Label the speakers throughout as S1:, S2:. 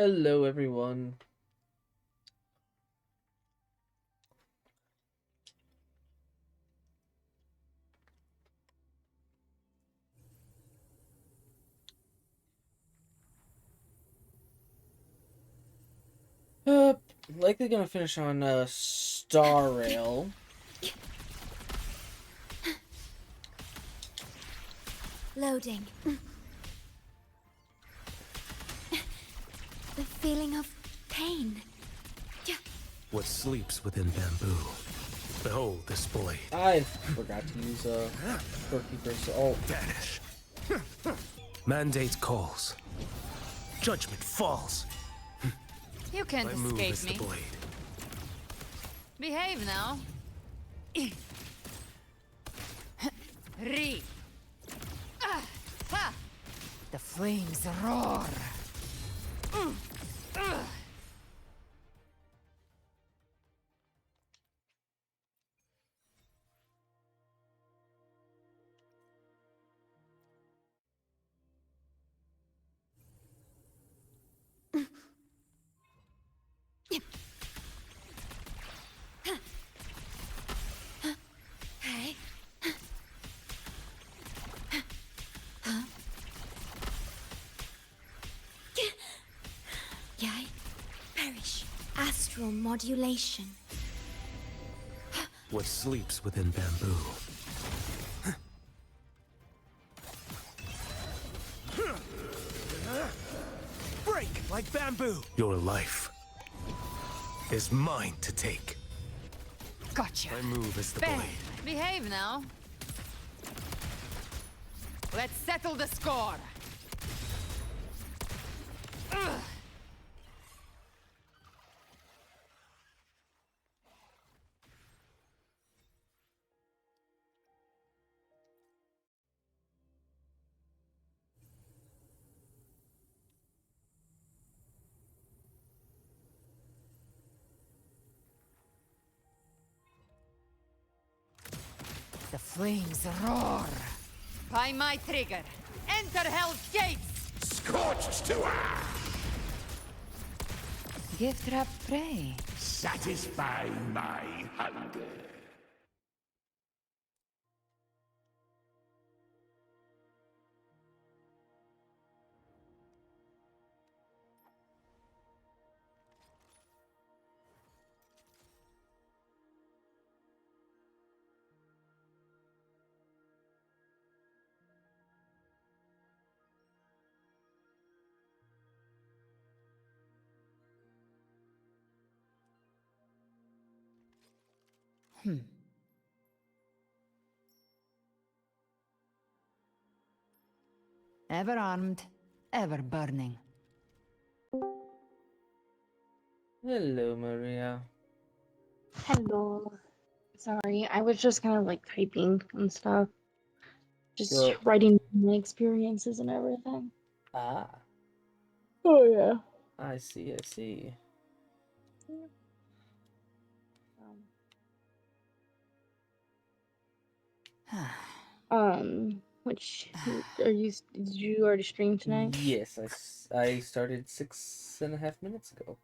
S1: Hello, everyone. Uh, Likely gonna finish on Star Rail.
S2: Loading. The feeling of pain.
S3: What sleeps within bamboo? Behold this blade.
S1: I forgot to use quirky first. Oh,
S3: Vanish. Mandate calls. Judgment falls.
S4: You can't
S3: My move
S4: escape
S3: is
S4: me.
S3: the blade.
S4: Behave now. Re. Ha! The flames roar.
S2: Hey. Yai. Perish. Astral modulation.
S3: What sleeps within bamboo? Break like bamboo. Your life is mine to take.
S4: Gotcha.
S3: My move is the
S4: Bang.
S3: blade.
S4: Behave now. Let's settle the score. The flames roar. By my trigger. Enter Hell's gates.
S5: Scorched to
S4: Gift wrap prey.
S5: satisfy my hunger.
S4: Ever armed, ever burning.
S1: hello, Maria.
S6: Hello. Sorry, I was just kind of like typing and stuff. Just
S1: You're
S6: writing my experiences and everything.
S1: ah.
S6: Oh yeah.
S1: I see. I see.
S6: Which are you? Did you already stream tonight?
S1: Yes, I started 6.5 minutes ago.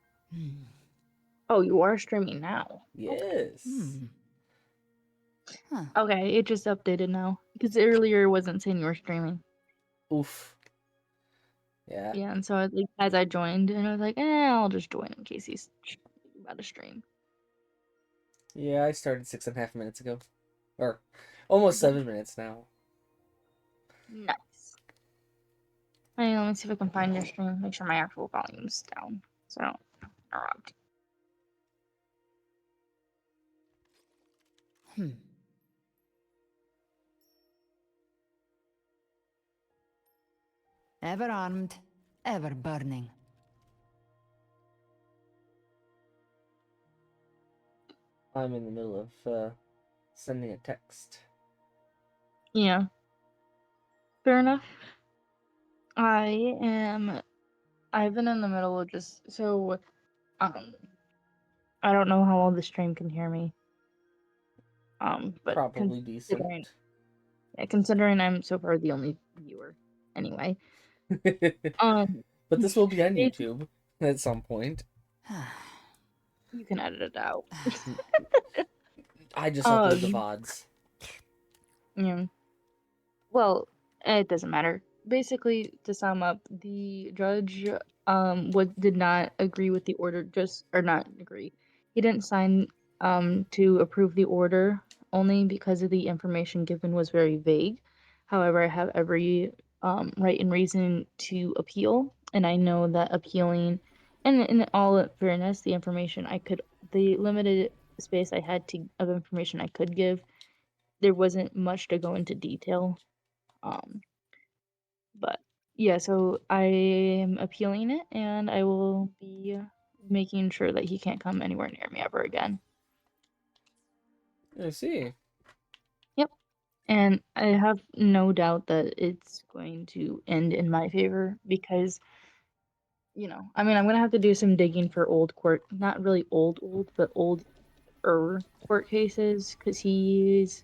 S6: Oh, you are streaming now.
S1: Yes.
S6: Okay, it just updated now because earlier it wasn't saying you were streaming.
S1: Oof. Yeah.
S6: Yeah, and so like as I joined, and I was like, I'll just join in case he's about to stream.
S1: Yeah, I started 6.5 minutes ago, or almost 7 minutes now.
S6: Nice. Hey, let me see if I can find your stream. Make sure my actual volume's down. So I don't interrupt.
S4: Ever armed, ever burning.
S1: I'm in the middle of sending a text.
S6: Yeah. Fair enough. I've been in the middle of just I don't know how well the stream can hear me. But
S1: Probably decent.
S6: considering I'm so far the only viewer anyway. Um
S1: But this will be on
S6: it-
S1: YouTube. at some point.
S6: You can edit it out.
S1: I just upload the
S6: Um,
S1: VODs.
S6: yeah. Well, it doesn't matter. Basically, to sum up, the judge did not agree with the order, just or not agree. He didn't sign to approve the order only because of the information given was very vague. However, I have every right and reason to appeal, and I know that appealing, and in all fairness, the limited space I had to of information I could give, there wasn't much to go into detail. Um, but yeah, so I am appealing it, and I will be making sure that he can't come anywhere near me ever again.
S1: I see.
S6: Yep. And I have no doubt that it's going to end in my favor because, I mean, I'm gonna have to do some digging for old court, not really old, but older court cases because he's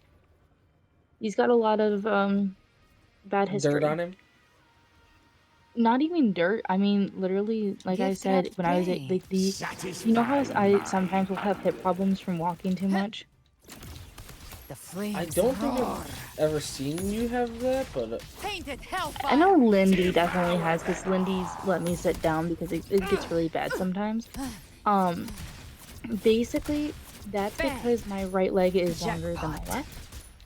S6: got a lot of bad
S1: Dirt
S6: history.
S1: on him?
S6: Not even dirt. I mean, literally, like I
S4: Gift wrap
S6: said, when I was
S4: prey.
S6: like you know how
S5: Satisfy
S6: I
S5: my
S6: sometimes will have hip problems from walking too much?
S4: The
S1: I
S4: flames
S1: don't think
S4: roar.
S1: I've ever seen you have that, but
S4: Painted
S6: I
S4: hellfire.
S6: know Lindy definitely has because Lindy's let me sit down because it gets really bad sometimes. Um, Basically, that's
S4: Bang.
S6: because my right leg is longer than my
S4: Jackpot.
S6: left,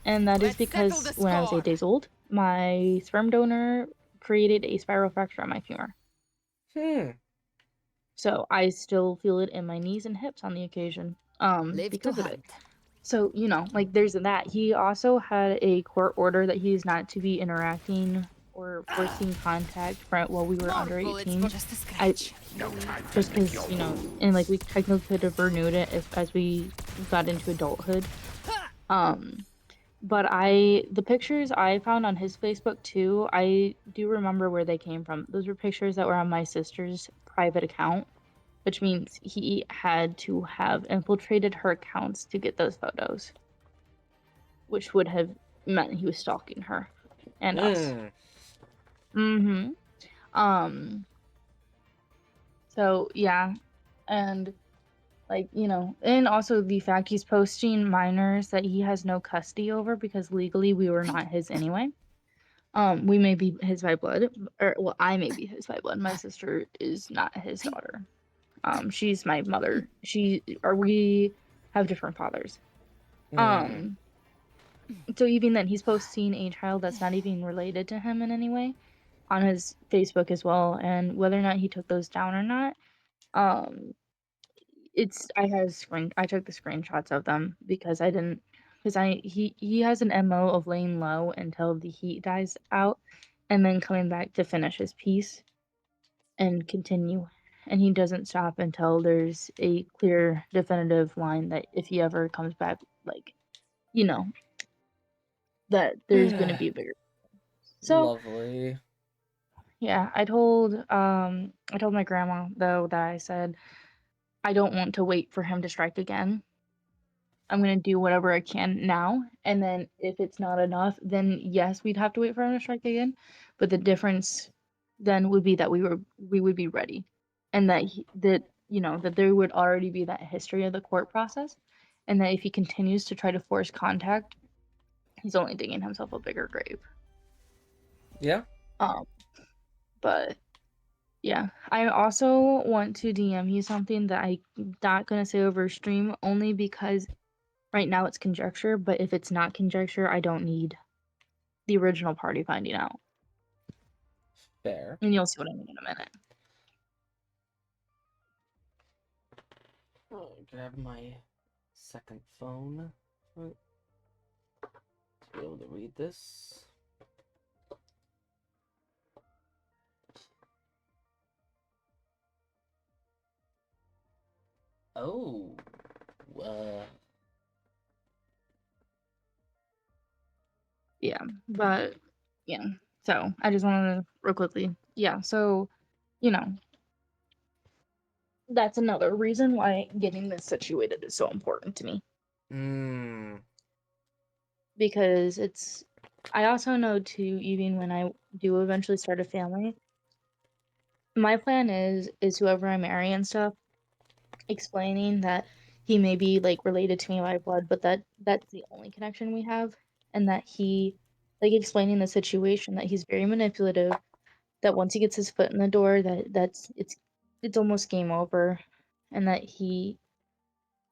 S6: and that is
S4: Let's settle
S6: because
S4: the
S6: when I was
S4: score.
S6: 8 days old, my sperm donor created a spiral fracture on my femur.
S1: hmm.
S6: So I still feel it in my knees and hips on the occasion,
S4: Live to
S6: because of it.
S4: hunt.
S6: So, like there's that. He also had a court order that he is not to be interacting or forcing contact while we were
S4: More
S6: under
S4: bullets for
S6: 18.
S4: just a
S6: I
S4: scratch.
S5: no time to
S6: just
S5: lick
S6: because,
S5: your
S6: and like
S5: wounds.
S6: we technically could have renewed it as we got into adulthood. Um, but the pictures I found on his Facebook too, I do remember where they came from. Those were pictures that were on my sister's private account, which means he had to have infiltrated her accounts to get those photos, which would have meant he was stalking her and us.
S1: Mm.
S6: Mm-hmm. Um, so yeah, and like, and also the fact he's posting minors that he has no custody over because legally we were not his anyway. We may be his by blood, or well, I may be his by blood. My sister is not his daughter. She's my mother. We have different fathers.
S1: Mm.
S6: Um, so even then, he's posting a child that's not even related to him in any way on his Facebook as well. And whether or not he took those down or not, um, I took the screenshots of them because I didn't because I he has an MO of laying low until the heat dies out and then coming back to finish his piece and continue. And he doesn't stop until there's a clear, definitive line that if he ever comes back, like, you know, that there's going to be a bigger. So,
S1: Lovely.
S6: yeah, I told my grandma though that I said I don't want to wait for him to strike again. I'm going to do whatever I can now, and then if it's not enough, then yes, we'd have to wait for him to strike again. But the difference then would be that we would be ready, and that there would already be that history of the court process, and that if he continues to try to force contact, he's only digging himself a bigger grave.
S1: Yeah.
S6: Um, but yeah, I also want to DM you something that I'm not gonna say over stream only because right now it's conjecture, but if it's not conjecture, I don't need the original party finding out.
S1: Fair.
S6: And you'll see what I mean in a minute.
S1: Oh, grab my second phone to be able to read this. Oh.
S6: Yeah, but yeah. So I just wanted to real quickly. Yeah, so you know, that's another reason why getting this situated is so important to me.
S1: Mm.
S6: Because I also know too, even when I do eventually start a family, my plan is whoever I marry and stuff, explaining that he may be like related to me by blood, but that's the only connection we have, and that he like explaining the situation that he's very manipulative, that once he gets his foot in the door that's it's almost game over, and that he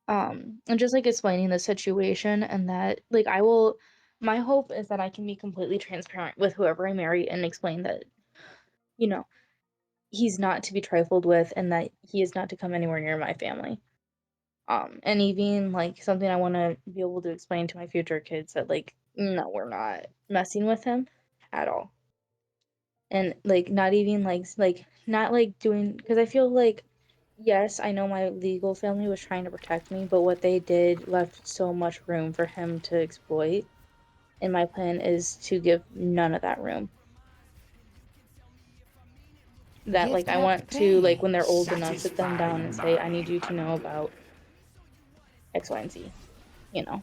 S6: and just like explaining the situation, and that like I will my hope is that I can be completely transparent with whoever I marry and explain that, you know, he's not to be trifled with and that he is not to come anywhere near my family. And even like something I want to be able to explain to my future kids that like no, we're not messing with him at all. And like not even like not like doing, because I feel like yes, I know my legal family was trying to protect me, but what they did left so much room for him to exploit. And my plan is to give none of that room. That like
S4: Gift
S6: I
S4: wrapped
S6: want to like
S4: prey.
S6: when they're old enough sit them
S5: Satisfy
S6: down and say, I
S5: my
S6: need you to know
S5: hunger.
S6: about X, Y, and Z, you know.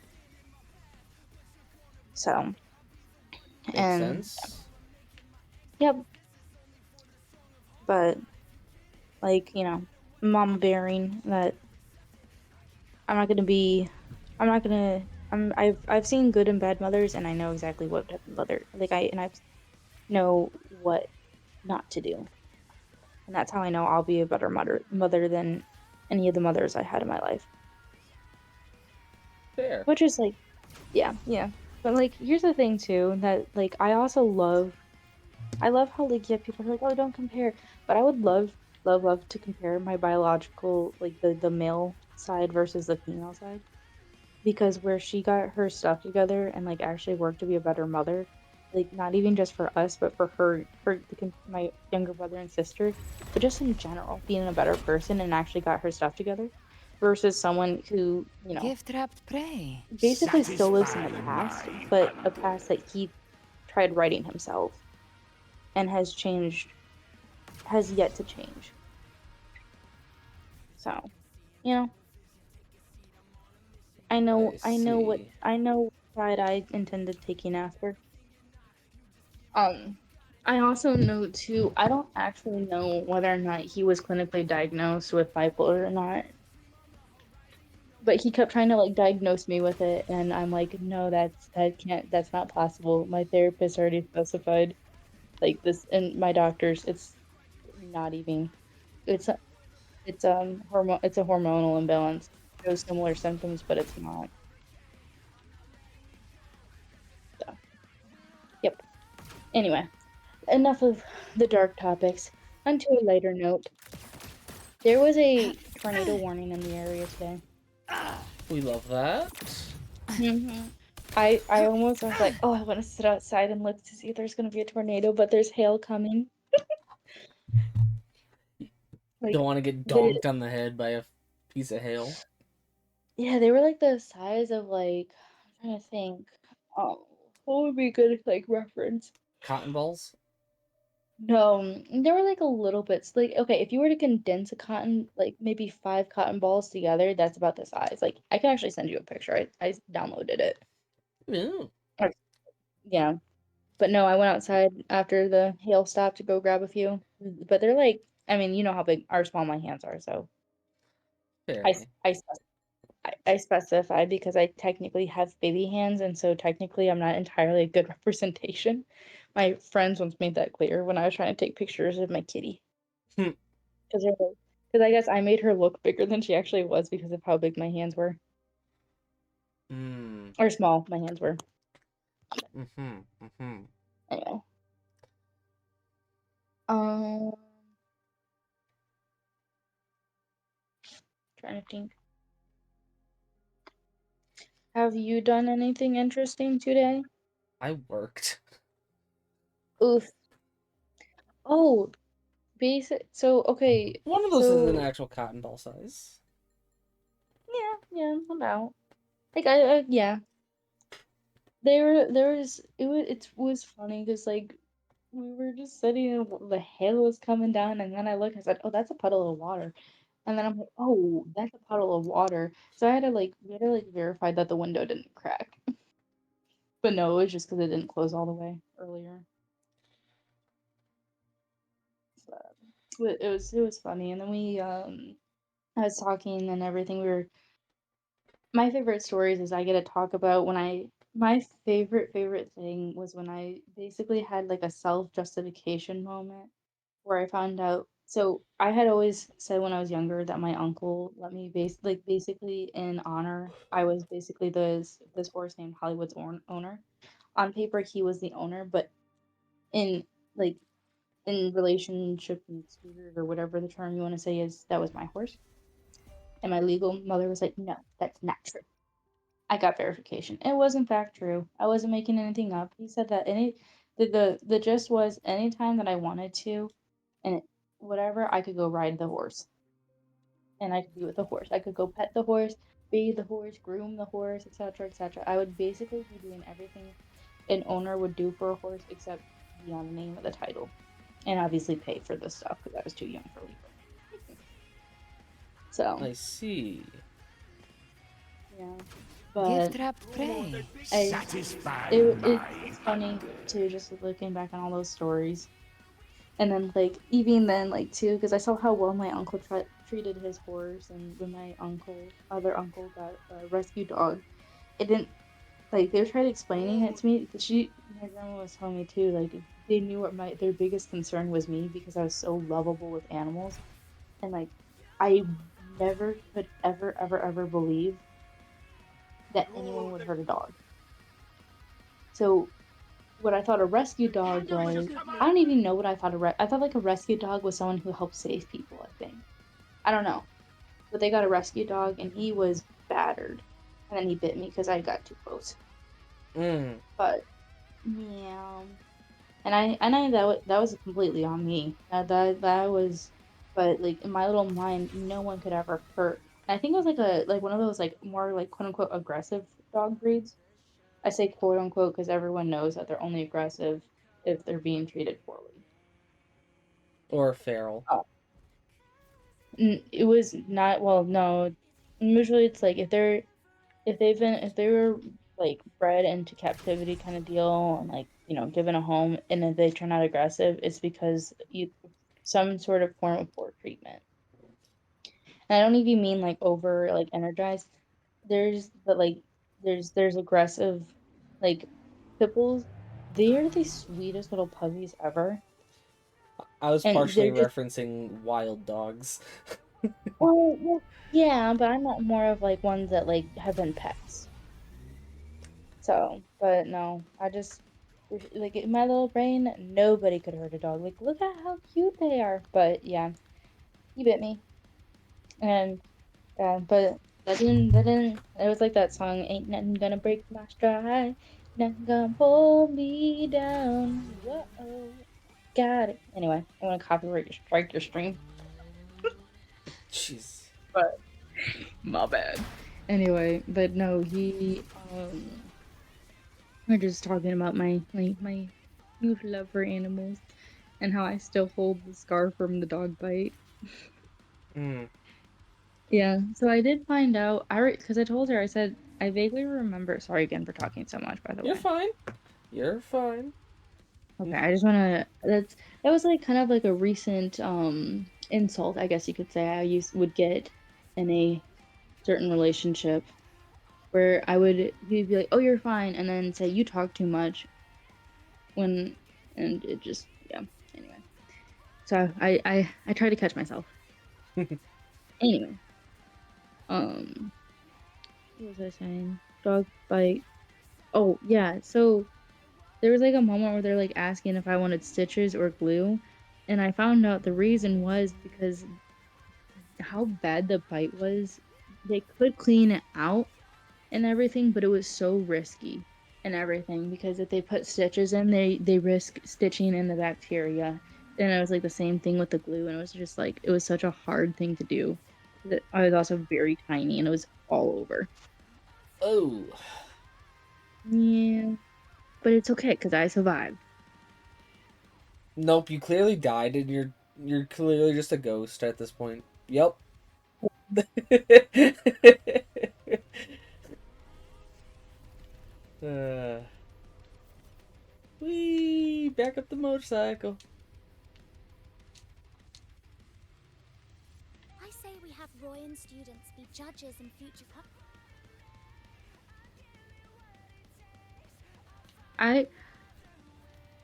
S6: So
S1: Makes
S6: and
S1: sense.
S6: yep, but like, mama bearing that I'm not gonna be I'm not gonna I've seen good and bad mothers, and I know exactly what type of mother like I know what not to do. And that's how I know I'll be a better mother than any of the mothers I had in my life.
S1: Fair.
S6: Which is like, yeah, yeah. But like here's the thing too, that like I love how like yeah, people are like, oh, don't compare. But I would love to compare my biological like the male side versus the female side. Because where she got her stuff together and like actually worked to be a better mother, like not even just for us, but for my younger brother and sister, but just in general, being a better person and actually got her stuff together, versus someone who,
S4: Gift wrapped prey.
S6: basically still lives in the
S5: Satisfy
S6: past,
S5: my
S6: but a
S5: hunger.
S6: past that he tried writing himself and has yet to change. So, you know,
S1: I see.
S6: I know what side I intended taking after. Um, I also know too, I don't actually know whether or not he was clinically diagnosed with bipolar or not, but he kept trying to like diagnose me with it, and I'm like, no, that's not possible. My therapist already specified like this, and my doctors, it's not even, it's it's a hormonal imbalance. Shows similar symptoms, but it's not. So, yep. Anyway, enough of the dark topics. On to a lighter note. There was a tornado warning in the area today.
S1: We love that.
S6: I almost was like, oh, I want to sit outside and look to see if there's gonna be a tornado, but there's hail coming.
S1: Don't
S6: Like
S1: want to get
S6: the
S1: donked on the head by a piece of hail.
S6: yeah, they were like the size of like I'm trying to think. What would be a good like reference?
S1: Cotton balls?
S6: No, they were like a little bit like okay, if you were to condense a cotton like maybe 5 cotton balls together, that's about the size. Like I can actually send you a picture. I downloaded it.
S1: Ooh.
S6: Or- Yeah. But no, I went outside after the hail stopped to go grab a few. But they're like, I mean, you know how big or small my hands are, so I s-
S1: Very.
S6: I spec- I specify because I technically have baby hands, and so technically I'm not entirely a good representation. My friends once made that clear when I was trying to take pictures of my kitty,
S1: Hmm.
S6: because I guess I made her look bigger than she actually was because of how big my hands were,
S1: Mm.
S6: or small my hands were.
S1: Mm-hmm. Mm-hmm.
S6: Anyway, um, trying to think. Have you done anything interesting today?
S1: I worked.
S6: Oof. Oh, basic. So, okay.
S1: One of those is an
S6: So,
S1: actual cotton ball size.
S6: yeah, yeah, about. Like, yeah. It was funny because, like, we were just sitting and the hail was coming down, and then I looked, I said, oh, that's a puddle of water. And then I'm like, oh, that's a puddle of water. So we had to, like, verify that the window didn't crack. But no, it was just because it didn't close all the way earlier. So. it was funny, and then I was talking and everything. My favorite stories is I get to talk about when my favorite thing was when I basically had like a self justification moment where I found out. So I had always said when I was younger that my uncle let me basically in honor. I was basically this horse named Hollywood's owner. On paper, he was the owner, but in like in relationship and spirit or whatever the term you want to say is, that was my horse. And my legal mother was like, no, that's not true. I got verification. It was in fact true. I wasn't making anything up. He said that the gist was anytime that I wanted to, and whatever, I could go ride the horse, and I could be with the horse. I could go pet the horse, bathe the horse, groom the horse, etc., etc. I would basically be doing everything an owner would do for a horse except be on the name of the title, and obviously pay for the stuff because I was too young for legal. So
S1: I see.
S6: yeah,
S4: Gift
S6: but
S4: wrapped prey.
S5: Satisfy
S6: it's
S5: my
S6: funny
S5: hunger.
S6: too, just looking back on all those stories, and then like even then like too, because I saw how well my uncle treated his horse, and when my other uncle got a rescue dog, it didn't like they tried explaining it to me. My grandma was telling me too, like they knew what their biggest concern was me because I was so lovable with animals, and like I never could ever believe that anyone would hurt a dog. So what I thought a rescue dog was, I don't even know what I thought I thought like a rescue dog was someone who helped save people, I think. I don't know. But they got a rescue dog and he was battered. And then he bit me because I got too close.
S1: Mm.
S6: But yeah. And I know that was completely on me. That was, but like in my little mind, no one could ever hurt. And I think it was like one of those like more like quote unquote aggressive dog breeds. I say quote unquote because everyone knows that they're only aggressive if they're being treated poorly.
S1: Or feral.
S6: Oh. It was not, well, no. Usually it's like if they were like bred into captivity kind of deal and like given a home, and if they turn out aggressive, it's because some sort of form of poor treatment. And I don't even mean like over like energized. There's aggressive like pit bulls. They are the sweetest little puppies ever,
S1: I was
S6: and
S1: partially
S6: they're just
S1: referencing wild dogs.
S6: well, yeah, but I'm not more of like ones that like have been pets. So, but no, I just like in my little brain, nobody could hurt a dog. Like, look at how cute they are. But yeah, he bit me, and but that didn't. It was like that song, "Ain't nothing gonna break my stride, nothing gonna pull me down." Whoa, got it. Anyway, I want to copyright strike your stream,
S1: Jeez.
S6: but my bad. Anyway, but no, we're just talking about my huge love for animals and how I still hold the scar from the dog bite.
S1: Mm.
S6: Yeah, so I did find out because I told her, I said I vaguely remember. Sorry again for talking so much, by the
S1: You're
S6: way.
S1: fine. You're fine.
S6: Okay, I just wanna that was like kind of like a recent insult, I guess you could say, I would get in a certain relationship where he'd be like, "Oh, you're fine," and then say, "You talk too much," when and it just, yeah. Anyway, so I try to catch myself. Anyway, um, what was I saying? Dog bite. Oh yeah, so there was like a moment where they're like asking if I wanted stitches or glue, and I found out the reason was because how bad the bite was. They could clean it out and everything, but it was so risky and everything because if they put stitches in, they risk stitching in the bacteria. And it was like the same thing with the glue, and it was just like it was such a hard thing to do. I was also very tiny, and it was all over.
S1: Oh.
S6: Yeah, but it's okay because I survived.
S1: Nope, you clearly died and you're clearly just a ghost at this point. Yep. uh, Whee! Back up the motorcycle.
S2: Australian students be judges in future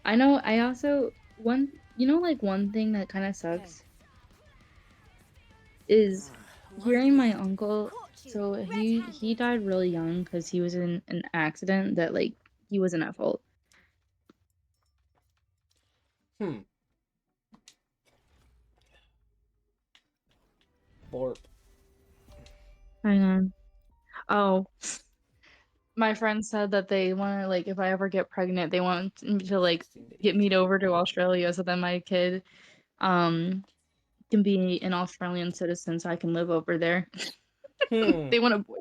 S6: I know. I also like one thing that kind of sucks is hearing my uncle. So he died really young because he was in an accident that like he wasn't at fault.
S1: Hmm. Borp.
S6: Hang on. Oh, my friend said that they want to like if I ever get pregnant, they want me to like
S1: 16 to
S6: get me
S1: 18.
S6: over to Australia so that my kid can be an Australian citizen so I can live over there.
S1: Hmm.
S6: They want to,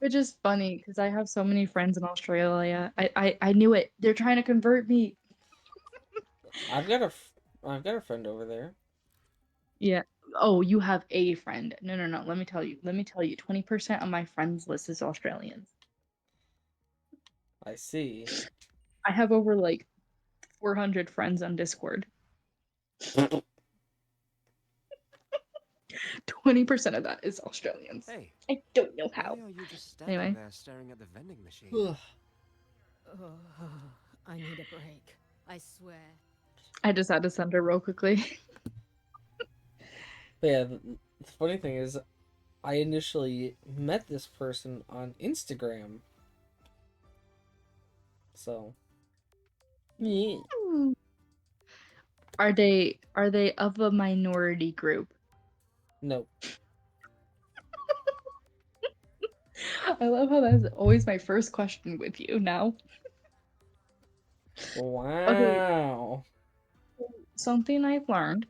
S6: which is funny because I have so many friends in Australia. I knew it. They're trying to convert me.
S1: I've got a friend over there.
S6: Yeah. Oh, you have a friend. No, no, no. Let me tell you. 20% of my friends list is Australians.
S1: I see.
S6: I have over like 400 friends on Discord. 20% of that is Australians.
S7: Hey,
S6: I don't know
S7: why
S6: how.
S7: are you just standing
S6: Anyway.
S7: there staring at the vending machine?
S8: I need a break. I swear.
S6: I just had to send her real quickly.
S1: But yeah, the funny thing is, I initially met this person on Instagram. So, yeah.
S6: Are they of a minority group?
S1: No.
S6: I love how that's always my first question with you now. Okay,
S1: Wow.
S6: something I've learned.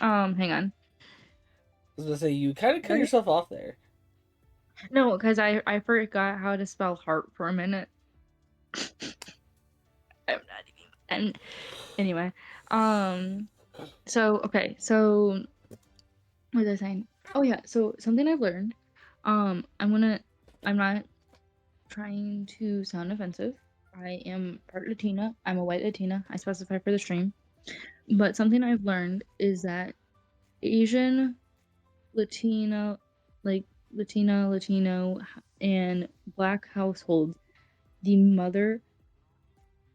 S6: Hang on.
S1: I was gonna say, you kind of cut
S6: What?
S1: yourself off there.
S6: No, because I forgot how to spell heart for a minute. I'm not even. And anyway, so okay, so what was I saying? Oh yeah, so something I've learned. I'm not trying to sound offensive. I am part Latina. I'm a white Latina. I specify for the stream. But something I've learned is that Asian, Latina, like Latino, and Black households, the mother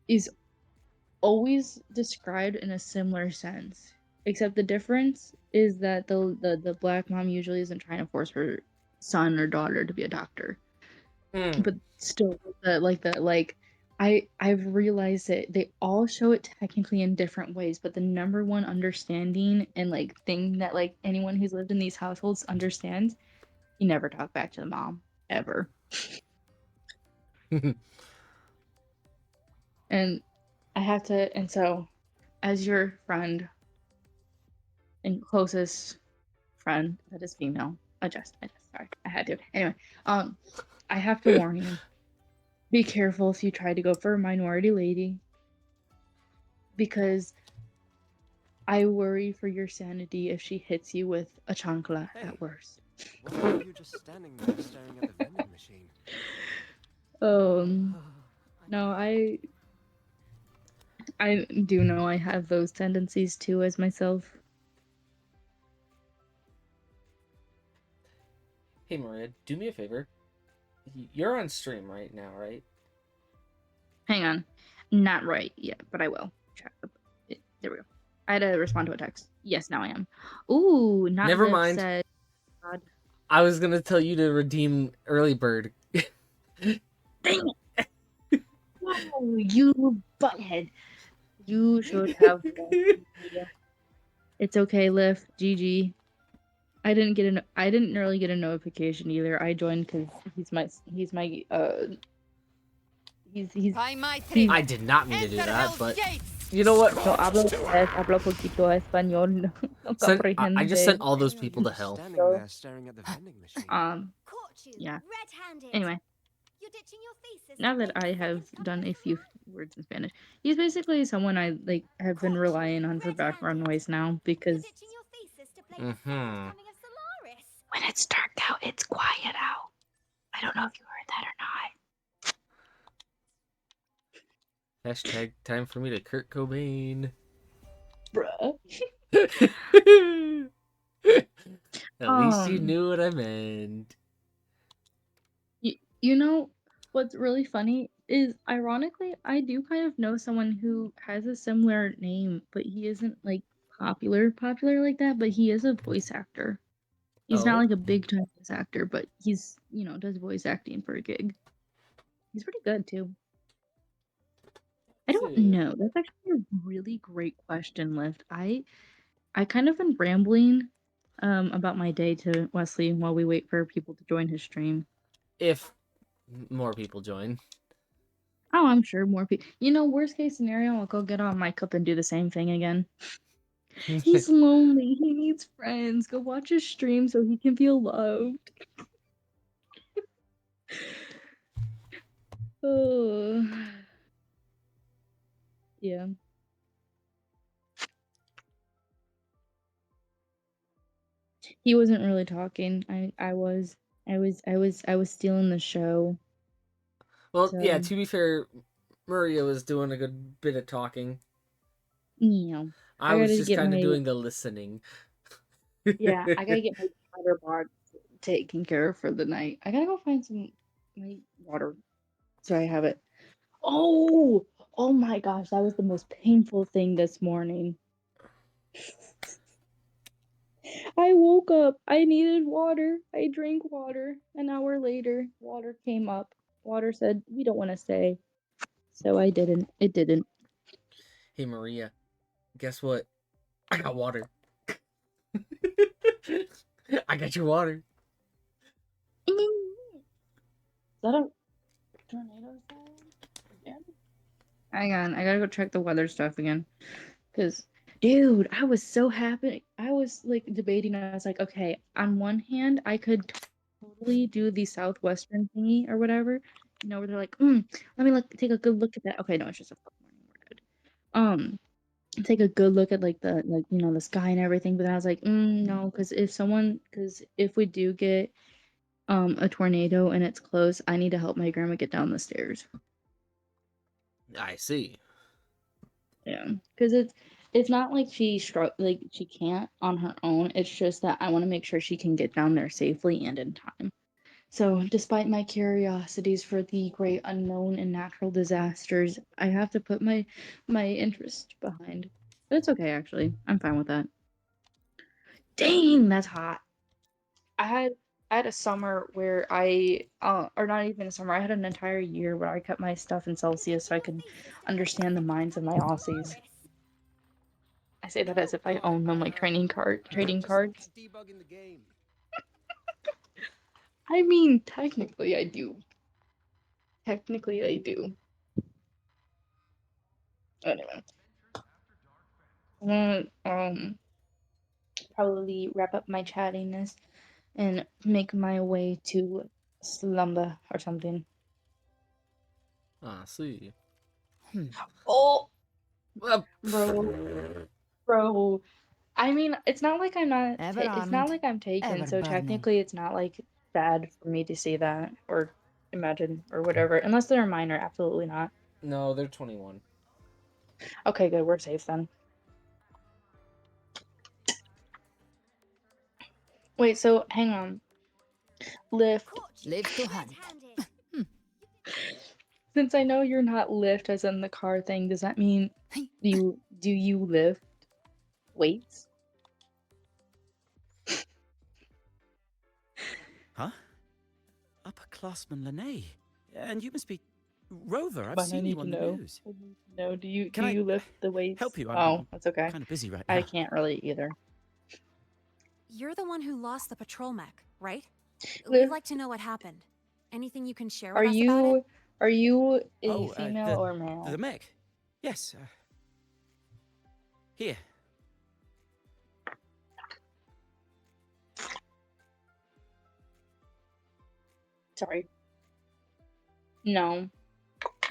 S6: is always described in a similar sense. Except the difference is that the Black mom usually isn't trying to force her son or daughter to be a doctor.
S1: Hmm.
S6: But still, I've realized that they all show it technically in different ways, but the number one understanding and like thing that like anyone who's lived in these households understands, you never talk back to the mom ever. And I have to, and so as your friend and closest friend that is female, adjust. Sorry, I had to. Anyway, I have to warn you. Be careful if you try to go for a minority lady, because I worry for your sanity if she hits you with a chancla
S7: Hey.
S6: at worst.
S7: Why are you just standing there staring at the vending machine?
S6: No, I do know I have those tendencies too as myself.
S1: Hey, Maria, do me a favor. You're on stream right now, right?
S6: Hang on. Not right yet, but I will. There we go. I had to respond to a text. Yes, now I am. Ooh, not
S1: Never
S6: Viv
S1: mind.
S6: said God.
S1: I was gonna tell you to redeem early bird.
S6: Dang it! No, you butthead. You should have won. It's okay, Lift. GG. I didn't really get a notification either. I joined because he's my he's
S8: By my
S6: he's
S1: I did not mean to do
S8: Enter
S1: that,
S8: Hell's
S1: but
S8: gates.
S1: you know what?
S6: no hablo poquito español. No
S1: I just sent
S6: comprehende.
S1: all those
S7: Why are
S1: people
S7: you
S1: to
S7: just
S1: hell.
S7: standing
S6: So,
S7: there staring at the vending machine?
S2: Caught you,
S6: Yeah.
S2: red-handed.
S6: Anyway,
S2: You're ditching your thesis
S6: now
S2: to
S6: that
S2: make
S6: I
S2: the
S6: have
S2: second
S6: done a
S2: coming
S6: few words in Spanish, he's basically someone I like have been
S2: Caught you,
S6: relying on for background
S2: red-handed.
S6: noise now
S2: You're
S6: because
S2: ditching your thesis to play the second
S1: Mm-hmm.
S2: coming of Solaris.
S6: when it's dark out, it's quiet out. I don't know if you heard that or not.
S1: Hashtag time for me to Kurt Cobain.
S6: Bruh.
S1: At least you
S6: Um,
S1: knew what I meant.
S6: you know what's really funny is, ironically, I do kind of know someone who has a similar name, but he isn't like popular like that, but he is a voice actor. He's not
S1: Oh,
S6: like a big time voice actor, but he's, does voice acting for a gig. He's pretty good too. I don't
S1: see.
S6: know. That's actually a really great question, Lift. I kind of been rambling about my day to Wesley while we wait for people to join his stream.
S1: If more people join.
S6: Oh, I'm sure more people. Worst case scenario, I'll go get on my cup and do the same thing again. He's lonely. He needs friends. Go watch his stream so he can feel loved. Oh, yeah. He wasn't really talking. I was stealing the show.
S1: Well, yeah,
S6: So,
S1: to be fair, Maria was doing a good bit of talking.
S6: I
S1: I was
S6: gotta
S1: just
S6: get
S1: kind of
S6: my
S1: doing the listening.
S6: yeah. I gotta get my water bottle taken care of for the night. I gotta go find my water so I have it. Oh, oh my gosh, that was the most painful thing this morning. I woke up. I needed water. I drank water. An hour later, water came up. Water said, "We don't want to stay." So I didn't. It didn't.
S1: Hey, Maria, guess what? I got water. I got your water.
S6: Is that a tornado sign? Hang on, I gotta go check the weather stuff again. Cause, dude, I was so happy. I was like debating. I was like, okay, on one hand, I could totally do the southwestern thingy or whatever. Where they're like, let me take a good look at that. Okay, no, it's just a fuck morning. We're good. Take a good look at like the sky and everything. But then I was like, no, because if we do get a tornado and it's close, I need to help my grandma get down the stairs.
S1: I see.
S6: Yeah, because it's not like like she can't on her own. It's just that I want to make sure she can get down there safely and in time. So, despite my curiosities for the great unknown and natural disasters, I have to put my interest behind. But it's okay, actually. I'm fine with that. Dang, that's hot. I had I had a summer where or not even a summer. I had an entire year where I kept my stuff in Celsius so I could understand the minds of my Aussies. I say that as if I own them like trading cards.
S7: Debugging the game.
S6: I mean, technically I do. Technically I do. Anyway. I'm gonna probably wrap up my chattiness and make my way to slumber or something.
S1: I see.
S6: Oh,
S1: Well,
S6: bro. I mean, it's not like I'm not.
S4: Ever
S6: It's not
S4: armed,
S6: like I'm taken,
S4: ever
S6: so
S4: burning.
S6: technically it's not like bad for me to see that or imagine or whatever. Unless they're a minor, absolutely not.
S1: no, they're 21.
S6: Okay, good. We're safe then. Wait, so hang on. Lyft.
S2: Caught you.
S4: Live to hunt.
S2: Red-handed.
S6: Since I know you're not Lyft as in the car thing, does that mean do you lift weights?
S9: Huh? Upperclassman Lene. And you must be Rover. I've
S6: Fine, I
S9: seen
S6: need
S9: you
S6: to
S9: on the
S6: know.
S9: news.
S6: No, do you
S9: Can I
S6: lift the weights?
S9: help you?
S6: Oh, that's okay.
S9: Kind of busy right now.
S6: I can't really either.
S2: You're the one who lost the patrol mech, right?
S6: Liv-
S2: We'd like to know what happened. Anything you can share
S6: Are
S2: with us about it?
S6: you a
S9: Oh,
S6: female or male?
S9: The mech. Yes. Here.
S6: Sorry. No.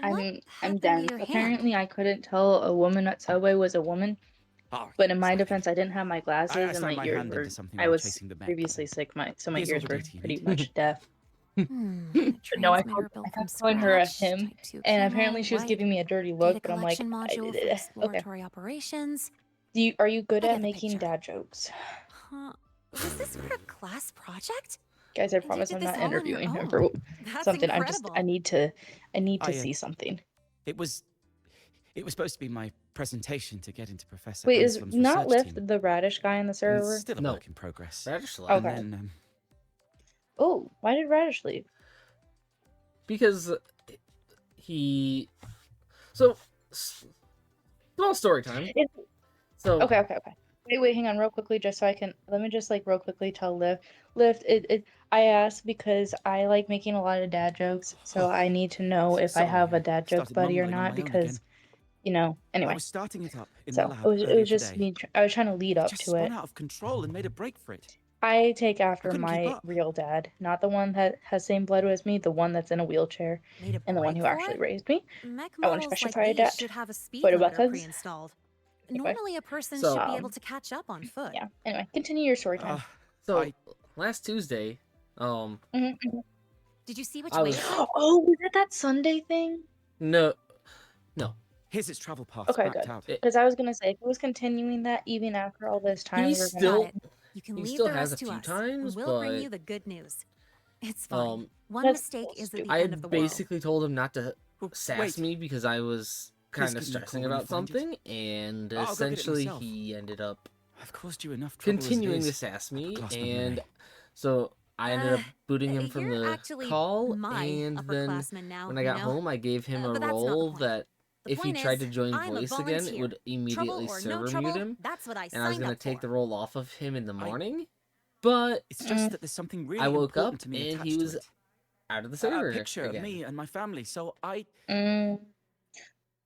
S6: I'm
S2: happened to
S6: dense.
S2: your hand?
S6: Apparently I couldn't tell a woman at Subway was a woman.
S9: Oh,
S6: But in my
S9: sorry.
S6: defense, I didn't have my
S9: I
S6: glasses and
S9: slammed
S6: my
S9: my
S6: ears
S9: hand
S6: were.
S9: into something
S6: I
S9: while
S6: was
S9: chasing the mech.
S6: previously sick, so my
S9: Here's all
S6: ears
S9: the
S6: were
S9: data you
S6: pretty
S9: need.
S6: much deaf.
S2: A
S6: But no, I
S2: transmitter built
S6: kept
S2: from
S6: calling her a
S2: scratch,
S6: him,
S2: Type 2
S6: and
S2: camo,
S6: apparently she was
S2: white.
S6: giving me a dirty
S2: Data
S6: look. But I'm like,
S2: collection module for
S6: okay.
S2: exploratory operations.
S6: Are you good
S2: I
S6: at
S2: get the
S6: making
S2: picture.
S6: dad jokes?
S2: Huh. Was this for a class project?
S6: Guys, I
S2: And you
S6: promise
S2: did
S6: I'm
S2: this
S6: not
S2: all on your
S6: interviewing him
S2: own.
S6: for
S2: That's
S6: something.
S2: incredible.
S6: I need to
S9: I,
S6: see something.
S9: It was supposed to be my presentation to get into Professor
S6: Wait, is
S9: Anselm's
S6: not
S9: research
S6: Lift
S9: team.
S6: the radish guy in the
S9: It's
S6: server?
S9: still a
S1: No.
S9: work in progress.
S1: Radish
S9: And
S1: left
S6: Okay.
S9: then,
S6: Oh, why did Radish leave?
S1: because he. So, small story time. So
S6: Okay. Wait, hang on real quickly, just so I can, let me just like real quickly tell Lift, I asked because I like making a lot of dad jokes, so I need to know if I
S9: Sorry,
S6: have a
S9: I
S6: dad joke
S9: started
S6: buddy or
S9: mumbling on
S6: not,
S9: my own
S6: because,
S9: again.
S6: you know,
S9: I
S6: anyway.
S9: was starting it up in the
S6: So
S9: lab
S6: it
S9: earlier
S6: was just
S9: today.
S6: me, I was trying to lead
S9: It
S6: up
S9: just
S6: to
S9: spun
S6: it.
S9: out of control and made a break for it.
S6: I take after
S9: couldn't keep
S6: my
S9: up.
S6: real dad, not the one that has same blood as me, the one that's in a wheelchair,
S2: Made a
S6: and the one
S2: break
S6: who
S2: for
S6: actually
S2: it?
S6: raised me.
S2: Mech
S6: I want to
S2: models like
S6: specify
S2: these
S6: that.
S2: should have a speed
S6: What about
S2: limiter
S6: thugs?
S2: pre-installed.
S6: Anyway.
S2: Normally, a person
S1: So-
S2: should be able to catch up on foot.
S6: Yeah. Anyway, continue your story time.
S1: so last Tuesday,
S6: Mhm.
S2: Did you see which
S1: I
S2: way?
S1: was-
S2: it went?
S6: Oh, was it that Sunday thing?
S1: no,
S9: Here's its travel path
S6: Okay,
S9: backed
S6: good.
S9: out.
S6: Because I was gonna say, if it was continuing that even after all this time,
S1: He
S6: we were
S1: still-
S2: Got it. You can
S1: he
S2: leave
S1: still
S2: the
S1: has
S2: rest
S1: a
S2: to
S1: few
S2: us,
S1: times,
S2: and we'll bring
S1: but,
S2: you the good news. It's fine. One
S6: That's
S2: mistake
S6: so
S2: isn't the
S6: stupid.
S1: I
S2: end of
S1: had
S2: the world.
S1: basically told him not to
S9: Well,
S1: sass
S9: wait.
S1: me because I was
S9: Please
S1: kind of
S9: give me a
S1: stressing
S9: call when you
S1: about
S9: find it.
S1: something, and
S9: I'll go get it
S1: essentially
S9: myself.
S1: he ended up
S9: I've caused you enough trouble
S1: continuing
S9: as it
S1: to
S9: is.
S1: sass me,
S9: Upperclassman
S1: and
S9: Renee.
S1: so I ended up booting him from
S2: You're
S1: the
S2: actually
S1: call,
S2: my
S1: and then
S2: upperclassman now,
S1: when I
S2: you
S1: got
S2: know?
S1: home, I gave him a
S2: But that's not the
S1: role
S2: point.
S1: that
S2: The
S1: if he
S2: point
S1: tried
S2: is,
S1: to join
S2: I'm a
S1: voice again, it
S2: volunteer.
S1: would immediately
S2: Trouble or no
S1: server
S2: trouble,
S1: mute him,
S2: that's what I
S1: and I was
S2: signed
S1: gonna
S2: up
S1: take
S2: for.
S1: the role off of him in the morning, but
S9: It's just that there's something really
S1: I woke
S9: important
S1: up
S9: to me
S1: and
S9: attached
S1: he
S9: to
S1: was
S9: it.
S1: out of the
S9: A
S1: server
S9: picture
S1: again.
S9: of me and my family, so I...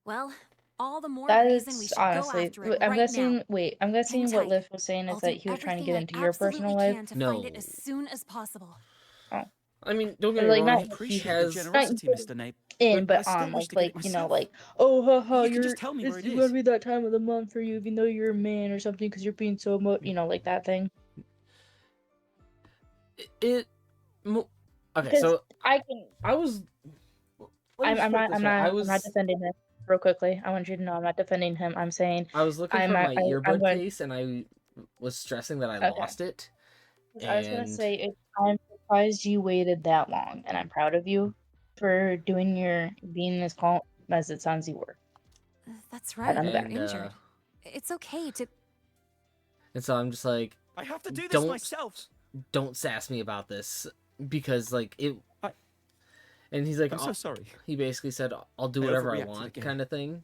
S2: Well, all the more
S6: That
S2: reason we
S6: is
S2: should go
S6: honestly.
S2: after it
S6: I'm
S2: right
S6: guessing.
S2: now.
S6: Wait, I'm guessing
S2: Hang
S6: what
S2: tight.
S6: Liv was saying
S2: I'll
S6: is
S2: do
S6: that he was trying to get
S2: everything
S6: into
S2: I
S6: your
S2: absolutely
S6: personal life.
S2: can to find it
S1: No.
S2: as soon as possible.
S1: I mean, don't get me
S6: Like,
S1: wrong,
S6: not-
S9: I
S1: he
S9: appreciate your
S1: has
S9: generosity, Mr. Nape.
S6: In,
S9: But I
S6: but
S9: still
S6: on
S9: wish
S6: like
S9: to get it
S6: you know,
S9: myself.
S6: like, oh haha,
S9: You can
S6: you're
S9: just tell me where it
S6: it's
S9: is.
S6: gonna be that time of the month for you, even though you're a man or something, because you're being so much, you know, like that thing.
S1: okay.
S6: Because
S1: So
S6: I can.
S1: I was. let me
S6: I'm
S1: just put it
S6: not.
S1: this
S6: I'm
S1: way.
S6: not.
S1: I
S6: I'm
S1: was.
S6: not defending him. Real quickly, I want you to know I'm not defending him. I'm saying
S1: I was looking
S6: I'm
S1: for
S6: not-
S1: my
S6: I'm
S1: earbud
S6: going-
S1: case, and I was stressing that I
S6: Okay.
S1: lost it.
S6: I was gonna
S1: And
S6: say I'm surprised you waited that long, and I'm proud of you for doing your being as calm as it sounds you were.
S2: That's right.
S6: on the
S2: You're
S6: back.
S2: injured. It's okay to.
S1: and so I'm just like,
S9: I have to do this
S1: Don't-
S9: myself.
S1: don't sass me about this because like it.
S9: I-
S1: And he's like,
S9: I'm so
S1: "I'll-"
S9: sorry.
S1: he basically said, "I'll do
S9: I
S1: whatever I
S9: overreacted
S1: want,"
S9: again.
S1: kind of thing.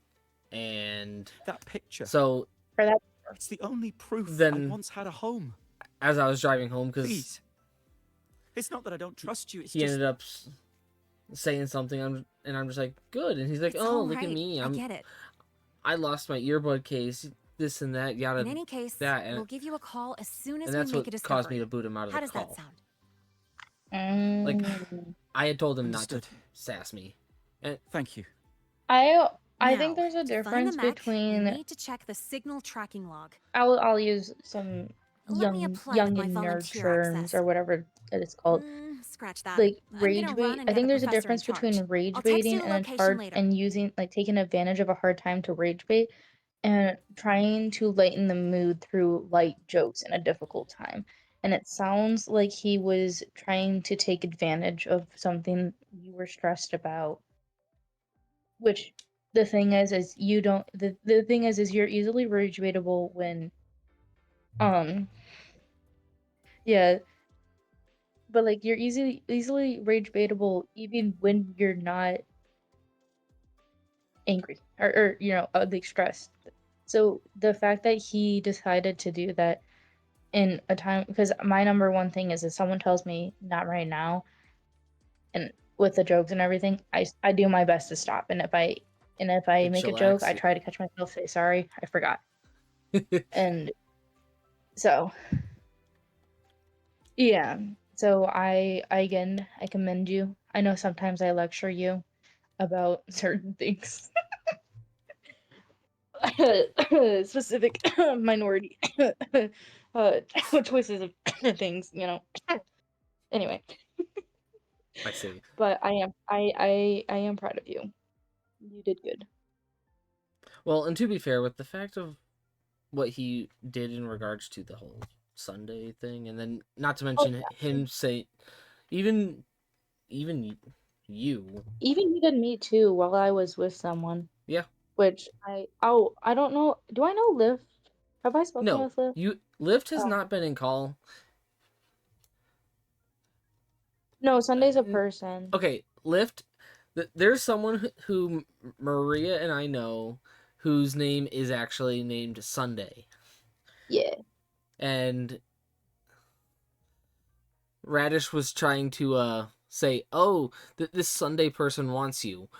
S1: And
S9: That picture.
S1: so
S6: For that,
S9: It's the only proof I
S1: Then-
S9: once had a home.
S1: as I was driving home, because
S9: Please. It's not that I don't trust you. It's
S1: he
S9: just
S1: ended up saying something, and I'm just like, good. And he's like,
S2: It's
S1: oh,
S2: all
S1: look at
S2: right.
S1: me,
S2: I get it.
S1: I lost my earbud case, this and that, yada.
S2: In any case,
S1: that, and-
S2: we'll give you a call as soon as
S1: and
S2: we
S1: that's
S2: make
S1: what
S2: a discovery.
S1: caused me to boot him out of
S2: How
S1: the
S2: does
S1: call.
S2: that sound?
S1: I had told him not to
S9: Understood.
S1: sass me.
S9: Thank you.
S6: I think
S2: Now,
S6: there's a
S2: to find the
S6: difference
S2: mech,
S6: between.
S2: we need to check the signal tracking log.
S6: I'll use some
S2: Let me
S6: young
S2: apply
S6: young
S2: with my
S6: and nerd
S2: volunteer
S6: terms
S2: access.
S6: or whatever it is called.
S2: Scratch that.
S6: Like
S2: I'm gonna
S6: rage
S2: run
S6: bait.
S2: and
S6: I
S2: get
S6: think
S2: the
S6: there's a
S2: professor in
S6: difference between
S2: charge.
S6: rage
S2: I'll text you
S6: baiting
S2: the
S6: and
S2: location
S6: hard
S2: later.
S6: and using like taking advantage of a hard time to rage bait and trying to lighten the mood through light jokes in a difficult time. And it sounds like he was trying to take advantage of something you were stressed about. Which the thing is you don't the thing is you're easily rage baitable when yeah, but like you're easily rage baitable even when you're not angry or you know like stressed. So the fact that he decided to do that in a time, because my number one thing is if someone tells me not right now, and with the jokes and everything, I do my best to stop. And if I
S1: And
S6: make a joke, I
S1: chillax.
S6: try to catch myself, say sorry, I forgot. And so yeah. So I again I commend you. I know sometimes I lecture you about certain things. Specific minority choices of things, you know. Anyway,
S1: I see.
S6: but I am proud of you. You did good.
S1: Well, and to be fair, with the fact of what he did in regards to the whole Sunday thing, and then not to
S6: Oh,
S1: mention
S6: yeah.
S1: him say, even you,
S6: Even he did me too while I was with someone,
S1: yeah,
S6: which I don't know. Do I know Liv? Have I spoken
S1: no,
S6: with Liv?
S1: Lift has
S6: Oh.
S1: not been in call.
S6: No, Sunday's a person.
S1: Okay, Lift. There's someone who Maria and I know whose name is actually named Sunday,
S6: Yeah.
S1: and Radish was trying to say, "Oh, this Sunday person wants you,"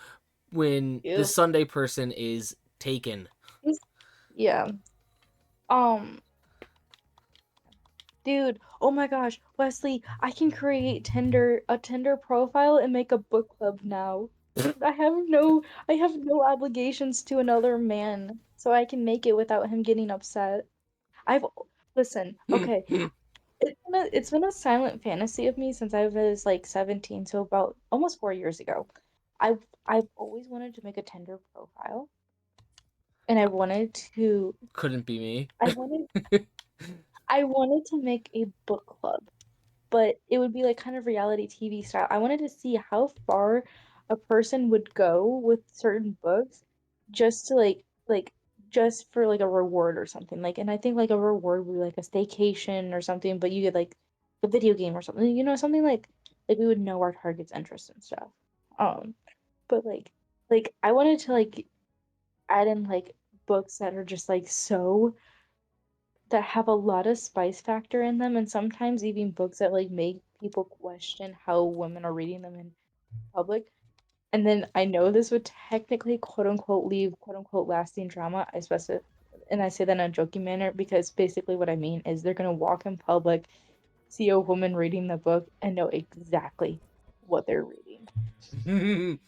S1: when
S6: Ew.
S1: this Sunday person is taken.
S6: Yeah. Dude, oh my gosh, Wesley, I can create a Tinder profile and make a book club now. I have no obligations to another man, so I can make it without him getting upset. I've Listen, okay, it's been a silent fantasy of me since I was like 17, so about almost 4 years ago. I've always wanted to make a Tinder profile, and
S1: Couldn't be me.
S6: I wanted I wanted to make a book club, but it would be like kind of reality TV style. I wanted to see how far a person would go with certain books just to just for like a reward or something. Like, and I think like a reward would be like a staycation or something, but you get like a video game or something, something like we would know our target's interests and stuff. But like I wanted to like add in like books that are just like so that have a lot of spice factor in them, and sometimes even books that like make people question how women are reading them in public. And then I know this would technically quote unquote leave quote unquote lasting drama. And I say that in a joking manner because basically what I mean is they're gonna walk in public, see a woman reading the book, and know exactly what they're reading.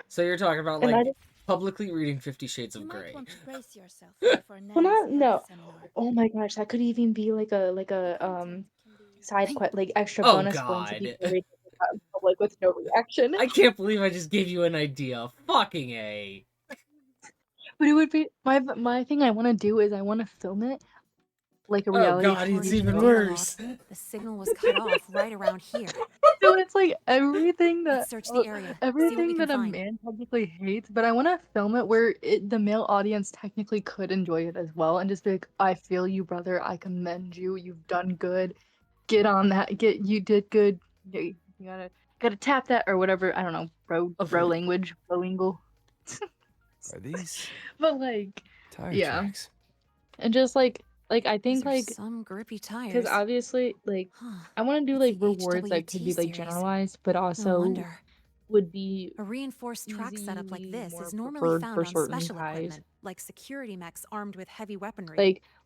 S1: So you're talking about
S6: And I
S1: like
S6: just,
S1: publicly reading 50 Shades of
S2: You might
S1: Grey.
S2: want to brace yourself for
S6: well,
S2: Nanny's
S6: not no.
S2: health seminar.
S6: Oh my gosh, that could even be like a
S2: Content can be
S6: side like extra
S1: Oh
S6: bonus points if
S1: God.
S6: people read it out in public with no reaction.
S1: I can't believe I just gave you an idea. Fucking A.
S6: But it would be my thing I want to do is I want to film it like a
S1: Oh
S6: reality
S1: God,
S6: TV
S1: it's
S2: According to
S1: even
S2: the
S6: show.
S1: worse.
S2: dialogue, the signal was cut off right around here.
S6: So it's like everything
S2: Let's
S6: that
S2: search the area, see what we
S6: everything
S2: can
S6: that a
S2: find.
S6: man technically hates, but I want to film it where the male audience technically could enjoy it as well and just be like, I feel you, brother. I commend you. You've done good. Get on that. You did good. You gotta tap that or whatever. I don't know, bro language, bro lingo.
S7: Are these
S6: But like,
S7: tire
S6: yeah.
S7: tracks?
S6: And just like I
S2: These
S6: think
S2: are
S6: like
S2: some grippy tires.
S6: because obviously like
S2: Huh.
S6: I want to do
S2: It's
S6: like
S2: the
S6: rewards that could be
S2: HWT
S6: like
S2: series.
S6: generalized, but
S2: No
S6: also
S2: wonder.
S6: would be
S2: A reinforced track setup like
S6: easily
S2: this
S6: more
S2: is normally
S6: preferred
S2: found
S6: for
S2: on
S6: certain
S2: special
S6: guys.
S2: equipment, like security mechs armed with heavy weaponry.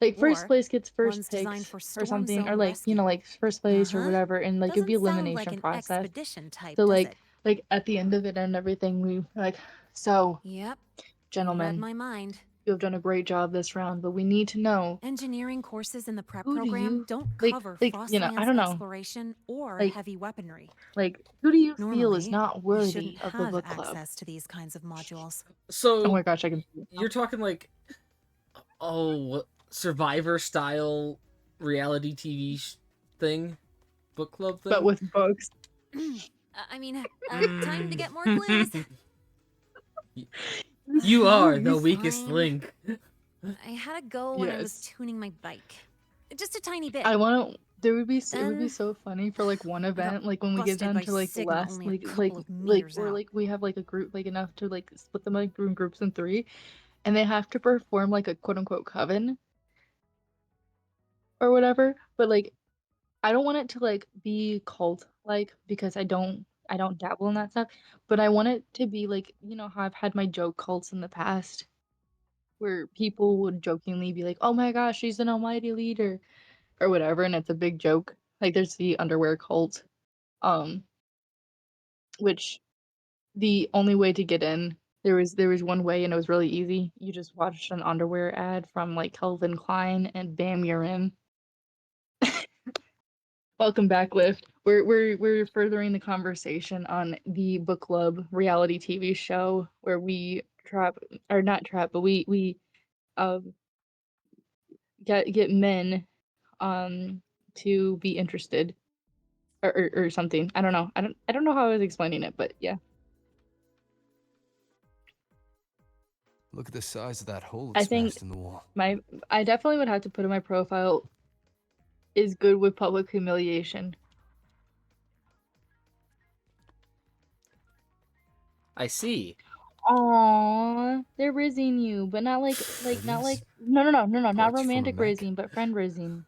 S6: Like first
S2: Or
S6: place gets first
S2: ones designed
S6: picks
S2: for
S6: or
S2: storm
S6: something, or
S2: zone
S6: like
S2: rescue.
S6: like first place or
S2: Uh-huh.
S6: whatever, and like it'd be
S2: Doesn't sound like
S6: elimination
S2: an
S6: process.
S2: expedition type,
S6: So
S2: does it?
S6: like at the end of it and everything, we like so
S2: Yep. You read
S6: gentlemen,
S2: my mind.
S6: you have done a great job this round, but we need to know
S2: Engineering courses in the prep
S6: who do
S2: program
S6: you
S2: don't
S6: like
S2: cover
S6: I
S2: Frostland's
S6: don't know
S2: exploration or
S6: like
S2: heavy weaponry.
S6: like who do you feel is
S2: Normally,
S6: not
S2: you
S6: worthy
S2: shouldn't
S6: of the
S2: have
S6: book club?
S2: access to these kinds of modules.
S6: Oh
S1: So
S6: my gosh, I can see it now.
S1: you're talking like, Survivor style reality TV thing, book club thing.
S6: But with books.
S2: I mean, time to get more clues.
S1: You are the
S6: Yes.
S1: weakest
S2: Fine.
S1: link.
S2: I had a go when I was
S6: Yes.
S2: tuning my bike. Just a tiny bit.
S6: I want to. It would be
S2: Then
S6: so funny for like one
S2: got
S6: event, like when we get
S2: busted
S6: down
S2: by
S6: to like
S2: Sigma
S6: last,
S2: only a
S6: like
S2: couple of meters
S6: or
S2: out.
S6: like we have like a group like enough to like split them like in groups in three, and they have to perform like a quote unquote coven or whatever. But like I don't want it to like be cult like because I don't dabble in that stuff. But I want it to be like how I've had my joke cults in the past where people would jokingly be like, "Oh my gosh, she's an almighty leader." Or whatever, and it's a big joke. Like there's the underwear cult, um, which the only way to get in there was one way and it was really easy. You just watched an underwear ad from like Calvin Klein and bam, you're in. Welcome back, Lift. We're furthering the conversation on the book club reality TV show where we trap or not trap, but we get men to be interested or something. I don't know. I don't know how I was explaining it, but yeah.
S7: Look at the size of that hole
S6: I
S7: it
S6: think
S7: smashed in the wall.
S6: I definitely would have to put in my profile is good with public humiliation.
S1: I see.
S6: Aww, they're rizzing you, but not like not like no, not
S7: Parts from a
S6: romantic
S7: mech.
S6: rizzing, but friend rizzing.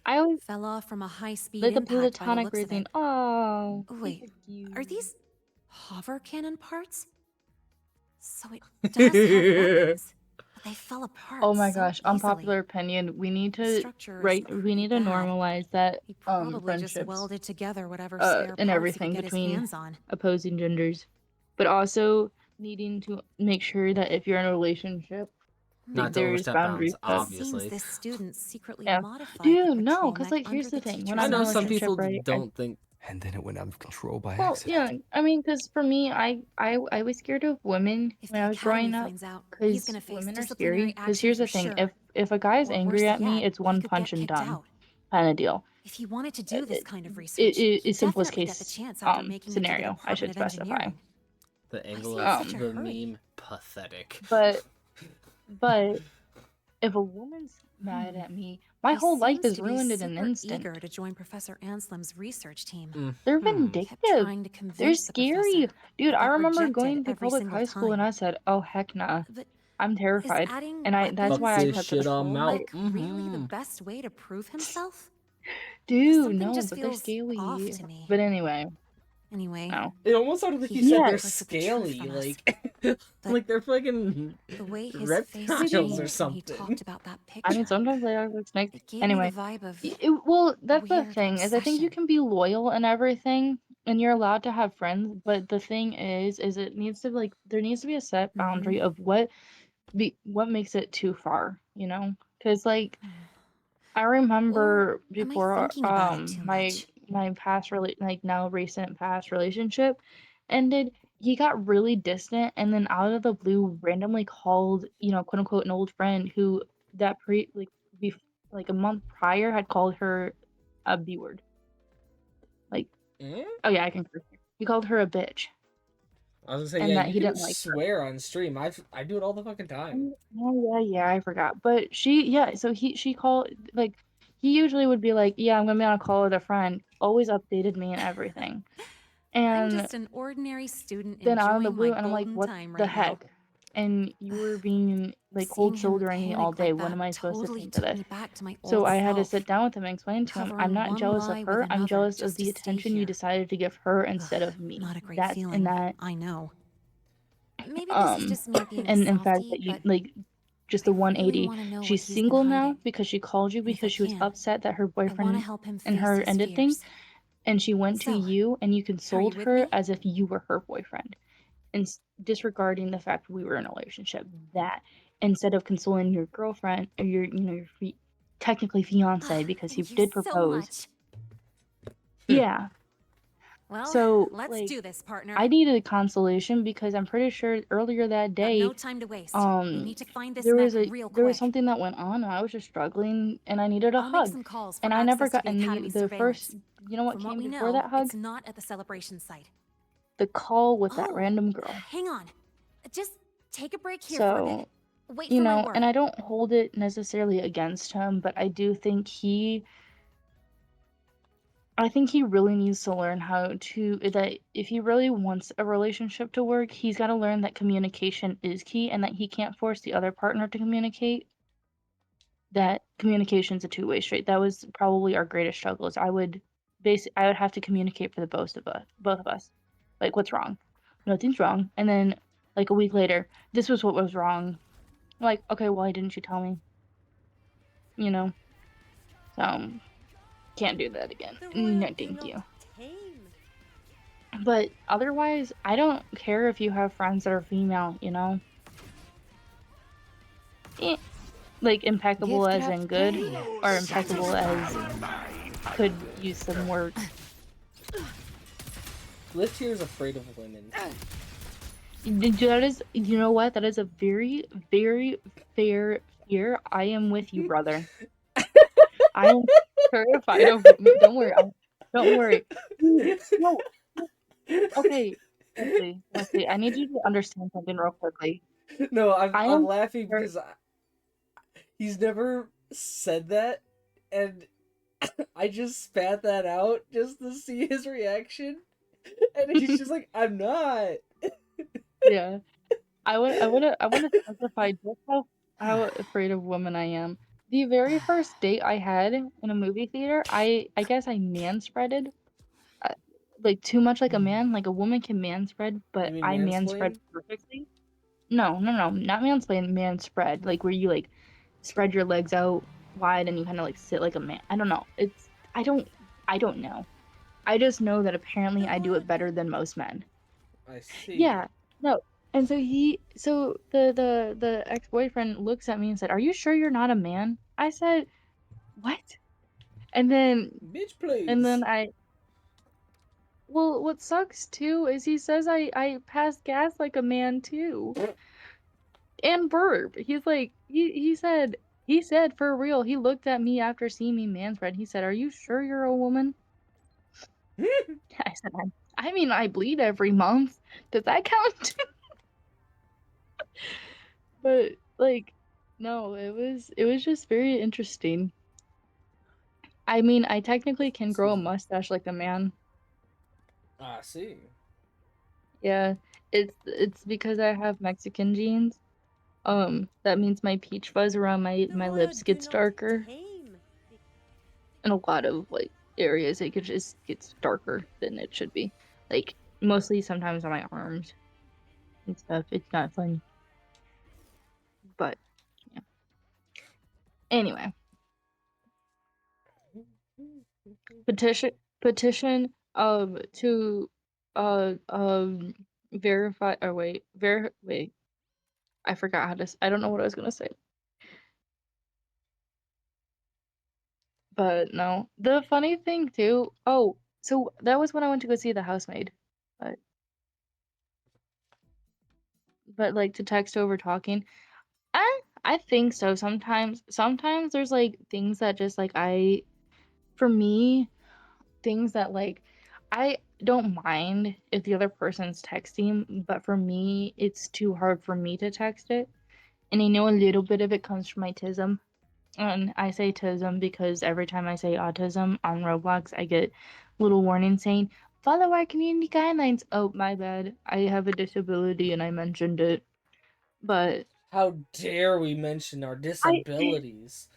S6: I always
S2: Fell off from a high-speed
S6: like the
S2: impact by the
S6: platonic
S2: looks of
S6: rizzing.
S2: it.
S6: Oh,
S2: Wait,
S6: cute.
S2: are these hover cannon parts? So it does have weapons, but they fell apart
S6: Oh my
S2: so
S6: gosh,
S2: easily.
S6: unpopular opinion. We need
S2: The
S6: to
S2: structure is
S6: we
S2: pretty
S6: need to
S2: bad.
S6: normalize that
S2: He probably just
S6: friendships
S2: welded together whatever spare
S6: and
S2: parts
S6: everything
S2: he could get his
S6: between
S2: hands on.
S6: opposing genders, but also needing to make sure that if you're in a relationship,
S1: Not to
S6: there's
S1: overstep
S6: boundaries
S1: bounds,
S6: set.
S2: It seems
S1: obviously.
S2: this student secretly
S6: Yeah,
S2: modified
S6: dude,
S2: the
S6: no,
S2: patrol
S6: because
S2: mech
S6: like here's
S2: under
S6: the thing. When
S2: teacher's
S1: I
S6: I'm in a
S1: know some
S6: relationship,
S1: people
S6: right?
S1: don't think.
S7: And then it went out of control by
S6: Well,
S7: accident.
S6: yeah, I mean, because for me, I was scared of women
S2: If
S6: when
S2: the
S6: I was
S2: academy
S6: growing up,
S2: finds out, he's
S6: because
S2: gonna face
S6: women are
S2: disciplinary
S6: scary. Because
S2: action
S6: here's
S2: for
S6: the thing:
S2: sure.
S6: if a guy's
S2: Or
S6: angry
S2: worse
S6: at me,
S2: yet,
S6: it's
S2: he
S6: one
S2: could
S6: punch
S2: get
S6: and
S2: kicked
S6: done
S2: out.
S6: kind of deal.
S2: If he wanted to do this kind of
S6: It
S2: research, he'd
S6: is simplest
S2: definitely get the
S6: case
S2: chance after making it to the
S6: scenario, I should
S2: Department of
S6: specify.
S2: Engineering.
S1: The angle
S2: Why
S1: of
S2: is he in such a
S1: the
S2: hurry?
S1: meme pathetic.
S6: But if a woman's mad at me, my
S2: He
S6: whole life
S2: seems
S6: is
S2: to be
S6: ruined in an
S2: super
S6: instant.
S2: eager to join Professor Anslim's research team.
S6: They're
S1: Mhm.
S2: Kept
S6: vindictive.
S2: trying to
S6: They're
S2: convince the
S6: scary.
S2: professor,
S6: Dude,
S2: but
S6: I
S2: got
S6: remember
S2: rejected
S6: going to
S2: every
S6: public
S2: single
S6: high school and
S2: time.
S6: I said, "Oh heck nah,
S2: But
S6: I'm
S2: is
S6: terrified,"
S2: adding
S6: and that's
S2: weapons
S6: why
S1: Fuck
S6: I
S2: to a
S1: this
S6: kept it.
S1: shit on
S2: patrol
S1: mount.
S2: mech really the best way to prove himself?
S6: Dude,
S2: Something
S6: no,
S2: just
S6: but they're
S2: feels
S6: scaly.
S2: off to me.
S6: But anyway,
S2: Anyway,
S6: no.
S1: It almost sounded like
S2: he
S1: you said they're
S6: Yes.
S2: first with the truth
S1: scaly,
S2: from us.
S1: like
S2: But
S1: like they're fucking
S2: the way his face
S1: reptiles
S2: changed
S1: or
S2: when he
S1: something.
S2: talked about that
S6: I mean,
S2: picture,
S6: sometimes they are like snakes.
S2: it gave
S6: Anyway,
S2: me the vibe of
S6: well, that's the
S2: weird
S6: thing is I think you
S2: obsession.
S6: can be loyal and everything, and you're allowed to have friends. But the thing is it needs to like there needs to be a set boundary of what makes it too far, you know? Because like I
S2: Or
S6: remember
S2: am I
S6: before
S2: thinking about it too
S6: my
S2: much?
S6: past like now recent past relationship ended, he got really distant and then out of the blue randomly called, quote unquote an old friend who that like a month prior had called her a B word. Like,
S1: Eh?
S6: oh yeah, I can curse here. He called her a bitch
S1: I was gonna say,
S6: and
S1: yeah,
S6: that
S1: you
S6: he
S1: can
S6: didn't like her.
S1: swear on stream. I do it all the fucking time.
S6: Oh yeah, I forgot. But she called like he usually would be like, yeah, I'm gonna be on a call with a friend. Always updated me and everything.
S2: I'm
S6: And
S2: just an ordinary student
S6: then out of the
S2: enjoying
S6: blue,
S2: my
S6: and I'm like,
S2: golden
S6: what
S2: time
S6: the
S2: right now.
S6: heck? And you were being like
S2: Seeing
S6: cold
S2: him
S6: shouldering me all
S2: panic
S6: day.
S2: like
S6: What
S2: that
S6: am I supposed to
S2: totally
S6: think of
S2: took
S6: this?
S2: me back to my
S6: So
S2: old
S6: I had to
S2: self,
S6: sit down with him and explain to him, I'm
S2: covering
S6: not
S2: one
S6: jealous of
S2: lie with
S6: her. I'm
S2: another
S6: jealous of
S2: just
S6: the
S2: to stay
S6: attention you
S2: here.
S6: decided to give her instead of
S2: Ugh,
S6: me.
S2: not a great
S6: That's
S2: feeling.
S6: and that
S2: I know. Maybe this is just me being
S6: and in fact
S2: softy,
S6: that you
S2: but
S6: like just
S2: I
S6: the
S2: really
S6: 180.
S2: want to know what
S6: She's
S2: he's been
S6: single now
S2: hiding.
S6: because she called you
S2: And if I
S6: because she was
S2: can,
S6: upset that her
S2: I want to
S6: boyfriend
S2: help him
S6: and
S2: face
S6: her
S2: his
S6: ended things,
S2: fears.
S6: and she went to
S2: So,
S6: you and you
S2: are you
S6: consoled
S2: with
S6: her
S2: me?
S6: as if you were her boyfriend and disregarding the fact we were in a relationship. That instead of consoling your girlfriend or your technically fiance because he
S2: Thank you
S6: did
S2: so
S6: propose.
S2: much.
S6: Yeah.
S2: Well,
S6: So
S2: let's
S6: like
S2: do this, partner.
S6: I needed a consolation because I'm pretty sure earlier that
S2: Got no
S6: day
S2: time to waste. We need to find this
S6: there
S2: mech
S6: was
S2: real
S6: there was
S2: quick.
S6: something that went on and I was just struggling and I needed a
S2: I'll make
S6: hug.
S2: some calls for
S6: And I never
S2: access to
S6: got
S2: the
S6: and
S2: Academy's
S6: the first
S2: surveillance.
S6: what
S2: From what
S6: came
S2: we
S6: before
S2: know,
S6: that hug?
S2: it's not at the celebration site.
S6: The call with that
S2: Oh,
S6: random girl.
S2: hang on. Just take a break here for a bit.
S6: So,
S2: Wait for my word.
S6: and I don't hold it necessarily against him, but I do think I think he really needs to learn how to that if he really wants a relationship to work, he's got to learn that communication is key and that he can't force the other partner to communicate. That communication's a two-way street. That was probably our greatest struggle. Is I would have to communicate for the both of us. Like, what's wrong? Nothing's wrong. And then like a week later, this was what was wrong. Like, okay, why didn't you tell me? You know? So can't do that again. No, thank you. But otherwise, I don't care if you have friends that are female, like impeccable
S4: Gift
S6: as
S4: wrapped
S6: in good,
S4: prey.
S6: or impeccable as could use some work.
S1: Lift here is afraid of women.
S6: That is, you know what? That is a very, very fair here, I am with you, brother. I am terrified of. Don't worry. Don't worry. No. Okay. Leslie, I need you to understand something real quickly.
S1: No, I'm
S6: I
S1: I'm
S6: am.
S1: laughing
S6: ter-
S1: because he's never said that, and I just spat that out just to see his reaction, and he's just like, "I'm not."
S6: Yeah. I want to specify just how afraid of women I am. The very first date I had in a movie theater, I guess I manspreaded, uh, like too much like a man. Like a woman can manspread,
S1: You
S6: but
S1: mean
S6: I manspread
S1: mansplain?
S6: perfectly. No, no, no, not mansplain, manspread. Like where you like spread your legs out wide and you kind of like sit like a man. I don't know. I don't know. I just know that apparently I do it better than most men.
S1: I see.
S6: Yeah. No. And so the ex-boyfriend looks at me and said, "Are you sure you're not a man?" I said, "What?" And then
S1: Bitch,
S6: and
S1: please.
S6: then well, what sucks too is he says I pass gas like a man too. And burp. He's like he said for real. He looked at me after seeing me manspread. He said, "Are you sure you're a woman?" I said, I mean, I bleed every month. Does that count?" But like, no, it was just very interesting. I mean, I technically can grow
S1: Excuse
S6: a
S1: me.
S6: mustache like a man.
S1: I see.
S6: Yeah, it's because I have Mexican genes. That means my peach fuzz around my lips gets darker. In a lot of like areas, it just gets darker than it should be. Like mostly sometimes on my arms and stuff. It's not fun, but yeah. Anyway, petition to uh um verify. Oh wait. I forgot how to. I don't know what I was gonna say. But no, the funny thing too. Oh, so that was when I went to go see The Housemaid. But like to text over talking. I think so. Sometimes there's like things that just like for me, things that like I don't mind if the other person's texting, but for me, it's too hard for me to text it. And I know a little bit of it comes from my tism. And I say tism because every time I say autism on Roblox, I get little warning saying, "Follow our community guidelines." Oh, my bad. I have a disability and I mentioned it. But
S1: How dare we mention our
S6: I
S1: disabilities?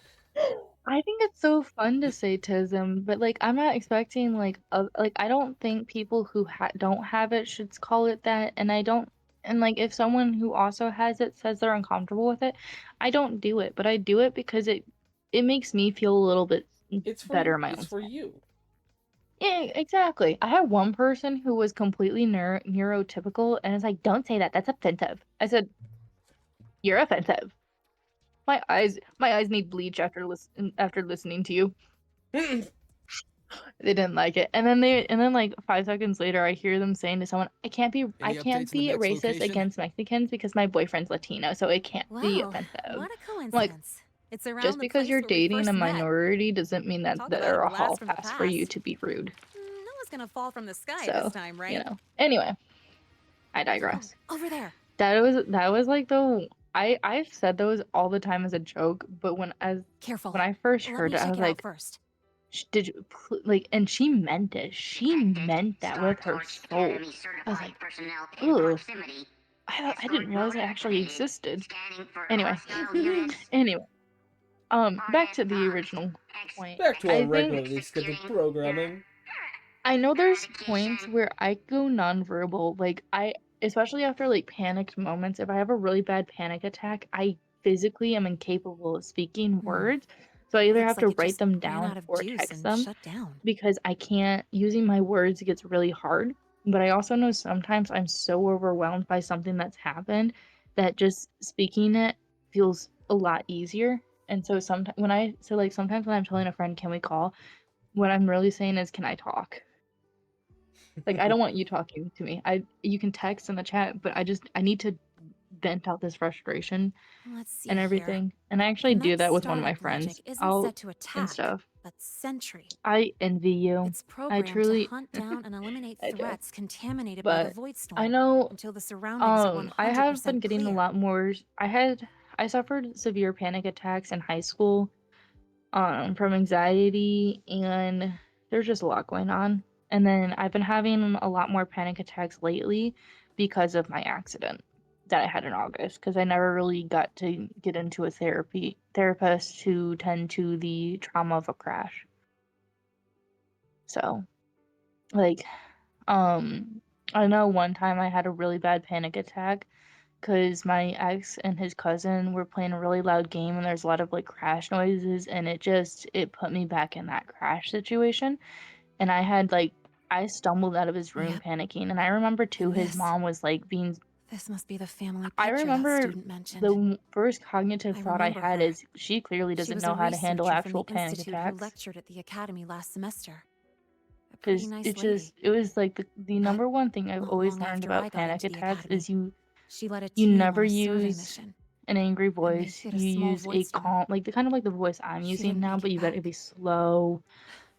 S6: I think it's so fun to say tism, but like I'm not expecting like I don't think people who don't have it should call it that, and I don't and like if someone who also has it says they're uncomfortable with it, I don't do it, but I do it because it makes me feel a little bit better in my
S1: It's
S6: own
S1: for
S6: skin.
S1: you.
S6: Yeah, exactly. I had one person who was completely neurotypical, and it's like, "Don't say that. That's offensive." I said, "You're offensive." My eyes need bleach after listening to you. They didn't like it. And then like 5 seconds later I hear them saying to someone, I
S7: Any
S6: can't
S7: updates on the
S6: be
S7: next
S6: racist
S7: location?
S6: against Mexicans because my boyfriend's Latino, so it can't be
S2: Wow,
S6: offensive.
S2: what a
S6: I'm like,
S2: coincidence. It's around
S6: just
S2: the
S6: because
S2: place
S6: you're
S2: where we
S6: dating a
S2: first met.
S6: minority doesn't mean that
S2: Talk about
S6: they're
S2: a
S6: a hall
S2: blast from the
S6: pass for you
S2: past.
S6: to be rude.
S2: No one's gonna fall from the sky this
S6: So,
S2: time, right?
S6: Anyway, I
S2: Oh,
S6: digress.
S2: over there.
S6: That was like the I've said those all the time as a joke, but
S2: Careful.
S6: when I first
S2: Let
S6: heard
S2: me
S6: it, I
S2: check
S6: was
S2: it out
S6: like,
S2: first.
S6: Did you like? And she meant it. She meant that with her soul. I was like, ugh. I didn't realize it actually existed. Anyway, anyway. Back to the original point.
S1: Back to our
S6: I think
S1: regularly scheduled programming.
S6: I know there's points where I go nonverbal. Like especially after like panicked moments. If I have a really bad panic attack, I physically am incapable of speaking words. So I either
S2: Looks
S6: have
S2: like
S6: to
S2: it
S6: write
S2: just
S6: them
S2: ran
S6: down
S2: out of
S6: or
S2: juice
S6: text
S2: and
S6: them
S2: shut down.
S6: because I can't using my words gets really hard. But I also know sometimes I'm so overwhelmed by something that's happened that just speaking it feels a lot easier. And so sometimes when I'm telling a friend, "Can we call?" what I'm really saying is, "Can I talk?" Like I don't want you talking to me. You can text in the chat, but I need to vent out this frustration
S2: Let's see
S6: and
S2: here.
S6: everything. And I
S2: The
S6: actually do
S2: mech's
S6: that with one of my
S2: startup logic
S6: friends
S2: isn't
S6: out
S2: set to
S6: and
S2: attack,
S6: stuff.
S2: but sentry.
S6: I envy you.
S2: It's
S6: I
S2: programmed
S6: truly,
S2: to hunt down and eliminate
S6: I do.
S2: threats contaminated by the
S6: But
S2: Void
S6: I
S2: Storm
S6: know,
S2: until the surroundings are
S6: I have been
S2: 100%
S6: getting a
S2: clear.
S6: lot more. I suffered severe panic attacks in high school, from anxiety, and there's just a lot going on. And then I've been having a lot more panic attacks lately because of my accident that I had in August, because I never really got to get into a therapist to tend to the trauma of a crash. So, like, I know one time I had a really bad panic attack because my ex and his cousin were playing a really loud game and there's a lot of like crash noises, and it put me back in that crash situation. And I stumbled out of his room
S2: Yep.
S6: panicking, and I remember too
S2: And
S6: his
S2: this.
S6: mom was like being.
S2: This must be the family
S6: I
S2: picture that
S6: remember
S2: student mentioned.
S6: the first cognitive
S2: I
S6: thought I
S2: remember
S6: had
S2: her.
S6: is she clearly
S2: She
S6: doesn't
S2: was
S6: know
S2: a
S6: how to handle
S2: researcher from
S6: actual
S2: the
S6: panic
S2: institute who
S6: attacks.
S2: lectured at the academy last semester. A pretty
S6: Because
S2: nice
S6: it
S2: lady.
S6: just it was like the
S2: But
S6: number one thing I've
S2: not
S6: always
S2: long
S6: learned
S2: after I
S6: about
S2: got
S6: panic
S2: into the
S6: attacks
S2: academy,
S6: is you
S2: she led a
S6: you
S2: team
S6: never
S2: on a survey
S6: use
S2: mission,
S6: an angry
S2: and they
S6: voice.
S2: hit a
S6: You
S2: small
S6: use
S2: void
S6: a
S2: storm.
S6: calm, like the kind of like the voice I'm
S2: She
S6: using
S2: didn't
S6: now,
S2: make
S6: but
S2: it
S6: you gotta
S2: back.
S6: be slow,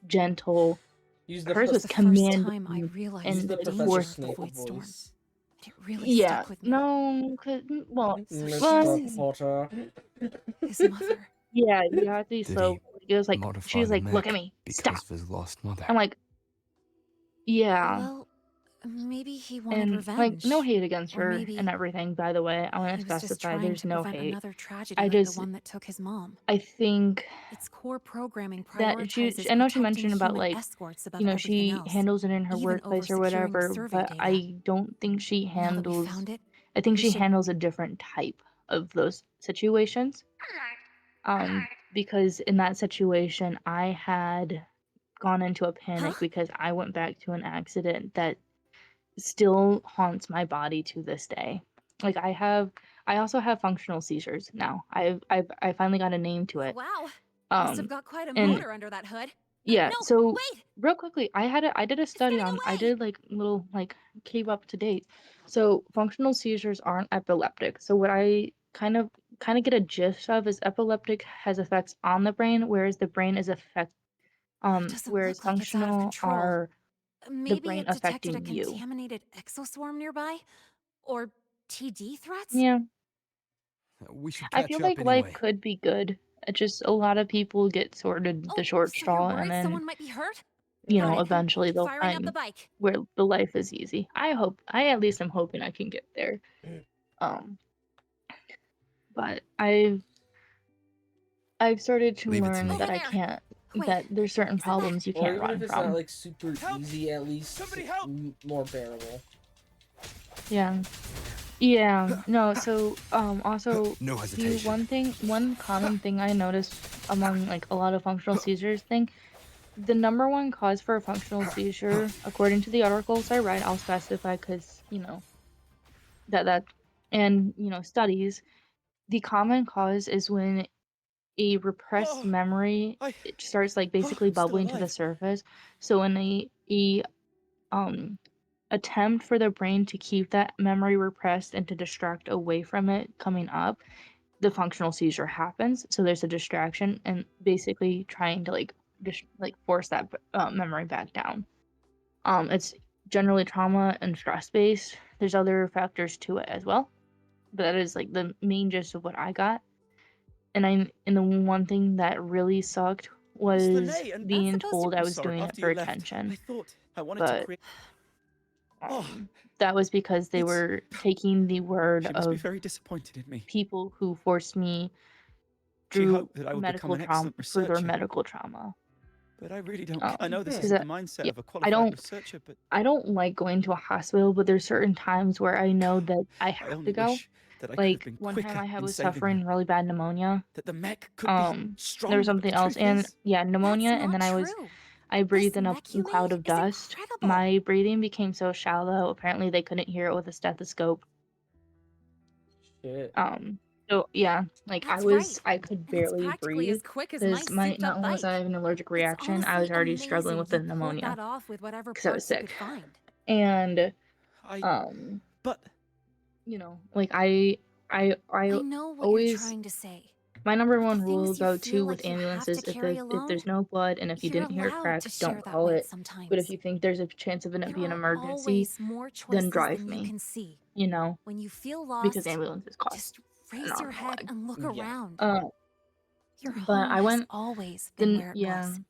S6: gentle.
S1: Use the
S6: Hers was
S2: The first time I
S6: commanding
S2: realized
S1: use
S6: and
S1: the
S2: the
S1: Professor
S2: danger of the
S1: Snape
S2: void storm.
S1: voice.
S2: And it really
S6: yeah,
S2: stuck with me.
S6: no, well,
S2: So
S6: well,
S1: Mr.
S2: she's
S1: Potter.
S2: his mother.
S6: yeah, you have to be
S5: Did
S6: slow. It was like she
S5: modify
S6: was
S5: the
S6: like, "Look at
S5: mech
S6: me, stop."
S5: because of his lost mother?
S6: I'm like, yeah,
S2: Well, maybe he wanted
S6: and like
S2: revenge.
S6: no hate against
S2: Or
S6: her
S2: maybe
S6: and everything. By the way, I want
S2: he
S6: to
S2: was just
S6: specify
S2: trying
S6: there's
S2: to
S6: no
S2: prevent
S6: hate.
S2: another tragedy
S6: I
S2: like the
S6: just
S2: one that took his mom.
S6: I think
S2: Its core programming
S6: that
S2: prioritizes
S6: I know she
S2: protecting
S6: mentioned about
S2: human
S6: like
S2: escorts above
S6: you know
S2: everything
S6: she
S2: else,
S6: handles it in her
S2: even over
S6: workplace or
S2: securing the
S6: whatever,
S2: survey
S6: but
S2: data.
S6: I don't think she
S2: Now that we
S6: handles.
S2: found it,
S6: I think
S2: we
S6: she
S2: should.
S6: handles a different type of those situations. Because in that situation, I had gone into a panic
S2: Huh?
S6: because I went back to an accident that still haunts my body to this day. Like I also have functional seizures now. I finally got a name to it.
S2: Wow. Must have
S6: Um,
S2: got quite a
S6: and
S2: motor under that hood.
S6: yeah,
S2: No,
S6: so
S2: wait!
S6: real quickly, I did a
S2: It's
S6: study
S2: getting
S6: on I
S2: away!
S6: did like little like keep up to date. So functional seizures aren't epileptic. So what I kind of get a gist of is epileptic has effects on the brain, whereas the brain is
S2: It doesn't
S6: whereas
S2: look like it's out of
S6: functional
S2: control.
S6: are the
S2: Maybe
S6: brain
S2: it detected a
S6: affecting you.
S2: contaminated exoswarm nearby? Or TD threats?
S6: Yeah.
S5: We should
S6: I
S5: catch
S6: feel
S5: up
S6: like life
S5: anyway.
S6: could be good. It just a lot of people get sorted the
S2: Oh,
S6: short
S2: so you're
S6: straw, and
S2: worried
S6: then
S2: someone might be hurt?
S6: you
S2: Got
S6: know
S2: it.
S6: eventually they'll
S2: Firing up the
S6: find
S2: bike.
S6: where the life is easy. I at least am hoping I can get there. Um, but I've started to
S5: Leave it to
S6: learn
S5: me.
S6: that
S2: Over
S6: I
S2: there.
S6: can't
S2: Wait,
S6: that there's certain
S2: isn't that-
S6: problems you
S1: Or
S6: can't
S1: even
S6: run
S1: if it's not
S6: from.
S1: like super
S3: Help!
S1: easy, at least
S3: Somebody help!
S1: more bearable.
S6: Yeah. Yeah. No, so also
S5: No
S6: the
S5: hesitation.
S6: one common thing I noticed among like a lot of functional seizures thing, the number one cause for a functional seizure, according to the articles I read, I'll specify because, you know, that and, you know, studies, the common cause is when a repressed
S3: Oh,
S6: memory
S3: I.
S6: it starts like
S3: Oh,
S6: basically
S3: I'm still
S6: bubbling to the
S3: alive.
S6: surface. So when a um attempt for the brain to keep that memory repressed and to distract away from it coming up, the functional seizure happens. So there's a distraction and basically trying to like like force that memory back down. It's generally trauma and stress based. There's other factors to it as well, but that is like the main gist of what I got. And the one thing that really sucked
S3: Miss
S6: was
S3: Linnae, and
S6: being
S2: supposed to-
S6: told I
S3: I'm
S6: was
S3: sorry.
S6: doing it
S3: After
S6: for
S3: you left,
S6: attention,
S3: I thought I wanted to
S6: but
S3: create. Oh,
S6: that was because they
S3: it's.
S6: were taking the word
S3: She must be
S6: of
S3: very disappointed in me.
S6: people who forced me
S3: She
S6: through
S3: hoped that I would become
S6: medical
S3: an
S6: trauma
S3: excellent
S6: for their
S3: researcher.
S6: medical trauma.
S3: But I really don't. I know this
S1: Hmm.
S6: Because
S3: isn't the mindset
S6: yeah,
S3: of a
S6: I
S3: qualified researcher, but
S6: I don't like going to a hospital, but there's certain times where I know that I
S3: I
S6: have to
S3: only
S6: go.
S3: wish that I could have
S6: Like
S3: been
S6: one time
S3: quicker
S6: I
S3: in
S6: was
S3: saving
S6: suffering
S3: her.
S6: really bad pneumonia.
S3: That the mech could be strong.
S6: There was
S3: but
S6: something
S3: the
S6: else,
S3: truth
S6: and
S3: is,
S6: yeah, pneumonia,
S2: That's
S6: and
S2: not
S6: then
S2: true.
S6: I breathed
S2: This
S6: in a
S2: mech you
S6: cloud
S2: made
S6: of
S2: is
S6: dust.
S2: incredible.
S6: My breathing became so shallow. Apparently, they couldn't hear it with a stethoscope.
S1: Shit.
S6: So yeah, like
S2: That's right.
S6: I could
S2: And it's
S6: barely
S2: practically
S6: breathe
S2: as quick as my
S6: because my
S2: souped
S6: not
S2: up
S6: only was I
S2: bike.
S6: having an allergic
S2: It's
S6: reaction, I
S2: honestly
S6: was already struggling
S2: amazing
S6: with the
S2: you pulled
S6: pneumonia.
S2: that off with whatever
S6: 'Cause I was
S2: parts you
S6: sick.
S2: could find.
S6: And
S3: I.
S6: um,
S3: But
S6: you know, like I I
S2: I know what you're
S6: always
S2: trying to say.
S6: my number
S2: But the
S6: one rule
S2: things you
S6: go
S2: feel
S6: to with
S2: like you have
S6: ambulances
S2: to
S6: if
S2: carry
S6: if
S2: alone,
S6: there's no blood and if you
S2: you're
S6: didn't hear a
S2: allowed
S6: crack,
S2: to share
S6: don't
S2: that
S6: call
S2: weight
S6: it. But if
S2: sometimes.
S6: you think there's a chance of it
S2: There
S6: being an
S2: are
S6: emergency,
S2: always more
S6: then
S2: choices
S6: drive
S2: than you
S6: me.
S2: can see.
S6: You know,
S2: When you feel
S6: because
S2: lost,
S6: ambulances cost
S2: just
S6: an
S2: raise
S6: arm
S2: your
S6: and a
S2: head
S6: leg.
S2: and look
S1: Yeah.
S2: around. Your
S6: But
S2: home
S6: I
S2: has
S6: went
S2: always been
S6: then
S2: where it
S6: yeah.
S2: was.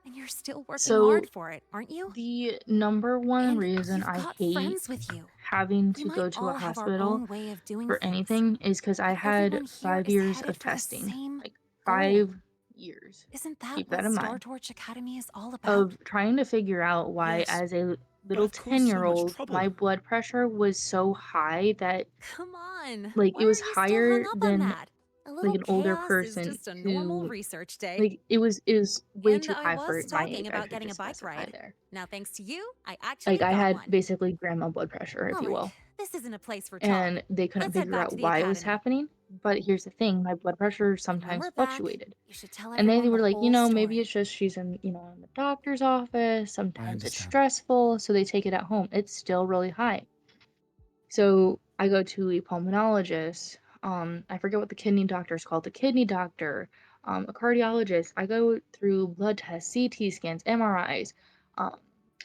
S2: And you're still working hard
S6: So
S2: for it, aren't you?
S6: the number one
S2: And
S6: reason
S2: you've
S6: I
S2: got
S6: hate
S2: friends with you.
S6: having
S2: We
S6: to
S2: might
S6: go to a
S2: all have our
S6: hospital
S2: own way of doing
S6: for
S2: things.
S6: anything is because I
S2: But
S6: had
S2: everyone here
S6: 5
S2: is
S6: years
S2: headed
S6: of
S2: for the
S6: testing.
S2: same
S6: Like
S2: goal.
S6: 5 years.
S2: Isn't that
S6: Keep
S2: what
S6: that in
S2: Star
S6: mind.
S2: Torch Academy is all about?
S6: Of trying to figure out why,
S9: Yes,
S6: as a
S9: but
S6: little
S9: I've caused so much
S6: 10-year-old, my
S9: trouble.
S6: blood pressure was so high that,
S2: Come on.
S6: like,
S2: Why
S6: it was
S2: are you still hung
S6: higher
S2: up on
S6: than,
S2: that? A
S6: like,
S2: little
S6: an older
S2: chaos is
S6: person
S2: just a normal
S6: who,
S2: research day.
S6: like, it was way
S2: And
S6: too
S2: I
S6: high for
S2: was
S6: my
S2: talking
S6: age. I
S2: about
S6: should
S2: getting a
S6: just
S2: bike
S6: specify
S2: ride.
S6: there.
S2: Now, thanks to you, I
S6: Like,
S2: actually
S6: I
S2: got
S6: had
S2: one.
S6: basically grandma blood pressure, if
S2: All
S6: you
S2: right,
S6: will.
S2: this isn't a place for talk.
S6: And they couldn't
S2: Let's head
S6: figure
S2: back
S6: out
S2: to the
S6: why it was
S2: academy.
S6: happening. But here's the thing, my blood pressure
S2: And when
S6: sometimes
S2: we're back,
S6: fluctuated.
S2: you should tell
S6: And they
S2: everyone
S6: were
S2: the
S6: like,
S2: whole
S6: maybe
S2: story.
S6: it's just she's in the doctor's office.
S5: I
S6: Sometimes it's
S5: understand.
S6: stressful, so they take it at home. It's still really high. So I go to a pulmonologist. I forget what the kidney doctor is called. The kidney doctor, a cardiologist. I go through blood tests, CT scans, MRIs, um,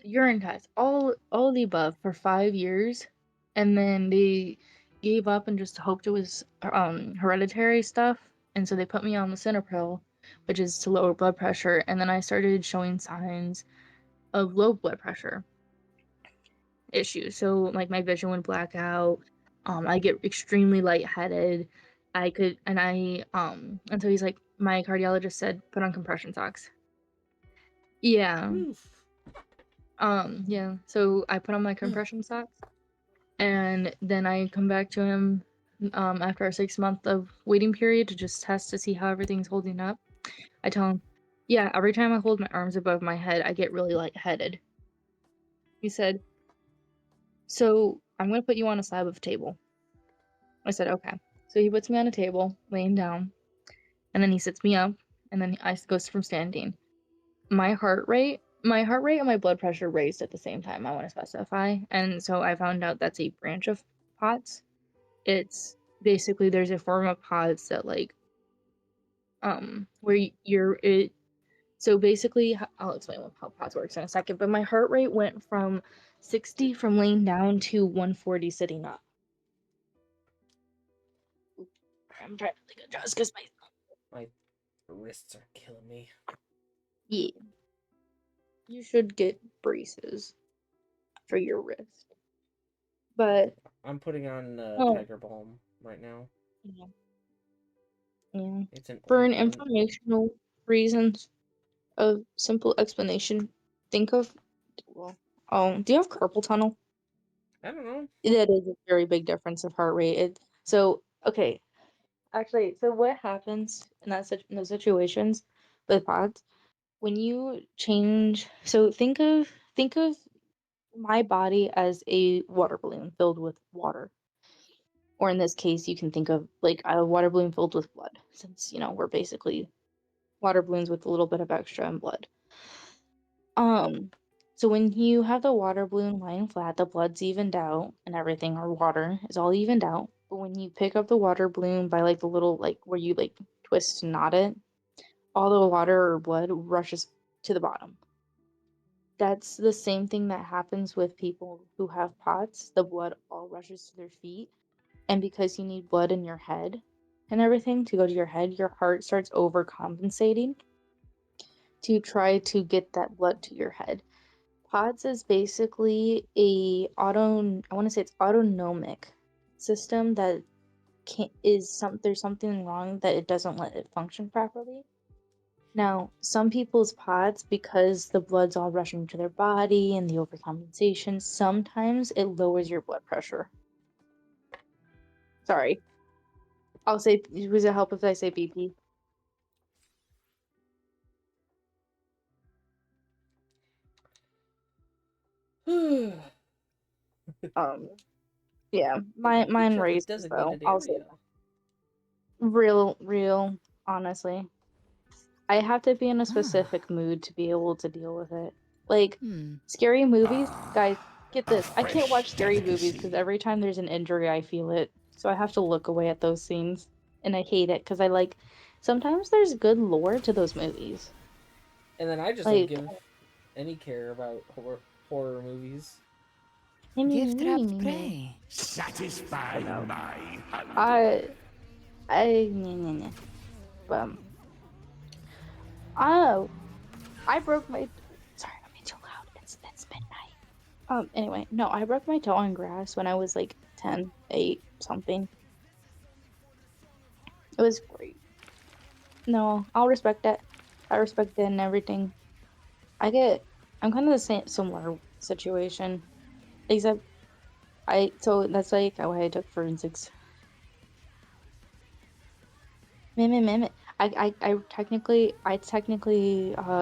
S6: urine tests, all the above for 5 years, and then they gave up and just hoped it was hereditary stuff, and so they put me on the Cinepril, which is to lower blood pressure, and then I started showing signs of low blood pressure issues. So like my vision would black out. I get extremely lightheaded. And so he's like, my cardiologist said, put on compression socks. Yeah.
S1: Oof.
S6: Yeah. So I put on my compression socks, and then I come back to him after a 6 month of waiting period to just test to see how everything's holding up. I tell him, yeah, every time I hold my arms above my head, I get really lightheaded. He said, so I'm gonna put you on a slab of table. I said, okay. So he puts me on a table, laying down, and then he sits me up, and then I goes from standing. My heart rate and my blood pressure raised at the same time, I want to specify. And so I found out that's a branch of POTS. It's basically there's a form of POTS that where you're it so basically I'll explain how POTS works in a second, but my heart rate went from 60 from laying down to 140 sitting up. I'm trying to adjust because
S1: My wrists are killing me.
S6: yeah, you should get braces for your wrist. But
S1: I'm putting on
S6: oh,
S1: Tiger Balm right now.
S6: yeah, yeah.
S1: It's an
S6: For an
S1: ointment.
S6: informational reasons, a simple explanation. Think of do you have carpal tunnel?
S1: I don't know.
S6: That is a very big difference of heart rate. Okay, actually, so what happens in in those situations with pods when you change? So think of my body as a water balloon filled with water, or in this case, you can think of like a water balloon filled with blood, since we're basically water balloons with a little bit of extra in blood. Um, so when you have the water balloon lying flat, the blood's evened out and everything, or water is all evened out. But when you pick up the water balloon by like the little like where you like twist and knot it, all the water or blood rushes to the bottom. That's the same thing that happens with people who have POTS. The blood all rushes to their feet. And because you need blood in your head and everything to go to your head, your heart starts overcompensating to try to get that blood to your head. POTS is basically I want to say it's autonomic system that there's something wrong that it doesn't let it function properly. Now, some people's POTS, because the blood's all rushing to their body and the overcompensation, sometimes it lowers your blood pressure. Sorry. I'll say, does it help if I say BP? Yeah,
S1: Put
S6: mine
S1: you at the
S6: raises though.
S1: designated
S6: I'll say
S1: area.
S6: that. Real, honestly. I have to be in a specific mood to be able to deal with it. Like, scary movies, guys, get this. I can't watch scary movies because every time there's an injury, I feel it so I have to look away at those scenes, and I hate it because I like. Sometimes there's good lore to those movies.
S1: And then I just don't
S6: Like,
S1: give any care about horror movies.
S4: Gift wrapped prey.
S3: Satisfy my hunger.
S6: I oh, I broke my. Sorry, I'm being too loud. It's midnight. Anyway, no, I broke my toe on grass when I was like 10, 8, something. It was great. No, I'll respect it. I respect it and everything. I'm kind of the same, similar situation, except so that's like why I took forensics. Meh. I technically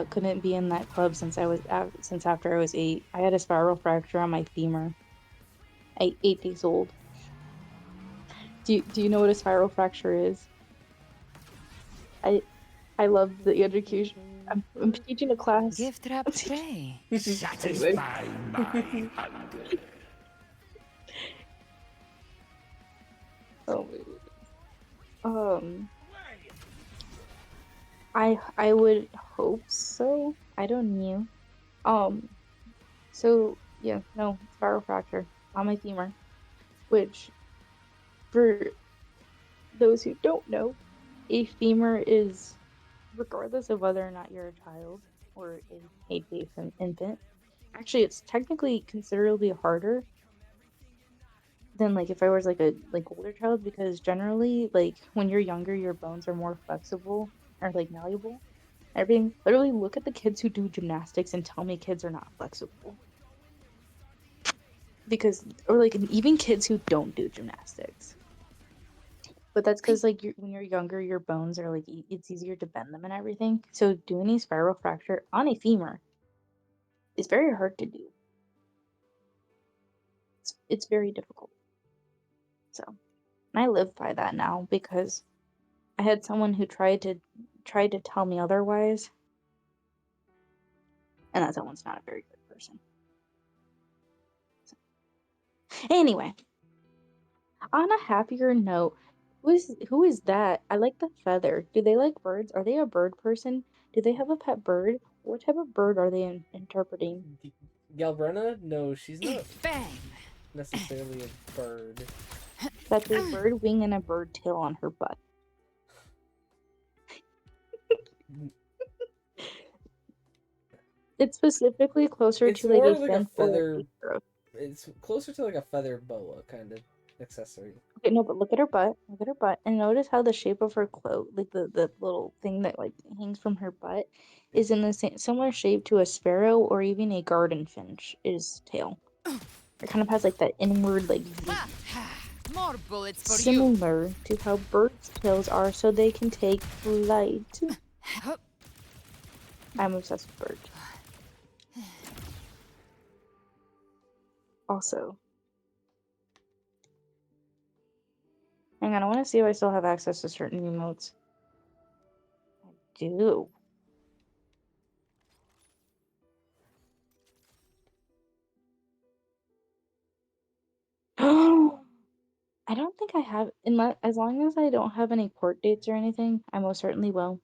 S6: couldn't be in that club since after I was 8. I had a spiral fracture on my femur. 8 days old. Do you know what a spiral fracture is? I love the education. I'm teaching a class.
S4: Gift wrapped prey.
S3: Satisfy my hunger.
S6: Oh, wait. I would hope so. I don't know. So yeah, no, spiral fracture on my femur, which for those who don't know, a femur is, regardless of whether or not you're a child or a infant, actually it's technically considerably harder than like if I was like a older child, because generally like when you're younger your bones are more flexible or like malleable. Everything. Literally look at the kids who do gymnastics and tell me kids are not flexible. Because, or like even kids who don't do gymnastics. But that's because like when you're younger, your bones are like it's easier to bend them and everything. So doing a spiral fracture on a femur is very hard to do. It's very difficult. So, and I live by that now because I had someone who tried to tell me otherwise, and that someone's not a very good person. So, anyway, on a happier note, who is that? I like the feather. Do they like birds? Are they a bird person? Do they have a pet bird? What type of bird are they interpreting?
S1: Galbrena? No, she's not
S4: Bang.
S1: necessarily a bird.
S6: That's a bird wing and a bird tail on her butt. It's specifically closer
S1: It's
S6: to like
S1: more
S6: a
S1: like a
S6: fin or
S1: feather.
S6: a throat.
S1: It's closer to like a feather boa kind of accessory.
S6: Okay, no, but look at her butt. Look at her butt, and notice how the shape of her cloak, like the little thing that like hangs from her butt, is in the same similar shape to a sparrow or even a garden finch's tail. It kind of has like that inward like V.
S4: More bullets for you.
S6: Similar to how birds' tails are, so they can take flight. I'm obsessed with birds. Also, hang on, I want to see if I still have access to certain emotes. I do. I don't think I have, unless, as long as I don't have any court dates or anything, I most certainly will.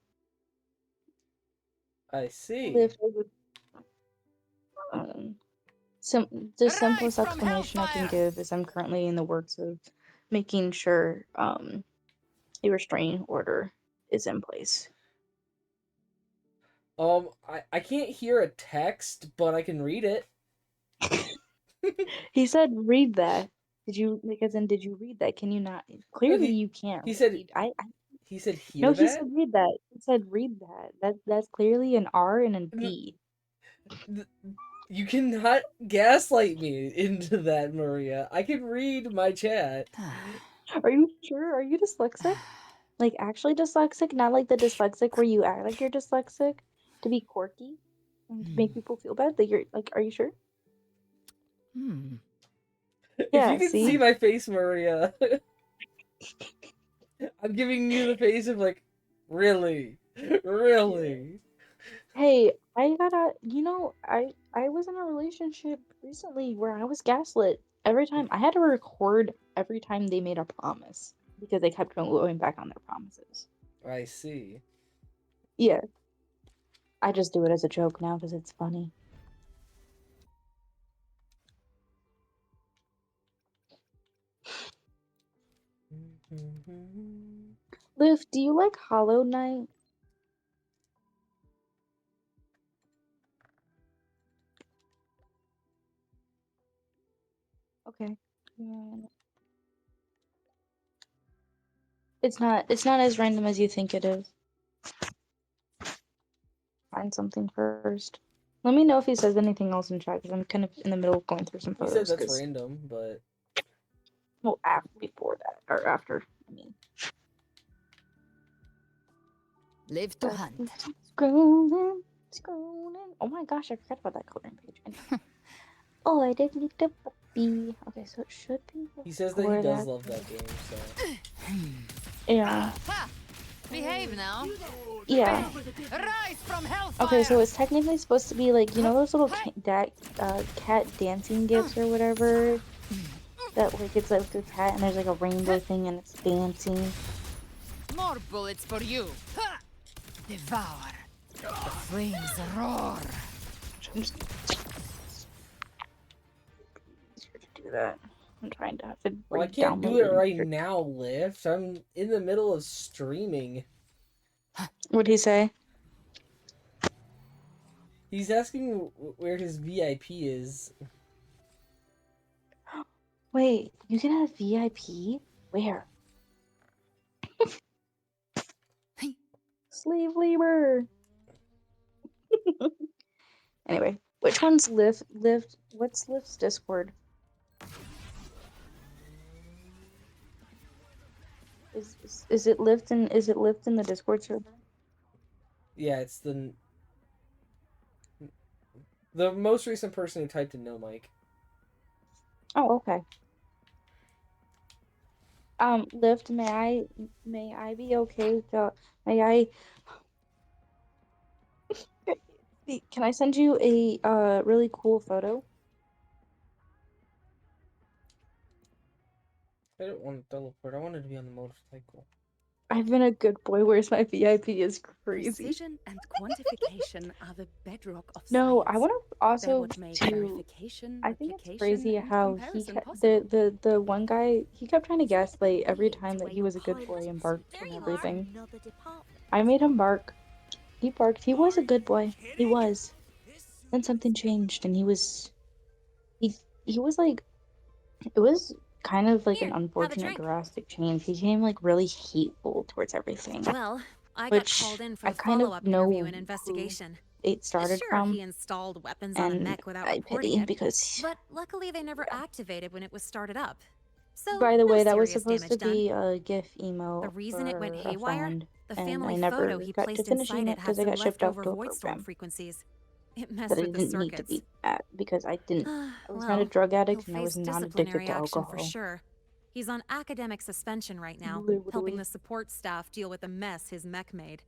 S1: I see.
S6: Live um, the simplest
S4: Rise from
S6: explanation I can
S4: hellfire!
S6: give is I'm currently in the works of making sure a restraining order is in place.
S1: I can't hear a text, but I can read it.
S6: He said, "Read that." Did you did you read that? Can you not? Clearly, you can't
S1: He said
S6: read.
S1: he said
S6: No,
S1: hear
S6: he
S1: that.
S6: said read that. He said read that. That's clearly an R and a D.
S1: You cannot gaslight me into that, Maria. I can read my chat.
S6: Are you sure? Are you dyslexic? Like actually dyslexic, not like the dyslexic where you act like you're dyslexic to be quirky and to make people feel bad. That you're like, are you sure?
S1: If
S6: Yeah.
S1: you can see my face, Maria, I'm giving you the face of like, really, really.
S6: Hey, I gotta. I was in a relationship recently where I was gaslit. every time I had to record every time they made a promise because they kept going back on their promises.
S1: I see.
S6: Yeah, I just do it as a joke now because it's funny. Liv, do you like Hollow Knight? Okay. Yeah. It's not as random as you think it is. Find something first. Let me know if he says anything else in chat because I'm kind of in the middle of going through some
S1: He said
S6: photos.
S1: that's
S6: 'Cause
S1: random, but
S6: well, before that or after. I mean,
S4: Live to hunt.
S6: scrolling, scrolling. Oh my gosh, I forgot about that coloring page. Anyway. Oh, I did need a puppy. Okay, so it should be.
S1: he says that he
S6: before
S1: does love that game, so
S6: Yeah.
S4: Ha! Behave now.
S6: Yeah.
S4: Rise from hellfire.
S6: Okay, so it's technically supposed to be like, you know those little cat dancing gifs or whatever? That like it's like a cat and there's like a rainbow thing and it's dancing.
S4: More bullets for you. Ha! Devour. The flames roar.
S6: I'm just easier to do that. I'm trying to have to
S1: well, I can't do
S6: re-download
S1: it right
S6: and-
S1: now, Lift. I'm in the middle of streaming.
S6: What'd he say?
S1: He's asking where his VIP is.
S6: Wait, you can have VIP? Where? Slave labor. Anyway, which one's Lift? What's Lift's Discord? Is it Lift in the Discord server?
S1: Yeah, it's the most recent person who typed in no mic.
S6: Oh, okay. Lift, may I be okay to may I can I send you a really cool photo?
S1: I don't want to teleport. I wanted to be on the motorcycle.
S6: I've been a good boy. Where's my VIP is crazy.
S10: Precision and quantification are the bedrock of
S6: No,
S10: science.
S6: I want to
S10: They're
S6: also
S10: what make
S6: to.
S10: verification,
S6: I think it's
S10: replication,
S6: crazy
S10: and
S6: how he
S10: comparison
S6: kept
S10: possible.
S6: the one guy he kept trying to gaslight every time that he was a good boy and barked
S2: There
S6: and
S2: you
S6: everything.
S2: are. Another department.
S6: I made him bark. He barked. He was a good boy. He was. Then something changed and he was like it was kind of like
S2: Here,
S6: an
S2: have a
S6: unfortunate
S2: drink.
S6: drastic change. He became like really hateful towards everything.
S2: Well, I got
S6: Which
S2: called in for
S6: I
S2: the
S6: kind of
S2: follow-up
S6: know
S2: interview and
S6: who
S2: investigation.
S6: it started
S2: Sure,
S6: from,
S2: he installed weapons on a
S6: and
S2: mech without
S6: I
S2: reporting
S6: pity
S2: it,
S6: because
S2: but luckily they never activated when it was started up. So,
S6: by the
S2: no
S6: way, that was
S2: serious
S6: supposed to
S2: damage
S6: be a GIF emo
S2: done. The reason it went
S6: for a
S2: haywire?
S6: friend,
S2: The
S6: and
S2: family
S6: I never
S2: photo he
S6: got to
S2: placed
S6: finishing
S2: inside
S6: it
S2: it had
S6: because I
S2: some
S6: got shipped off
S2: leftover
S6: to a
S2: void storm
S6: program
S2: frequencies. It messed
S6: that I
S2: with the
S6: didn't need to
S2: circuits.
S6: be at because I didn't. I was not a
S2: Well,
S6: drug
S2: he'll
S6: addict and I
S2: face
S6: was not
S2: disciplinary
S6: addicted to
S2: action for
S6: alcohol.
S2: sure. He's on academic suspension right now,
S6: Literally.
S2: helping the support staff deal with the mess his mech made.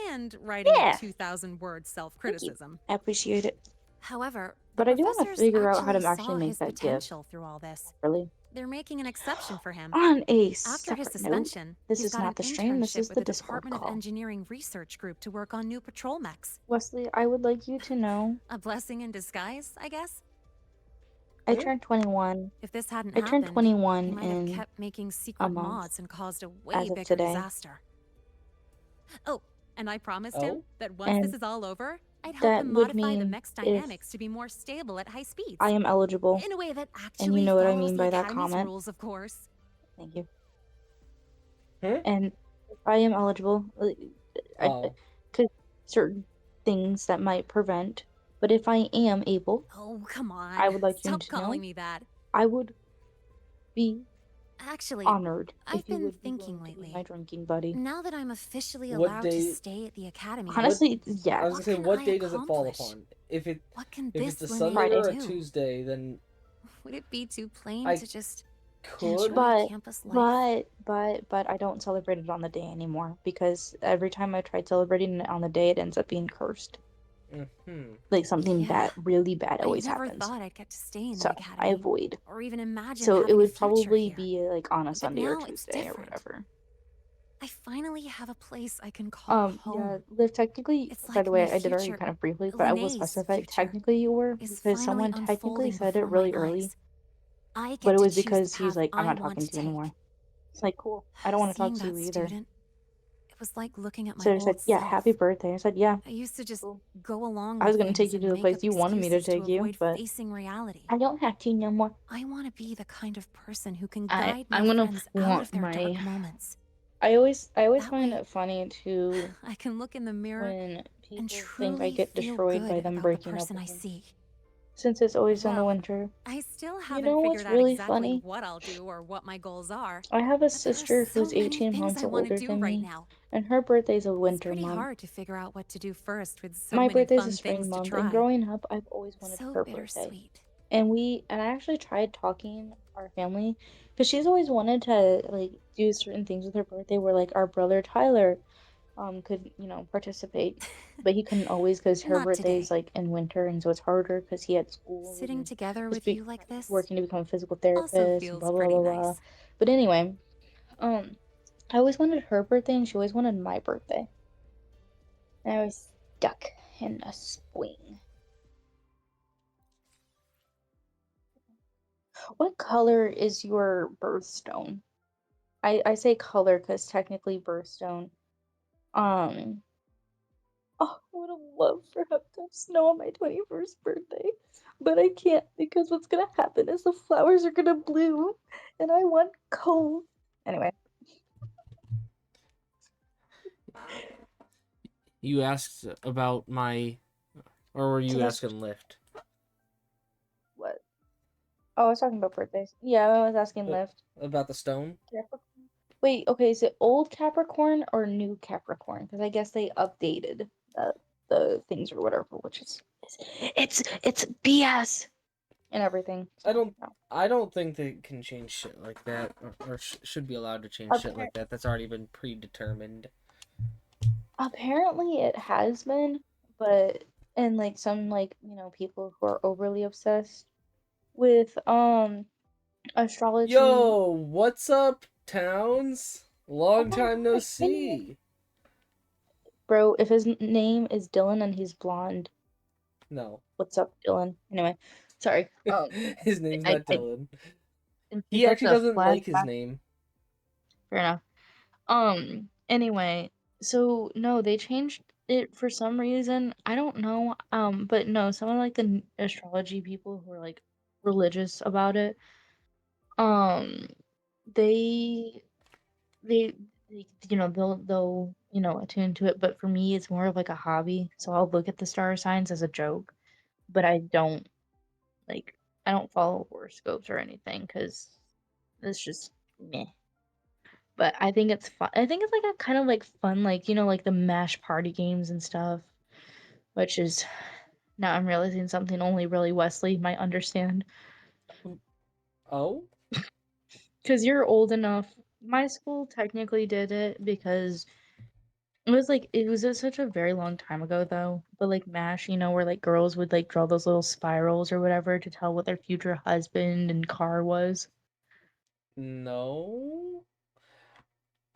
S2: And writing
S6: Yeah.
S2: a 2,000-word
S6: Thank you.
S2: self-criticism.
S6: I appreciate it.
S2: However,
S6: But
S2: the
S6: I do want to
S2: professors
S6: figure out how to
S2: saw
S6: actually make
S2: his
S6: that GIF.
S2: potential through all this.
S6: Really.
S2: They're making an exception for him.
S6: On a
S2: After his
S6: separate note,
S2: suspension,
S6: this
S2: he's
S6: is
S2: got
S6: not
S2: an
S6: the stream. This
S2: internship
S6: is
S2: with
S6: the
S2: the
S6: Discord
S2: Department of
S6: call.
S2: Engineering Research Group to work on new patrol mechs.
S6: Wesley, I would like you to know
S2: A blessing in disguise, I guess?
S6: I turned 21.
S2: If this hadn't
S6: I turned
S2: happened, he
S6: 21
S2: might have
S6: in
S2: kept making
S6: a
S2: secret
S6: month
S2: mods and caused a way
S6: as of
S2: bigger
S6: today.
S2: disaster. Oh, and I promised
S1: Oh?
S2: him that once this
S6: And
S2: is all over, I'd help
S6: that
S2: him
S6: would
S2: modify the
S6: mean
S2: mech's
S6: if
S2: dynamics to be more stable at high speeds.
S6: I am eligible.
S2: In a way that
S6: And you
S2: actually
S6: know what I
S2: follows
S6: mean
S2: the
S6: by that
S2: Academy's
S6: comment.
S2: rules, of course.
S6: Thank you.
S1: Hmm?
S6: And if I am eligible,
S1: Oh,
S6: because certain things that might prevent, but if I am able,
S2: Oh, come
S6: I
S2: on.
S6: would like you
S2: Stop
S6: to
S2: calling
S6: know
S2: me that.
S6: I would be
S2: Actually,
S6: honored
S2: I've
S6: if you
S2: been
S6: would be
S2: thinking
S6: willing to be
S2: lately.
S6: my drinking buddy.
S2: Now that I'm officially
S1: what
S2: allowed to
S1: day?
S2: stay at the Academy,
S6: Honestly,
S1: I
S6: yes.
S1: was gonna say, what
S2: I
S1: day does it fall
S2: accomplish?
S1: upon? If
S2: What can
S1: it's
S2: this
S1: a
S2: Linnea
S1: Sunday or a
S2: do?
S1: Tuesday, then
S2: Would it be too plain
S1: I
S2: to just
S1: could.
S2: enjoy campus life?
S6: But I don't celebrate it on the day anymore because every time I tried celebrating it on the day, it ends up being cursed. Like something
S2: Yeah.
S6: bad, really bad
S2: I
S6: always
S2: never
S6: happens.
S2: thought I'd get to stay in
S6: So
S2: the
S6: I
S2: academy,
S6: avoid.
S2: or even imagine
S6: So it
S2: having a
S6: would
S2: future
S6: probably
S2: here.
S6: be like on a
S2: But
S6: Sunday or
S2: now it's
S6: Tuesday or
S2: different.
S6: whatever.
S2: I finally have a place I can call home.
S6: Yeah, Liv, technically,
S2: It's
S6: by
S2: like
S6: the
S2: my
S6: way, I did already
S2: future,
S6: kind of briefly, but I will
S2: Lene's
S6: specify
S2: future,
S6: technically you were
S2: is
S6: because
S2: finally
S6: someone technically
S2: unfolding
S6: said it
S2: before my
S6: really early,
S2: eyes. I
S6: but
S2: get
S6: it
S2: to
S6: was
S2: choose the
S6: because he's
S2: path
S6: like, I'm
S2: I
S6: not
S2: want
S6: talking
S2: to
S6: to you
S2: take.
S6: anymore. It's like, cool. I don't want to talk
S2: Seeing
S6: to you
S2: that
S6: either.
S2: student, it was like looking at my
S6: So I said,
S2: old
S6: yeah,
S2: self.
S6: happy birthday. I said, yeah,
S2: I used to just
S6: cool.
S2: go along
S6: I was
S2: with
S6: gonna take
S2: things
S6: you to
S2: and
S6: the
S2: make
S6: place
S2: up
S6: you wanted me to
S2: excuses to
S6: take you,
S2: avoid
S6: but
S2: facing reality.
S6: I don't have to no more.
S2: I want to be the kind of person who can guide my
S6: I'm gonna
S2: friends out
S6: want
S2: of their
S6: my.
S2: dark moments.
S6: I always
S2: That
S6: find
S2: way,
S6: it funny too
S2: I can look in the mirror
S6: when
S2: and
S6: people think I
S2: truly
S6: get
S2: feel
S6: destroyed by
S2: good
S6: them
S2: about the
S6: breaking up
S2: person
S6: with
S2: I
S6: me.
S2: see.
S6: Since it's always in the
S2: Well,
S6: winter.
S2: I still
S6: You
S2: haven't
S6: know
S2: figured
S6: what's
S2: out
S6: really
S2: exactly
S6: funny?
S2: what I'll do or what my goals are.
S6: I have a
S2: But there are
S6: sister
S2: so
S6: who's
S2: many
S6: 18
S2: things
S6: months
S2: I want to
S6: older
S2: do
S6: than
S2: right
S6: me,
S2: now.
S6: and her birthday's a
S2: It's
S6: winter
S2: pretty
S6: month.
S2: hard to figure out what to do first with so
S6: My
S2: many
S6: birthday's a
S2: fun
S6: spring
S2: things to
S6: month, and
S2: try.
S6: growing up, I've always wanted
S2: So
S6: her birthday.
S2: bittersweet.
S6: And I actually tried talking our family, because she's always wanted to like do certain things with her birthday, where like our brother Tyler, could participate, but he couldn't always because her
S2: Not
S6: birthday
S2: today.
S6: is like in winter, and so it's harder because he had school
S2: Sitting
S6: and
S2: together
S6: was
S2: with you like this
S6: working to become a physical
S2: also
S6: therapist and
S2: feels
S6: blah blah
S2: pretty
S6: blah blah.
S2: nice.
S6: But anyway, um, I always wanted her birthday, and she always wanted my birthday. And I was stuck in a swing. What color is your birthstone? I say color because technically birthstone. Um, oh, I would have loved for him to have snow on my 21st birthday, but I can't because what's gonna happen is the flowers are gonna bloom, and I want cold. Anyway,
S1: You asked about my, or were
S6: so
S1: you
S6: that's
S1: asking Lyft?
S6: what. Oh, I was talking about birthdays. Yeah, I was asking
S1: Uh,
S6: Lyft.
S1: About the stone?
S6: Capricorn. Wait, okay, is it old Capricorn or new Capricorn? Because I guess they updated the things or whatever, which is it's BS and everything.
S1: I
S6: So
S1: don't.
S6: no.
S1: I don't think they can change shit like that, or should be allowed to change shit
S6: Appar-
S1: like that. That's already been predetermined.
S6: Apparently it has been, but and like some people who are overly obsessed with astrology.
S1: Yo, what's up, Towns?
S6: Oh
S1: Long
S6: my
S1: time no
S6: god, Finian.
S1: see.
S6: Bro, if his name is Dylan and he's blonde,
S1: No,
S6: what's up, Dylan? Anyway, sorry.
S1: his name's
S6: I,
S1: not
S6: I
S1: Dylan.
S6: in case
S1: He
S6: that's
S1: actually
S6: a
S1: doesn't like his
S6: flashback.
S1: name.
S6: Fair enough. Anyway, so no, they changed it for some reason. I don't know. But no, some of like the astrology people who are like religious about it, um, they they, they'll attune to it. But for me, it's more of like a hobby. So I'll look at the star signs as a joke, but like I don't follow horoscopes or anything because it's just meh. But I think it's fun. I think it's like a kind of like fun, like like the mash party games and stuff, which is now I'm realizing something only really Wesley might understand.
S1: Oh?
S6: Because you're old enough. My school technically did it because it was such a very long time ago though. But like mash, where like girls would like draw those little spirals or whatever to tell what their future husband and car was.
S1: No.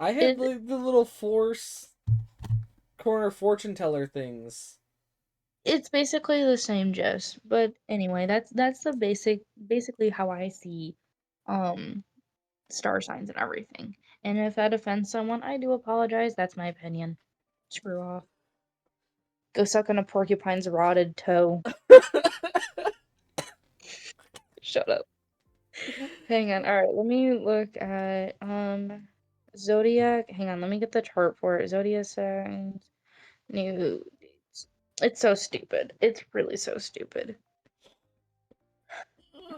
S1: I had
S6: It
S1: the little corner fortune teller things.
S6: it's basically the same gist. But anyway, that's the basically how I see um star signs and everything. And if that offends someone, I do apologize. That's my opinion. Screw off. Go suck on a porcupine's rotted toe. Shut up. Hang on. All right, let me look at zodiac. Hang on, let me get the chart for it. Zodiac signs, new dates. It's so stupid. It's really so stupid.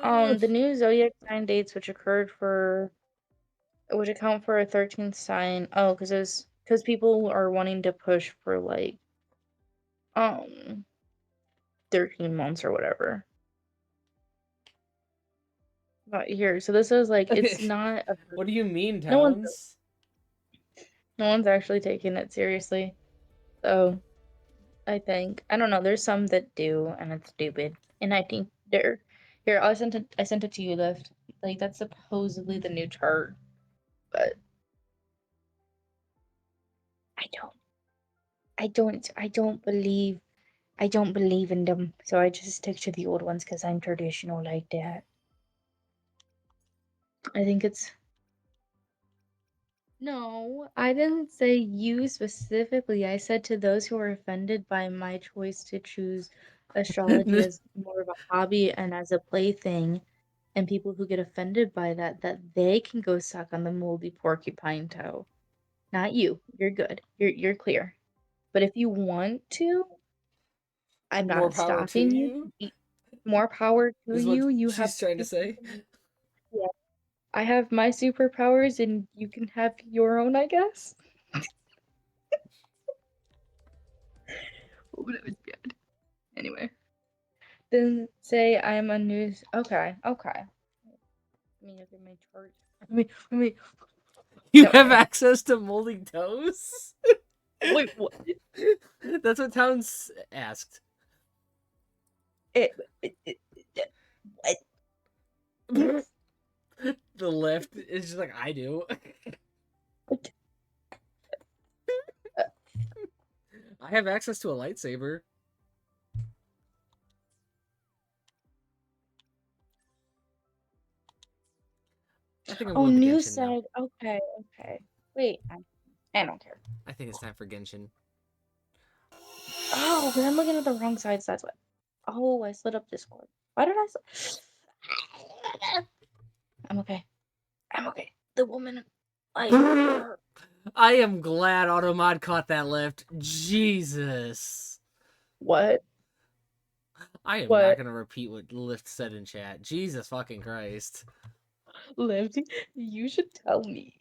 S6: The new zodiac sign dates which account for a 13th sign. Oh, because people are wanting to push for like um 13 months or whatever. But here, so this is like it's not a,
S1: What do you mean,
S6: no one's
S1: Towns?
S6: no one's actually taking it seriously. So I think. I don't know. There's some that do, and it's stupid. And I think they're here. I sent it to you, Lift. Like that's supposedly the new chart, but I don't. I don't believe in them. So I just stick to the old ones because I'm traditional like that. I think it's no, I didn't say you specifically. I said to those who are offended by my choice to choose astrology as more of a hobby and as a plaything, and people who get offended by that, that they can go suck on the moldy porcupine toe. Not you. You're good. You're clear. But if you want to, I'm
S1: More
S6: not
S1: power to
S6: stopping you.
S1: you,
S6: More power to
S1: is what
S6: you. You have
S1: she's trying to say.
S6: yeah. I have my superpowers and you can have your own, I guess. Oh, that was bad. Anyway. Then say I'm a news. Okay, okay. Let me look at my chart. Let me.
S1: You
S6: No,
S1: have
S6: anyway.
S1: access to moldy toes?
S6: Wait, what?
S1: That's what Towns asked.
S6: It, what?
S1: The left is just like, I do. I have access to a lightsaber. I think I'm
S6: Oh,
S1: going to
S6: news
S1: Genshin now.
S6: said. Okay, okay. Wait, I don't care.
S1: I think it's time for Genshin.
S6: Oh, because I'm looking at the wrong sides. That's what. Oh, I slid up Discord. Why did I? I'm okay. I'm okay. The woman. I.
S1: I am glad Automod caught that lift. Jesus.
S6: What?
S1: I am not
S6: What?
S1: going to repeat what Lift said in chat. Jesus fucking Christ.
S6: Lived? You should tell me.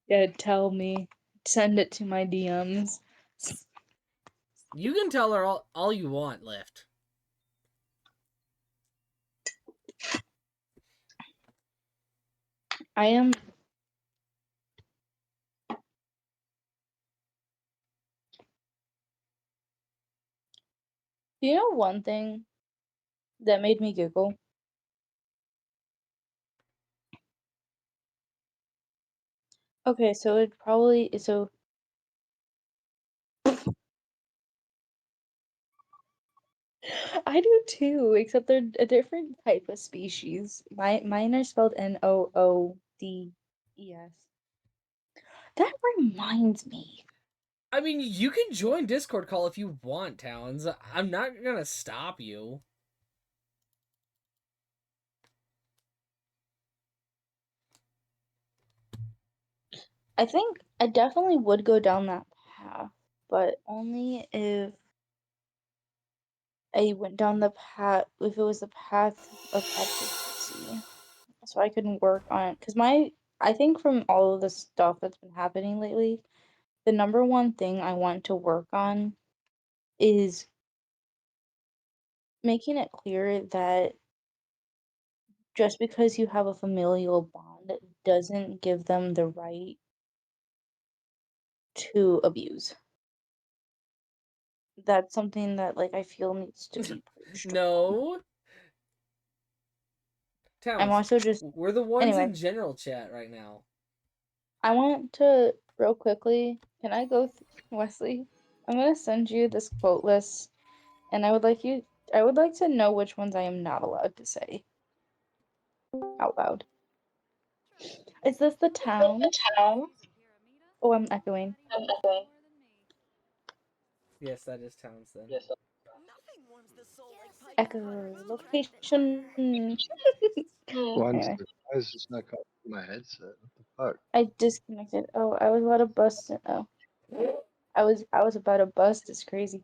S6: Yeah, tell me. Send it to my DMs.
S1: You can tell her all you want, Lift.
S6: I am. You know one thing that made me giggle? Okay, so it probably so I do too, except they're a different type of species. Mine are spelled Noodes. That reminds me.
S1: I mean, you can join Discord call if you want, Towns. I'm not going to stop you.
S6: I think I definitely would go down that path, but only if I went down the path if it was the path of advocacy. So I can work on it. Because I think from all of the stuff that's been happening lately, the number one thing I want to work on is making it clear that just because you have a familial bond doesn't give them the right to abuse. That's something that like I feel needs to be pretty strong.
S1: No.
S6: I'm
S1: Towns,
S6: also just
S1: we're the ones
S6: anyway,
S1: in general chat right now.
S6: I want to real quickly, can I go Wesley? I'm gonna send you this quote list and I would like to know which ones I am not allowed to say out loud. Is this the town? Oh, I'm echoing.
S1: Yes, that is Towns then.
S6: Echo location. Anyway,
S11: Why is this not coming through my headset? What the fuck?
S6: I disconnected. Oh, I was about to bust it. Oh, I was about to bust. It's crazy.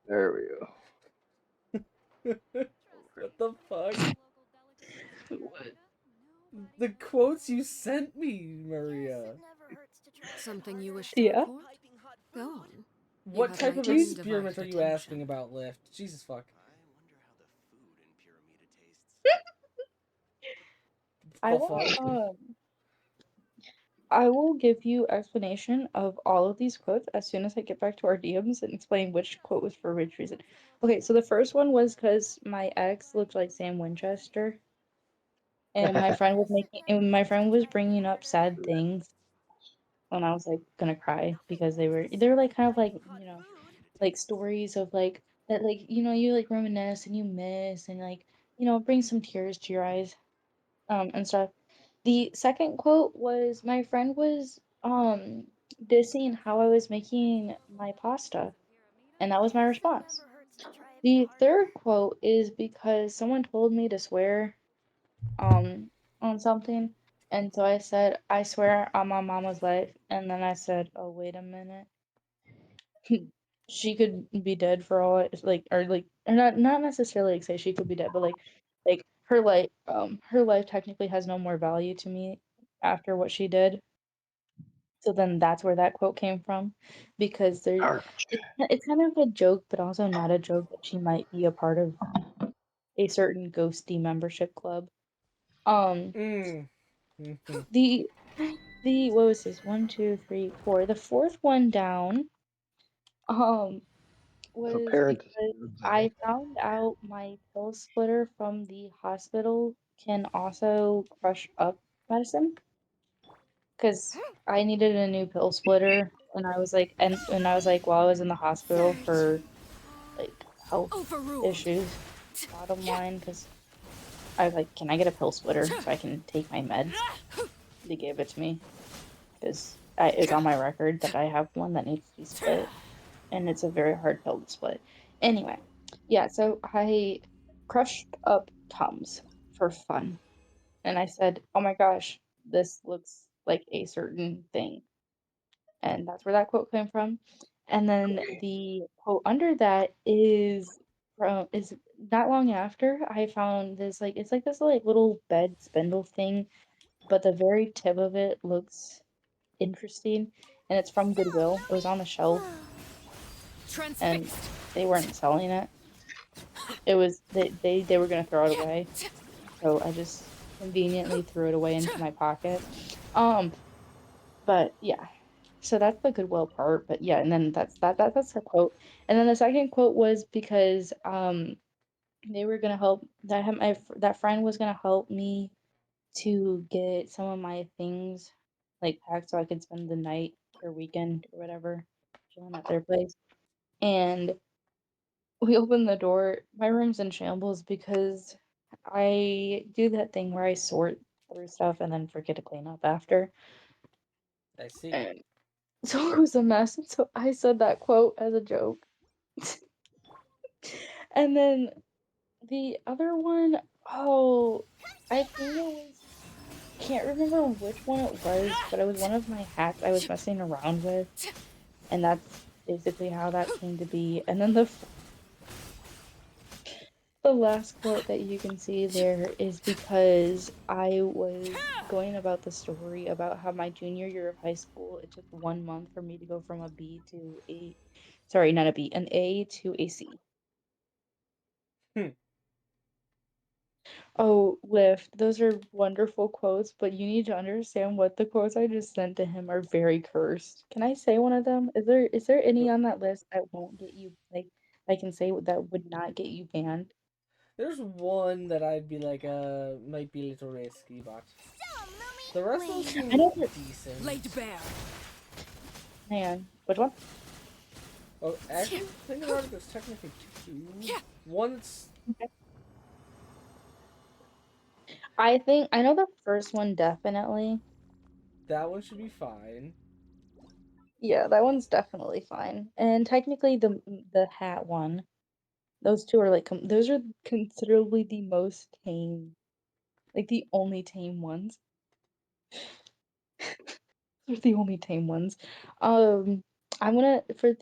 S11: There we go.
S1: What the fuck?
S6: What?
S1: The quotes you sent me, Maria.
S8: Something you wish to
S6: Yeah.
S8: report? Go on.
S1: What
S8: have
S1: type
S8: my
S1: of
S8: undivided
S1: experiment are you
S8: attention.
S1: asking about, Lift? Jesus fuck.
S6: I will I will give you explanation of all of these quotes as soon as I get back to our DMs and explain which quote was for which reason. Okay, so the first one was because my ex looked like Sam Winchester, and my friend was bringing up sad things, and I was like gonna cry because they were like kind of like like stories of like that like you like reminisce and you miss and like bring some tears to your eyes and stuff. The second quote was my friend was dissing how I was making my pasta, and that was my response. The third quote is because someone told me to swear um on something, and so I said I swear on my mama's life, and then I said, oh wait a minute, she could be dead for all like or not necessarily like say she could be dead, but like her life technically has no more value to me after what she did. So then that's where that quote came from, because it's kind of a joke, but also not a joke that she might be a part of a certain ghosty membership club. Um, the what was this? One, two, three, four. The fourth one down, um,
S11: So
S6: was
S11: parent.
S6: because I found out my pill splitter from the hospital can also crush up medicine. Because I needed a new pill splitter, and I was like, and I was like, while I was in the hospital for like health issues, bottom line, because I was like, can I get a pill splitter so I can take my meds? They gave it to me because it's on my record that I have one that needs to be split, and it's a very hard pill to split. Anyway, yeah, so I crushed up Tums for fun, and I said, oh my gosh, this looks like a certain thing. And that's where that quote came from. And then the quote under that is not long after I found this like it's like this like little bed spindle thing, but the very tip of it looks interesting, and it's from Goodwill. It was on the shelf and they weren't selling it. It was they were gonna throw it away. So I just conveniently threw it away into my pocket. But yeah, so that's the goodwill part, but yeah, and then that's the quote. And then the second quote was because they were gonna help that friend was gonna help me to get some of my things like packed so I could spend the night or weekend or whatever chilling at their place. And we opened the door. My room's in shambles because I do that thing where I sort through stuff and then forget to clean up after.
S1: I see.
S6: And so it was a mess. And so I said that quote as a joke. And then the other one, oh, I think it was, can't remember which one it was, but it was one of my hats I was messing around with. And that's basically how that came to be. And then the last quote that you can see there is because I was going about the story about how my junior year of high school, it took 1 month for me to go from a B to a, sorry, not a B, an A to a C. Oh, Lift, those are wonderful quotes, but you need to understand what the quotes I just sent to him are very cursed. Can I say one of them? Is there any on that list that won't get you like I can say that would not get you banned?
S1: There's one that I'd be like, might be a little risky, but the rest of them seem
S6: I know that.
S1: decent.
S4: Laid bare.
S6: Hang on, which one?
S1: Oh, actually, thinking about it, there's technically two. One's
S6: I think I know the first one definitely.
S1: that one should be fine.
S6: Yeah, that one's definitely fine. And technically the hat one. Those two are like those are considerably the most tame, like the only tame ones. They're the only tame ones. I'm gonna for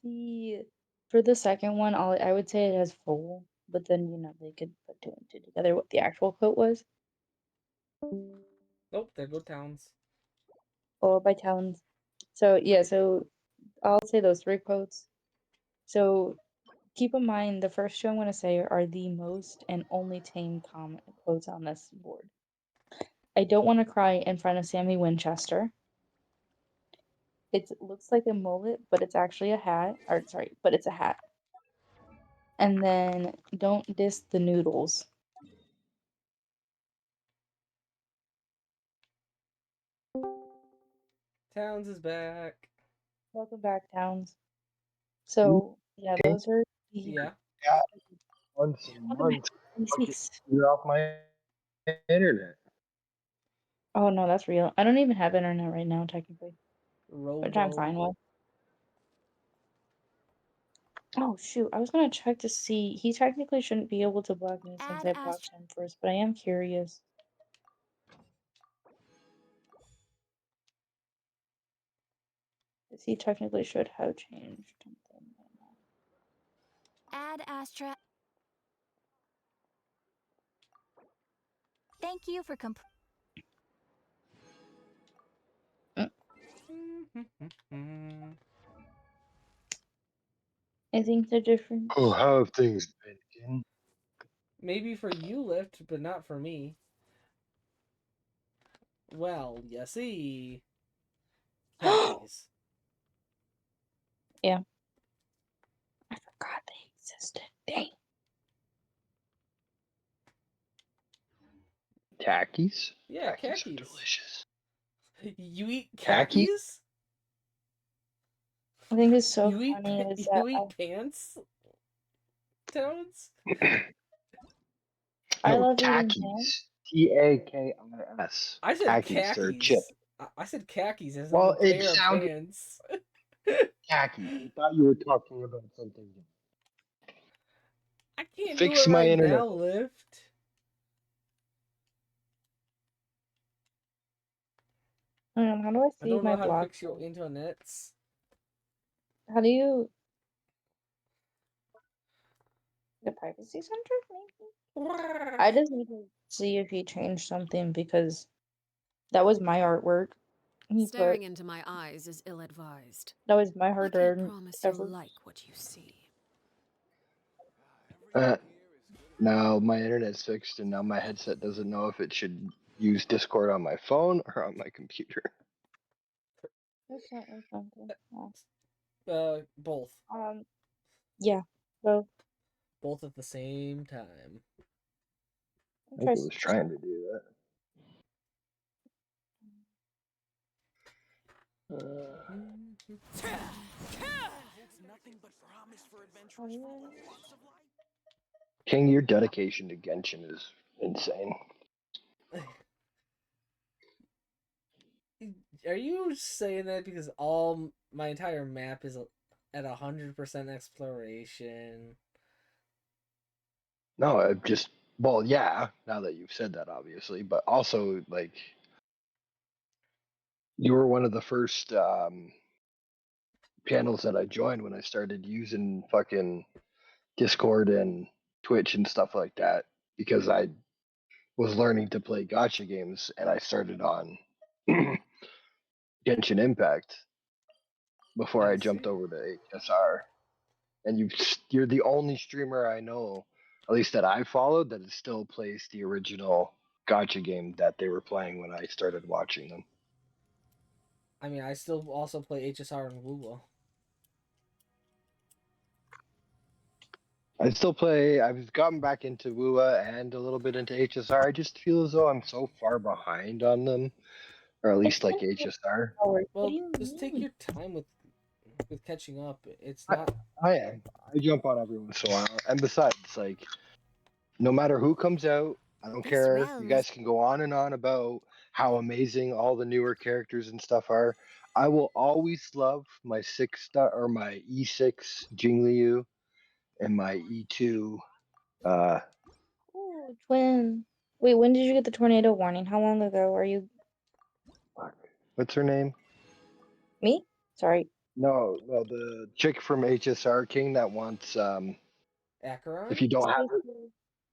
S6: the second one, I would say it has full, but then they could put two and two together what the actual quote was.
S1: Nope, there go towns.
S6: Followed by towns. So yeah, so I'll say those three quotes. So keep in mind the first two I'm gonna say are the most and only tame comment quotes on this board. I don't want to cry in front of Sammy Winchester. It looks like a mullet, but it's actually a hat. Or sorry, but it's a hat. And then don't diss the noodles.
S1: Towns is back.
S6: Welcome back, Towns. So yeah, those are the
S1: Yeah.
S11: Yeah. Months and months. Okay, you're off my internet.
S6: Oh no, that's real. I don't even have internet right now, technically, which I'm
S1: Robo.
S6: fine with. Oh shoot, I was gonna check to see. He technically shouldn't be able to block me since
S2: Add
S6: I blocked him first, but I am curious. Because he technically should have changed something.
S2: Add Astra. Thank you for
S6: I think the difference.
S11: Oh, how have things been, Ken?
S1: Maybe for you, Lift, but not for me. Well, you see. Khakis.
S6: Yeah. I forgot they existed. Dang.
S11: Khakis?
S1: Yeah,
S11: Khakis are
S1: khakis.
S11: delicious.
S1: You eat
S11: Khaki?
S1: khakis?
S6: I think it's so
S1: You eat
S6: funny is
S1: you
S6: that
S1: eat pants? Toads?
S6: I
S11: No,
S6: love eating pants.
S11: khakis. Takis.
S1: I said
S11: Khakis, they're a chip.
S1: khakis. I said khakis as in
S11: Well,
S1: a
S11: it
S1: pair of
S11: sounded
S1: pants.
S11: khaki. I thought you were talking about something different.
S1: I can't do
S11: Fix
S1: it
S11: my
S1: right
S11: internet.
S1: now, Lift.
S6: How do I
S1: I
S6: see
S1: don't
S6: my
S1: know how to
S6: block?
S1: fix your internets.
S6: How do you? The privacy center, maybe? I just need to see if he changed something because that was my artwork. He put
S8: Staring into my eyes is ill-advised.
S6: that was my
S8: I can't
S6: hard-earned
S8: promise you'll
S6: effort.
S8: like what you see.
S11: Now my internet's fixed, and now my headset doesn't know if it should use Discord on my phone or on my computer.
S6: That's not or something.
S1: Both.
S6: Yeah. So
S1: Both at the same time.
S11: I think it was trying to do that. King, your dedication to Genshin is insane.
S1: Are you saying that because my entire map is at 100% exploration?
S11: No, I just well, yeah. Now that you've said that, obviously, but also like you were one of the first channels that I joined when I started using fucking Discord and Twitch and stuff like that because I was learning to play gotcha games and I started on Genshin Impact before I jumped over to HSR. And you're the only streamer I know, at least that I followed, that still plays the original gotcha game that they were playing when I started watching them.
S1: I mean, I still also play HSR and WoWa.
S11: I still play. I've gotten back into WUA and a little bit into HSR. I just feel as though I'm so far behind on them, or at least like HSR.
S1: Well, just take your time with catching up. It's not.
S11: I am. I jump on every once in a while, and besides, like, no matter who comes out, I don't care. You guys can go on and on about how amazing all the newer characters and stuff are. I will always love my 6-star or my E6 Jingliu and my E2.
S6: Ooh, twin. Wait, when did you get the tornado warning? How long ago are you?
S11: What's her name?
S6: Me? Sorry.
S11: No, the chick from HSR King that wants
S1: Acheron?
S11: if you don't have her,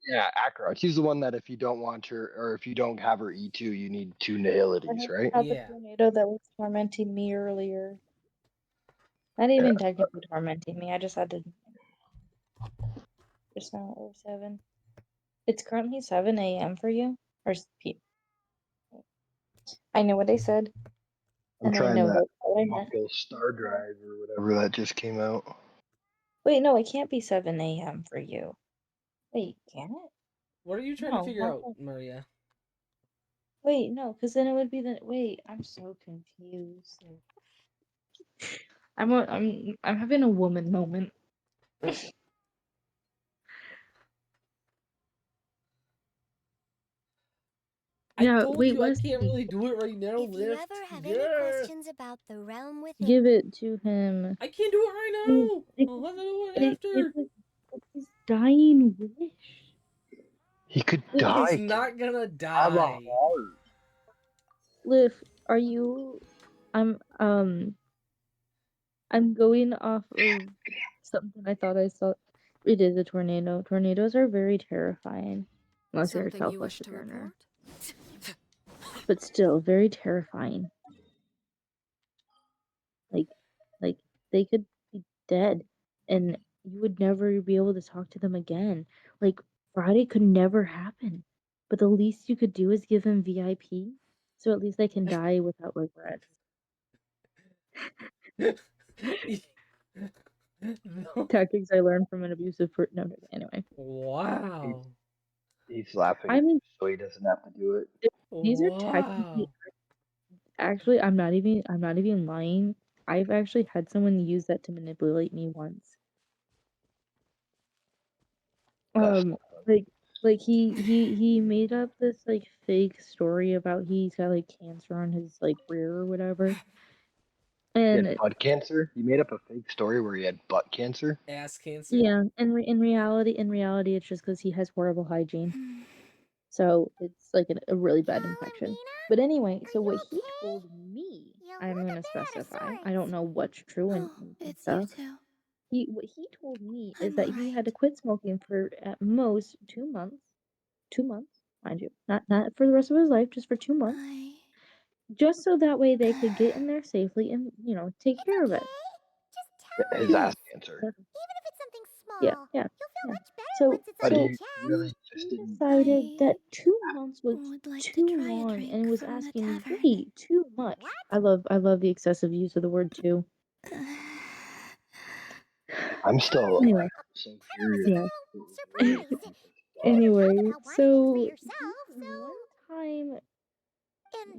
S11: yeah, Acheron. She's the one that if you don't want her or if you don't have her E2, you need 2 nihilities, right?
S6: Had the tornado that was tormenting me earlier. Not even technically tormenting me. I just had to. Just now 07. It's currently 7 a.m. for you, or I know what I said,
S11: I'm
S6: and I
S11: trying
S6: know
S11: that
S6: what I meant.
S11: Mako Star Drive or whatever that just came out.
S6: Wait, no, it can't be 7 a.m. for you. Wait, can it?
S1: What are you trying to
S6: No,
S1: figure
S6: not
S1: out,
S6: that.
S1: Maria?
S6: Wait, no, because then it would be the. Wait, I'm so confused. I'm having a woman moment.
S1: I
S6: Yeah,
S1: told
S6: wait,
S1: you I can't
S6: Wesley,
S1: really do it right now.
S2: If you
S1: Lift.
S2: ever have any
S1: Yeah.
S2: questions about the realm within,
S6: give it to him.
S1: I can't do it right
S6: It,
S1: now.
S6: it,
S1: I'll have to do it
S6: it's
S1: after.
S6: his dying wish.
S11: He could
S6: Liv,
S1: He's
S11: die.
S1: not gonna
S11: Have a
S1: die.
S11: heart.
S6: Liv, are you? I'm going off of something I thought I saw. It is a tornado. Tornadoes are very terrifying, unless you're a
S8: Something you wish
S6: Southwest
S8: to
S6: learner.
S8: report?
S6: But still, very terrifying. Like, like they could be dead, and you would never be able to talk to them again. Like Friday could never happen, but the least you could do is give him VIP, so at least they can die without regret.
S1: No.
S6: Tactics I learned from an abusive person. No, anyway.
S1: Wow.
S11: He's laughing,
S6: I mean,
S11: so he doesn't have to do it.
S6: these are technically.
S1: Wow.
S6: Actually, I'm not even lying. I've actually had someone use that to manipulate me once.
S11: That's
S6: Like he made up this like fake story about he's got like cancer on his like rear or whatever.
S11: he had
S6: And
S11: butt cancer. He made up a fake story where he had butt cancer.
S1: Ass cancer.
S6: yeah, in reality it's just because he has horrible hygiene. So it's like a really bad infection. But anyway, so what he told me, I'm gonna specify. I don't know what's true and
S2: it's you
S6: stuff.
S2: two.
S6: What he told me is
S2: I'm
S6: that he had to quit smoking for at most 2 months. 2 months, mind you. Not for the rest of his life, just for 2 months. Just so that way they could get in there safely and, take care of it.
S11: His ass
S6: Yes.
S11: cancer.
S6: Yeah, yeah, yeah. So
S11: But
S6: so
S11: he really just
S6: he
S11: didn't.
S6: decided that 2 months was
S2: would like to
S6: too
S2: try a
S6: long
S2: drink
S6: and was
S2: from the
S6: asking
S2: tavern.
S6: way too much. I love the excessive use of the word too.
S11: I'm
S6: Anyway,
S11: so curious.
S6: yeah. Anyway, so one time,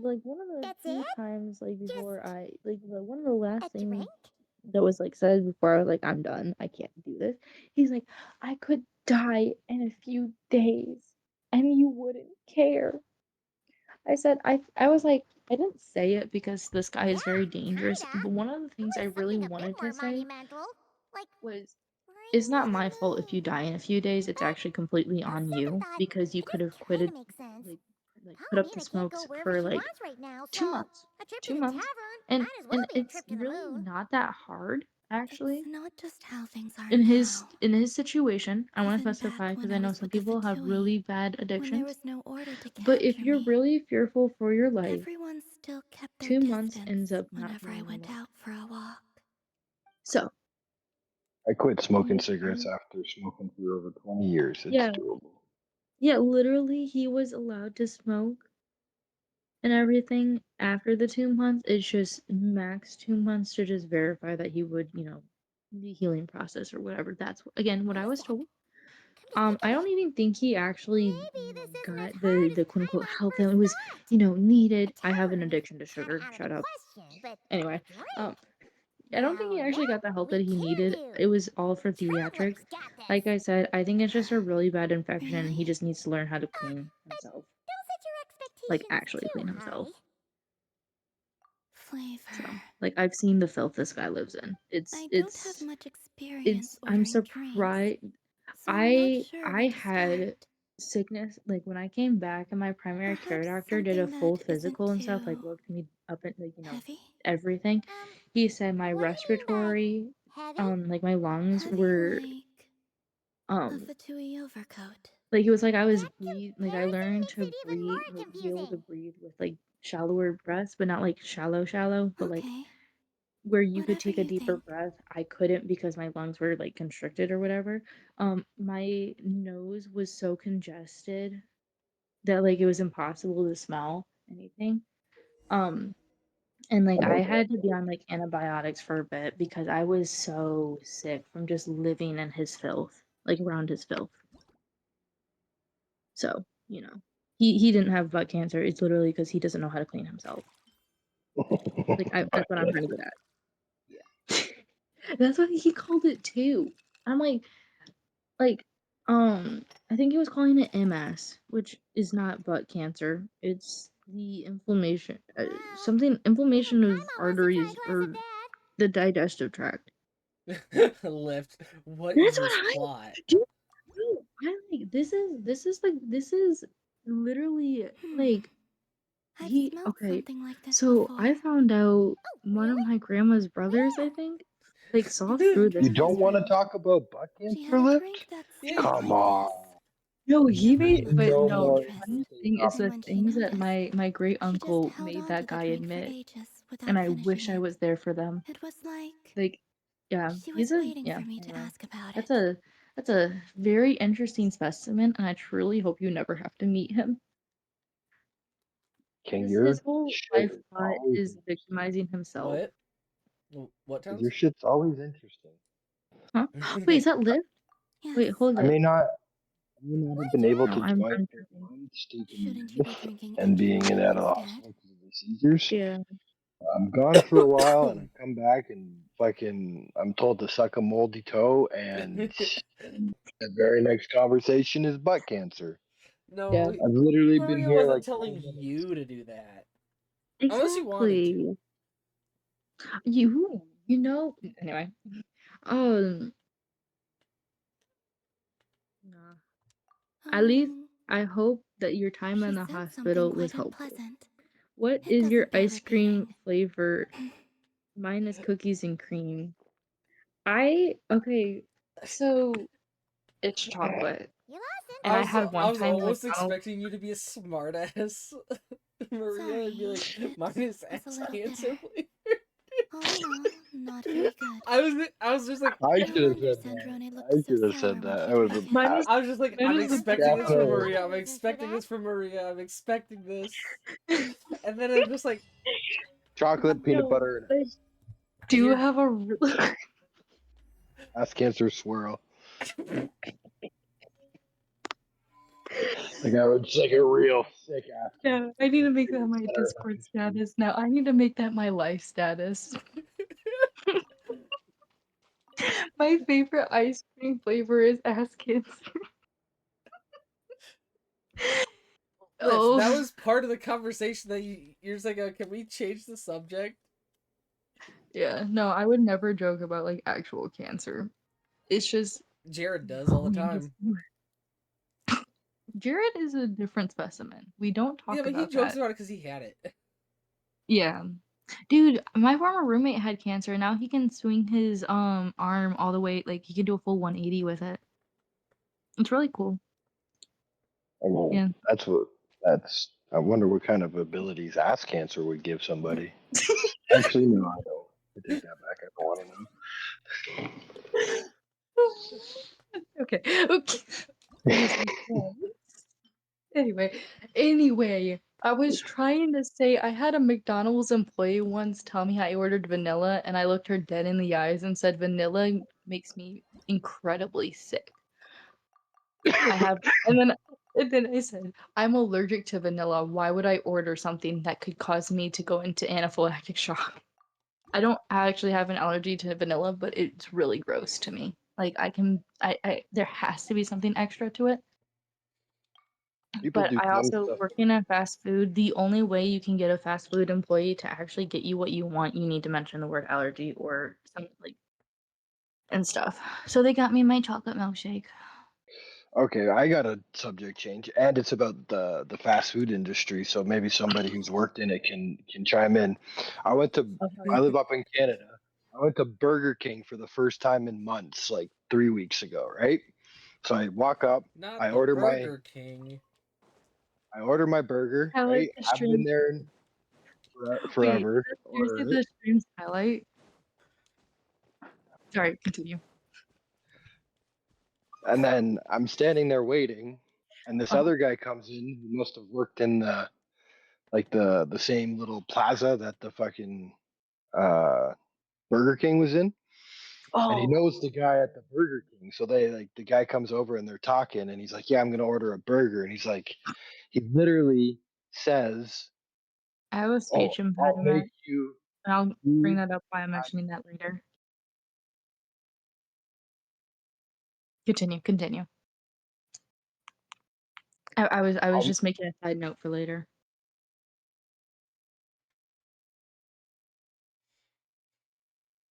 S6: like one of the few times, like before one of the last things that was like said before I was like, I'm done, I can't do this. He's like, I could die in a few days, and you wouldn't care. I said, I was like, I didn't say it because this guy is very dangerous, but one of the things I really wanted to say was, it's not my fault if you die in a few days. It's actually completely on you because you could have quitted, like put up the smokes for like 2 months, 2 months, and it's really not that hard actually.
S2: It's not just how things are
S6: In
S2: now.
S6: his situation, I want to
S2: Even
S6: specify
S2: back
S6: because
S2: when
S6: I
S2: I
S6: know
S2: was
S6: some
S2: with the
S6: people have
S2: Fatui,
S6: really bad
S2: when there
S6: addictions.
S2: was no order to
S6: But if
S2: capture
S6: you're
S2: me,
S6: really fearful for your life,
S2: everyone still kept their
S6: 2 months
S2: distance
S6: ends up not
S2: whenever I
S6: being
S2: went
S6: enough.
S2: out for a walk.
S6: So
S11: I quit smoking
S6: he,
S11: cigarettes after smoking for over 20 years. It's
S6: yeah,
S11: doable.
S6: yeah, literally, he was allowed to smoke and everything after the 2 months. It's just max 2 months to just verify that he would, the healing process or whatever. That's again what I was told. I don't even think he actually got the quote unquote help that was, needed. I have an addiction to sugar. Shut up. Anyway, I don't think he actually got the help that he needed. It was all for theatrics. Like I said, I think it's just a really bad infection and he just needs to learn how to clean himself. Like actually clean himself.
S2: Flavor.
S6: So, like I've seen the filth this guy lives in.
S2: I don't have much experience
S6: I'm
S2: ordering drinks,
S6: surprised.
S2: so I'm not sure
S6: I
S2: where to
S6: had
S2: start.
S6: sickness like when I came back and my primary care doctor did a
S2: something
S6: full
S2: that
S6: physical
S2: isn't
S6: and stuff, like
S2: too
S6: looked me up at like
S2: heavy?
S6: everything. He said my respiratory like my lungs were
S2: A
S6: um
S2: Fatui overcoat.
S6: like it was like I was like I learned to breathe, like be able to breathe with like shallower breaths, but not like shallow, but like
S2: Okay,
S6: where you could
S2: whatever
S6: take a
S2: you
S6: deeper
S2: think.
S6: breath. I couldn't because my lungs were like constricted or whatever. My nose was so congested that like it was impossible to smell anything. And like I had to be on like antibiotics for a bit because I was so sick from just living in his filth, like around his filth. So, he didn't have butt cancer. It's literally because he doesn't know how to clean himself. That's what I'm trying to get at. Yeah. That's what he called it too. I'm like, I think he was calling it MS, which is not butt cancer. It's the inflammation, inflammation of arteries or the digestive tract.
S1: Lift. What is
S6: That's what
S1: this
S6: I
S1: plot?
S6: do. I'm like, this is literally like okay. So I found out one of my grandma's brothers, I think, like saw through this.
S11: You don't want to talk about butt cancer, Lift? Come on.
S6: No, he made,
S11: There's
S6: but
S11: no
S6: no,
S11: more
S6: the funny
S11: interesting
S6: thing is the
S11: topics.
S6: things that my great uncle made that guy admit, and I wish I was there for them.
S2: It was like
S6: Like, yeah,
S2: she
S6: he's
S2: was
S6: a
S2: waiting
S6: yeah.
S2: for me to
S6: Anyway,
S2: ask about
S6: that's
S2: it.
S6: a very interesting specimen, and I truly hope you never have to meet him.
S11: King,
S6: His
S11: your
S6: whole
S11: shit
S6: life
S11: is
S6: plot
S11: always
S6: is victimizing himself.
S1: What
S11: your
S1: Towns?
S11: shit's always interesting.
S6: Huh? Wait, is that Liv? Wait, hold
S11: I
S6: up.
S11: may not have been able
S6: No,
S11: to
S6: I'm
S11: join for
S6: tripping.
S11: months taking this and being in out of the hospital because of the seizures.
S6: Yeah.
S11: I'm gone for a while and I come back and fucking I'm told to suck a moldy toe and the very next conversation is butt cancer.
S1: No,
S11: I've literally been
S1: Maria
S11: here
S1: wasn't
S11: like
S1: telling you to do that. Unless you wanted to.
S6: Exactly. Anyway. Um, nah. At least I hope that your time in the hospital was helpful. What is your ice cream flavor? Mine is cookies and cream. Okay, so it's chocolate. And I had
S1: I
S6: one
S1: was
S6: time
S1: almost
S6: McDonald's.
S1: expecting you to be a smart ass Maria and be like, mine is ass cancer flavor.
S2: Not very good.
S1: I was just like,
S11: I should have said that. I should have said that. I was
S1: I was just like, I'm expecting this from Maria. I'm expecting this from Maria. I'm expecting this. And then I'm just like,
S11: chocolate, peanut butter,
S6: I do have a
S11: ass cancer swirl. Like I was like a real sick ass.
S6: Yeah, I need to make that my Discord status now. I need to make that my life status. My favorite ice cream flavor is ass cancer.
S1: Liv, that was part of the conversation that you're just like, can we change the subject?
S6: Yeah, no, I would never joke about like actual cancer. It's just
S1: Jared does all the time.
S6: Jared is a different specimen. We don't talk
S1: Yeah, but
S6: about
S1: he jokes
S6: that.
S1: about it because he had it.
S6: Yeah. Dude, my former roommate had cancer. Now he can swing his arm all the way, like he can do a full 180 with it. It's really cool.
S11: I mean,
S6: Yeah.
S11: I wonder what kind of abilities ass cancer would give somebody. Actually, no, I don't. I take that back. I don't want to know.
S6: Okay. Anyway, I was trying to say I had a McDonald's employee once tell me I ordered vanilla, and I looked her dead in the eyes and said, "Vanilla makes me incredibly sick." And then I said, "I'm allergic to vanilla. Why would I order something that could cause me to go into anaphylactic shock?" I don't actually have an allergy to vanilla, but it's really gross to me. Like there has to be something extra to it.
S11: People
S6: But
S11: do
S6: I
S11: dumb
S6: also
S11: stuff.
S6: work in a fast food. The only way you can get a fast food employee to actually get you what you want, you need to mention the word allergy or something like and stuff. So they got me my chocolate milkshake.
S11: Okay, I got a subject change, and it's about the fast food industry. So maybe somebody who's worked in it can chime in. I live up in Canada. I went to Burger King for the first time in months, like 3 weeks ago, right? So I walk up,
S1: Not
S11: I
S1: the
S11: order
S1: Burger King.
S11: my burger,
S6: Highlight
S11: right?
S6: the
S11: I've been
S6: stream.
S11: there forever.
S6: Wait,
S11: Order
S6: here's
S11: it.
S6: the stream's highlight. Sorry, continue.
S11: And then I'm standing there waiting, and this other guy comes in who must have worked in like the same little plaza that the fucking uh Burger King was in. And he
S6: Oh,
S11: knows the guy at the Burger King. So they like the guy comes over and they're talking and he's like, "Yeah, I'm gonna order a burger." And he's like, he literally says,
S6: I have a
S11: "Oh,
S6: speech
S11: I'll make
S6: impediment.
S11: you
S6: And I'll bring
S11: two
S6: that up by mentioning that later. Continue. I was
S11: I'll,
S6: just making a side note for later.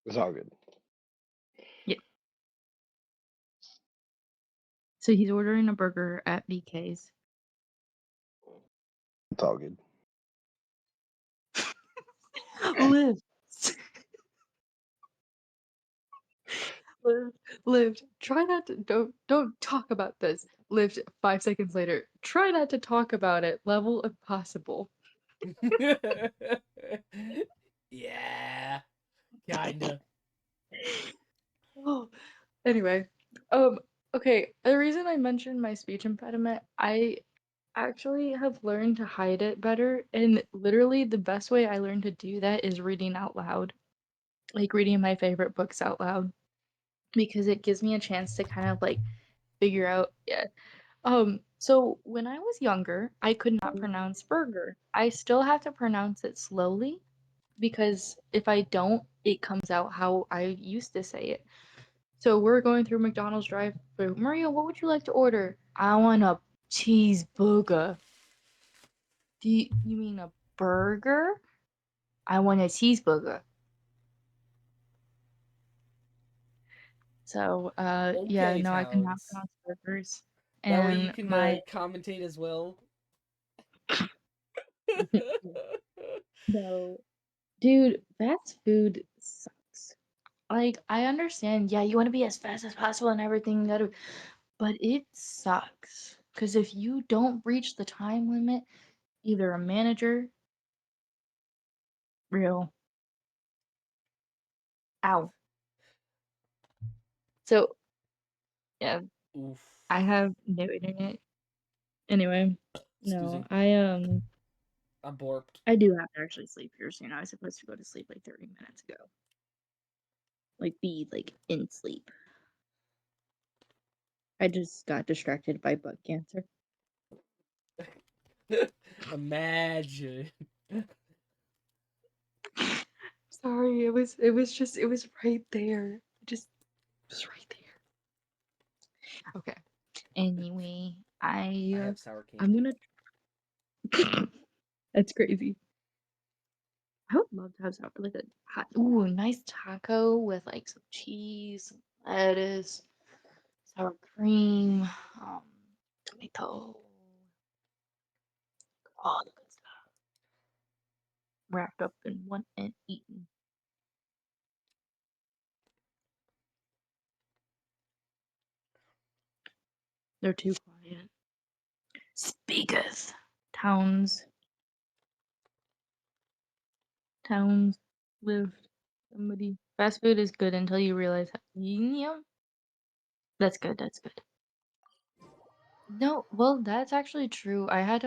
S11: it's all good.
S6: Yeah. So he's ordering a burger at BK's.
S11: It's all good.
S6: Liv. Liv, try not to don't talk about this. Liv, 5 seconds later, try not to talk about it. Level impossible.
S1: Yeah, kinda.
S6: Oh, anyway, okay. The reason I mentioned my speech impediment, I actually have learned to hide it better, and literally the best way I learned to do that is reading out loud, like reading my favorite books out loud, because it gives me a chance to kind of like figure out, yeah. So when I was younger, I could not pronounce burger. I still have to pronounce it slowly because if I don't, it comes out how I used to say it. So we're going through McDonald's drive-thru. Maria, what would you like to order? I want a cheeseburger. You mean a burger? I want a cheeseburger. So, yeah,
S1: Okay,
S6: no, I could not
S1: Towns.
S6: pronounce burgers.
S1: That way you
S6: And
S1: can
S6: my
S1: commentate as well.
S6: no, dude, fast food sucks. Like, I understand, yeah, you want to be as fast as possible and everything, but it sucks. Because if you don't reach the time limit, either a manager, real, ow. So, yeah,
S1: Oof.
S6: I have no internet. Anyway,
S1: Excuse
S6: no,
S1: me.
S6: I
S1: I'm borked.
S6: I do have to actually sleep here soon. I was supposed to go to sleep like 30 minutes ago. Like be like in sleep. I just got distracted by bug cancer.
S1: Imagine.
S6: Sorry, it was right there. It was right there. Okay. Anyway,
S1: I have sour
S6: I'm
S1: candy.
S6: gonna that's crazy. I would love to have something like a hot, ooh, nice taco with like some cheese, lettuce, sour cream, um, tomato, all the good stuff wrapped up in one and eaten. They're too quiet. Speaketh. Towns. Towns lived. Somebody. Fast food is good until you realize. Yeah, that's good. That's good. No, well, that's actually true. I had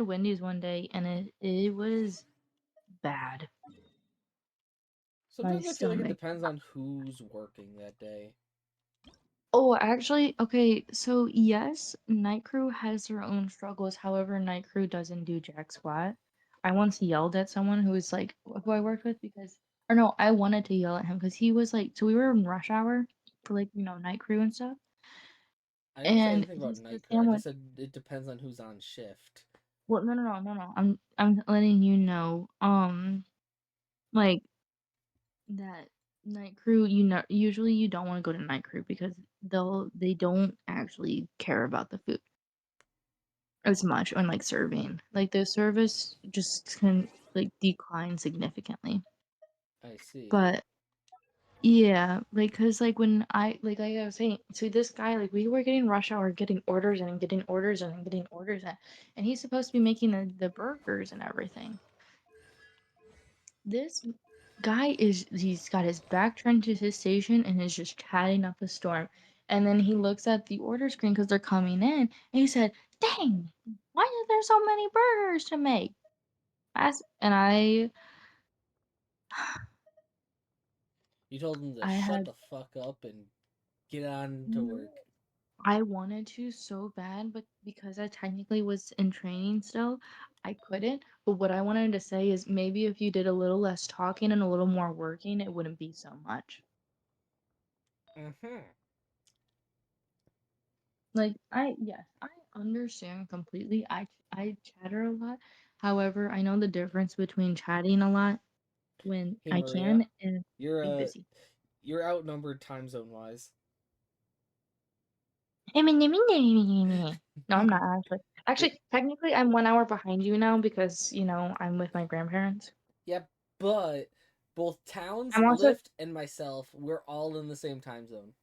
S6: Wendy's one day and it was bad. My
S1: Sometimes I feel like it
S6: stomach.
S1: depends on who's working that day.
S6: Oh, actually, okay, so yes, Night Crew has their own struggles. However, Night Crew doesn't do jack squat. I once yelled at someone who was like, who I worked with because, or no, I wanted to yell at him because he was like, so we were in rush hour for like, Night Crew and stuff.
S1: I didn't say
S6: And
S1: anything
S6: he
S1: about
S6: said,
S1: night crew. I
S6: Sandwich,
S1: just said it depends on who's on shift.
S6: well, no. I'm letting you know, like that Night Crew, usually you don't want to go to Night Crew because they don't actually care about the food as much on like serving. Like the service just can like decline significantly.
S1: I see.
S6: But yeah, like cause like when like I was saying, so this guy like we were getting rush hour, getting orders and getting orders and getting orders and he's supposed to be making the burgers and everything. This guy he's got his back turned to his station and is just chatting up a storm. And then he looks at the order screen because they're coming in, and he said, "Dang, why are there so many burgers to make?" And
S1: You told him to
S6: I
S1: shut
S6: had
S1: the fuck up and get on to
S6: no,
S1: work.
S6: I wanted to so bad, but because I technically was in training still, I couldn't. But what I wanted to say is maybe if you did a little less talking and a little more working, it wouldn't be so much.
S1: Mm-hmm.
S6: Like yes, I understand completely. I chatter a lot. However, I know the difference between chatting a lot when
S1: Hey
S6: I
S1: Maria,
S6: can and
S1: you're
S6: being busy.
S1: you're outnumbered time zone wise.
S6: No, I'm not actually. Actually, technically, I'm 1 hour behind you now because I'm with my grandparents.
S1: Yep, but both Towns,
S6: I'm also.
S1: Lift, and myself, we're all in the same time zone.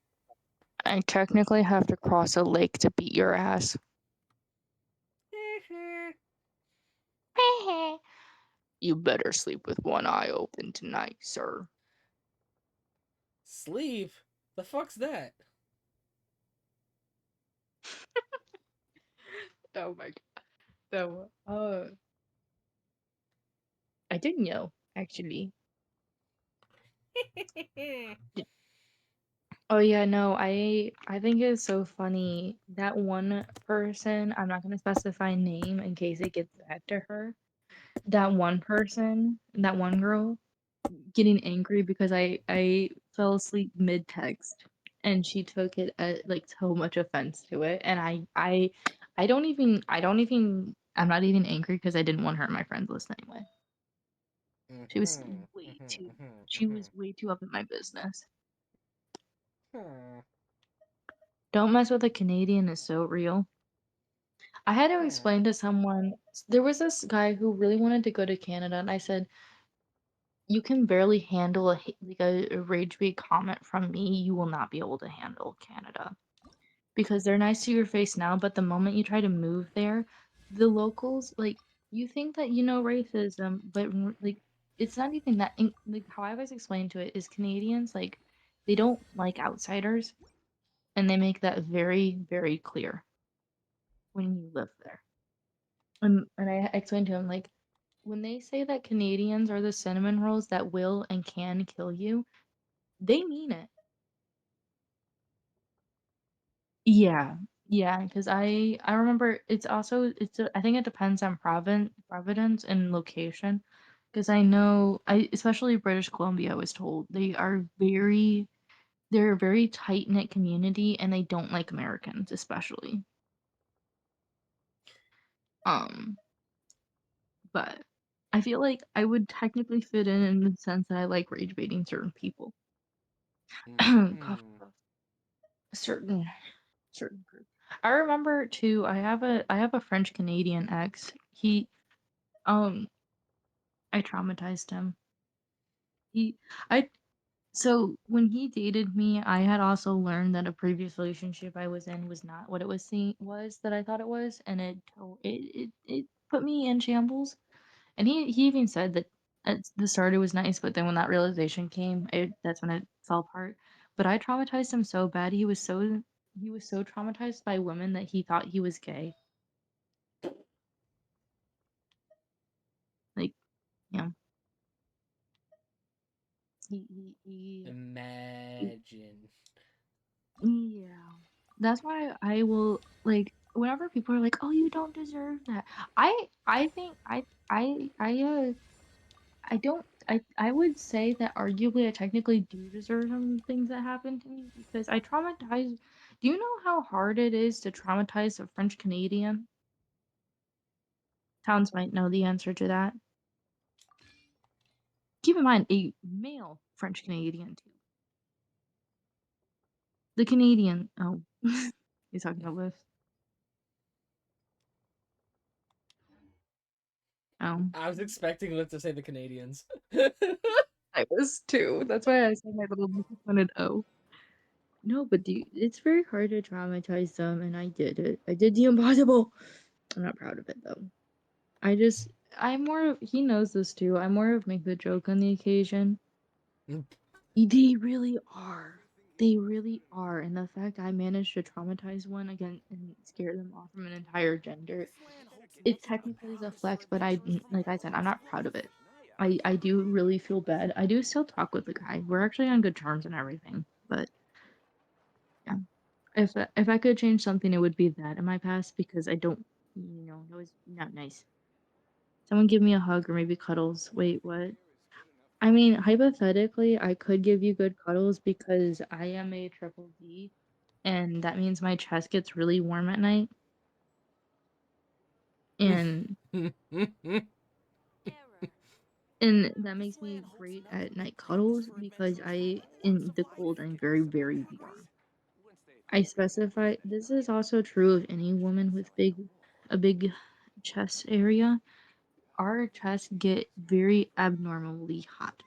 S6: I technically have to cross a lake to beat your ass. You better sleep with one eye open tonight, sir.
S1: Sleep? The fuck's that?
S6: Oh my god. So, I didn't know, actually. Oh yeah, no, I think it's so funny that one person, I'm not gonna specify name in case it gets back to her. That one person, that one girl, getting angry because I fell asleep mid text, and she took it like so much offense to it, and I'm not even angry because I didn't want her and my friends list anyway. She was way too she was way too up in my business. Don't mess with a Canadian is so real. I had to explain to someone, there was this guy who really wanted to go to Canada, and I said, you can barely handle like a rage bait comment from me. You will not be able to handle Canada because they're nice to your face now, but the moment you try to move there, the locals like you think that you know racism, but like it's not even that. Like how I was explained to it is Canadians like they don't like outsiders, and they make that very very clear when you live there. And I explained to him like when they say that Canadians are the cinnamon rolls that will and can kill you, they mean it. Yeah. Yeah, because I remember I think it depends on providence and location. Because I know I especially British Columbia, I was told they're a very tight knit community and they don't like Americans especially. Um, but I feel like I would technically fit in the sense that I like rage baiting certain people. Cough, cough. Certain certain group. I remember too, I have a French Canadian ex. Um I traumatized him. He I So when he dated me, I had also learned that a previous relationship I was in was not what it was that I thought it was, and it put me in shambles. And he even said that at the start it was nice, but then when that realization came, that's when it fell apart. But I traumatized him so bad. He was so traumatized by women that he thought he was gay. Like, yeah. He
S1: Imagine.
S6: Yeah. That's why I will like whenever people are like, "Oh, you don't deserve that." I think I don't I would say that arguably I technically do deserve some things that happened to me because I traumatized. Do you know how hard it is to traumatize a French Canadian? Towns might know the answer to that. Keep in mind a male French Canadian too. The Canadian, oh, he's talking about this. Oh.
S1: I was expecting Lift to say the Canadians.
S6: I was too. That's why I said my little disappointed O. No, but it's very hard to traumatize them, and I did it. I did the impossible. I'm not proud of it though. I'm more of, he knows this too. I'm more of make the joke on the occasion. They really are. They really are, and the fact I managed to traumatize one again and scare them off from an entire gender, it technically is a flex, but like I said, I'm not proud of it. I do really feel bad. I do still talk with the guy. We're actually on good terms and everything, but yeah. If I could change something, it would be that in my past because I don't, that was not nice. Someone give me a hug or maybe cuddles. Wait, what? I mean, hypothetically, I could give you good cuddles because I am a triple D, and that means my chest gets really warm at night. And and that makes me great at night cuddles because in the cold I'm very, very warm. I specify this is also true of any woman with a big chest area. Our chests get very abnormally hot.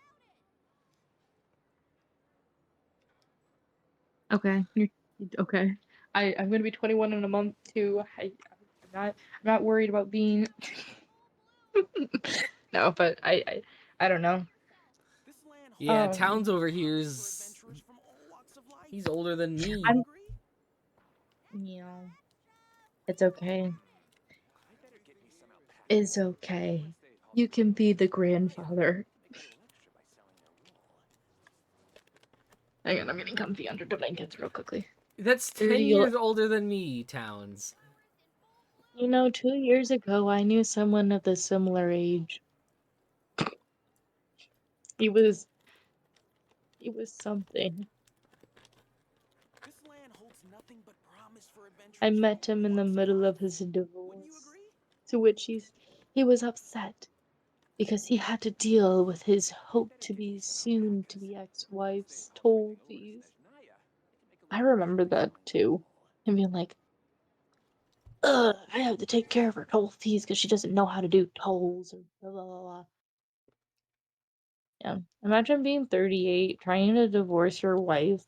S6: Okay, okay. I'm gonna be 21 in a month too. I'm not worried about being. No, but I don't know.
S1: Yeah, Towns over here's he's older than me.
S6: I'm. It's okay. It's okay. You can be the grandfather. Hang on, I'm getting comfy under the blankets real quickly.
S1: That's 10 years older than me, Towns.
S6: 2 years ago, I knew someone of the similar age. He was something. I met him in the middle of his divorce, to which he was upset because he had to deal with his hope to be soon to be ex-wife's toll fees. I remember that too. Him being like, ugh, I have to take care of her toll fees because she doesn't know how to do tolls or blah blah blah blah. Yeah. Imagine being 38, trying to divorce your wife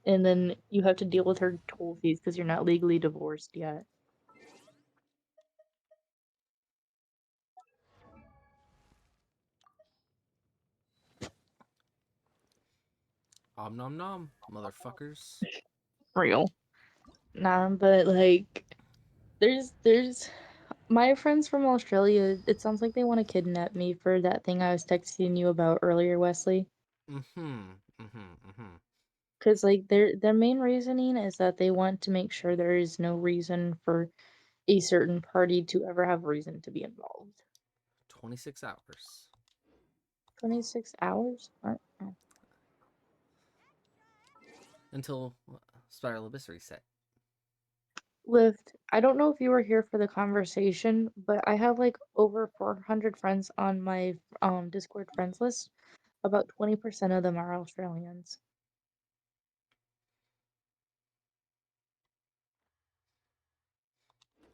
S6: and then you have to deal with her toll fees because you're not legally divorced yet.
S1: Om nom nom, motherfuckers.
S6: Real. Nah, but like there's my friends from Australia, it sounds like they want to kidnap me for that thing I was texting you about earlier, Wesley. Because like their main reasoning is that they want to make sure there is no reason for a certain party to ever have reason to be involved.
S1: 26 hours.
S6: 26 hours? Oh.
S1: Until Spiral Abyss reset.
S6: Lift, I don't know if you were here for the conversation, but I have like over 400 friends on my Discord friends list. About 20% of them are Australians.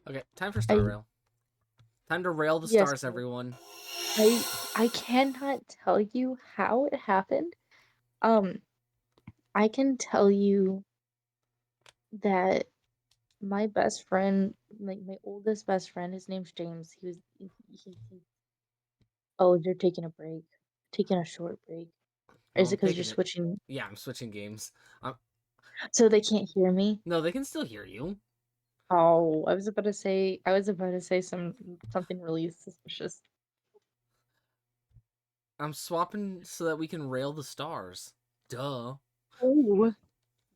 S1: Okay, time for Star Rail. Time to rail the
S6: Yes,
S1: stars, everyone.
S6: I cannot tell you how it happened. I can tell you that my best friend, like my oldest best friend, his name's James. He Oh, you're taking a break. Taking a short break. Or
S1: No,
S6: is it
S1: I'm
S6: because you're
S1: taking it.
S6: switching?
S1: Yeah, I'm switching games.
S6: So they can't hear me?
S1: No, they can still hear you.
S6: Oh, I was about to say something really suspicious.
S1: I'm swapping so that we can rail the stars. Duh.
S6: Oh,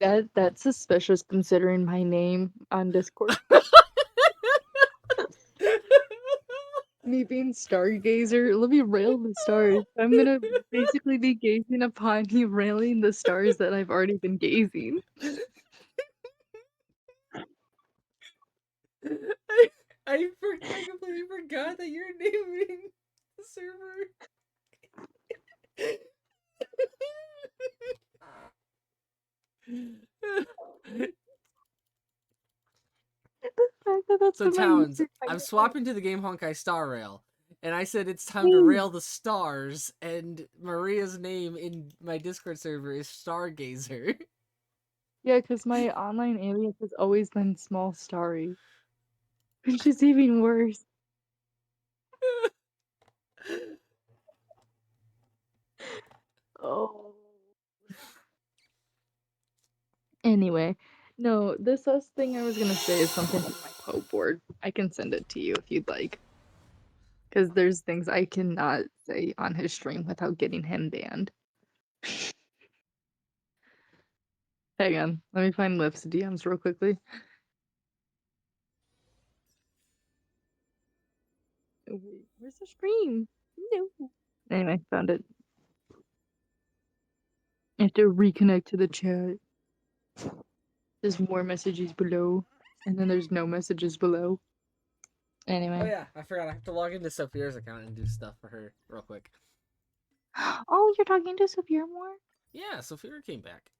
S6: that's suspicious considering my name on Discord. Me being Stargazer, let me rail the stars. I'm gonna basically be gazing upon you railing the stars that I've already been gazing.
S1: I completely forgot that you're naming the server. So Towns, I'm swapping to the Game Honkai Star Rail, and I said it's time to rail the stars, and Maria's name in my Discord server is Stargazer.
S6: Yeah, because my online alias has always been Small Starry. Which is even worse. Oh. Anyway, no, this us thing I was gonna say is something from my Poe board. I can send it to you if you'd like. Because there's things I cannot say on his stream without getting him banned. Hang on, let me find Lift's DMs real quickly. Oh, wait, where's the stream? No. Anyway, found it. I have to reconnect to the chat. There's more messages below, and then there's no messages below. Anyway.
S1: Oh yeah, I forgot. I have to log into Sophia's account and do stuff for her real quick.
S6: Oh, you're talking to Sophia more?
S1: Yeah, Sophia came back.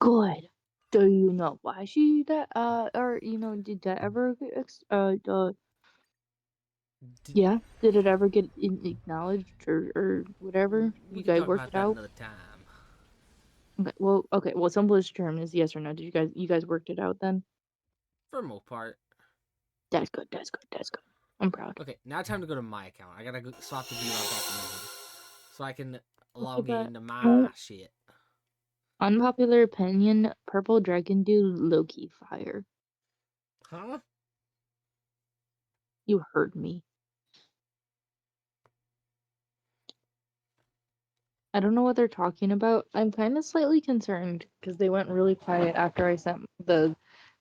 S6: Good. Do you know why she that or did that ever get yeah, did it ever get acknowledged or whatever?
S1: We
S6: You
S1: can
S6: guys
S1: talk
S6: worked
S1: about
S6: it
S1: that
S6: out?
S1: another time.
S6: Okay, well simplest term is yes or no. Did you guys worked it out then?
S1: For the most part.
S6: That's good. I'm proud.
S1: Okay, now time to go to my account. I gotta swap the view out that music so I can log
S6: but-
S1: into my shit.
S6: Unpopular opinion, Purple Dragon Dude low-key fire.
S1: Huh?
S6: You heard me. I don't know what they're talking about. I'm kind of slightly concerned because they went really quiet after I sent the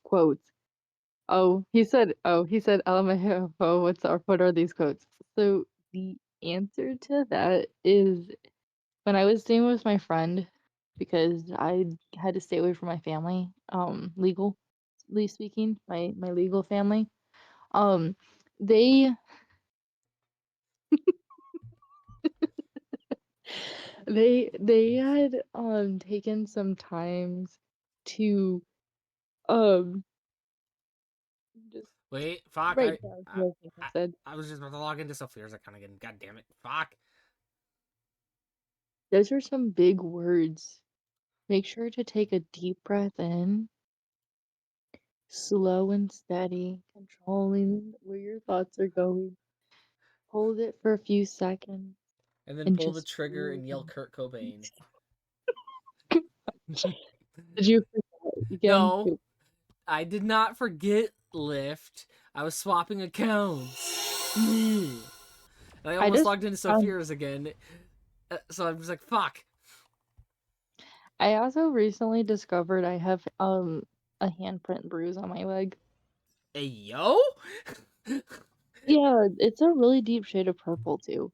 S6: quotes. He said, LMAO, what are these quotes? So the answer to that is when I was staying with my friend, because I had to stay away from my family, legally speaking, my legal family, they they had taken some times to um just
S1: Wait, fuck.
S6: write down some of the things I said.
S1: I was just about to log into Sophia's account again. God damn it. Fuck.
S6: Those are some big words. Make sure to take a deep breath in, slow and steady, controlling where your thoughts are going. Hold it for a few seconds.
S1: And then
S6: And
S1: pull the
S6: just
S1: trigger and
S6: breathe.
S1: yell Kurt Cobain.
S6: Did you forget again?
S1: No, I did not forget Lyft. I was swapping accounts. And I almost
S6: just
S1: logged into Sophia's again. So I was like, fuck.
S6: I also recently discovered I have a handprint bruise on my leg.
S1: Hey, yo?
S6: Yeah, it's a really deep shade of purple too.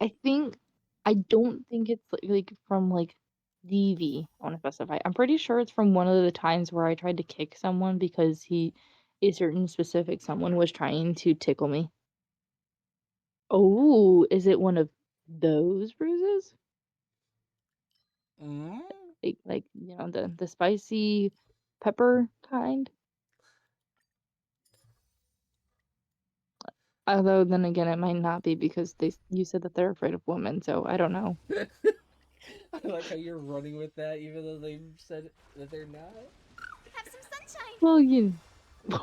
S6: I don't think it's like from like DV. I want to specify. I'm pretty sure it's from one of the times where I tried to kick someone because a certain specific someone was trying to tickle me. Oh, is it one of those bruises? Like the spicy pepper kind? Although then again, it might not be because you said that they're afraid of women, so I don't know.
S1: I like how you're running with that, even though they said that they're not.
S2: Have some sunshine.
S6: Well,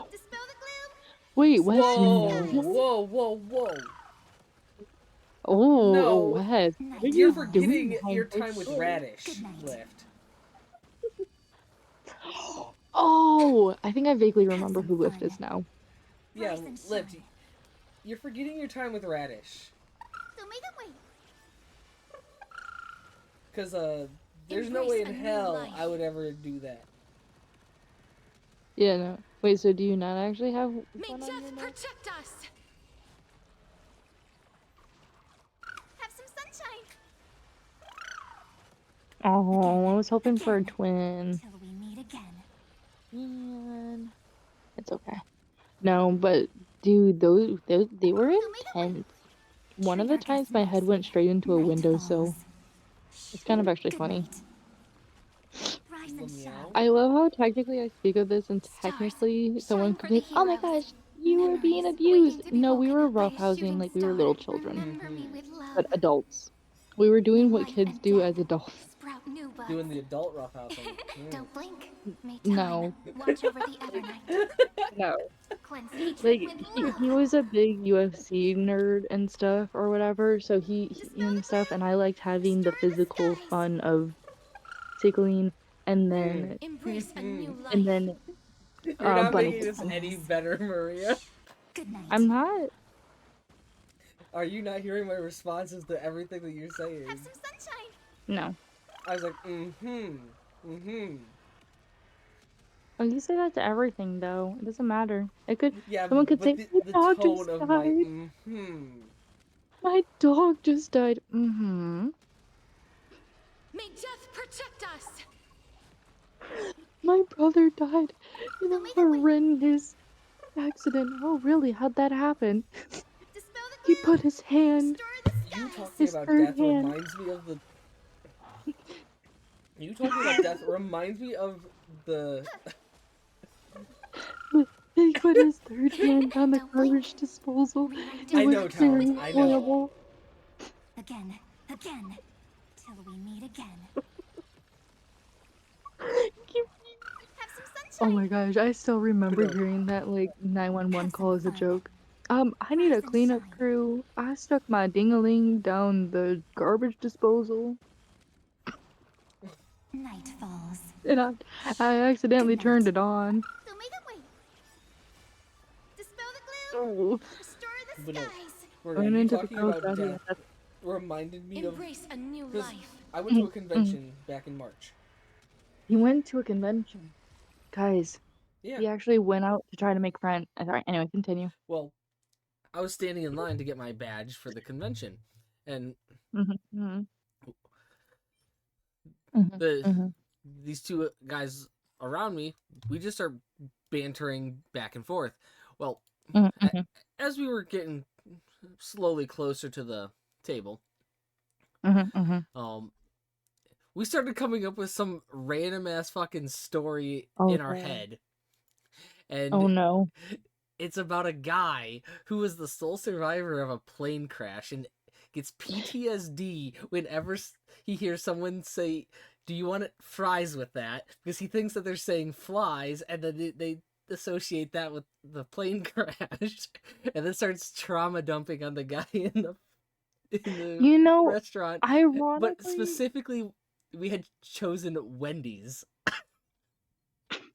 S2: Dispel the gloom.
S6: wait, Wes,
S1: Whoa.
S6: Oh,
S1: No,
S6: Wes. What are
S1: you're
S6: you
S1: forgetting
S6: doing?
S1: your time with Radish left.
S6: Oh, I think I vaguely remember who Lift is now.
S1: Yeah, Lift. You're forgetting your time with Radish.
S2: So make them wait.
S1: Because, there's no way in hell I would ever do that.
S6: Yeah, no. Wait, so do you not actually have
S2: May
S6: one on your
S2: death
S6: neck?
S2: protect us. Have some sunshine.
S6: Oh, I was hoping for a twin.
S2: Till we meet again.
S6: Man. It's okay. No, but dude, those they were intense. One of the times my head went straight into a windowsill. It's kind of actually funny. I love how technically I speak of this and technically someone could be like, oh my gosh, you were being abused. No, we were roughhousing like we were little children. But adults. We were doing what kids do as adults.
S1: Doing the adult roughhousing.
S2: Don't blink.
S6: No.
S2: Watch over the Evernight.
S6: No.
S2: Cleanse each
S6: Like
S2: with
S6: he was a big UFC nerd and stuff or whatever, so he and stuff, and I liked having the physical fun of tickling and then
S2: Embrace a new life.
S6: and then
S1: You're not
S6: Bunny
S1: making this
S6: Kitten.
S1: any better, Maria.
S2: Good night.
S6: I'm not.
S1: Are you not hearing my responses to everything that you're saying?
S2: Have some sunshine.
S6: No.
S1: I was like,
S6: Oh, you say that to everything though. It doesn't matter. It could.
S1: Yeah,
S6: Someone could
S1: but
S6: say,
S1: the
S6: "My dog
S1: tone
S6: just
S1: of my
S6: died. My dog just died." Mm-hmm.
S2: May death protect us.
S6: My brother died in a horrendous accident. Oh, really? How'd that happen?
S2: Dispel the
S6: He
S2: gloom.
S6: put his hand.
S1: You talking
S6: His
S1: about
S6: third
S1: death
S6: hand.
S1: reminds me of the. You talking about death reminds me of the.
S6: He put his third hand on the garbage disposal. It
S1: I
S6: was
S1: know,
S6: very
S1: Talon, I know.
S6: horrible.
S2: Again, till we meet again. Have some sunshine.
S6: Oh my gosh, I still remember
S1: But no.
S6: hearing that like 911 call as a joke. I need a cleanup crew. I stuck my ding-a-ling down the garbage disposal,
S2: Night falls.
S6: and I accidentally
S2: Good night.
S6: turned it on.
S2: So may the way. Dispel the gloom.
S6: Oh,
S2: Restore the
S1: But no.
S2: skies.
S1: Maria,
S6: went
S1: you
S6: into the
S1: talking
S6: girl's
S1: about
S6: bathroom.
S1: death reminded me of.
S2: Embrace a new
S1: Because
S2: life.
S1: I went to a convention back in March.
S6: He went to a convention, guys.
S1: Yeah.
S6: He actually went out to try to make friends. Sorry. Anyway, continue.
S1: Well, I was standing in line to get my badge for the convention, and
S6: Mm-hmm.
S1: these two guys around me, we just start bantering back and forth. Well, as we were getting slowly closer to the table, we started coming up with some random ass fucking story in our head. And
S6: Oh no.
S1: it's about a guy who was the sole survivor of a plane crash and gets PTSD whenever he hears someone say, "Do you want fries with that?" Because he thinks that they're saying flies, and then they associate that with the plane crash, and then starts trauma dumping on the guy in the restaurant.
S6: Ironically,
S1: But specifically, we had chosen Wendy's.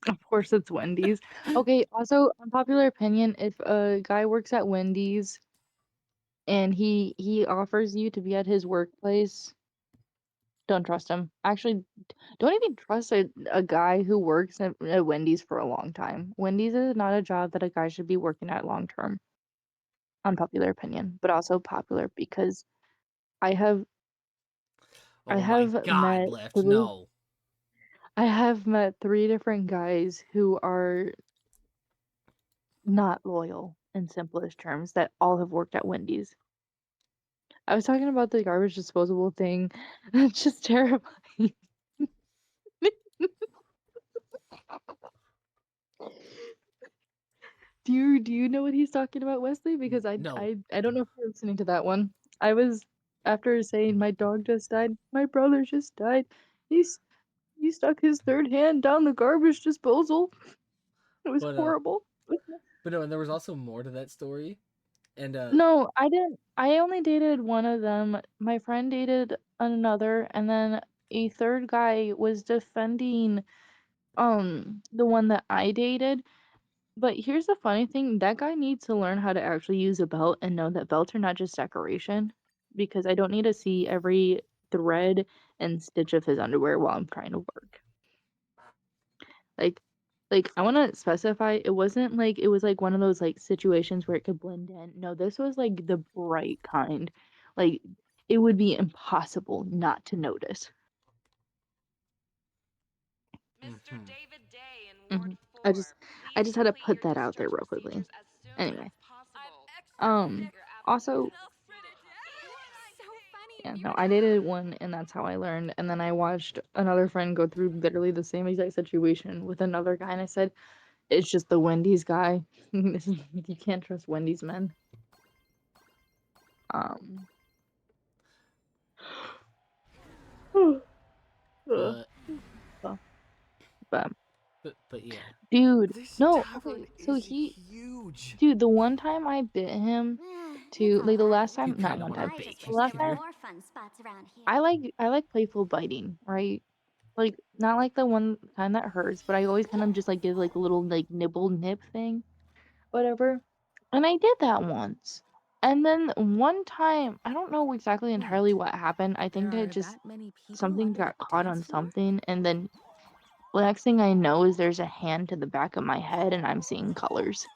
S6: of course it's Wendy's. Okay, also unpopular opinion, if a guy works at Wendy's and he offers you to be at his workplace, don't trust him. Actually, don't even trust a guy who works at Wendy's for a long time. Wendy's is not a job that a guy should be working at long term. Unpopular opinion, but also popular because I have
S1: Oh
S6: I have
S1: my God,
S6: met
S1: Lift,
S6: three,
S1: no.
S6: I have met 3 different guys who are not loyal in simplest terms that all have worked at Wendy's. I was talking about the garbage disposable thing. That's just terrifying. Do you know what he's talking about, Wesley? Because
S1: No.
S6: I don't know if you're listening to that one. I was after saying my dog just died, my brother just died. He stuck his third hand down the garbage disposal. It was horrible.
S1: But no, and there was also more to that story. And
S6: No, I didn't. I only dated one of them. My friend dated another, and then a third guy was defending the one that I dated. But here's the funny thing, that guy needs to learn how to actually use a belt and know that belts are not just decoration, because I don't need to see every thread and stitch of his underwear while I'm trying to work. Like I want to specify, it wasn't like it was like one of those like situations where it could blend in. No, this was like the bright kind. Like it would be impossible not to notice. Mhm. I just had to put that out there real quickly. Anyway. Also, yeah, no, I dated one and that's how I learned. And then I watched another friend go through literally the same exact situation with another guy, and I said, it's just the Wendy's guy. You can't trust Wendy's men.
S1: But yeah.
S6: Dude,
S7: This
S6: no,
S7: tavern
S6: okay, so
S7: is
S6: he,
S7: huge.
S6: dude, the one time I bit him, to like the last time,
S1: You
S6: not
S1: kinda
S6: one
S1: wanna
S6: time,
S1: bake
S6: the last time,
S2: More fun spots around here.
S6: I like playful biting, right? Like, not like the one kind that hurts, but I always kind of just like give like a little like nibble nip thing, whatever. And I did that once. And then one time, I don't know exactly entirely what happened. I think
S10: There
S6: that
S10: are
S6: just
S10: that many people
S6: something
S10: under
S6: got
S10: the
S6: caught
S10: dance
S6: on
S10: floor?
S6: something, and then the next thing I know is there's a hand to the back of my head and I'm seeing colors.